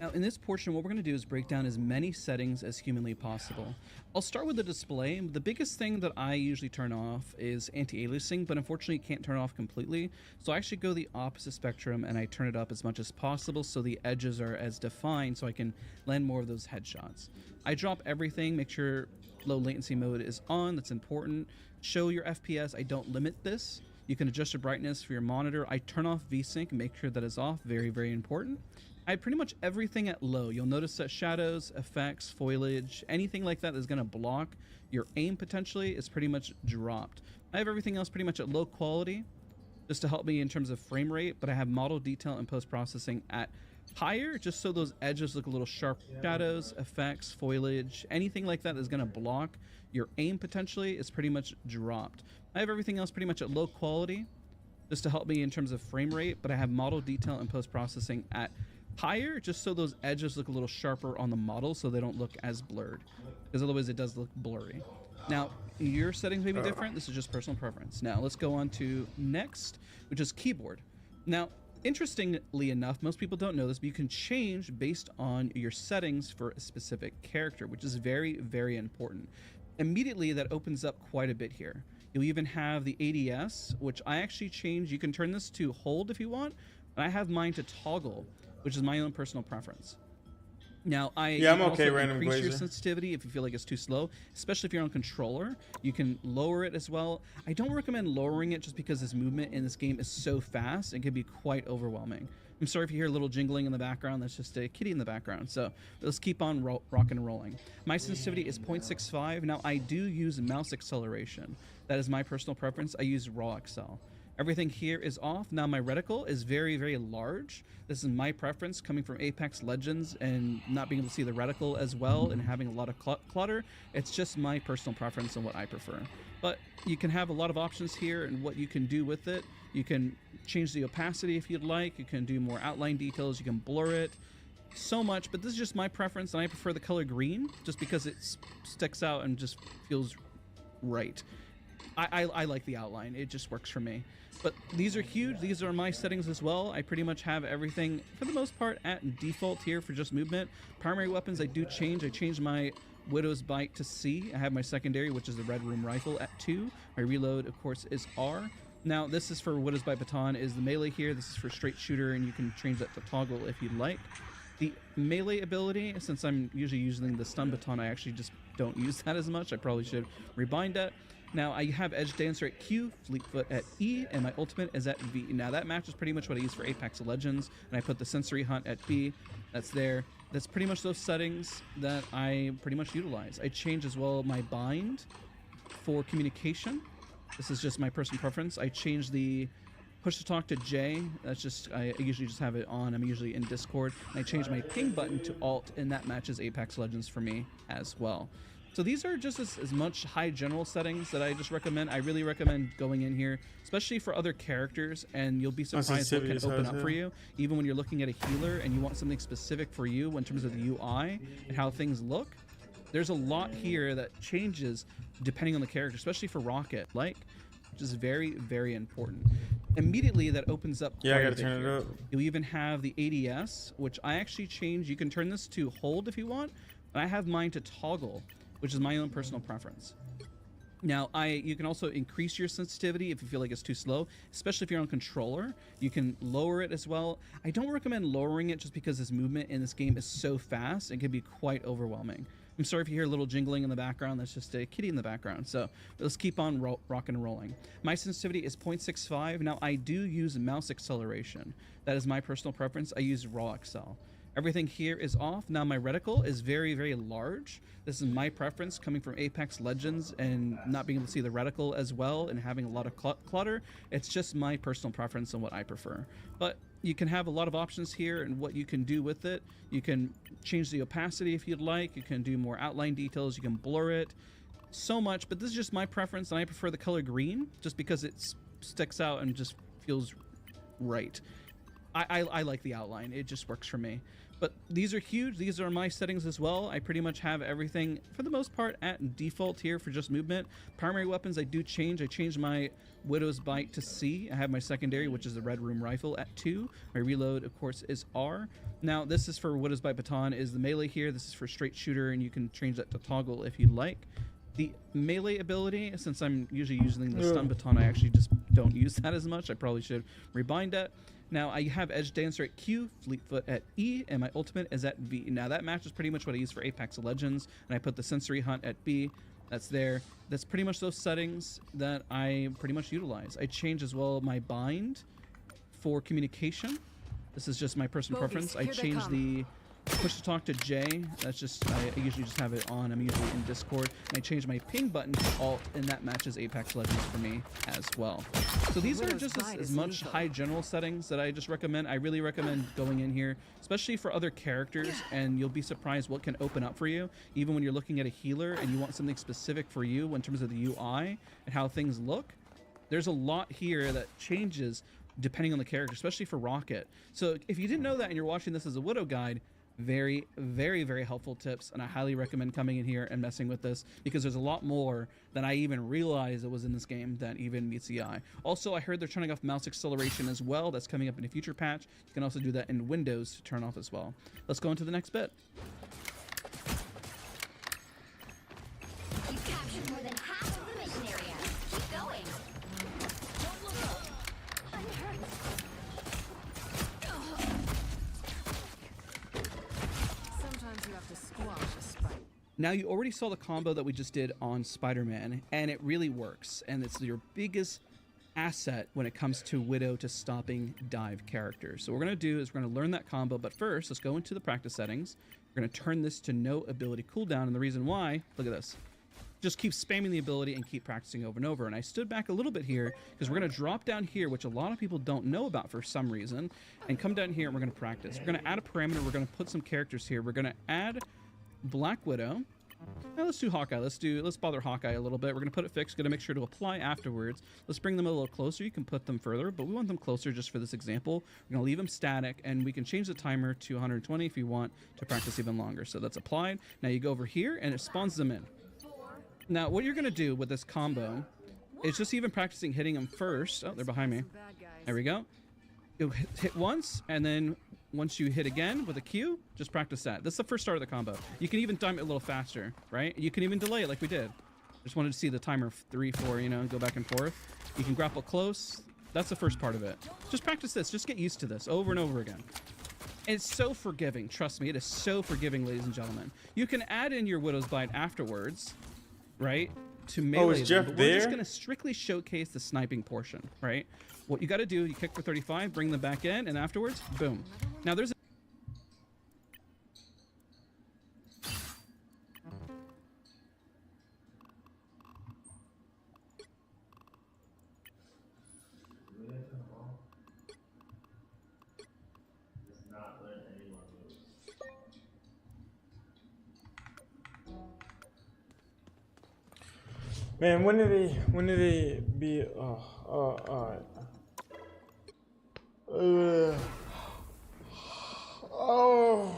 Now, in this portion, what we're going to do is break down as many settings as humanly possible. I'll start with the display. The biggest thing that I usually turn off is anti-aliasing, but unfortunately you can't turn it off completely. So I actually go the opposite spectrum and I turn it up as much as possible so the edges are as defined so I can land more of those headshots. I drop everything, make sure low latency mode is on. That's important. Show your FPS. I don't limit this. You can adjust your brightness for your monitor. I turn off VSync, make sure that is off. Very, very important. I have pretty much everything at low. You'll notice that shadows, effects, foliage, anything like that is going to block your aim potentially is pretty much dropped. I have everything else pretty much at low quality just to help me in terms of frame rate, but I have model detail and post-processing at higher just so those edges look a little sharp. Shadows, effects, foliage, anything like that is going to block your aim potentially is pretty much dropped. I have everything else pretty much at low quality just to help me in terms of frame rate, but I have model detail and post-processing at higher, just so those edges look a little sharper on the model so they don't look as blurred, because otherwise it does look blurry. Now, your settings may be different. This is just personal preference. Now, let's go on to next, which is keyboard. Now, interestingly enough, most people don't know this, but you can change based on your settings for a specific character, which is very, very important. Immediately, that opens up quite a bit here. You'll even have the ADS, which I actually changed. You can turn this to hold if you want, but I have mine to toggle, which is my own personal preference. Now, Yeah, I'm you can okay, also Random increase your Glazer. sensitivity if you feel like it's too slow, especially if you're on controller. You can lower it as well. I don't recommend lowering it just because this movement in this game is so fast. It can be quite overwhelming. I'm sorry if you hear a little jingling in the background. That's just a kitty in the background. So let's keep on rocking and rolling. My sensitivity is 0.65. Now, I do use mouse acceleration. That is my personal preference. I use raw Excel. Everything here is off. Now my reticle is very, very large. This is my preference coming from Apex Legends and not being able to see the reticle as well and having a lot of clutter. It's just my personal preference and what I prefer. But you can have a lot of options here and what you can do with it. You can change the opacity if you'd like. You can do more outline details. You can blur it. So much, but this is just my preference, and I prefer the color green just because it sticks out and just feels right. I like the outline. It just works for me. But these are huge. These are my settings as well. I pretty much have everything, for the most part, at default here for just movement. Primary weapons I do change. I changed my Widow's Bite to C. I have my secondary, which is the Red Room Rifle, at 2. My reload, of course, is R. Now, this is for Widow's Bite Baton, is the melee here. This is for straight shooter, and you can change that to toggle if you'd like. The melee ability, since I'm usually using the stun baton, I actually just don't use that as much. I probably should rebind that. Now, I have Edge Dancer at Q, Fleetfoot at E, and my ultimate is at V. Now, that matches pretty much what I use for Apex Legends, and I put the Sensory Hunt at B. That's there. That's pretty much those settings that I pretty much utilize. I change as well my bind for communication. This is just my personal preference. I change the push to talk to J. That's just, I usually just have it on. I'm usually in Discord. And I change my ping button to Alt, and that matches Apex Legends for me as well. So these are just as much high general settings that I just recommend. I really recommend going in here, especially for other characters, and you'll be surprised what can open up for you. Even when you're looking at a healer and you want something specific for you in terms of the UI and how things look, there's a lot here that changes depending on the character, especially for Rocket, which is very, very important. Immediately, that opens up. Yeah, I gotta turn it up. You'll even have the ADS, which I actually change. You can turn this to hold if you want, and I have mine to toggle, which is my own personal preference. Now, you can also increase your sensitivity if you feel like it's too slow, especially if you're on controller. You can lower it as well. I don't recommend lowering it just because this movement in this game is so fast. It can be quite overwhelming. I'm sorry if you hear a little jingling in the background. That's just a kitty in the background. So let's keep on rocking and rolling. My sensitivity is 0.65. Now, I do use mouse acceleration. That is my personal preference. I use raw Excel. Everything here is off. Now, my reticle is very, very large. This is my preference coming from Apex Legends and not being able to see the reticle as well and having a lot of clutter. It's just my personal preference and what I prefer. But you can have a lot of options here and what you can do with it. You can change the opacity if you'd like. You can do more outline details. You can blur it. So much, but this is just my preference, and I prefer the color green just because it sticks out and just feels right. I like the outline. It just works for me. But these are huge. These are my settings as well. I pretty much have everything, for the most part, at default here for just movement. Primary weapons I do change. I changed my Widow's Bite to C. I have my secondary, which is the Red Room Rifle, at 2. My reload, of course, is R. Now, this is for Widow's Bite Baton, is the melee here. This is for straight shooter, and you can change that to toggle if you'd like. The melee ability, since I'm usually using the stun baton, I actually just don't use that as much. I probably should rebind that. Now, I have Edge Dancer at Q, Fleetfoot at E, and my ultimate is at V. Now, that matches pretty much what I use for Apex Legends, and I put the Sensory Hunt at B. That's there. That's pretty much those settings that I pretty much utilize. I change as well my bind for communication. This is just my personal preference. I change the push to talk to J. That's just, I usually just have it on. I'm usually in Discord. And I change my ping button to Alt, and that matches Apex Legends for me as well. So these are just as much high general settings that I just recommend. I really recommend going in here, especially for other characters, and you'll be surprised what can open up for you. Even when you're looking at a healer and you want something specific for you in terms of the UI and how things look, there's a lot here that changes depending on the character, especially for Rocket. So if you didn't know that and you're watching this as a Widow guide, very, very, very helpful tips, and I highly recommend coming in here and messing with this because there's a lot more than I even realized it was in this game that even meets the eye. Also, I heard they're turning off mouse acceleration as well. That's coming up in a future patch. You can also do that in Windows to turn off as well. Let's go into the next bit. You captured more than half of the mission area. Keep going. Don't look up. I'm hurt. Sometimes you have to squash a spike. Now, you already saw the combo that we just did on Spider-Man, and it really works, and it's your biggest asset when it comes to Widow to stopping dive characters. So what we're going to do is we're going to learn that combo, but first, let's go into the practice settings. We're going to turn this to no ability cooldown, and the reason why, look at this. Just keep spamming the ability and keep practicing over and over. And I stood back a little bit here because we're going to drop down here, which a lot of people don't know about for some reason, and come down here and we're going to practice. We're going to add a parameter. We're going to put some characters here. We're going to add Black Widow. Now let's do Hawkeye. Let's bother Hawkeye a little bit. We're going to put it fixed. Going to make sure to apply afterwards. Let's bring them a little closer. You can put them further, but we want them closer just for this example. We're going to leave them static, and we can change the timer to 120 if you want to practice even longer. So that's applied. Now you go over here, and it spawns them in. Now what you're going to do with this combo is just even practicing hitting them first. Oh, they're behind me. There we go. You'll hit once, and then once you hit again with a Q, just practice that. That's the first start of the combo. You can even time it a little faster, right? You can even delay it like we did. Just wanted to see the timer 3, 4, you know, go back and forth. You can grapple close. That's the first part of it. Just practice this. Just get used to this over and over again. It's so forgiving. Trust me, it is so forgiving, ladies and gentlemen. You can add in your Widow's Bite afterwards, right? To melee is them, Jeff but we're just there? going to strictly showcase the sniping portion, right? What you got to do, you kick for 35, bring them back in, and afterwards, boom. Now there's a Man, when did they be? Alright. Oh.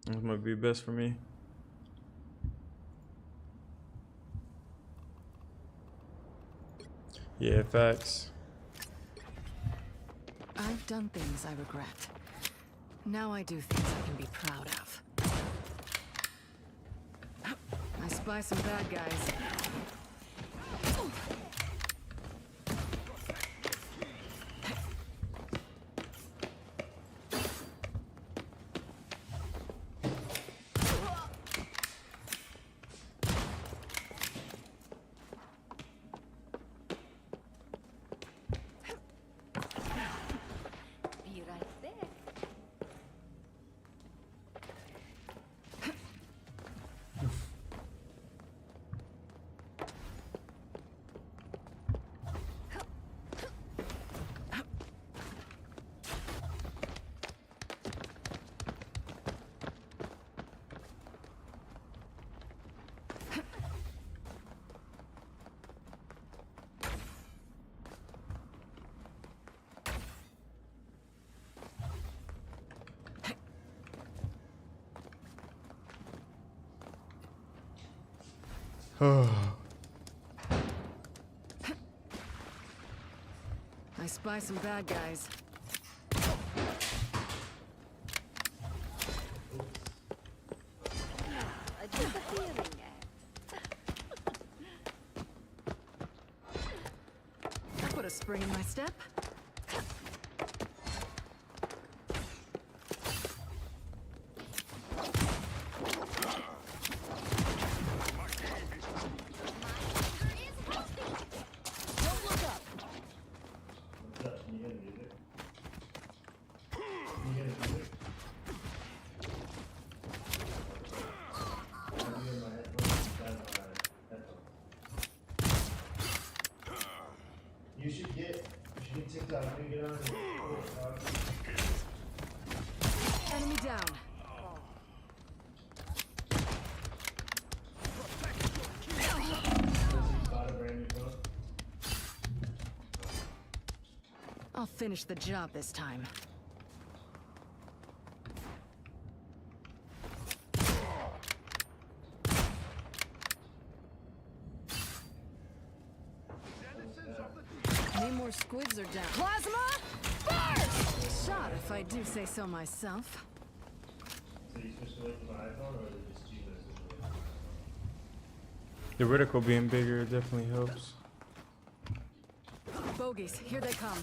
This might be best for me. Yeah, facts. I've done things I regret. Now I do things I can be proud of. I spy some bad guys. Be right there. I spy some bad guys. I get the feeling. I put a spring in my step. You should get TikTok. You get on it. Enemy down. finish the job this time. Namor squids are down. Plasma! Burst! Shot, if I do say so myself. So you switched away from the iPhone, or is it just you that switched away? The reticle being bigger definitely helps. Bogies, here they come.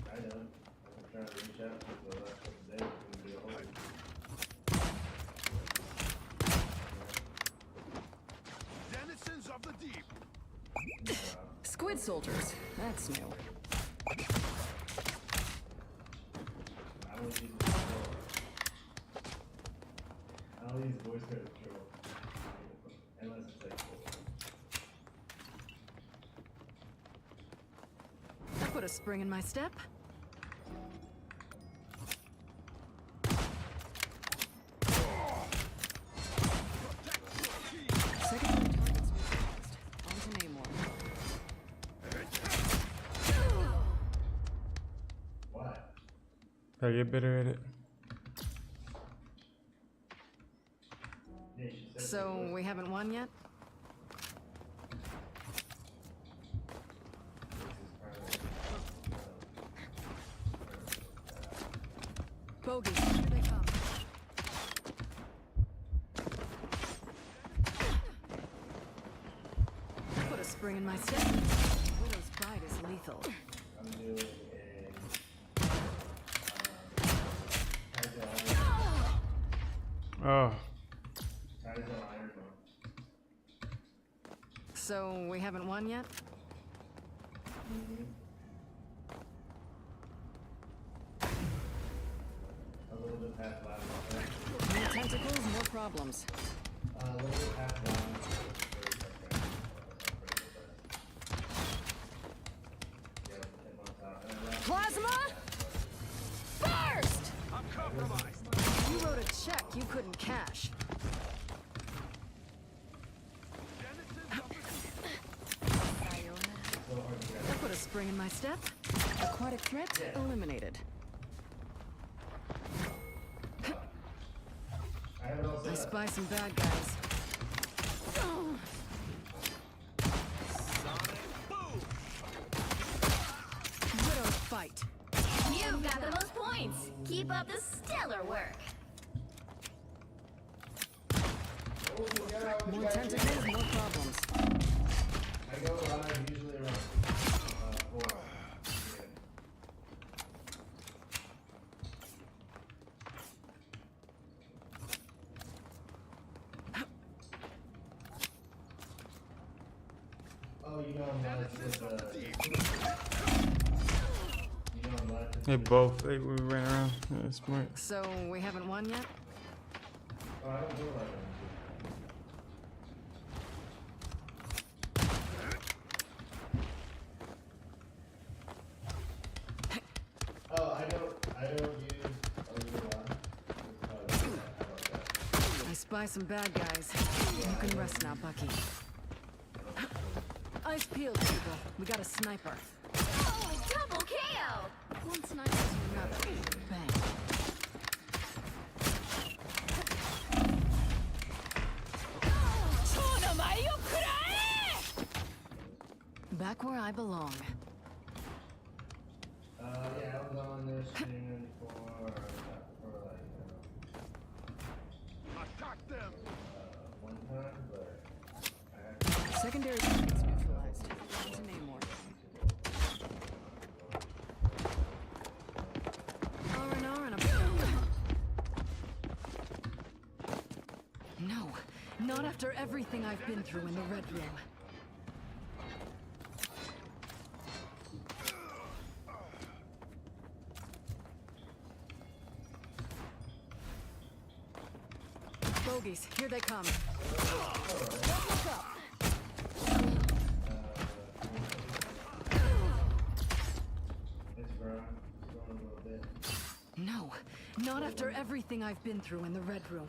I know. I've been trying to reach out for the last couple of days. Couldn't get a hold of you. Denizens of the deep. Squid soldiers, that's new. I don't use control. I don't use voice code control. Unless it's like I put a spring in my step. Secondary targets neutralized. On to Namor. what? Gotta get better at it. Yeah, she said So, we haven't won yet? Bogies, here they come. Put a spring in my step. Widow's bite is lethal. I'm doing Oh, Kaizo Iron Man. So, we haven't won yet? A little bit past last one. More tentacles, more problems. A little bit past last one. Plasma! Burst! I'm compromised. You wrote a check you couldn't cash. I put a spring in my step. Aquatic threat eliminated. I spy some bad guys. Widow's fight. You've got the most points. Keep up the stellar work. More tentacles, more problems. I go live usually around 4. Oh, you know I'm live with you know I'm live with they both. We ran around. Yeah, smart. So, we haven't won yet? Oh, I don't do live on Oh, I don't use I spy some bad guys. You can rest now, Bucky. Eyes peeled, people. We got a sniper. Oh, double KO! One sniper to another. Bang. Back where I belong. Yeah, I was on this streaming for like, Attack them! one time, but I had Secondary targets neutralized. On to Namor. R&R and a boom. No, not after everything I've been through in the Red Room. Bogies, here they come. Look up. No, not after everything I've been through in the Red Room.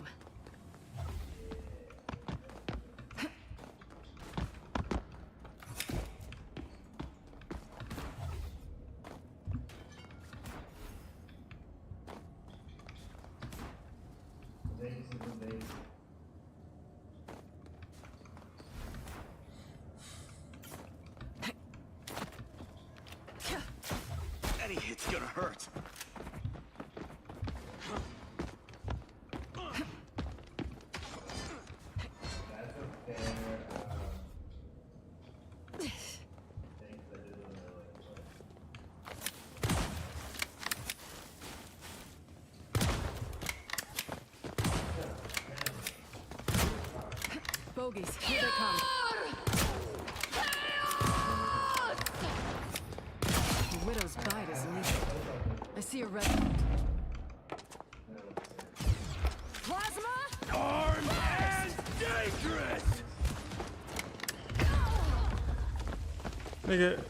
bogeys. Here they come. The Widow's Bite is lethal. I see a red light. Plasma? Armed and dangerous! Nigga.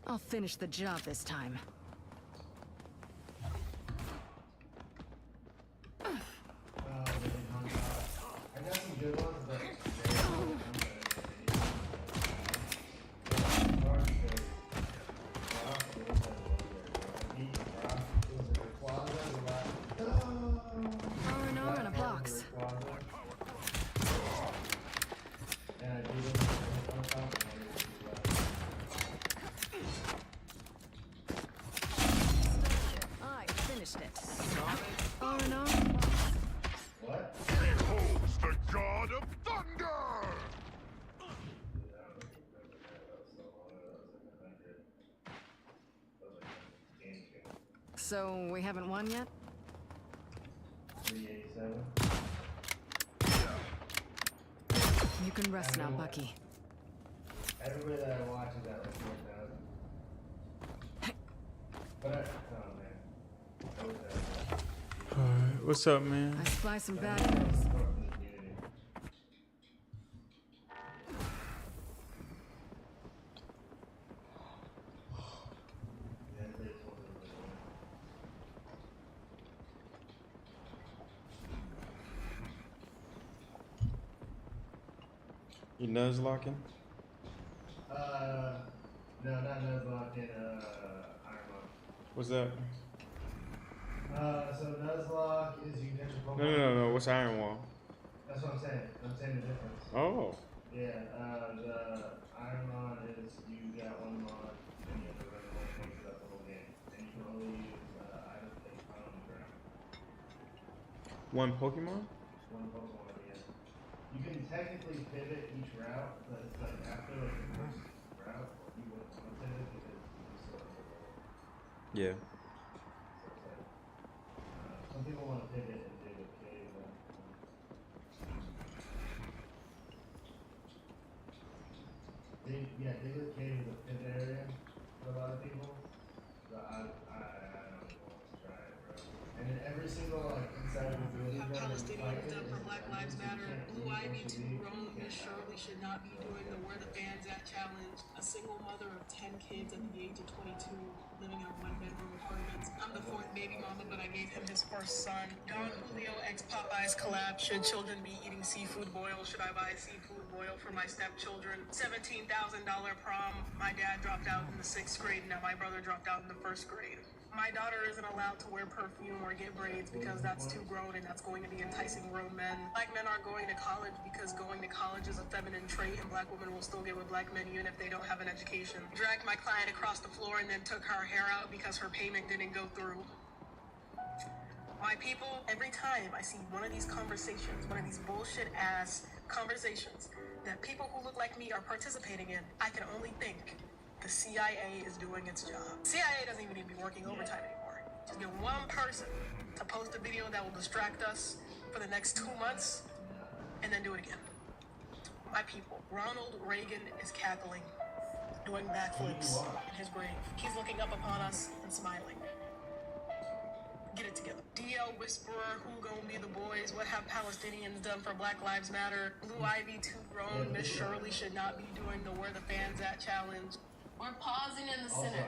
I'll finish the job this time. I got some good ones, but R&R in a box. I finished it. R&R. what? Beholds the god of thunder! So we haven't won yet? 387. You can rest now, Bucky. Everybody that I watch is at like 4,000. But oh man. Alright, what's up, man? I spy some bad guys. You nuzlocking? No, not Nuzlocke in Ironman. What's that? So Nuzlocke is you catch a Pokemon. No. What's Iron Wall? That's what I'm saying. I'm saying the difference. Oh. Yeah, the Ironman is you got one mod and you have to run the whole thing throughout the whole game. And you can only use items that you find on the ground. One Pokemon? One Pokemon, yeah. You can technically pivot each route, but it's like after like the first route, you wouldn't want to pivot because you still have the goal. Yeah. So it's like, some people want to pivot and do the cave. Diglett Cave is a pivot area for a lot of people. So I don't want to try it, bro. And then every single like inside of the building, Palestinians up for Black Lives Matter. Blue Ivy to Rome, Miss Shirley should not be doing the Where the Fans At challenge. A single mother of 10 kids at the age of 22, living in a one-bedroom apartment. I'm the fourth baby mama, but I gave him his first son. Don Julio x Popeyes collab. Should children be eating seafood boil? Should I buy seafood boil for my stepchildren? $17,000 prom. My dad dropped out in the 6th grade. Now my brother dropped out in the 1st grade. My daughter isn't allowed to wear perfume or get braids because that's too grown and that's going to be enticing grown men. Black men aren't going to college because going to college is a feminine trait and black women will still get with black men even if they don't have an education. Dragged my client across the floor and then took her hair out because her payment didn't go through. My people, every time I see one of these conversations, one of these bullshit ass conversations that people who look like me are participating in, I can only think the CIA is doing its job. CIA doesn't even need to be working overtime anymore. Just get one person to post a video that will distract us for the next 2 months and then do it again. My people, Ronald Reagan is cackling, doing backflips in his grave. He's looking up upon us and smiling. Get it together. DL Whisperer, who gon' be the boys? What have Palestinians done for Black Lives Matter? Blue Ivy too grown. Miss Shirley should not be doing the Where the Fans At challenge. We're pausing in the center,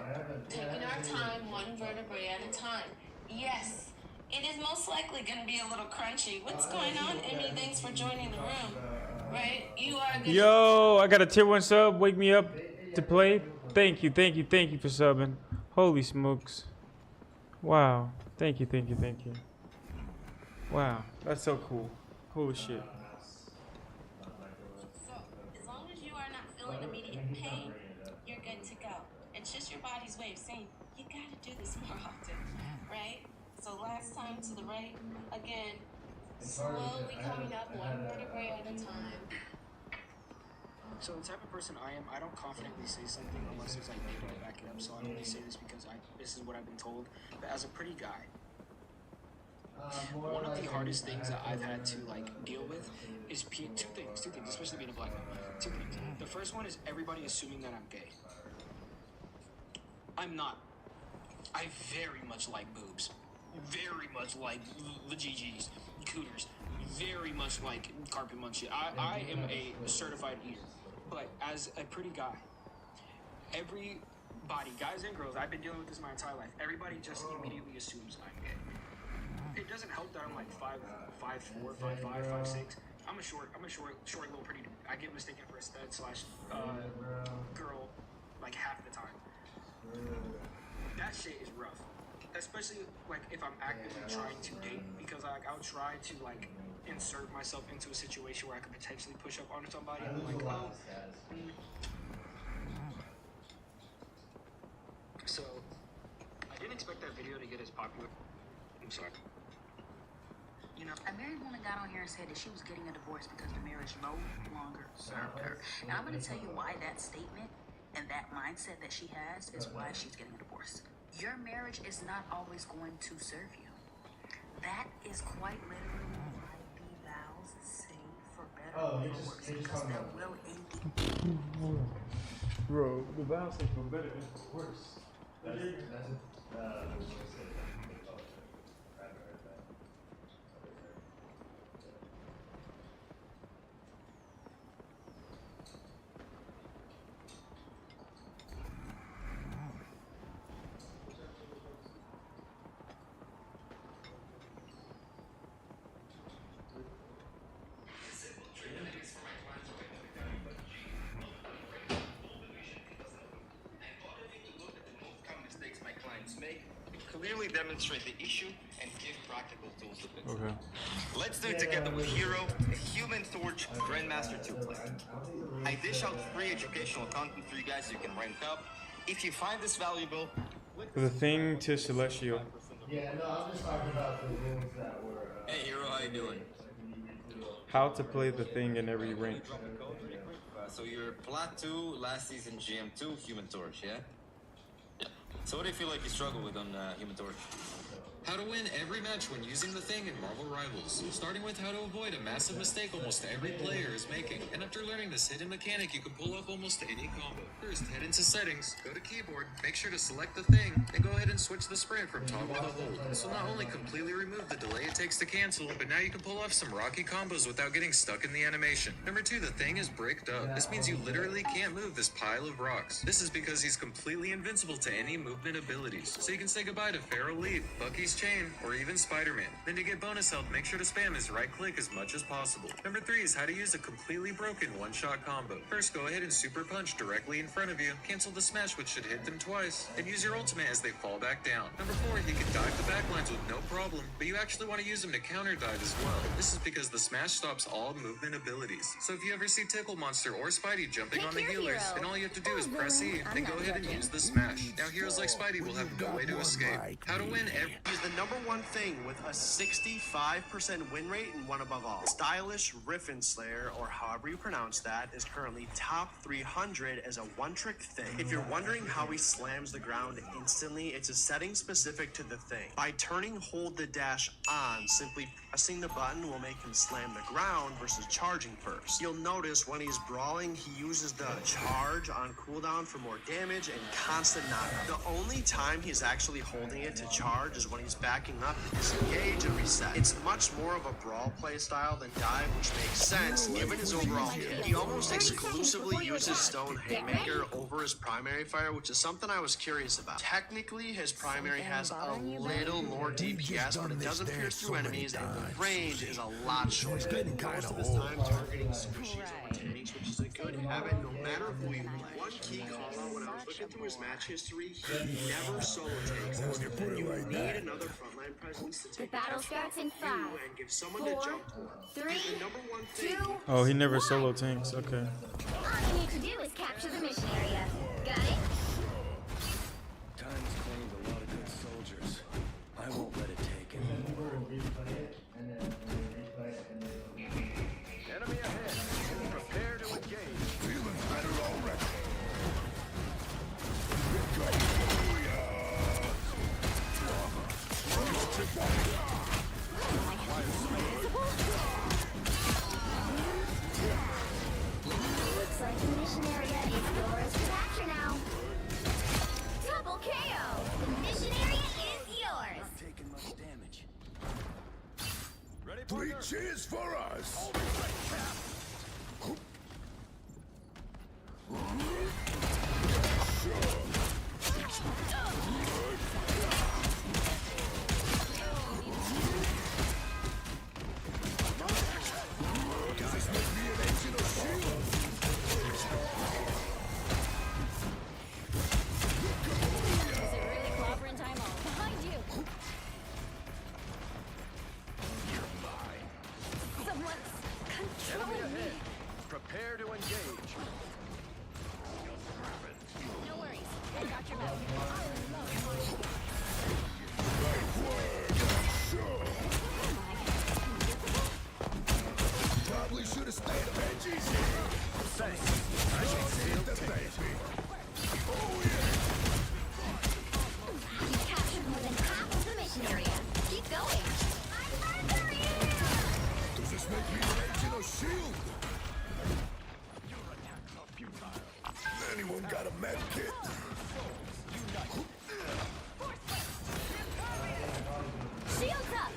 taking our time one vertebrae at a time. Yes, it is most likely going to be a little crunchy. What's going on, Emmy? Thanks for joining the room. Right? You are good. Yo, I got a tier 1 sub. Wake me up to play. Thank you for subbing. Holy smokes. Wow. Thank you. Wow, that's so cool. Holy shit. So, as long as you are not feeling immediate pain, you're good to go. It's just your body's way of saying, you gotta do this more often, right? So last time to the right, again, slowly coming up one vertebrae at a time. So the type of person I am, I don't confidently say something unless there's like data to back it up. So I only say this because this is what I've been told. But as a pretty guy, One of the hardest things that I've had to like deal with is two things, especially being a black man. Two things. The first one is everybody assuming that I'm gay. I'm not. I very much like boobs. Very much like vajayjays, cooters. Very much like carpet munchie. I am a certified eater. But as a pretty guy, everybody, guys and girls, I've been dealing with this my entire life. Everybody just immediately assumes I'm gay. It doesn't help that I'm like 5'4", 5'5", 5'6". I'm a short little pretty dude. I get mistaken for a stud / girl like half the time. That shit is rough. Especially like if I'm actively trying to date, because I'll try to like insert myself into a situation where I could potentially push up onto somebody and be like, oh. So I didn't expect that video to get as popular. I'm sorry. You know, A married woman got on here and said that she was getting a divorce because the marriage no longer served her. And I'm going to tell you why that statement and that mindset that she has is why she's getting a divorce. Your marriage is not always going to serve you. That is quite literally why the vows say for better or for worse, because there will indeed. Bro, the vows say for better and for worse. Clearly demonstrate the issue and give practical tools to fix it. Okay. Let's do it together with Hero, a Human Torch Grandmaster 2 player. I dish out free educational content for you guys so you can rank up. If you find this valuable, The Thing to Celestial. Yeah, no, I'm just talking about the rules that were. Hey Hero, how you doing? How to play the Thing in every rank. So you're Plat 2, last season GM2, Human Torch, yeah? Yeah. So what do you feel like you struggle with on Human Torch? How to win every match when using the Thing in Marvel Rivals, starting with how to avoid a massive mistake almost every player is making. And after learning this hidden mechanic, you can pull off almost any combo. First, head into settings, go to keyboard, make sure to select the Thing, and go ahead and switch the sprint from toggle to hold. This will not only completely remove the delay it takes to cancel, but now you can pull off some rocky combos without getting stuck in the animation. Number 2, the Thing is bricked up. This means you literally can't move this pile of rocks. This is because he's completely invincible to any movement abilities. So you can say goodbye to Feral Leap, Bucky's Chain, or even Spider-Man. Then to get bonus health, make sure to spam his right click as much as possible. Number 3 is how to use a completely broken one-shot combo. First, go ahead and super punch directly in front of you, cancel the smash which should hit them twice, and use your ultimate as they fall back down. Number 4, he can dive the backlines with no problem, but you actually want to use him to counter dive as well. This is because the smash stops all movement abilities. So if you ever see Tickle Monster or Spidey jumping on the healers, then all you have to do is press E, then go ahead and use the smash. Now heroes like Spidey will have no way to escape. How to win every... He's the number one thing with a 65% win rate and one above all. Stylish Riffin Slayer, or however you pronounce that, is currently top 300 as a one-trick thing. If you're wondering how he slams the ground instantly, it's a setting specific to the thing. By turning hold the dash on, simply pressing the button will make him slam the ground versus charging first. You'll notice when he's brawling, he uses the charge on cooldown for more damage and constant knockout. The only time he's actually holding it to charge is when he's backing up to disengage and reset. It's much more of a brawl play style than dive, which makes sense given his overall kit. He almost exclusively uses Stone Haymaker over his primary fire, which is something I was curious about. Technically, his primary has a little more DPS, but it doesn't pierce through enemies, and the range is a lot shorter. Most of his time targeting squishies over tanks, which is a good habit no matter who you play. One key call out when I was looking through his match history, he never solo takes. You need another frontline presence to take The battle starts in 5, and give someone to 4, jump to. 3, The number one thing 2. Oh, he never solo tanks. Okay. All you need to do is capture the mission area. Got it? Time's claimed a lot of good soldiers. I won't let it take it. Enemy ahead. Prepare to engage. Feeling better already. Cheers for us! Does this make me an engine or shield? Is it really clobbering time all behind you? Someone's controlling me. Prepare to engage. No worries. I got your back. Probably should have stayed at Benji's here. Thanks. I should save the baby. Oh yeah. You captured more than half of the mission area. Keep going. I'm under you! Does this make me an engine or shield? Anyone got a med kit? Shields up!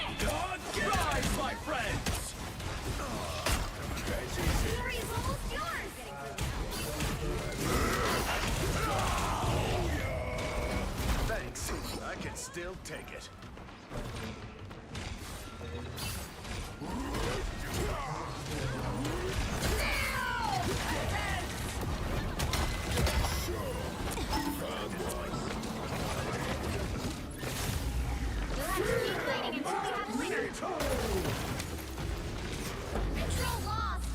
Rise, my friends! Fury is almost yours! Thanks. I can still take it. You'll have to keep fighting until we have a winner. Control lost!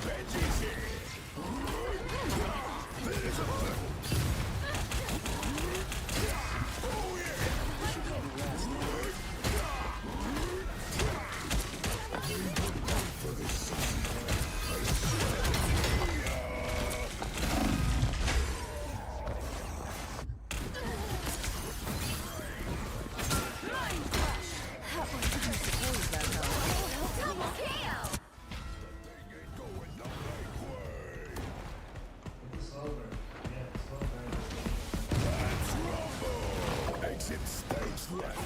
Benji's here. There's a one. Oh yeah. Double KO! Exit stage left.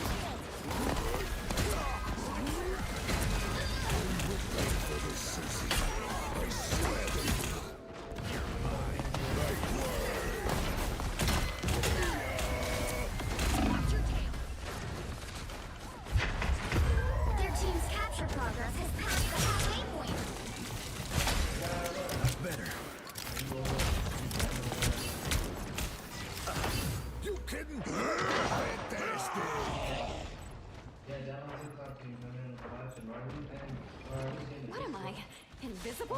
I swear to you. You're mine. Right word. Their team's capture progress has passed the halfway point. That's better. You kidding? Fantastic. What am I? Invisible?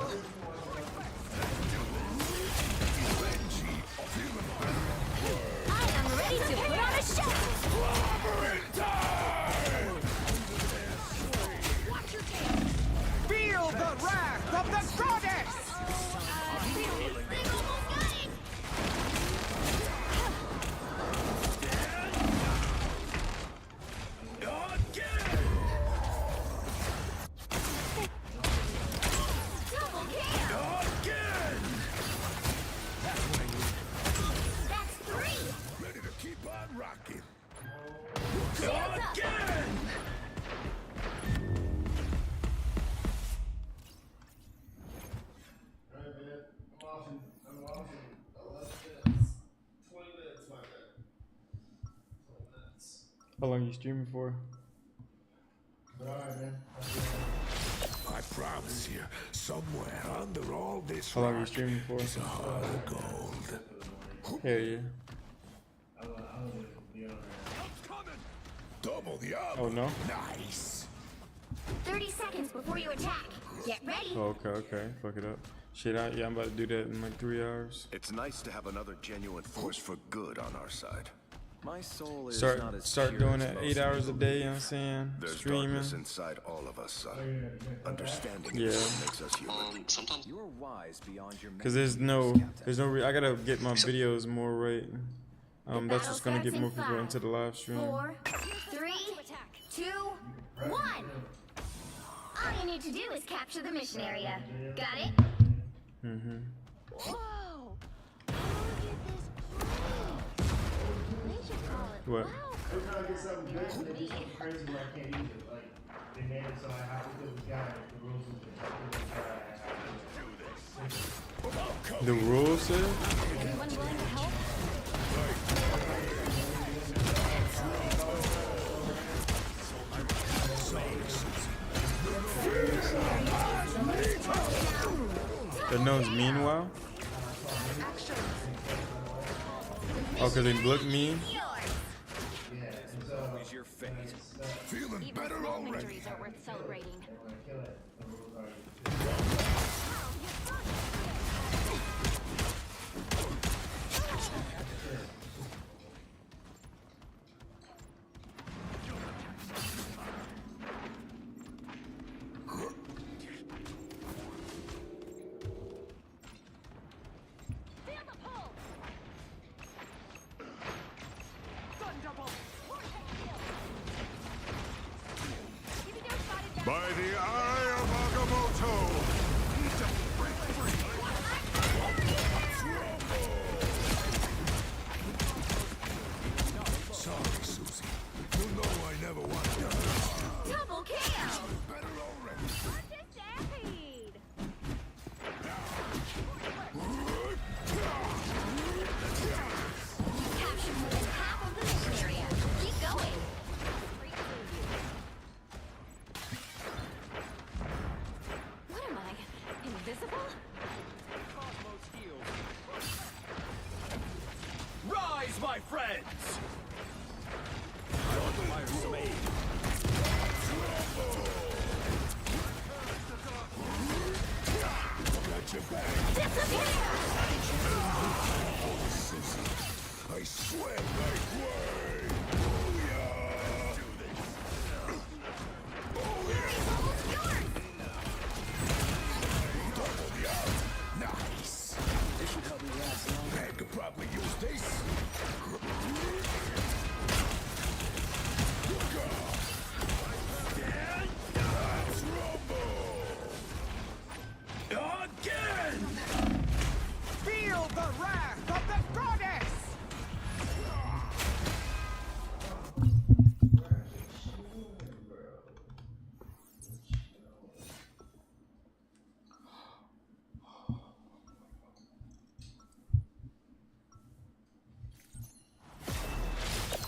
I am ready to put on a show! Watch your tail! Feel the wrath of the goddess! Double KO! That's 3! Ready to keep on rocking. Shields up! How long you streaming for? I promise you, somewhere under all this How long are you rock streaming for? is a heart of gold. Hell yeah. Double the armor. Oh no? Nice. 30 seconds before you attack. Get ready. Oh, okay. Fuck it up. Shit, I'm about to do that in like 3 hours. It's nice to have another genuine force for good on our side. My soul is not as Start pure doing as that most 8 hours a people day, you believe. know what I'm saying? There's Streaming. darkness inside all of us, son. Understanding Yeah. it makes us human. Sometimes you're wise beyond your Cause there's no I gotta get my videos more right. That's what's gonna get more people into the live stream. 4, 3, 2, 1. All you need to do is capture the mission area. Got it? Mm-hmm. Whoa! Look at this place. They should call it What? Every time I get something good, they do something crazy where I can't use it. Like, they made it so I have to do this guy, the rules is The rules said? Anyone willing to help? The nose meanwhile? Oh, because they look mean? Your fate. Feeling better already. Victories are worth celebrating. By the eye of Agamotto! Break free! Sorry, Susie. You know I never wanted to hurt you. Double kill! Better already. Capture more than half of the mission area. Keep going. What am I? Invisible? Rise, my friends! I require some aid. Got your back. Susie, I swear right way. Booyah! Do this. Double the out. Nice. This should help me last long. Man could probably use this. Again! Feel the wrath of the goddess!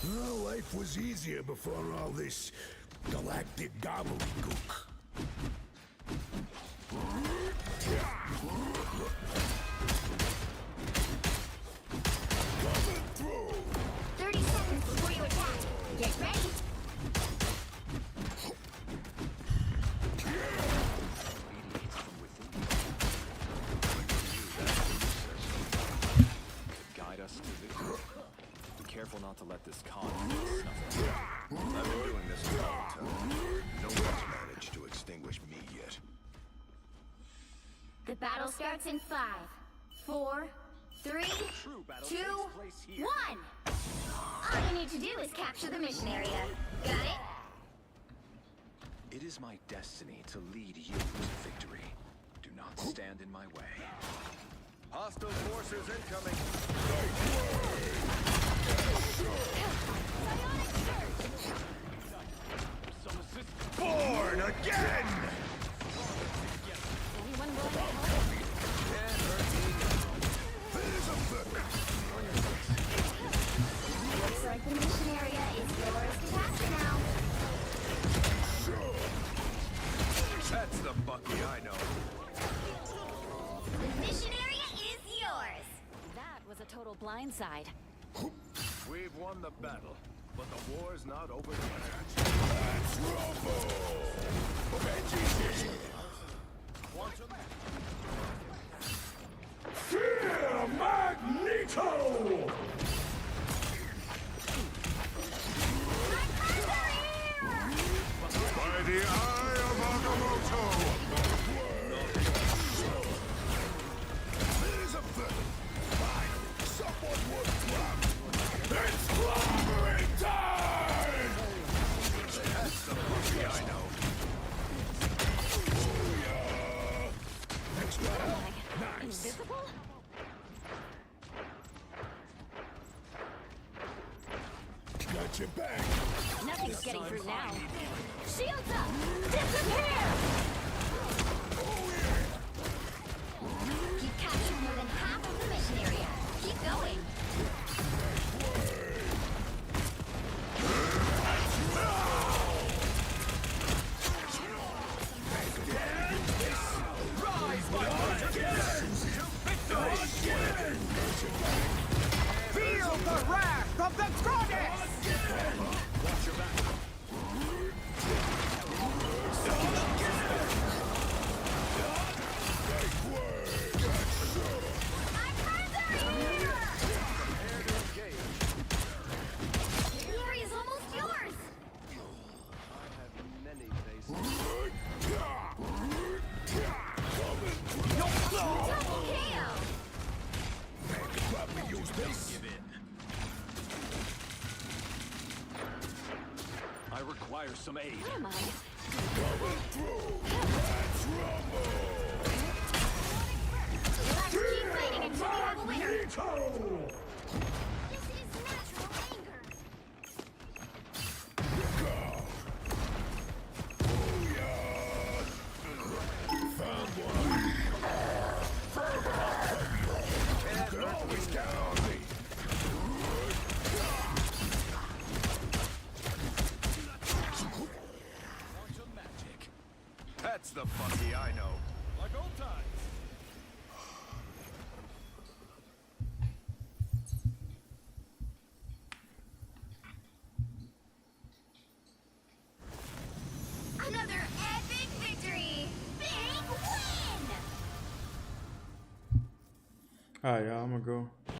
Well, life was easier before all this galactic gobbledygook. Coming through! 30 seconds before you attack. Get ready. Guide us to victory. Be careful not to let this con snuff. I've been doing this for a long time. No one's managed to extinguish me yet. The battle starts in 5, 4, 3, 2, 1. All you need to do is capture the mission area. Got it? It is my destiny to lead you to victory. Do not stand in my way. Hostile forces incoming. Born again! Anyone willing to help? Looks like the mission area is yours to capture now. That's the Bucky I know. The mission area is yours. That was a total blindside. We've won the battle, but the war's not over yet. Let's rumble! Fear Magneto! By the eye of Agamotto! There's a villain! Finally, someone worth clobbering! It's clobbering time! That's the Bucky I know. Got your back. Nothing's getting through now. Shields up! Disappear! You've captured more than half of the mission area. Keep going. Rise, my Archons! Feel the wrath of the goddess! Watch your back. Glory is almost yours! I have many places. Double KO! Probably use this. Give in. I require some aid. Where am I? Coming through. Let's rumble. Let's keep fighting until we have a winner! Veto. This is natural anger! Found one. You can always count on me. Quantum magic. That's the Bucky I know. Like old times. Another epic victory! Big win! Alright, y'all, I'm gonna go.